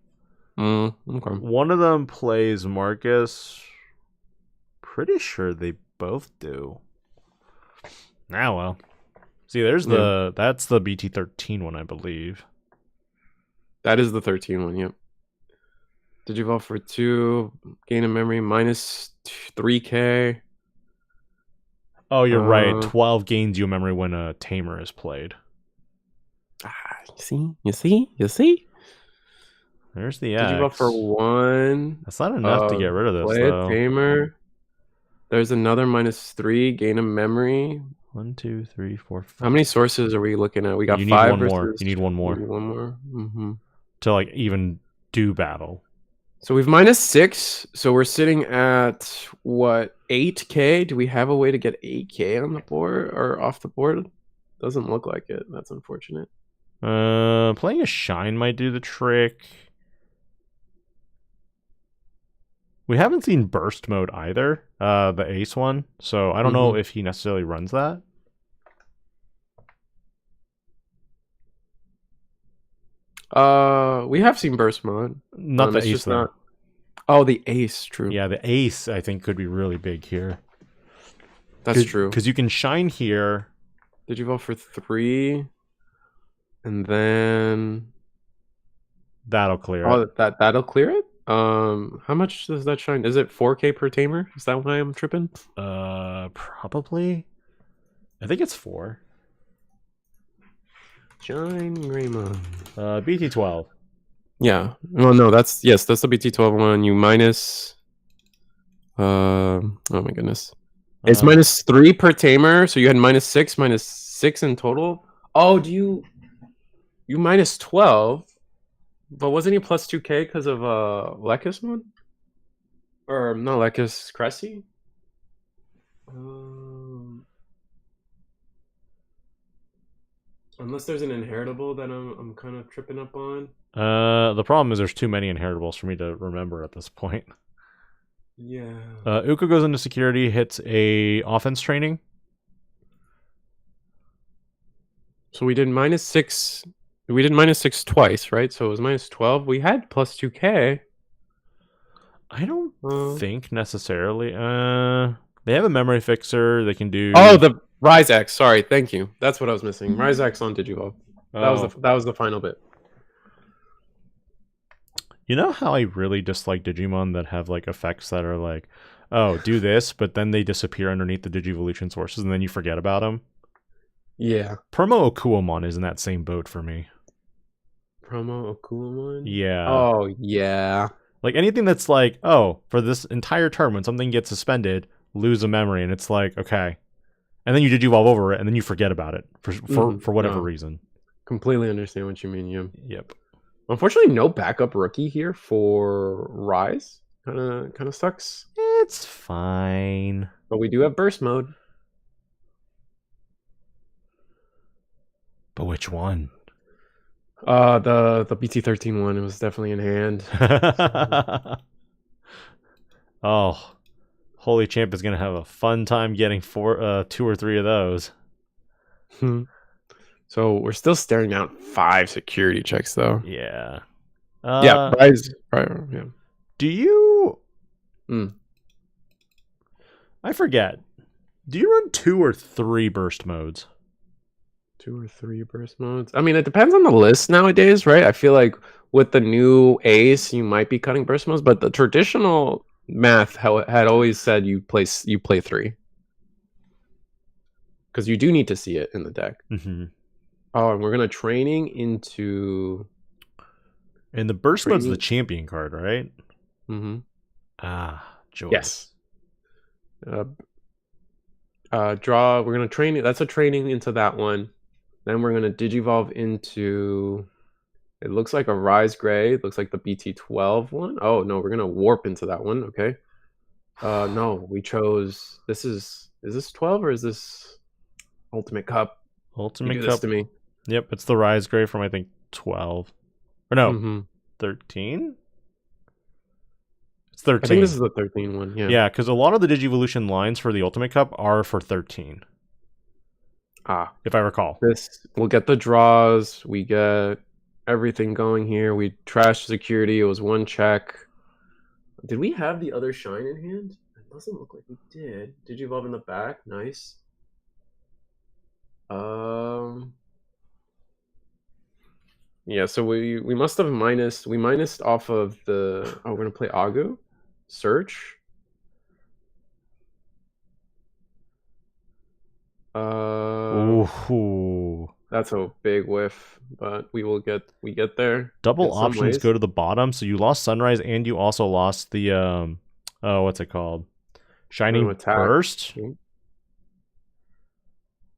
Okay. One of them plays Marcus. Pretty sure they both do. Ah, well. See, there's that's the BT13 one, I believe. That is the 13 one, yep. Digivolve for 2, gain a memory minus 3k. Oh, you're right. 12 gains you a memory when a tamer is played. You see? There's the X. Digivolve for 1. That's not enough to get rid of this, play though. A tamer. There's another minus 3, gain a memory. 1, 2, 3, 4, 5. How many sources are we looking at? We got you need 5 one versus... more. You need one more. You need one more? Mm-hmm. To, like, even do battle. So we've minus 6. So we're sitting at, what, 8k? Do we have a way to get 8k on the board or off the board? Doesn't look like it. That's unfortunate. Playing a Shine might do the trick. We haven't seen Burst Mode either, the Ace one, so I don't know if he necessarily runs that. We have seen Burst Mode. Not the Ace, though. Oh, the Ace, true. Yeah, the Ace, I think, could be really big here. That's true. Because you can Shine here. Did you vote for 3? And then... That'll clear it. That'll clear it? How much does that shine? Is it 4k per tamer? Is that why I'm tripping? Probably. I think it's 4. Shinegreymon. BT12. Yeah. Well, no, that's the BT12 one. You minus. Oh my goodness. It's minus 3 per tamer. So you had minus 6 in total. Oh, you minus 12? But wasn't he plus 2k because of Lekismon? Or not Lekis, Cressy? Unless there's an inheritable that I'm kind of tripping up on. The problem is there's too many inheritables for me to remember at this point. Yeah. Uka goes into security, hits a offense training. So we did minus 6. We did minus 6 twice, right? So it was minus 12. We had plus 2k. I don't think necessarily. They have a memory fixer. They can do. Oh, the Rise X. Sorry, thank you. That's what I was missing. Rise X on Digivolve. That was the final bit. You know how I really dislike Digimon that have like effects that are like, oh, do this, but then they disappear underneath the Digivolution sources, and then you forget about them. Yeah. Promo Okuamon is in that same boat for me. Promo Okuamon? Yeah. Oh, yeah. Like anything that's like, oh, for this entire term, when something gets suspended, lose a memory, and it's like, okay. And then you Digivolve over it, and then you forget about it for whatever reason. Completely understand what you mean, Yum. Yep. Unfortunately, no backup rookie here for Rise. Kind of sucks. It's fine. But we do have Burst Mode. But which one? The BT13 one. It was definitely in hand. Oh, Holy Champ is gonna have a fun time getting 2 or 3 of those. So we're still staring out 5 security checks, though. Yeah. Yeah. Rise. Yeah. Do you? I forget. Do you run 2 or 3 burst modes? 2 or 3 burst modes. I mean, it depends on the list nowadays, right? I feel like with the new Ace, you might be cutting burst modes, but the traditional math had always said you play 3 because you do need to see it in the deck. Oh, and we're gonna training into. And the burst mode's the champion card, right? Joy. Yes. Draw. We're gonna train it. That's a training into that one. Then we're gonna digivolve into. It looks like a Rise Gray. It looks like the BT12 one. Oh no, we're gonna warp into that one. Okay. No, we chose. This is this 12 or is this Ultimate Cup? Ultimate Cup. This to me. Yep, it's the Rise Gray from I think 12 or no 13. It's 13. I think this is the 13 one. Yeah. Yeah, because a lot of the Digivolution lines for the Ultimate Cup are for 13. If I recall. We'll get the draws. We get everything going here. We trashed security. It was one check. Did we have the other shine in hand? It doesn't look like we did. Digivolve in the back. Nice. Yeah, so we must have minused off of the we're gonna play Agu. Search. Ooh. That's a big whiff, but we get there. Double in some options ways. go to the bottom, so you lost Sunrise and you also lost the what's it called? Shining attack. Burst?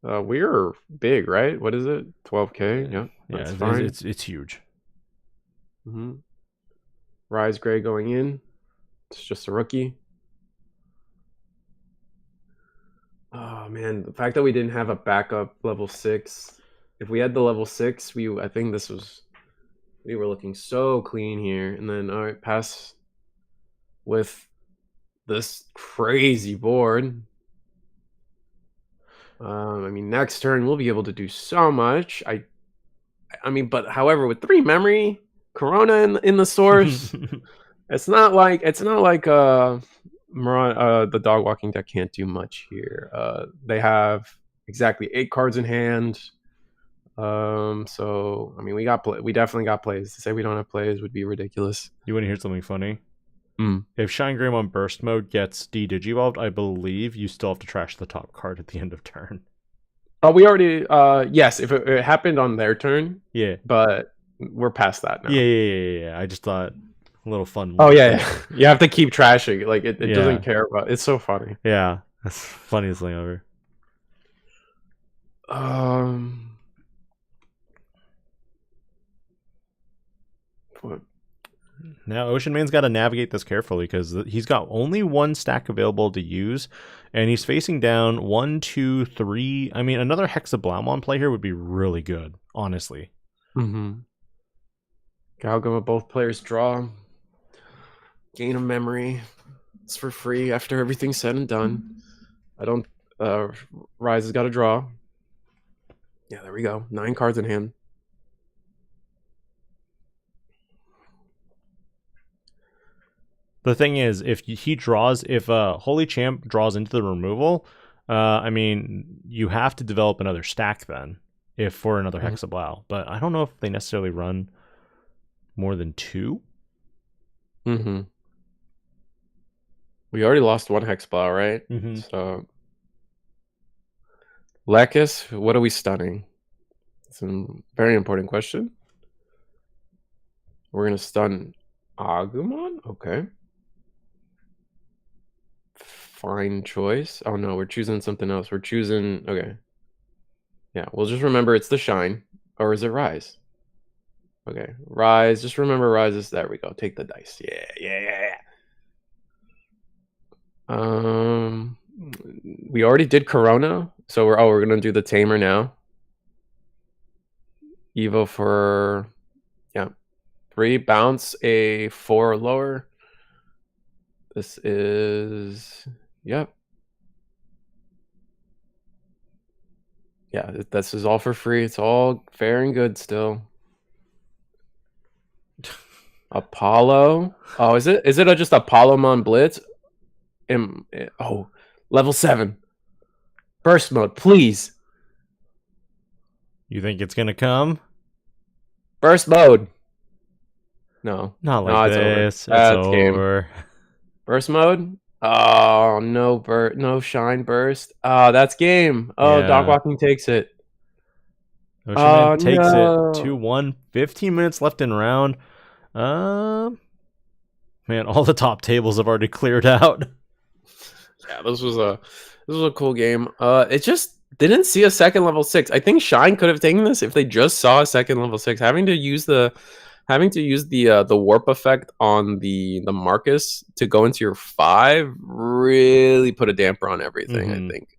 We're big, right? What is it? 12k? Yeah. That's fine. It's huge. Mm-hmm. Rise Gray going in. It's just a rookie. Oh man, the fact that we didn't have a backup level 6. If we had the level 6, I think we were looking so clean here. And then all right, pass with this crazy board. I mean, next turn we'll be able to do so much. I mean, but however, with 3 memory, Corona in the source, it's not like the dog walking deck can't do much here. They have exactly 8 cards in hand. So I mean, we definitely got plays. To say we don't have plays would be ridiculous. You want to hear something funny? Mm. If Shinegreymon Burst Mode gets de-digivolved, I believe you still have to trash the top card at the end of turn. Oh, we already yes, if it happened on their turn. Yeah. But we're past that now. Yeah. I just thought a little fun. Oh yeah. You have to keep trashing. Like it doesn't care about. It's so funny. Yeah. That's the funniest thing ever. What? Now Ocean Man's got to navigate this carefully because he's got only 1 stack available to use, and he's facing down 1, 2, 3. I mean, another Hexablaumon play here would be really good, honestly. Mm-hmm. Galgama, both players draw. Gain a memory. It's for free after everything's said and done. I don't. Rise has got to draw. Yeah, there we go. 9 cards in hand. The thing is, if Holy Champ draws into the removal, I mean, you have to develop another stack then, for another Hexablau. But I don't know if they necessarily run more than 2. Mm-hmm. We already lost 1 Hexablau, right? Mm-hmm. So, Lekis, what are we stunning? It's a very important question. We're gonna stun Agumon? Okay. Fine choice. Oh no, we're choosing something else. We're choosing... Okay. Yeah, we'll just remember it's the Shine. Or is it Rise? Okay. Rise. Just remember Rise is... There we go. Take the dice. Yeah. We already did Corona. So we're gonna do the Tamer now. Evo for... Yeah. 3. Bounce a 4 or lower. This is... Yep. Yeah, this is all for free. It's all fair and good still. Apollo. Oh, is it just Apollomon Blitz? Level 7. Burst mode, please. You think it's gonna come? Burst mode. No. Not like this. It's over. Burst mode? Oh, no Shine Burst. Oh, that's game. Oh, yeah. Dog Walking takes it. Ocean takes it 2-1. 15 minutes left in round. Man, all the top tables have already cleared out. Yeah, this was a cool game. It just didn't see a second level 6. I think Shine could have taken this if they just saw a second level 6. Having to use the warp effect on the Marcus to go into your 5 really put a damper on everything. I think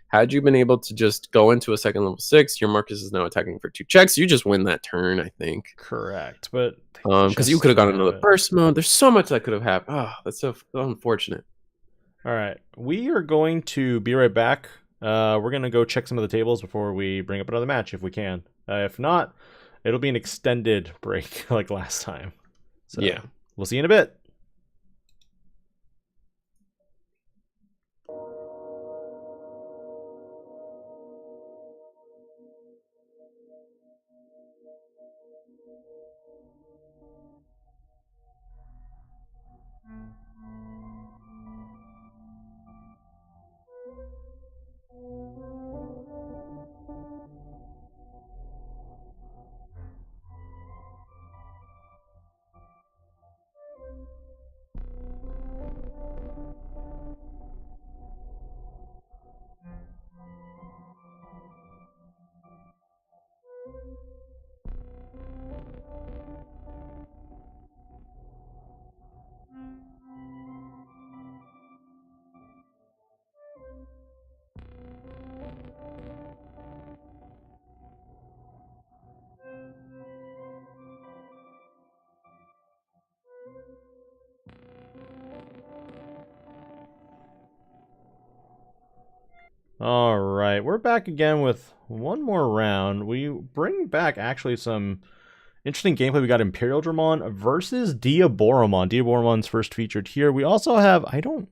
had you been able to just go into a second level 6, your Marcus is now attacking for 2 checks. You just win that turn, I think. Correct, but because you could have gone another burst mode. There's so much that could have happened. Oh, that's so unfortunate. All right, we are going to be right back. We're gonna go check some of the tables before we bring up another match if we can. If not, it'll be an extended break like last time. So Yeah. we'll see you in a bit. All right, we're back again with one more round. We bring back actually some interesting gameplay. We got Imperialdramon versus Diaboromon. Diaboromon's first featured here. We also have, I can't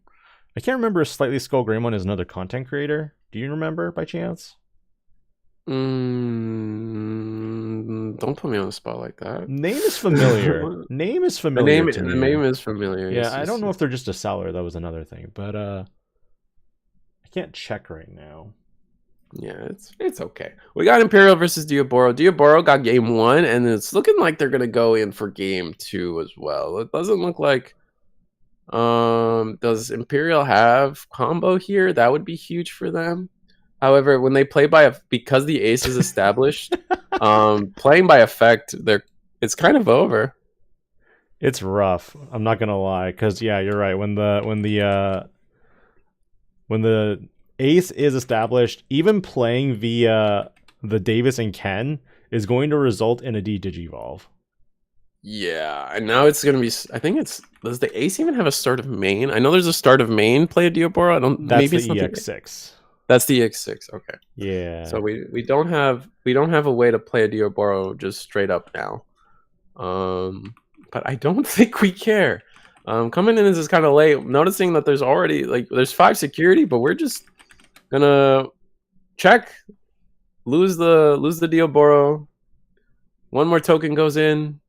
remember if Slightly Skull Greymon is another content creator. Do you remember by chance? Don't put me on the spot like that. Name is familiar. Name is familiar to me. The name is familiar. Yeah, I don't know if they're just a seller. That was another thing, but I can't check right now. Yeah, it's okay. We got Imperial versus Diaboro. Diaboro got game 1, and it's looking like they're gonna go in for game 2 as well. It doesn't look like. Does Imperial have combo here? That would be huge for them. However, when they play because the ace is established, playing by effect, it's kind of over. It's rough. I'm not gonna lie, because yeah, you're right. When the ace is established, even playing via the Davis and Ken is going to result in a D-Digivolve. Yeah, and now it's gonna be. I think does the ace even have a start of main? I know there's a start of main play a Diaboro. I don't. That's maybe the it's EX6. That's the EX6. Okay. Yeah. So we don't have a way to play a Diaboro just straight up now. But I don't think we care. Coming in is kind of late. Noticing that there's already there's 5 security, but we're just gonna check, lose the Diaboro. One more token goes in.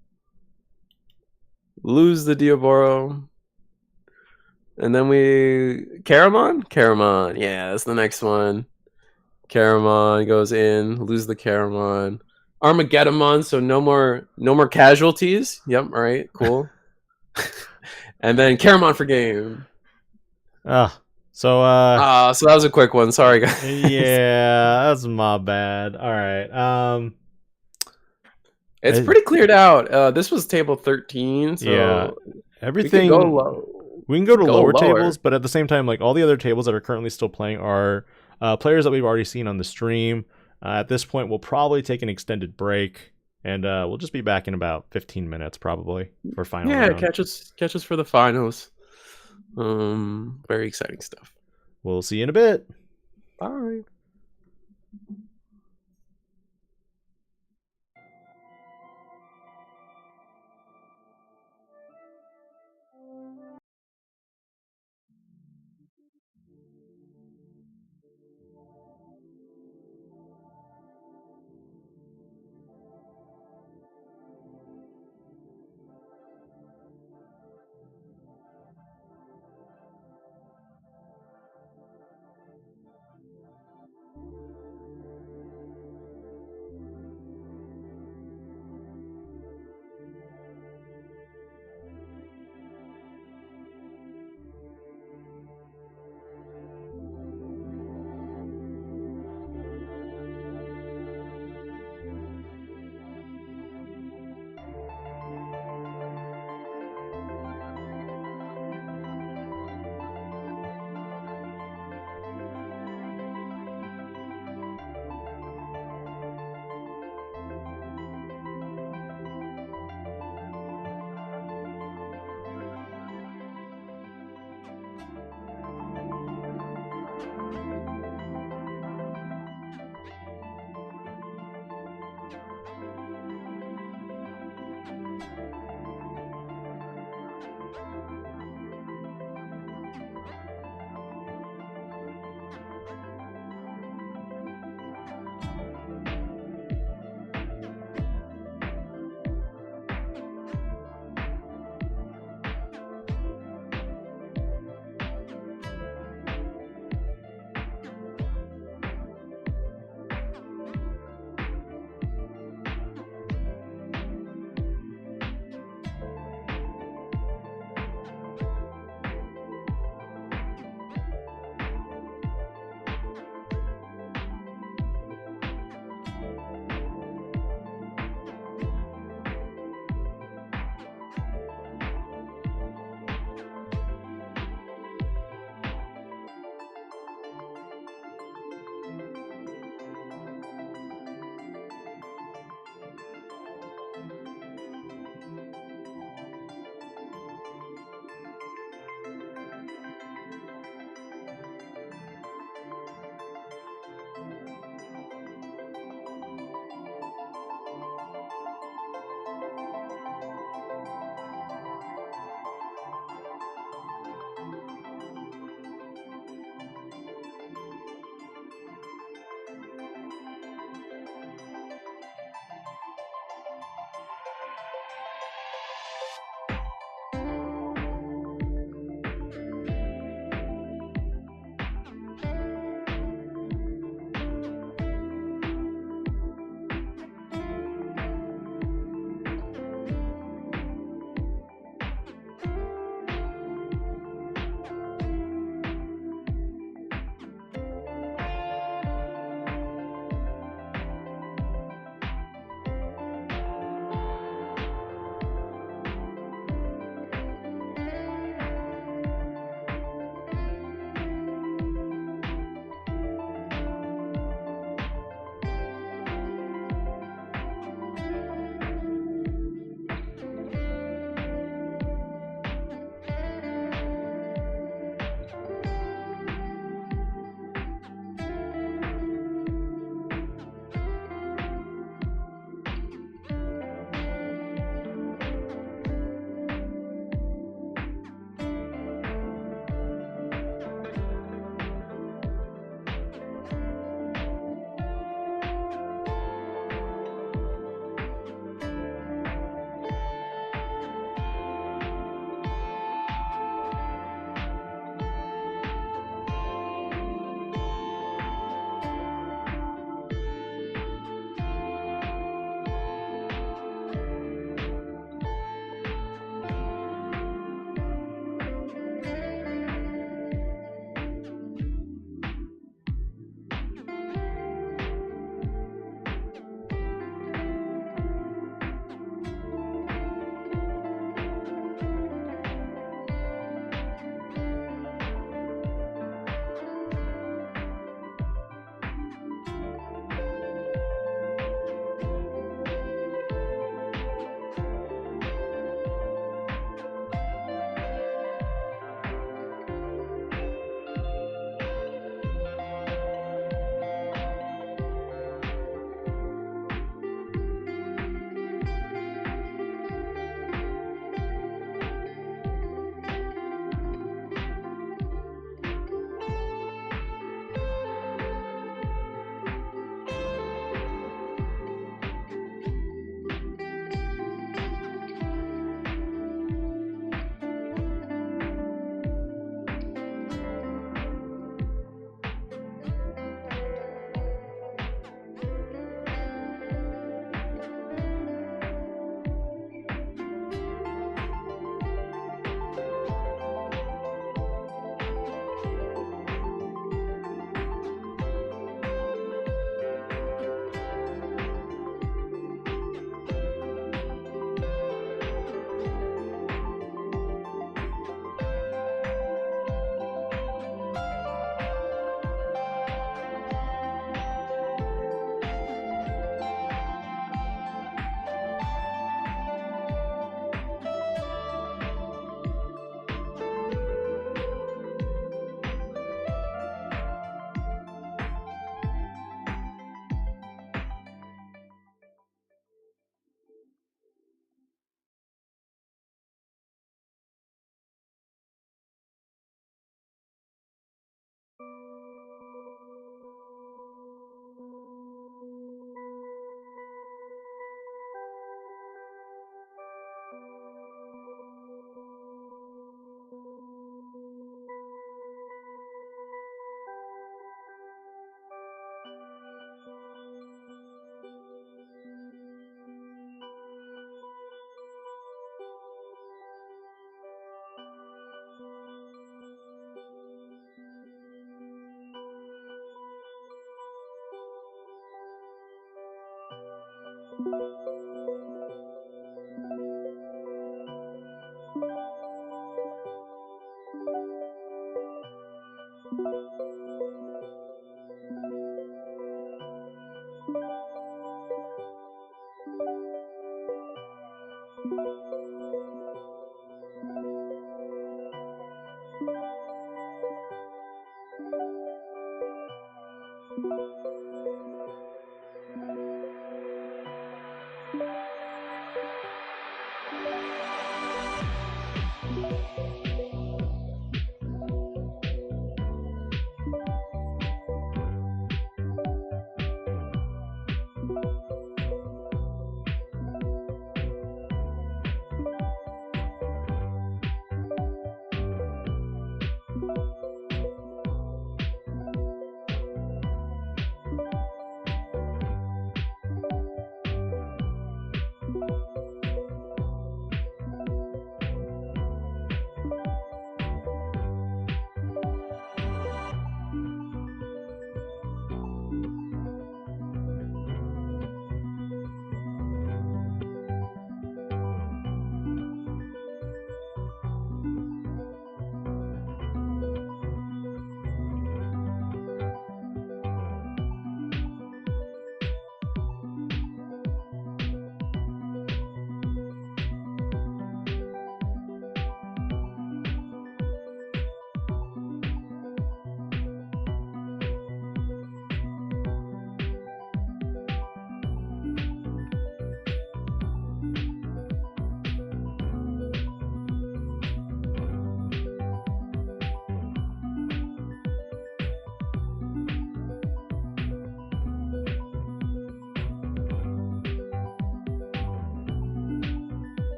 Lose the Diaboro. And then Caramon? Yeah, that's the next one. Caramon goes in, lose the Caramon. Armageddonmon, so no more casualties. Yep, all right, cool. And then Caramon for game. So that was a quick one. Sorry, guys. Yeah, that's my bad. All right. It's pretty cleared out. This was table 13, so yeah, everything. We can go low. We can go to lower tables, but at the same time, all the other tables that are currently still playing are players that we've already seen on the stream. At this point, we'll probably take an extended break, and we'll just be back in about 15 minutes, probably, for final round. Catch us for the finals. Very exciting stuff. We'll see you in a bit. Bye.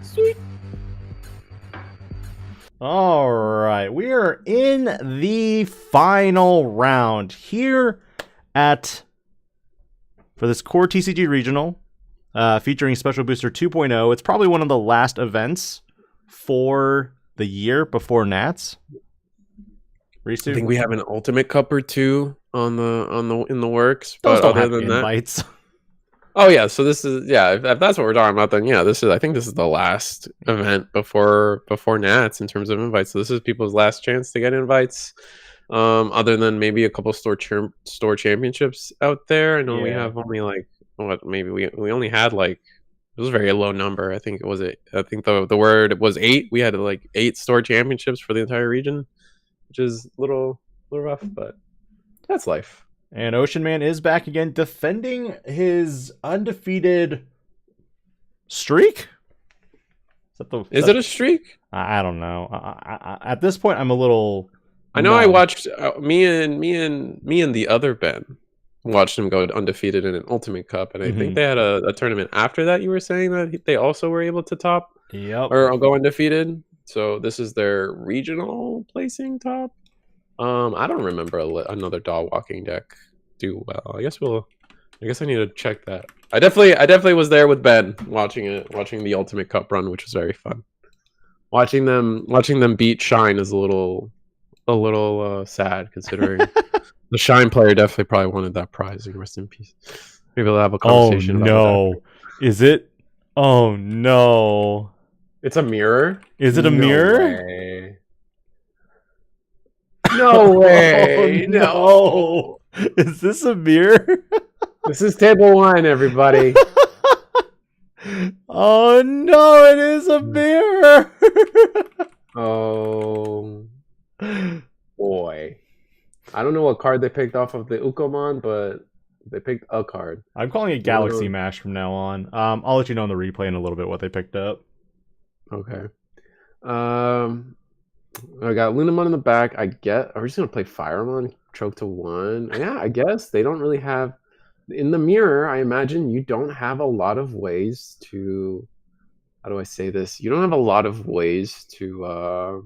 Sweet. All right, we are in the final round here for this CoreTCG regional, featuring Special Booster 2.0. It's probably one of the last events for the year before Nats. Risu? I think we have an Ultimate Cup or two in the works. Those But don't other have than invites. that, oh yeah. So this is If that's what we're talking about, then yeah, I think this is the last event before Nats in terms of invites. So this is people's last chance to get invites. Other than maybe a couple store championships out there. I know we Yeah. have only like maybe we only had like, it was a very low number. I think the word was 8. We had like 8 store championships for the entire region, which is a little rough, but that's life. And Ocean Man is back again, defending his undefeated streak. Is it a streak? I don't know. At this point, I'm a little. I know. I watched me and the other Ben watched him go undefeated in an Ultimate Cup, and I think they had a tournament after that. You were saying that they also were able to top, or go undefeated. So this is their regional placing top. I don't remember another dog walking deck do well. I guess I need to check that. I definitely was there with Ben watching the Ultimate Cup run, which was very fun. Watching them beat Shine is a little sad, considering the Shine player definitely probably wanted that prize. Rest in peace. Maybe we'll have a conversation. Oh no! Is it? Oh no! It's a mirror. Is it a mirror? Way. No way! Oh, no! Is this a mirror? This is table 1, everybody. Oh no! It is a mirror. Oh boy! I don't know what card they picked off of the Ukomon, but they picked a card. I'm calling it Galaxy Mash from now on. I'll let you know in the replay in a little bit what they picked up. Okay. I got Lunamon in the back. Are we just gonna play Firemon? Choke to 1. Yeah, I guess they don't really have. In the mirror, I imagine you don't have a lot of ways to. How do I say this? You don't have a lot of ways to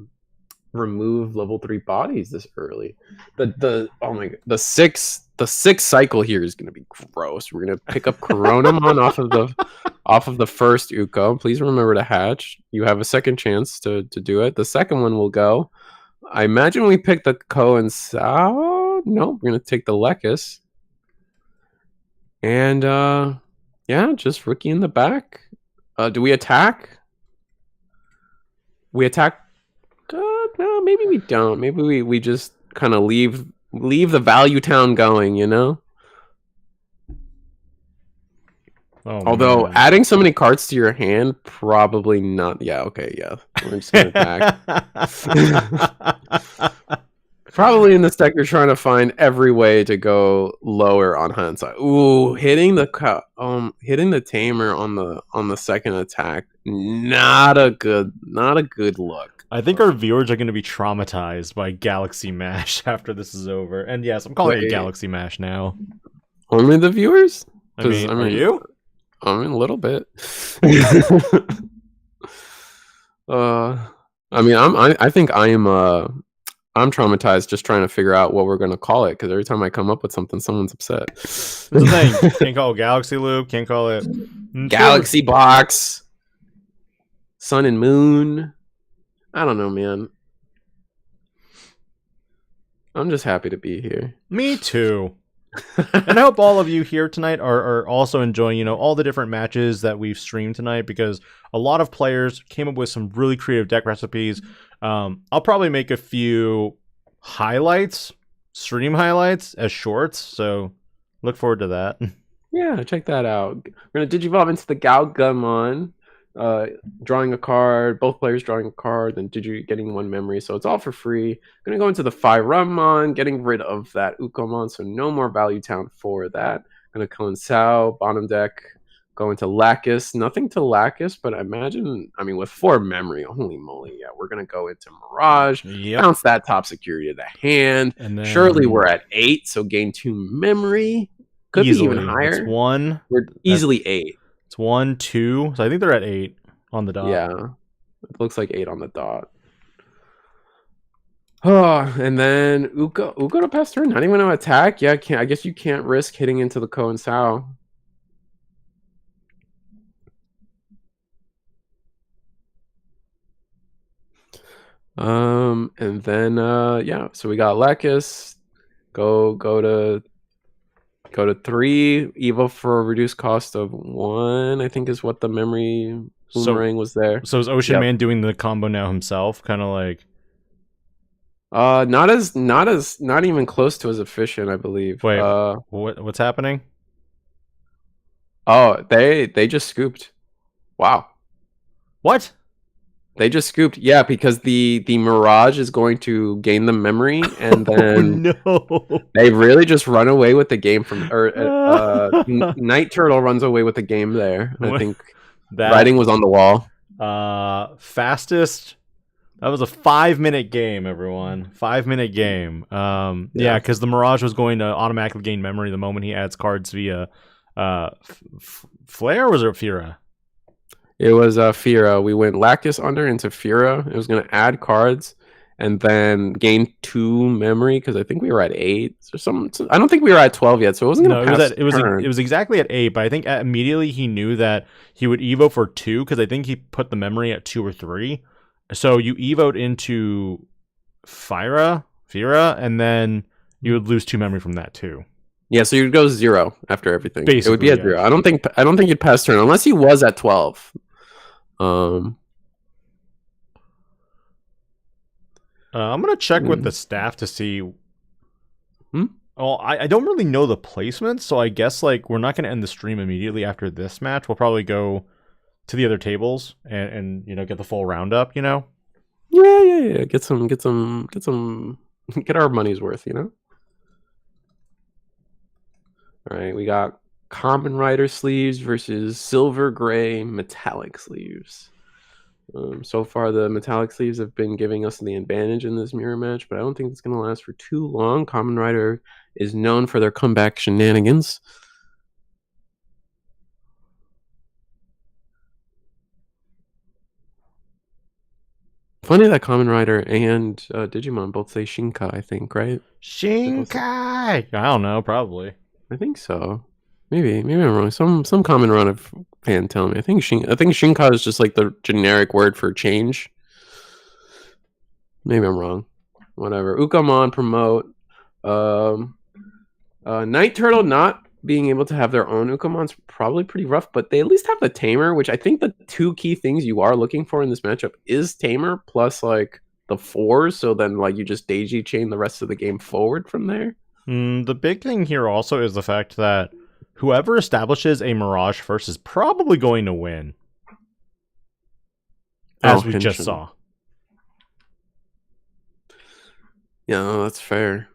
remove level 3 bodies this early. The sixth cycle here is gonna be gross. We're gonna pick up Coronamon off of the first Uko. Please remember to hatch. You have a second chance to do it. The second one will go. I imagine we pick the Ko and Sao. No, we're gonna take the Lekis. And Yeah, just rookie in the back. Do we attack? We attack. No, maybe we don't. Maybe we just kind of leave the value town going. You know. Oh, Although man. adding so many cards to your hand, probably not. Yeah. Okay. Yeah. We're just gonna attack. Probably in this deck, you're trying to find every way to go lower on hindsight. Ooh, hitting the tamer on the second attack, not a good look. I think our viewers are going to be traumatized by Galaxy Mash after this is over. And yes, I'm calling it Wait. Galaxy Mash now. Only the viewers? I mean, are you? I mean, a little bit. I mean, I think I'm traumatized just trying to figure out what we're gonna call it, because every time I come up with something, someone's upset. That's the thing. Can't call it Galaxy Loop. Can't call it Galaxy Box. Sun and Moon. I don't know, man. I'm just happy to be here. Me too. And I hope all of you here tonight are also enjoying, you know, all the different matches that we've streamed tonight, because a lot of players came up with some really creative deck recipes. I'll probably make a few highlights, stream highlights as shorts, so look forward to that. Yeah, check that out. We're gonna digivolve into the Galacticmon, drawing a card, both players drawing a card, then getting one memory, so it's all for free. Gonna go into the Phyramon, getting rid of that Ukomon, so no more value town for that. Gonna go in Sao, bottom deck, go into Lacus, nothing to Lacus, but I mean, with 4 memory, holy moly, yeah, we're gonna go into Mirage, bounce that top security to the hand, And then surely we're at 8, so gain 2 memory, could easily be even higher. It's 1. We're easily 8. It's 1, 2. So I think they're at 8 on the dot. Yeah, it looks like 8 on the dot. Oh, and then Uko to pass turn. Not even going to attack. Yeah, I guess you can't risk hitting into the Ko and Sao. And then yeah, so we got Lacus. Go to 3. Evo for a reduced cost of 1, I think is what the memory boomerang was there. So is Ocean Man doing the combo now himself? Kind of like not even close to as efficient, I believe. Wait, what's happening? Oh, they just scooped. Wow. What? They just scooped. Yeah, because the Mirage is going to gain the memory, and then they really just run away with the game from Night Turtle runs away with the game there. I think that writing was on the wall. Fastest. That was a 5-minute game, everyone. 5-minute game. Yeah, because the Mirage was going to automatically gain memory the moment he adds cards via Flare, or was it Fira? It was Fira. We went Lacus under into Fira. It was going to add cards and then gain 2 memory, because I think we were at 8 or something. I don't think we were at 12 yet, so it wasn't going to pass. It was exactly at 8, but I think immediately he knew that he would Evo for 2, because I think he put the memory at 2 or 3. So you Evo'd into Fira, and then you would lose 2 memory from that too. Yeah, so you'd go 0 after everything. Basically, it would be at 0. I don't think you'd pass turn unless he was at 12. I'm gonna check with the staff to see. Well, I don't really know the placements, so I guess like we're not gonna end the stream immediately after this match. We'll probably go to the other tables and you know, get the full roundup. You know. Yeah. Get our money's worth. You know. All right, we got Common Rider sleeves versus Silver Gray Metallic sleeves. So far, the Metallic sleeves have been giving us the advantage in this mirror match, but I don't think it's going to last for too long. Common Rider is known for their comeback shenanigans. Funny that Common Rider and Digimon both say Shinkai, I think, right? Shinkai! I don't know, probably. I think so. Maybe I'm wrong. Some Common Rider fan tell me. I think Shinkai is just like the generic word for change. Maybe I'm wrong. Whatever. Ukomon promote. Night Turtle not being able to have their own Ukamon's probably pretty rough, but they at least have the Tamer, which I think the two key things you are looking for in this matchup is Tamer plus like the 4s, so then like you just daisy chain the rest of the game forward from there. The big thing here also is the fact that whoever establishes a Mirage first is probably going to win. As we just saw. Yeah, no, that's fair.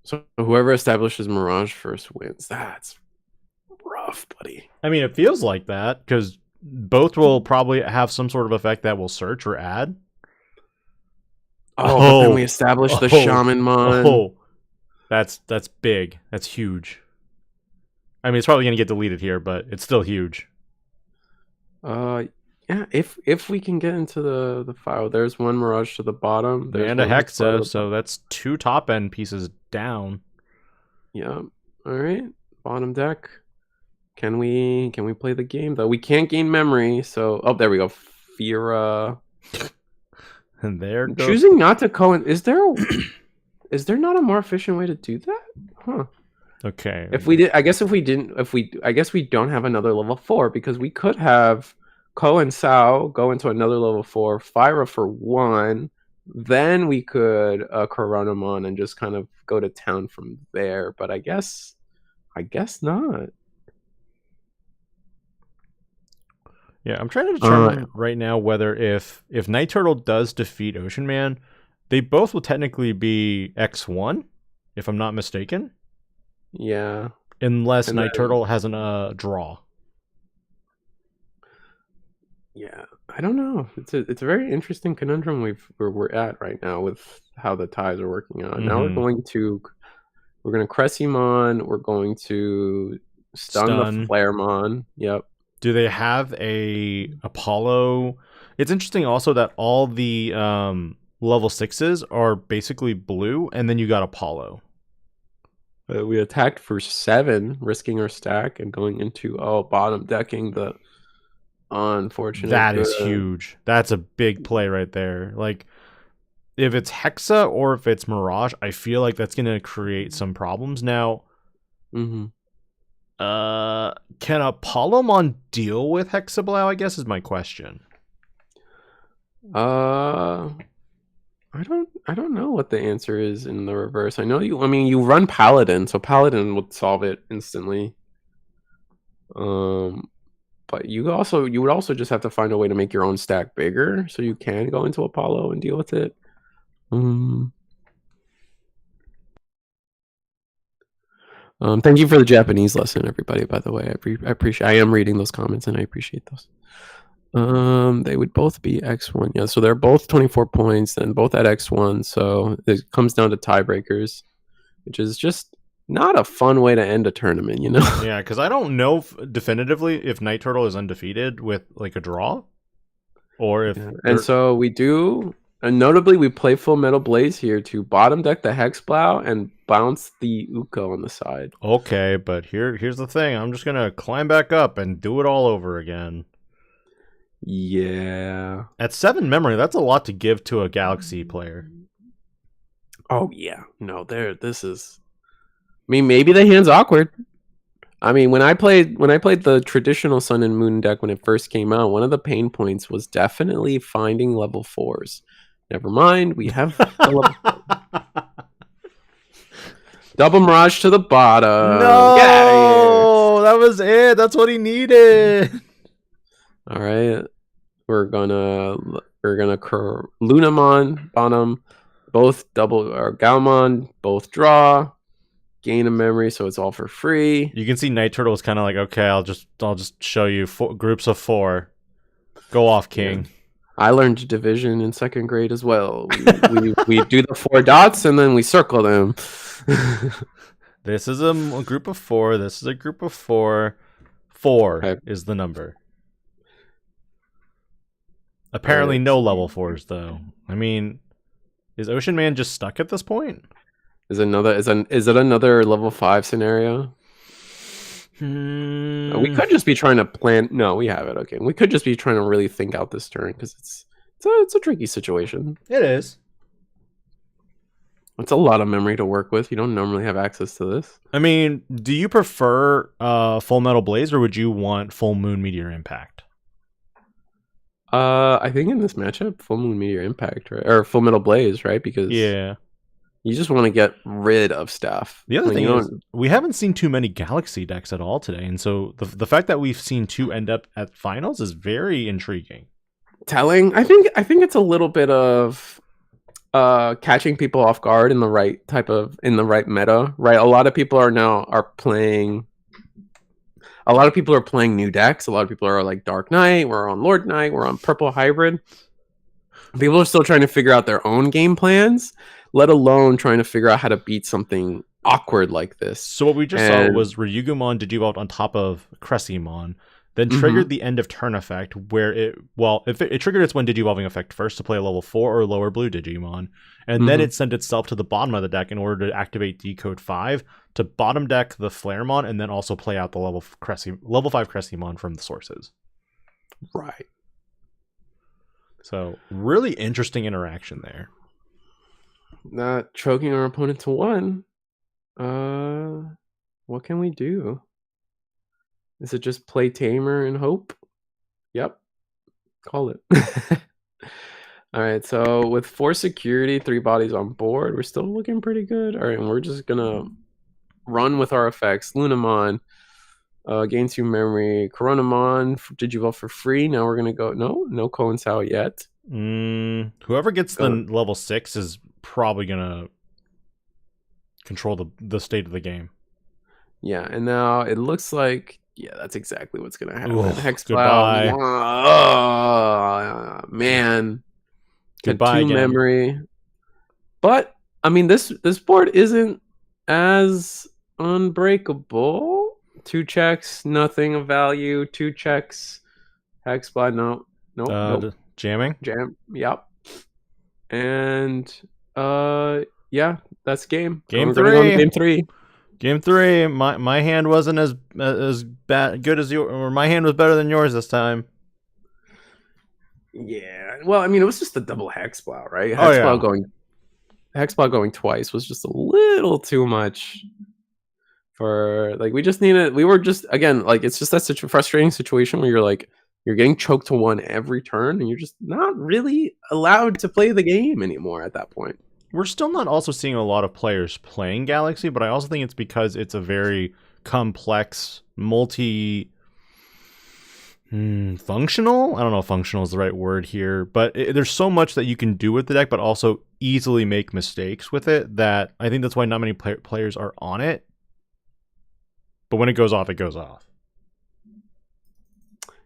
So whoever establishes Mirage first wins. That's rough, buddy. I mean, it feels like that, because both will probably have some sort of effect that will search or add. Oh, but then we establish the Shamanmon. Oh, that's big. That's huge. I mean, it's probably going to get deleted here, but it's still huge. Yeah, if we can get into the file, there's one Mirage to the bottom. There's and a Hexa, so that's 2 top end pieces down. Yeah. All right. Bottom deck. Can we play the game though? We can't gain memory, so there we go. Fira. And there goes. Choosing not to is there not a more efficient way to do that? Huh. Okay. If we don't have another level 4, because we could have Ko and Sao go into another level 4, Fyra for 1, then we could Coronamon and just kind of go to town from there. But I guess not. Yeah, I'm trying to determine right now whether if Night Turtle does defeat Ocean Man, they both will technically be X1, if I'm not mistaken. Yeah. Unless Night Turtle has a draw. Yeah, I don't know. It's a very interesting conundrum we're at right now with how the ties are working out. Now we're going to Cressimon. We're going to stun the Flaremon. Yep. Do they have a Apollo? It's interesting also that all the level 6s are basically blue, and then you got Apollo. We attacked for 7, risking our stack and going into bottom decking the unfortunate. That is huge. That's a big play right there. Like, if it's Hexa or if it's Mirage, I feel like that's going to create some problems. Now, can Apollomon deal with Hexablow, I guess, is my question. I don't know what the answer is in the reverse. You run Paladin, so Paladin would solve it instantly. But you would also just have to find a way to make your own stack bigger so you can go into Apollo and deal with it. Thank you for the Japanese lesson, everybody, by the way. I appreciate I am reading those comments and I appreciate those. They would both be X1. Yeah, so they're both 24 points and both at X1, so it comes down to tiebreakers, which is just not a fun way to end a tournament, you know? Yeah, because I don't know definitively if Night Turtle is undefeated with like a draw, or if and so we do. And notably, we play Full Metal Blaze here to bottom deck the Hexblow and bounce the Uko on the side. Okay, but here's the thing. I'm just gonna climb back up and do it all over again. Yeah. At 7 memory, that's a lot to give to a Galaxy player. Oh yeah, no, this is. I mean, maybe the hand's awkward. I mean, when I played the traditional Sun and Moon deck when it first came out, one of the pain points was definitely finding level 4s. Never mind, we have the level 4. Double Mirage to the bottom. No, that was it. That's what he needed. All right, we're gonna Lunamon bottom, both double or Gaomon, both draw. Gain a memory, so it's all for free. You can see Night Turtle is kind of like, okay, I'll just show you groups of 4. Go off, King. Yeah. I learned division in 2nd grade as well. We do the 4 dots and then we circle them. This is a group of 4. This is a group of 4. 4 okay. is the number. Apparently, no level 4s though. I mean, is Ocean Man just stuck at this point? Is it another level 5 scenario? We could just be trying to plan. No, we have it. Okay, we could just be trying to really think out this turn because it's a tricky situation. It is. It's a lot of memory to work with. You don't normally have access to this. I mean, do you prefer Full Metal Blaze, or would you want Full Moon Meteor Impact? I think in this matchup, Full Moon Meteor Impact, right? Or Full Metal Blaze, right? Because Yeah. you just want to get rid of stuff. The other Like, thing you is, we haven't seen too many Galaxy decks at all today, and so the fact that we've seen 2 end up at finals is very intriguing. telling. I think it's a little bit of catching people off guard in the right meta, right? A lot of people are playing new decks. A lot of people are like Dark Knight, we're on Lord Knight, we're on Purple Hybrid. People are still trying to figure out their own game plans, let alone trying to figure out how to beat something awkward like this. So what we just saw was Ryugamon Digivolved on top of Cressimon, then triggered the end of turn effect, where if it triggered its when Digivolving effect first to play a level 4 or lower blue Digimon, and then it sent itself to the bottom of the deck in order to activate Decode 5 to bottom deck the Flaremon, and then also play out the level 5 Cressimon from the sources. Right. So really interesting interaction there. Not choking our opponent to 1. What can we do? Is it just play Tamer and hope? Yep. Call it. All right, so with 4 security, 3 bodies on board, we're still looking pretty good. All right, and we're just gonna run with our effects. Lunamon, gain 2 memory. Coronamon, Digivolve for free. Now we're gonna go. No Coinsao yet. Whoever gets the level 6 is probably gonna control the state of the game. Yeah, and now it looks like that's exactly what's gonna happen. Ooh, Hex goodbye. Oh man. Goodbye 2 again. memory. But I mean this board isn't as unbreakable. 2 checks, nothing of value. 2 checks, hex blood. Nope. Jamming. Jam. Yep. And yeah, that's game. Game We're gonna go 3. to game 3. Game 3. My hand wasn't as good as yours, or my hand was better than yours this time. Yeah. Well, I mean, it was just a double hexplow, right? Hexplow going twice was just a little too much for like we were just again like it's just that such a frustrating situation where you're getting choked to 1 every turn and you're just not really allowed to play the game anymore at that point. We're still not also seeing a lot of players playing Galaxy, but I also think it's because it's a very complex, functional? I don't know if functional is the right word here, but there's so much that you can do with the deck, but also easily make mistakes with it, that I think that's why not many players are on it. But when it goes off, it goes off.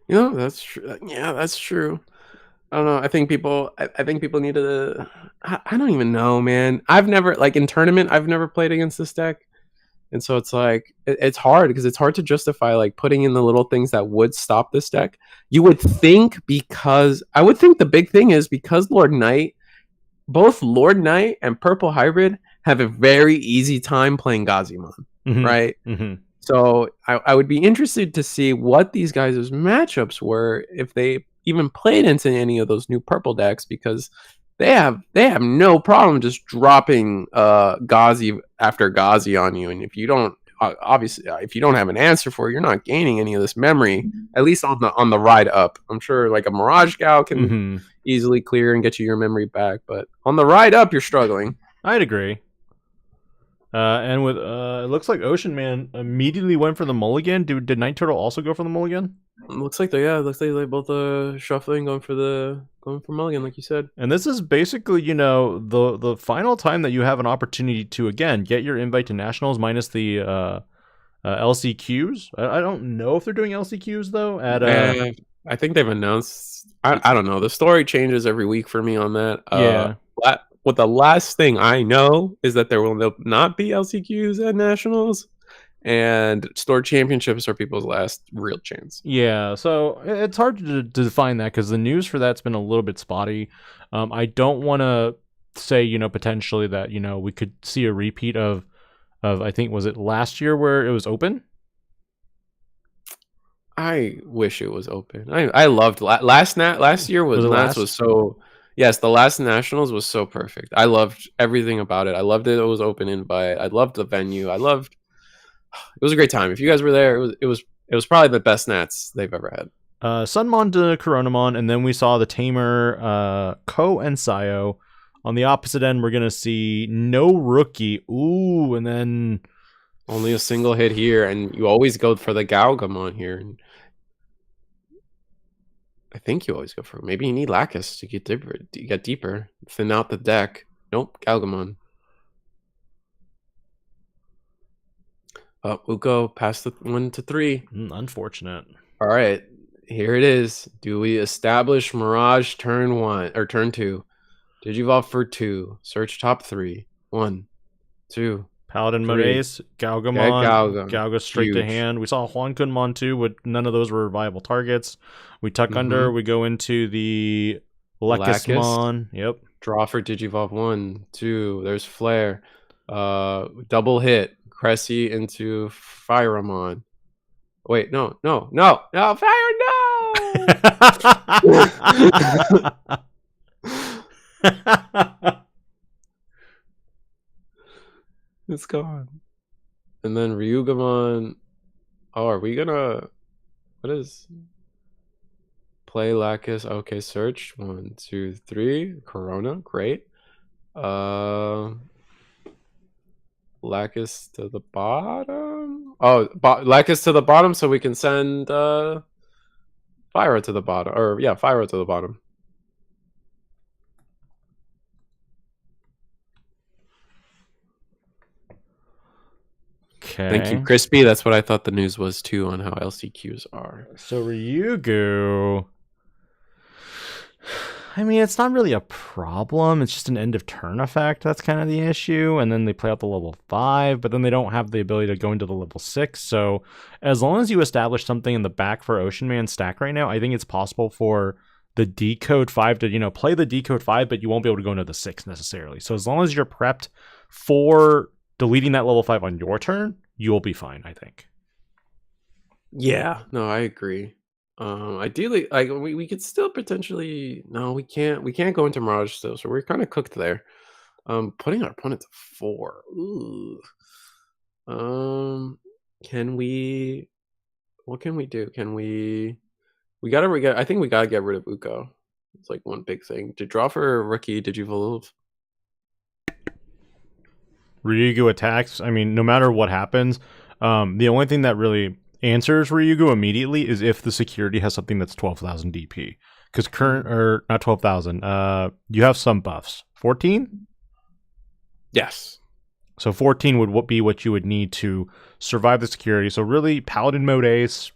That's true. Yeah, that's true. I don't know. I think people need to. I don't even know, man. I've never in tournament. I've never played against this deck, and so it's like it's hard because it's hard to justify putting in the little things that would stop this deck. You would think the big thing is because both Lord Knight and Purple Hybrid have a very easy time playing Gazimon, right? So I would be interested to see what these guys' matchups were if they even played into any of those new purple decks, because they have no problem just dropping Gazi after Gazi on you, and if you don't if you don't have an answer for it, you're not gaining any of this memory, at least on the ride up. I'm sure a Miragegaogamon can easily clear and get you your memory back, but on the ride up you're struggling. I'd agree. And with it looks like Ocean Man immediately went for the mulligan. Did Night Turtle also go for the mulligan? Looks like they both shuffling, going for mulligan, like you said. And this is basically, the final time that you have an opportunity to again get your invite to nationals minus the LCQs. I don't know if they're doing LCQs though. I think they've announced. I don't know. The story changes every week for me on that. Yeah. What the last thing I know is that there will not be LCQs at nationals, and store championships are people's last real chance. Yeah, so it's hard to define that because the news for that's been a little bit spotty. I don't want to say, potentially that, we could see a repeat of I think, was it last year where it was open? I wish it was open. I loved last year was so Yes, the last Nationals was so perfect. I loved everything about it. I loved it. It was open invite. I loved the venue. It was a great time. If you guys were there, it was probably the best Nats they've ever had. Sunmon to Coronamon, and then we saw the Tamer, Ko and Sayo. On the opposite end, we're gonna see no rookie. Ooh, and then Only a single hit here, and you always go for the Galgamon here. I think you always go for maybe you need Lacus to get deeper, thin out the deck. Nope, Galgamon. Oh, Uko passed the 1 to 3. Unfortunate. All right, here it is. Do we establish Mirage turn 1 or turn 2? Digivolve for 2. Search top 3. 1, 2. Paladin 3. mode ace, Galgamon, Galga. Galga straight to Huge. hand. We saw Huankunmon too, but none of those were viable targets. We tuck under, we go into the Lacusmon. Yep. Draw for Digivolve 1, 2. There's Flare. Double hit. Cressy into Fireamon. Wait, no, Fire, no! It's gone. And then Ryugamon. Oh, are we gonna... What is... Play Lacus. Okay, search. 1, 2, 3. Corona. Great. Lacus to the bottom. Oh, Lacus to the bottom, so we can send Fyra to the bottom. Or yeah, Fyra to the bottom. Okay. Thank you, Crispy. That's what I thought the news was too on how LCQs are. So Ryugu. I mean, it's not really a problem. It's just an end of turn effect. That's kind of the issue. And then they play out the level 5, but then they don't have the ability to go into the level 6. So as long as you establish something in the back for Ocean Man stack right now, I think it's possible for the Decode 5 to, play the Decode 5, but you won't be able to go into the 6 necessarily. So as long as you're prepped for deleting that level 5 on your turn, you'll be fine, I think. Yeah, no, I agree. Ideally, like we could still potentially we can't go into Mirage still, so we're kind of cooked there. Putting our opponent to 4. Ooh. Can we? What can we do? Can we? I think we gotta get rid of Uko. It's like one big thing to draw for a rookie. Did you evolve? Ryugu attacks. I mean, no matter what happens, the only thing that really answers Ryugu immediately is if the security has something that's 12,000 DP. Because not 12,000. You have some buffs. 14? Yes. So 14 would be what you would need to survive the security. So really, Paladin mode ace,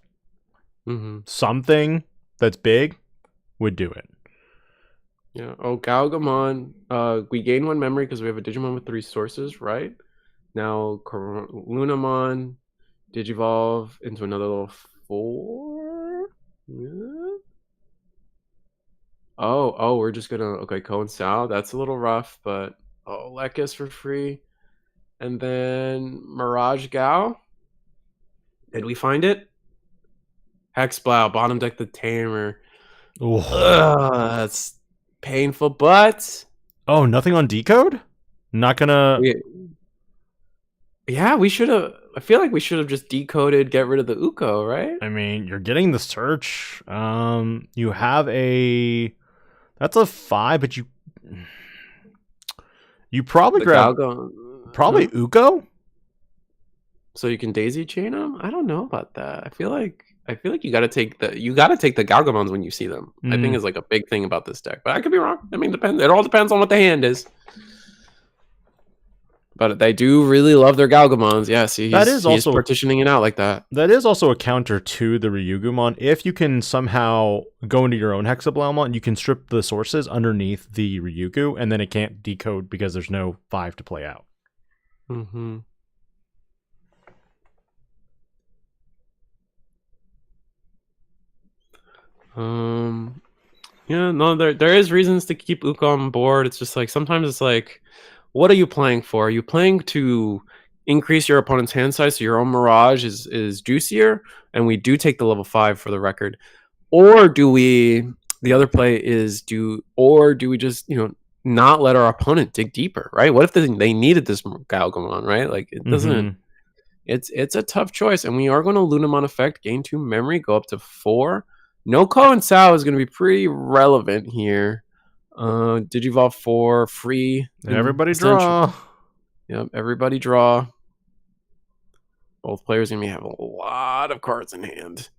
something that's big would do it. Yeah. Oh, Galgamon. We gain 1 memory because we have a Digimon with 3 sources, right? Now, Lunamon, Digivolve into another level 4. Yeah. Oh, we're just gonna Ko and Sal. That's a little rough, but Lekis for free, and then Mirage Gao. Did we find it? Hexblow, bottom deck the Tamer. That's painful, but nothing on Decode? Not gonna. Yeah, we should have. I feel like we should have just decoded, get rid of the Uko, right? I mean, you're getting the search. You have that's a 5, but you probably grab Uko. So you can daisy chain them. I don't know about that. I feel like you got to take the Galgamons when you see them. I think is like a big thing about this deck, but I could be wrong. I mean, it all depends on what the hand is. But they do really love their Galgamons. Yeah, see, he's partitioning it out like that. That is also a counter to the Ryugumon. If you can somehow go into your own Hexablowmon, you can strip the sources underneath the Ryugu, and then it can't decode because there's no 5 to play out. Mm-hmm. Yeah, no, there is reasons to keep Uko on board. It's just like sometimes it's like, what are you playing for? Are you playing to increase your opponent's hand size so your own Mirage is juicier? And we do take the level 5 for the record. Or do we... the other play is do we just not let our opponent dig deeper, right? What if they needed this Galgamon, right? Like it doesn't. It's a tough choice, and we are going to Lunamon effect, gain 2 memory, go up to 4. No Ko and Sao is going to be pretty relevant here. Digivolve 4, free. Everybody draw. Yep, everybody draw. Both players are going to have a lot of cards in hand.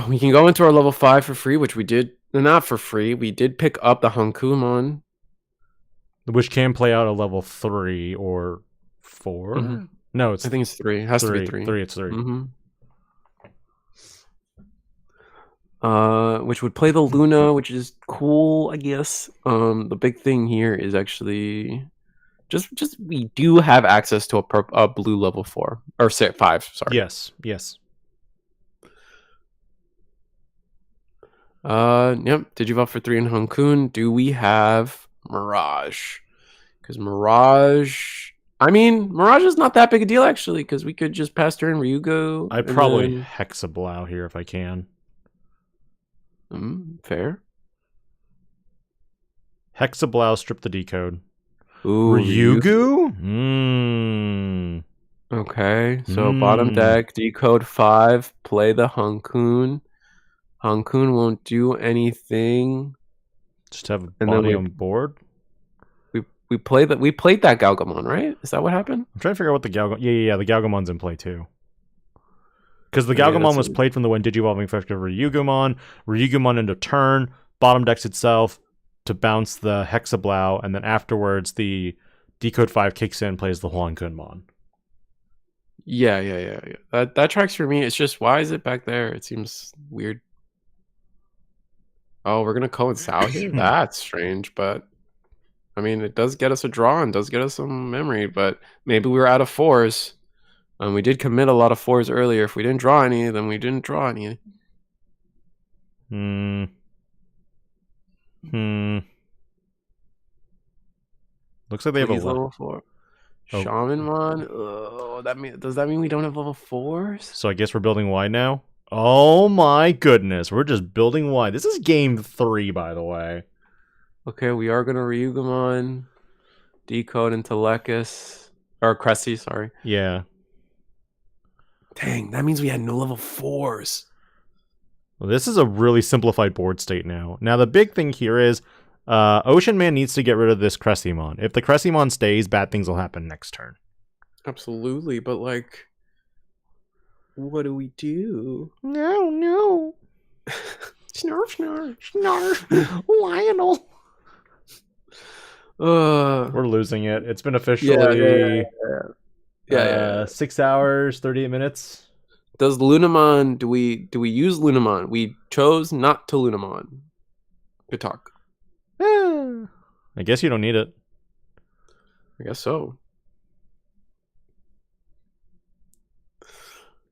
We can go into our level 5 for free, which we did. Not for free. We did pick up the Honkumon, which can play out a level 3 or 4. Mm-hmm. No, I think it's 3. It has to be 3. 3. It's 3. Mm-hmm. Which would play the Luna, which is cool, I guess. The big thing here is actually just we do have access to a blue level 4 or 5. Sorry. Yes. Yep. Digivolve for 3 in Honkun. Do we have Mirage? Because Mirage is not that big a deal actually. Because we could just pass turn Ryugo. I probably Hexablow here if I can. Fair. Hexablow, strip the decode. Ooh, Ryugu? Okay, so bottom deck, decode 5, play the Honkun. Honkun won't do anything. Just have a body on board. We played that Galgamon, right? Is that what happened? I'm trying to figure out what the Galgamon. Yeah. The Galgamon's in play too. Because the Galgamon was played from the when Digivolving effect of Ryugamon. Ryugamon into turn, bottom decks itself to bounce the Hexablow, and then afterwards the decode 5 kicks in, plays the Huankunmon. Yeah. That tracks for me. It's just, why is it back there? It seems weird. Oh, we're gonna Ko and Sao here? That's strange, but I mean, it does get us a draw and does get us some memory, but maybe we were out of 4s. We did commit a lot of 4s earlier. If we didn't draw any, then we didn't draw any. Looks like they have a level 4. Shamanmon? Oh, does that mean we don't have level 4s? So I guess we're building wide now? Oh my goodness, we're just building wide. This is game 3, by the way. Okay, we are going to Ryugamon, decode into Lekis, or Cressy, sorry. Yeah. Dang, that means we had no level 4s. Well, this is a really simplified board state now. Now, the big thing here is Ocean Man needs to get rid of this Cressymon. If the Cressymon stays, bad things will happen next turn. Absolutely, but like, what do we do? No. Snarf. Lionel. We're losing it. It's been officially 6 hours, 38 minutes. Does Lunamon, do we use Lunamon? We chose not to Lunamon. Good talk. I guess you don't need it. I guess so.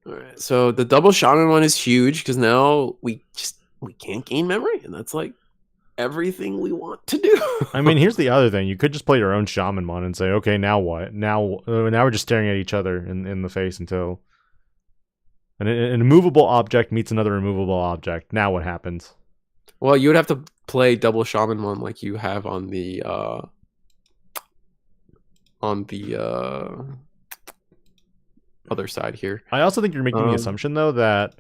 Alright, so the double Shaman one is huge because now we can't gain memory, and that's like everything we want to do. I mean, here's the other thing. You could just play your own Shamanmon and say, okay, now what? Now we're just staring at each other in the face until an immovable object meets another immovable object. Now what happens? Well, you would have to play double Shamanmon like you have on the other side here. I also think you're making the assumption though that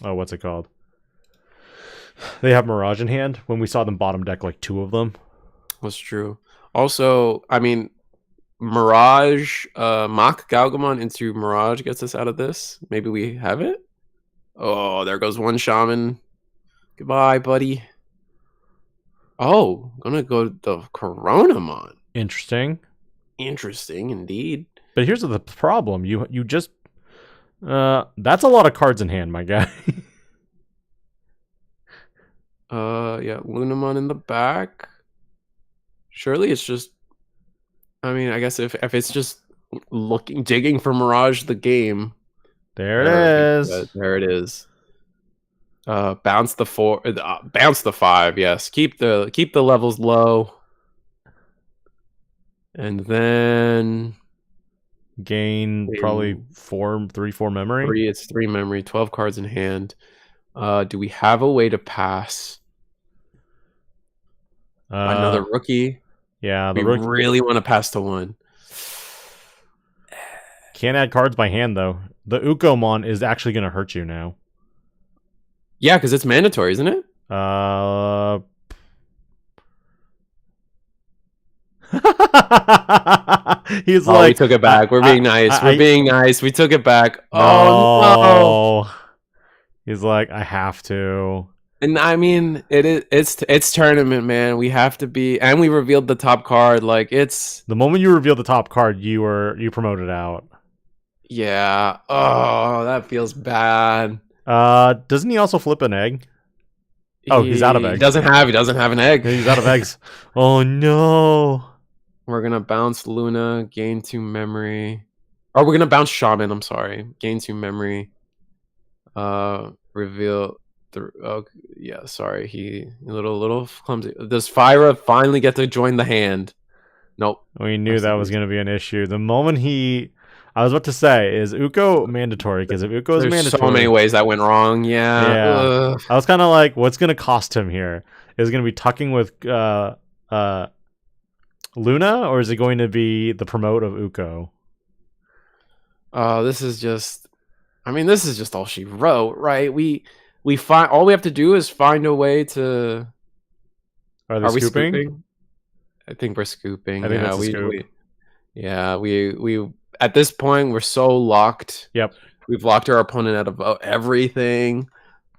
what's it called? They have Mirage in hand when we saw them bottom deck like 2 of them. That's true. Also, I mean, Mirage, Mach Galgamon into Mirage gets us out of this. Maybe we have it. Oh, there goes one Shaman. Goodbye, buddy. Oh, gonna go to the Coronamon. Interesting Indeed. But here's the problem. You just that's a lot of cards in hand, my guy. Yeah, Lunamon in the back. Surely it's just, I mean, I guess if it's just digging for Mirage the game. There it is. There it is. Bounce the 4, bounce the 5. Yes, keep the levels low, and then Gain probably 3-4 memory. It's 3 memory, 12 cards in hand. Do we have a way to pass another rookie? Yeah, we really want to pass to 1. Can't add cards by hand though. The Ukomon is actually going to hurt you now. Yeah, because it's mandatory, isn't it? He's we took it back. We're being nice. We're being nice. We took it back. Oh no! He's like, I have to. And I mean, it's tournament, man. We have to be, and we revealed the top card. Like it's the moment you reveal the top card, you promoted out. Yeah. Oh, that feels bad. Doesn't he also flip an egg? Oh, he's out of eggs. He doesn't have an egg. He's out of eggs. Oh no. We're gonna bounce Luna, gain 2 memory. Or we're gonna bounce Shaman, I'm sorry. Gain 2 memory. Reveal yeah, sorry, he little clumsy. Does Fyra finally get to join the hand? Nope. We knew that was gonna be an issue. The moment I was about to say, is Uko mandatory? Because if Uko is mandatory, there's so many ways that went wrong. Yeah. Ugh. I was kind of like, what's going to cost him here? Is it going to be tucking with Luna, or is it going to be the promote of Uko? This is just, I mean, this is just all she wrote, right? We find all we have to do is find a way to. Are we scooping? I think we're scooping. I think that's a scoop. We at this point we're so locked. Yep. We've locked our opponent out of everything.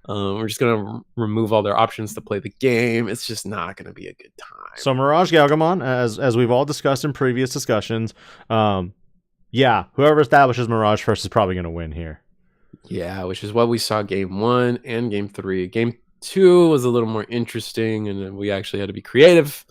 We're just gonna remove all their options to play the game. It's just not gonna be a good time. So Miragegaogamon, as we've all discussed in previous discussions, yeah, whoever establishes Mirage first is probably gonna win here. Yeah, which is what we saw game 1 and game 3. Game 2 was a little more interesting, and we actually had to be creative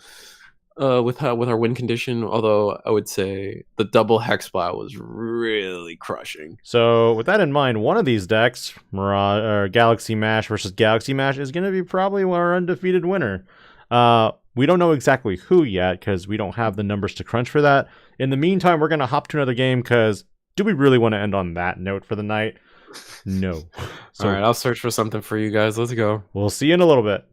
with our win condition. Although I would say the double Hexblow was really crushing. So with that in mind, one of these decks, Mirage or Galaxy Mash versus Galaxy Mash, is going to be probably our undefeated winner. We don't know exactly who yet because we don't have the numbers to crunch for that. In the meantime, we're going to hop to another game because do we really want to end on that note for the night? No. So, all right, I'll search for something for you guys. Let's go. We'll see you in a little bit.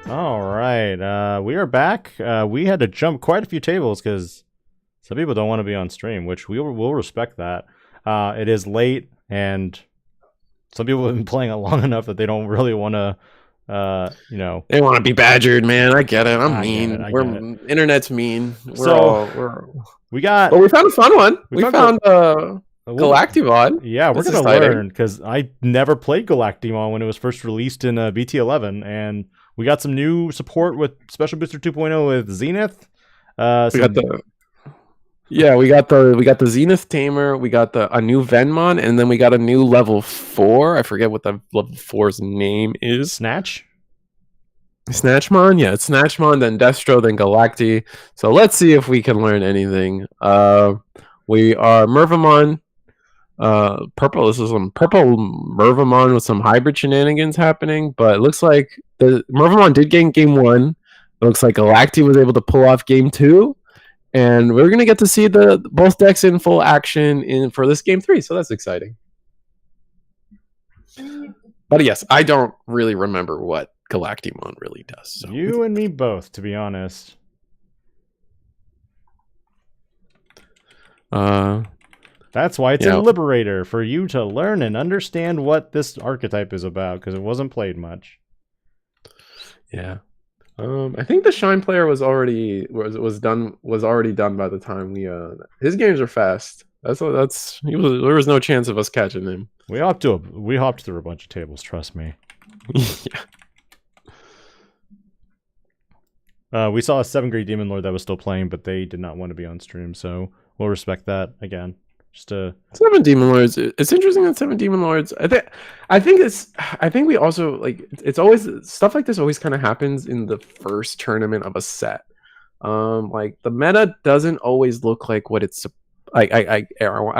All right, we are back. We had to jump quite a few tables because some people don't want to be on stream, which we'll respect that. It is late, and some people have been playing it long enough that they don't really want to, you know. They want to be badgered, man. I get it. I'm mean. I get it. Internet's mean. We got. But we found a fun one. We found Galacticmon. Yeah, we're gonna learn because I never played Galacticmon when it was first released in BT11, and we got some new support with Special Booster 2.0 with Zenith. We got the Zenith Tamer. We got a new Venmon, and then we got a new level 4. I forget what the level 4's name is. Snatchmon? Yeah, it's Snatchmon, then Destro, then Galacti. So let's see if we can learn anything. We are Mervamon. Purple. This is some purple Mervamon with some hybrid shenanigans happening, but it looks like the Mervamon did gain game 1. It looks like Galacti was able to pull off game 2, and we're gonna get to see both decks in full action for this game 3. So that's exciting. But yes, I don't really remember what Galacticmon really does. So. You and me both, to be honest. That's why it's in Liberator, for you to learn and understand what this archetype is about, because it wasn't played much. Yeah. I think the Shine player was already done by the time we his games are fast. There was no chance of us catching him. We hopped through a bunch of tables, trust me. Yeah. We saw a 7th-grade Demon Lord that was still playing, but they did not want to be on stream, so we'll respect that again. 7 Demon Lords. It's interesting that 7 Demon Lords. I think we also it's always stuff like this always kind of happens in the first tournament of a set. Like the meta doesn't always look like what it's I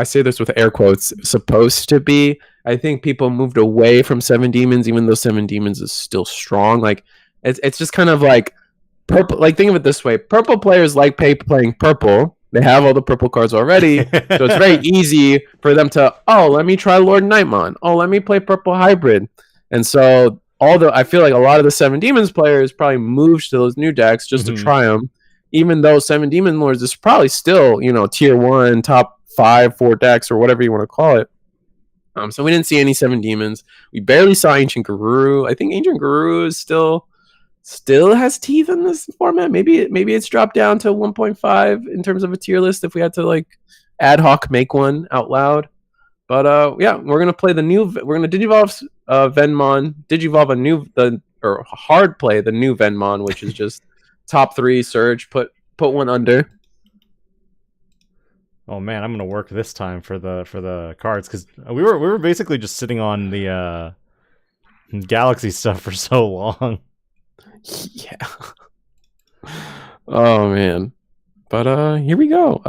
say this with air quotes, supposed to be. I think people moved away from 7 Demons, even though 7 Demons is still strong. Like it's just kind of like purple. Like think of it this way: purple players like playing purple. They have all the purple cards already, so it's very easy for them to, let me try Lordknightmon. Let me play purple hybrid. And so I feel like a lot of the 7 Demons players probably moved to those new decks just to try them, even though 7 Demon Lords is probably still, tier 1, top 5, 4 decks, or whatever you want to call it. So we didn't see any 7 Demons. We barely saw Ancient Guru. I think Ancient Guru is still has teeth in this format. Maybe it's dropped down to 1.5 in terms of a tier list if we had to ad hoc make one out loud. But we're gonna play we're gonna digivolve Venmon, hard play the new Venmon, which is just top 3 surge, put one under. Oh man, I'm gonna work this time for the cards, because we were basically just sitting on the Galaxy stuff for so long. Yeah. Oh man. But here we go.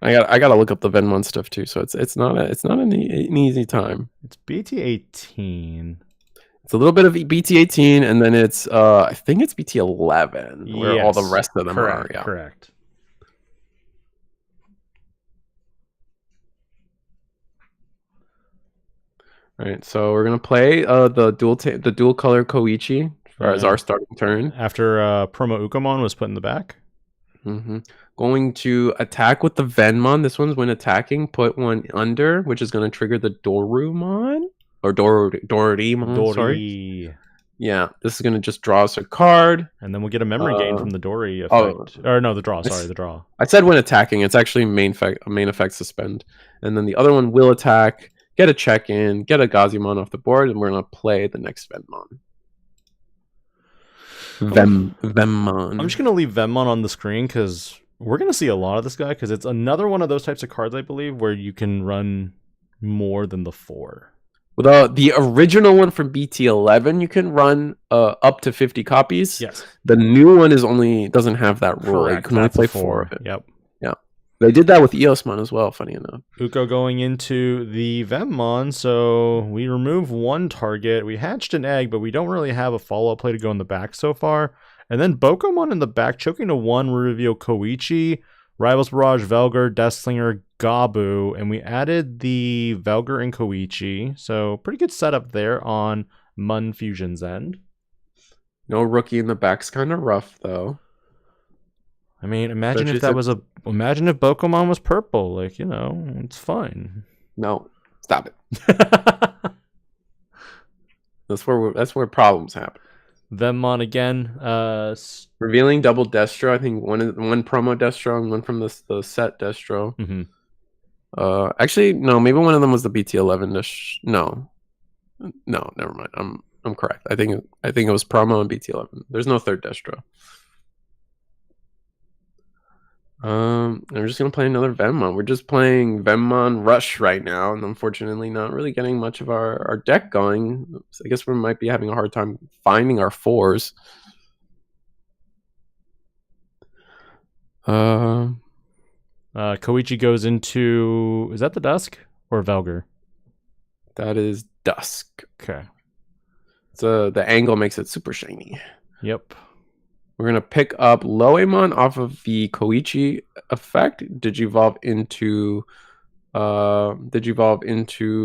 I gotta look up the Venmon stuff too, so it's not an easy time. It's BT18. It's a little bit of BT18, and then it's I think it's BT11 where all the rest of them are. Yeah. Correct. All right, so we're gonna play the dual color Koichi as our starting turn. After promo Ukamon was put in the back. Going to attack with the Venmon. This one's when attacking, put one under, which is going to trigger the Dorumon or Dorimon. Sorry. Yeah, this is going to just draw us a card, and then we'll get a memory gain from the Dory effect. Or no, the draw. Sorry, the draw. I said when attacking. It's actually main effect suspend, and then the other one will attack. Get a check-in, get a Gazimon off the board, and we're going to play the next Venmon. Venmon. I'm just going to leave Venmon on the screen because we're gonna see a lot of this guy because it's another one of those types of cards, I believe, where you can run more than the 4. Well, the original one from BT11, you can run up to 50 copies. Yes. The new one doesn't have that rule. Correct. You can only That's play a 4 of it. Yep. Yeah. They did that with Eosmon as well, funny enough. Uko going into the Vemmon, so we remove one target. We hatched an egg, but we don't really have a follow-up play to go in the back so far. And then Bokomon in the back, choking to 1, we reveal Koichi, Rivals Barrage, Velgar, Deathslinger, Gabu, and we added the Velgar and Koichi. So pretty good setup there on Mun Fusion's end. No rookie in the back's kind of rough, though. I mean, imagine if Bokomon was purple. Like, you know, it's fine. No, stop it. That's where problems happen. Vemmon again. Revealing double Destro. I think one promo Destro and one from the set Destro. Mm-hmm. Actually, no. Maybe one of them was the BT11. No, never mind. I'm correct. I think it was promo and BT11. There's no third Destro. I'm just gonna play another Vemmon. We're just playing Vemmon Rush right now, and unfortunately, not really getting much of our deck going. I guess we might be having a hard time finding our 4s. Koichi goes into, is that the Dusk or Velgar? That is Dusk. Okay. So the angle makes it super shiny. Yep. We're going to pick up Loamon off of the Koichi effect, Digivolve into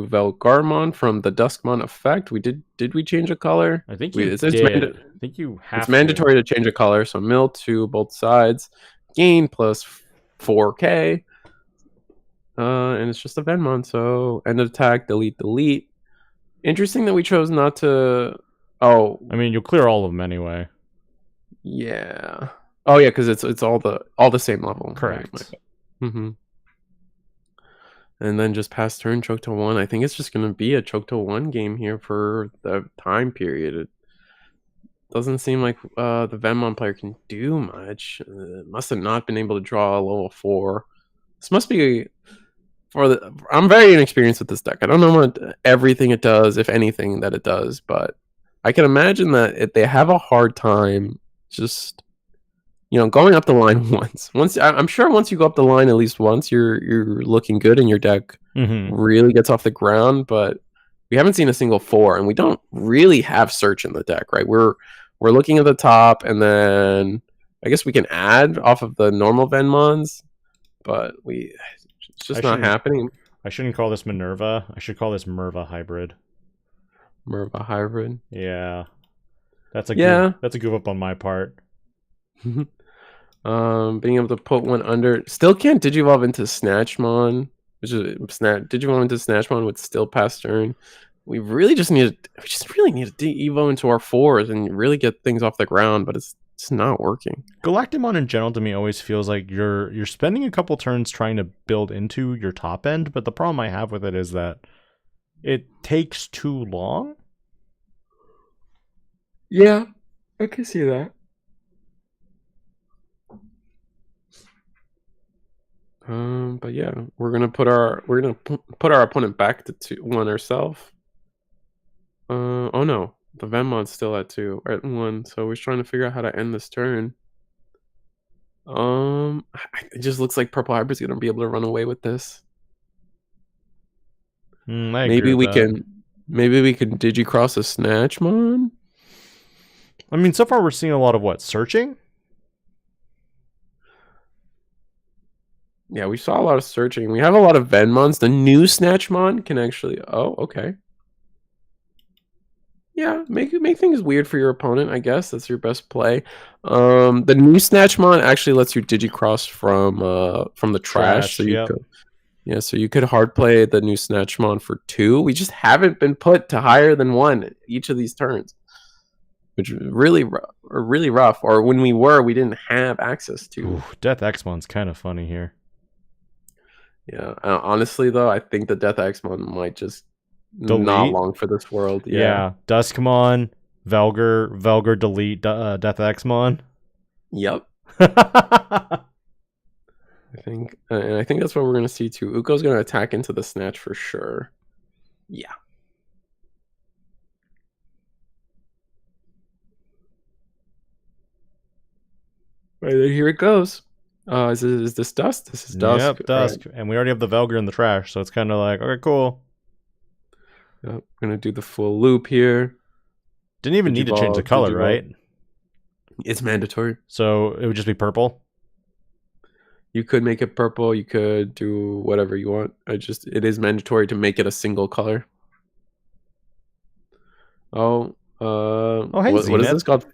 Velgarmon from the Duskmon effect. Did we change a color? I think you did. I think you have It's mandatory to change a color, so mill to both sides, gain plus 4k. And it's just a Vemmon, so end of attack, delete. Interesting that we chose not to... Oh. I mean, you'll clear all of them anyway. Yeah. Oh yeah, because it's all the same level. Correct. Mm-hmm. And then just pass turn, choke to 1. I think it's just gonna be a choke to 1 game here for the time period. It doesn't seem like the Vemmon player can do much. Must have not been able to draw a level 4. This must be I'm very inexperienced with this deck. I don't know what everything it does, if anything that it does, but I can imagine that they have a hard time just, going up the line once. I'm sure once you go up the line at least once, you're looking good and your deck really gets off the ground. But we haven't seen a single 4, and we don't really have search in the deck, right? We're looking at the top, and then I guess we can add off of the normal Vemmons, but it's just not happening. I shouldn't call this Minerva. I should call this Merva hybrid. Merva hybrid. Yeah. That's a goof up on my part. Being able to put one under, still can't Digivolve into Snatchmon, Digivolve into Snatchmon would still pass turn. We just really need to de-evo into our 4s and really get things off the ground, but it's not working. Galacticmon in general to me always feels like you're spending a couple turns trying to build into your top end, but the problem I have with it is that it takes too long. Yeah, I can see that. But yeah, we're gonna put our opponent back to 1 ourselves. Oh no, the Vemmon's still at 2 or at 1, so we're trying to figure out how to end this turn. It just looks like Purple Hybrid's gonna be able to run away with this. Maybe we can Digicross a Snatchmon. I mean, so far we're seeing a lot of searching. Yeah, we saw a lot of searching. We have a lot of Vemmons. The new Snatchmon can actually... Oh, okay. Yeah, make things weird for your opponent, I guess. That's your best play. The new Snatchmon actually lets you Digicross from the trash. So you could hard play the new Snatchmon for 2. We just haven't been put to higher than 1 each of these turns, which is really rough. Or when we didn't have access to. Ooh, Death Xmon's kind of funny here. Yeah, honestly though, I think the Death Xmon might just delete. Not long for this world. Yeah. Duskmon, Velgar delete Death Xmon. Yep. And I think that's what we're gonna see too. Uko's gonna attack into the snatch for sure. Yeah. Right, here it goes. Is this Dusk? This is Dusk. Yep, Dusk. Right. And we already have the Velgar in the trash, so it's kind of like, okay, cool. Yep, I'm gonna do the full loop here. Didn't even need to change the color, right? It's mandatory. So it would just be purple? You could make it purple. You could do whatever you want. It is mandatory to make it a single color. Hey, what is this called?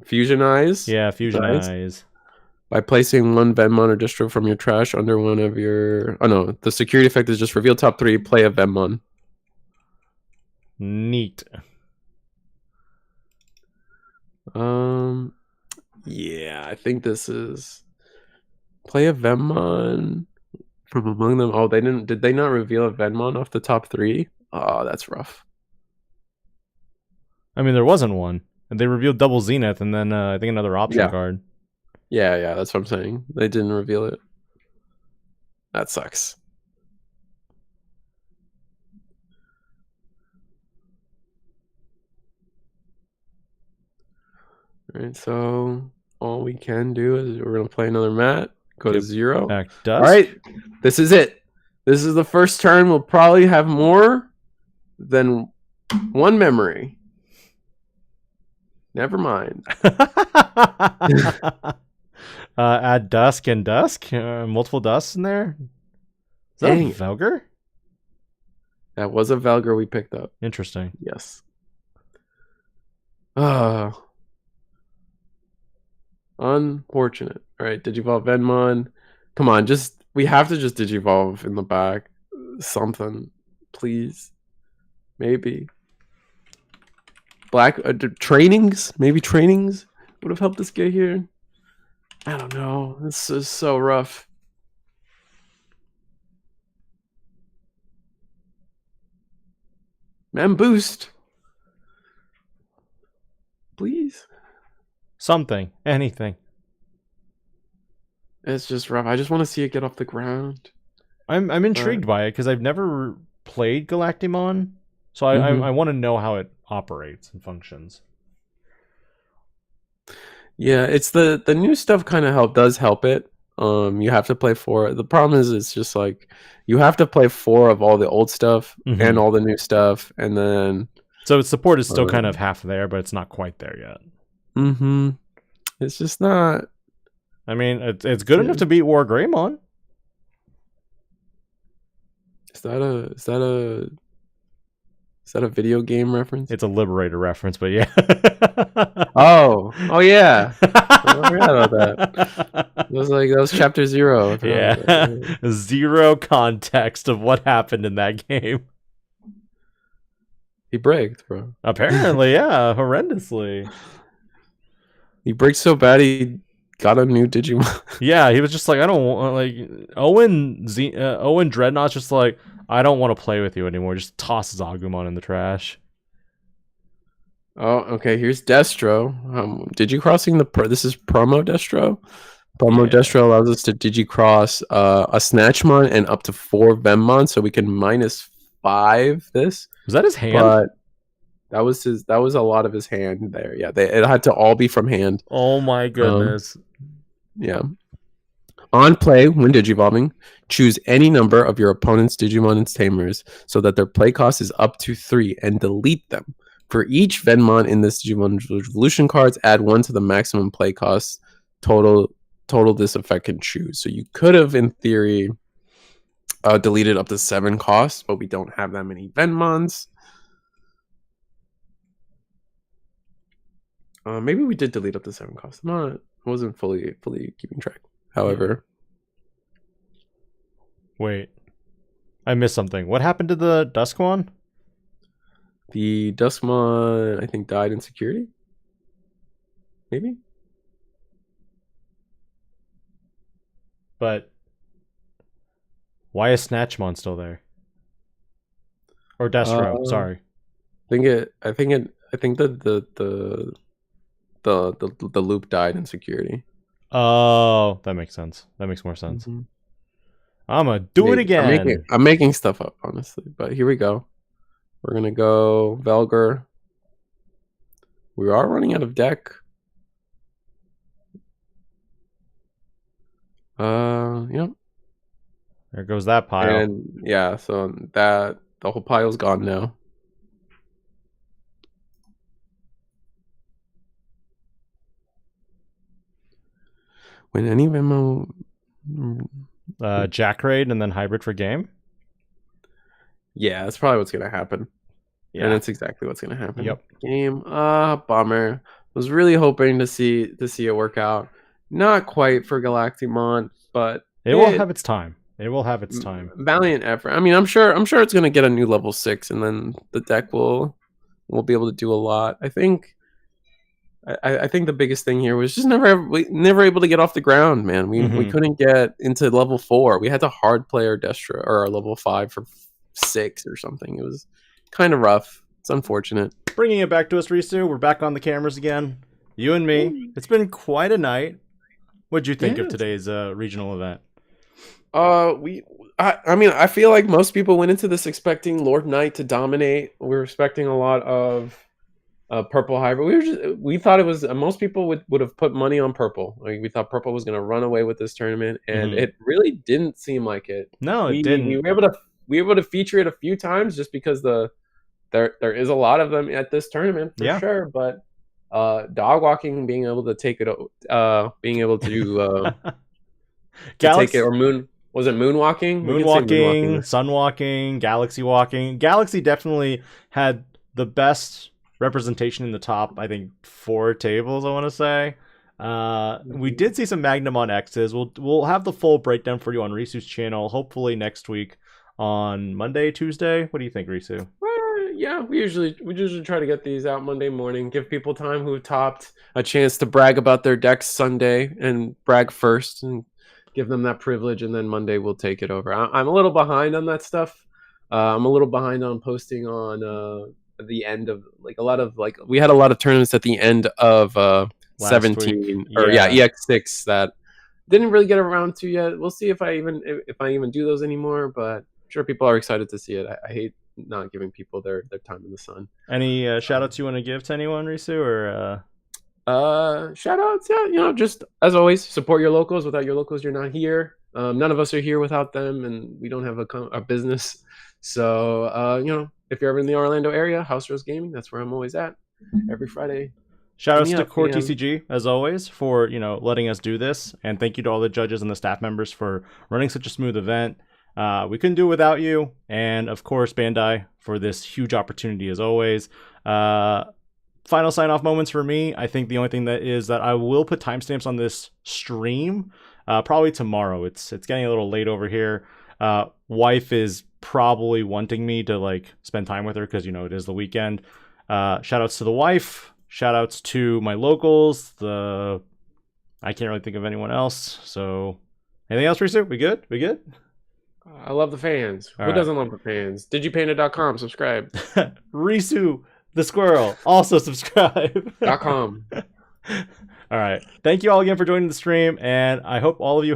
Fusion Eyes? Yeah, Fusion Eyes. By placing one Venmon or distro from your trash under one of your... Oh no, the security effect is just reveal top 3, play a Venmon. Neat. Yeah, I think this is... Play a Venmon from among them. Oh, did they not reveal a Venmon off the top 3? Oh, that's rough. I mean, there wasn't one. And they revealed double Zenith and then I think another option card. Yeah, that's what I'm saying. They didn't reveal it. That sucks. Alright, so all we can do is we're going to play another mat. Go to 0. Alright, this is it. This is the first turn. We'll probably have more than one memory. Never mind. Add Dusk and Dusk? Multiple Dusks in there? Is that a Velgar? That was a Velgar we picked up. Interesting. Yes. Unfortunate. Alright, Digivolve Venmon. Come on, we have to just Digivolve in the back. Something. Please. Maybe. Trainings? Maybe trainings would have helped us get here. I don't know. This is so rough. Man, boost. Please. Something. Anything. It's just rough. I just want to see it get off the ground. I'm intrigued by it because I've never played Galacticmon. So I want to know how it operates and functions. Yeah, it's the new stuff kind of does help it. You have to play 4. The problem is it's just like you have to play 4 of all the old stuff and all the new stuff, and then so its support is still kind of half there, but it's not quite there yet. It's just not. I mean, it's good enough to beat Wargreymon. Is that a video game reference? It's a Liberator reference, but yeah. oh yeah. I forgot about that. That was chapter 0. Yeah. Zero context of what happened in that game. He braked, bro. Apparently, yeah, horrendously. He braked so bad he got a new Digimon. Yeah, he was just like, I don't want, like, Owen Dreadnought's just like, I don't want to play with you anymore. Just tosses Agumon in the trash. Oh, okay. Here's Destro. Digicrossing this is promo Destro. Promo Destro allows us to Digicross a Snatchmon and up to 4 Venmon, so we can -5 this. Was that his hand? But that was a lot of his hand there. Yeah, it had to all be from hand. Oh my goodness. Yeah. On play, when Digivolving, choose any number of your opponent's Digimon and Tamers so that their play cost is up to 3 and delete them. For each Venmon in this Digimon Evolution cards, add 1 to the maximum play cost total this effect can choose. So you could have, in theory, deleted up to 7 costs, but we don't have that many Venmons. Maybe we did delete up to 7 costs. I wasn't fully keeping track. However, wait, I missed something. What happened to the Duskmon? The Duskmon, I think, died in security. Maybe. But why is Snatchmon still there? Or Destro? Sorry. I think that the loop died in security. Oh, that makes sense. That makes more sense. Mhm. I'ma do it Maybe. again. I'm making stuff up, honestly. But here we go. We're gonna go Velgar. We are running out of deck. Yep. There goes that pile. And yeah, so that the whole pile's gone now. When any memo, Jack raid and then hybrid for game. yeah, that's probably what's gonna happen. Yeah. And that's exactly what's gonna happen. Yep. Game. Bummer. Was really hoping to see it work out. Not quite for Galacticmon, but It will have its time. It will have its time. Valiant effort. I mean, I'm sure it's gonna get a new level 6, and then the deck will be able to do a lot. I think the biggest thing here was just never able to get off the ground, man. We couldn't get into level 4. We had to hard play our Destra or our level 5 for 6 or something. It was kind of rough. It's unfortunate. Bringing it back to us, Risu. We're back on the cameras again. You and me. It's been quite a night. What'd you think of today's regional event? I mean, I feel like most people went into this expecting Lord Knight to dominate. We were expecting a lot of purple hybrid. We thought it was most people would have put money on purple. Like, we thought purple was going to run away with this tournament, and it really didn't seem like it. No, it didn't. We were able to feature it a few times just because there is a lot of them at this tournament for sure. But dog walking, being able to take it, being able to take it, or moon. Was it moonwalking? Moonwalking, sunwalking, galaxy walking. Galaxy definitely had the best representation in the top, I think, 4 tables, I want to say. We did see some Magnamon X's. We'll have the full breakdown for you on Risu's channel, hopefully next week on Monday, Tuesday. What do you think, Risu? Yeah, we usually try to get these out Monday morning, give people time who topped a chance to brag about their decks Sunday and brag first and give them that privilege, and then Monday we'll take it over. I'm a little behind on that stuff. I'm a little behind on posting on the end of we had a lot of tournaments at the end of 17 week. Or EX6 that didn't really get around to yet. We'll see if I even do those anymore, but I'm sure people are excited to see it. I hate not giving people their time in the sun. Any shout outs you want to give to anyone, Risu, or shout outs? Yeah, just as always, support your locals. Without your locals, you're not here. None of us are here without them, and we don't have a business. So if you're ever in the Orlando area, House Rose Gaming, that's where I'm always at every Friday. Shout outs to CoreTCG, as always, for letting us do this, and thank you to all the judges and the staff members for running such a smooth event. We couldn't do it without you, and of course Bandai for this huge opportunity as always. Final sign-off moments for me. I think the only thing that is that I will put timestamps on this stream probably tomorrow. It's getting a little late over here. Wife is probably wanting me to spend time with her because it is the weekend. Shout outs to the wife. Shout outs to my locals. I can't really think of anyone else. So anything else, Risu? We good? I love the fans. Who doesn't love the fans? DIGI-PANDA.com. Subscribe. Risu the squirrel. Also subscribe. .com. All right. Thank you all again for joining the stream, and I hope all of you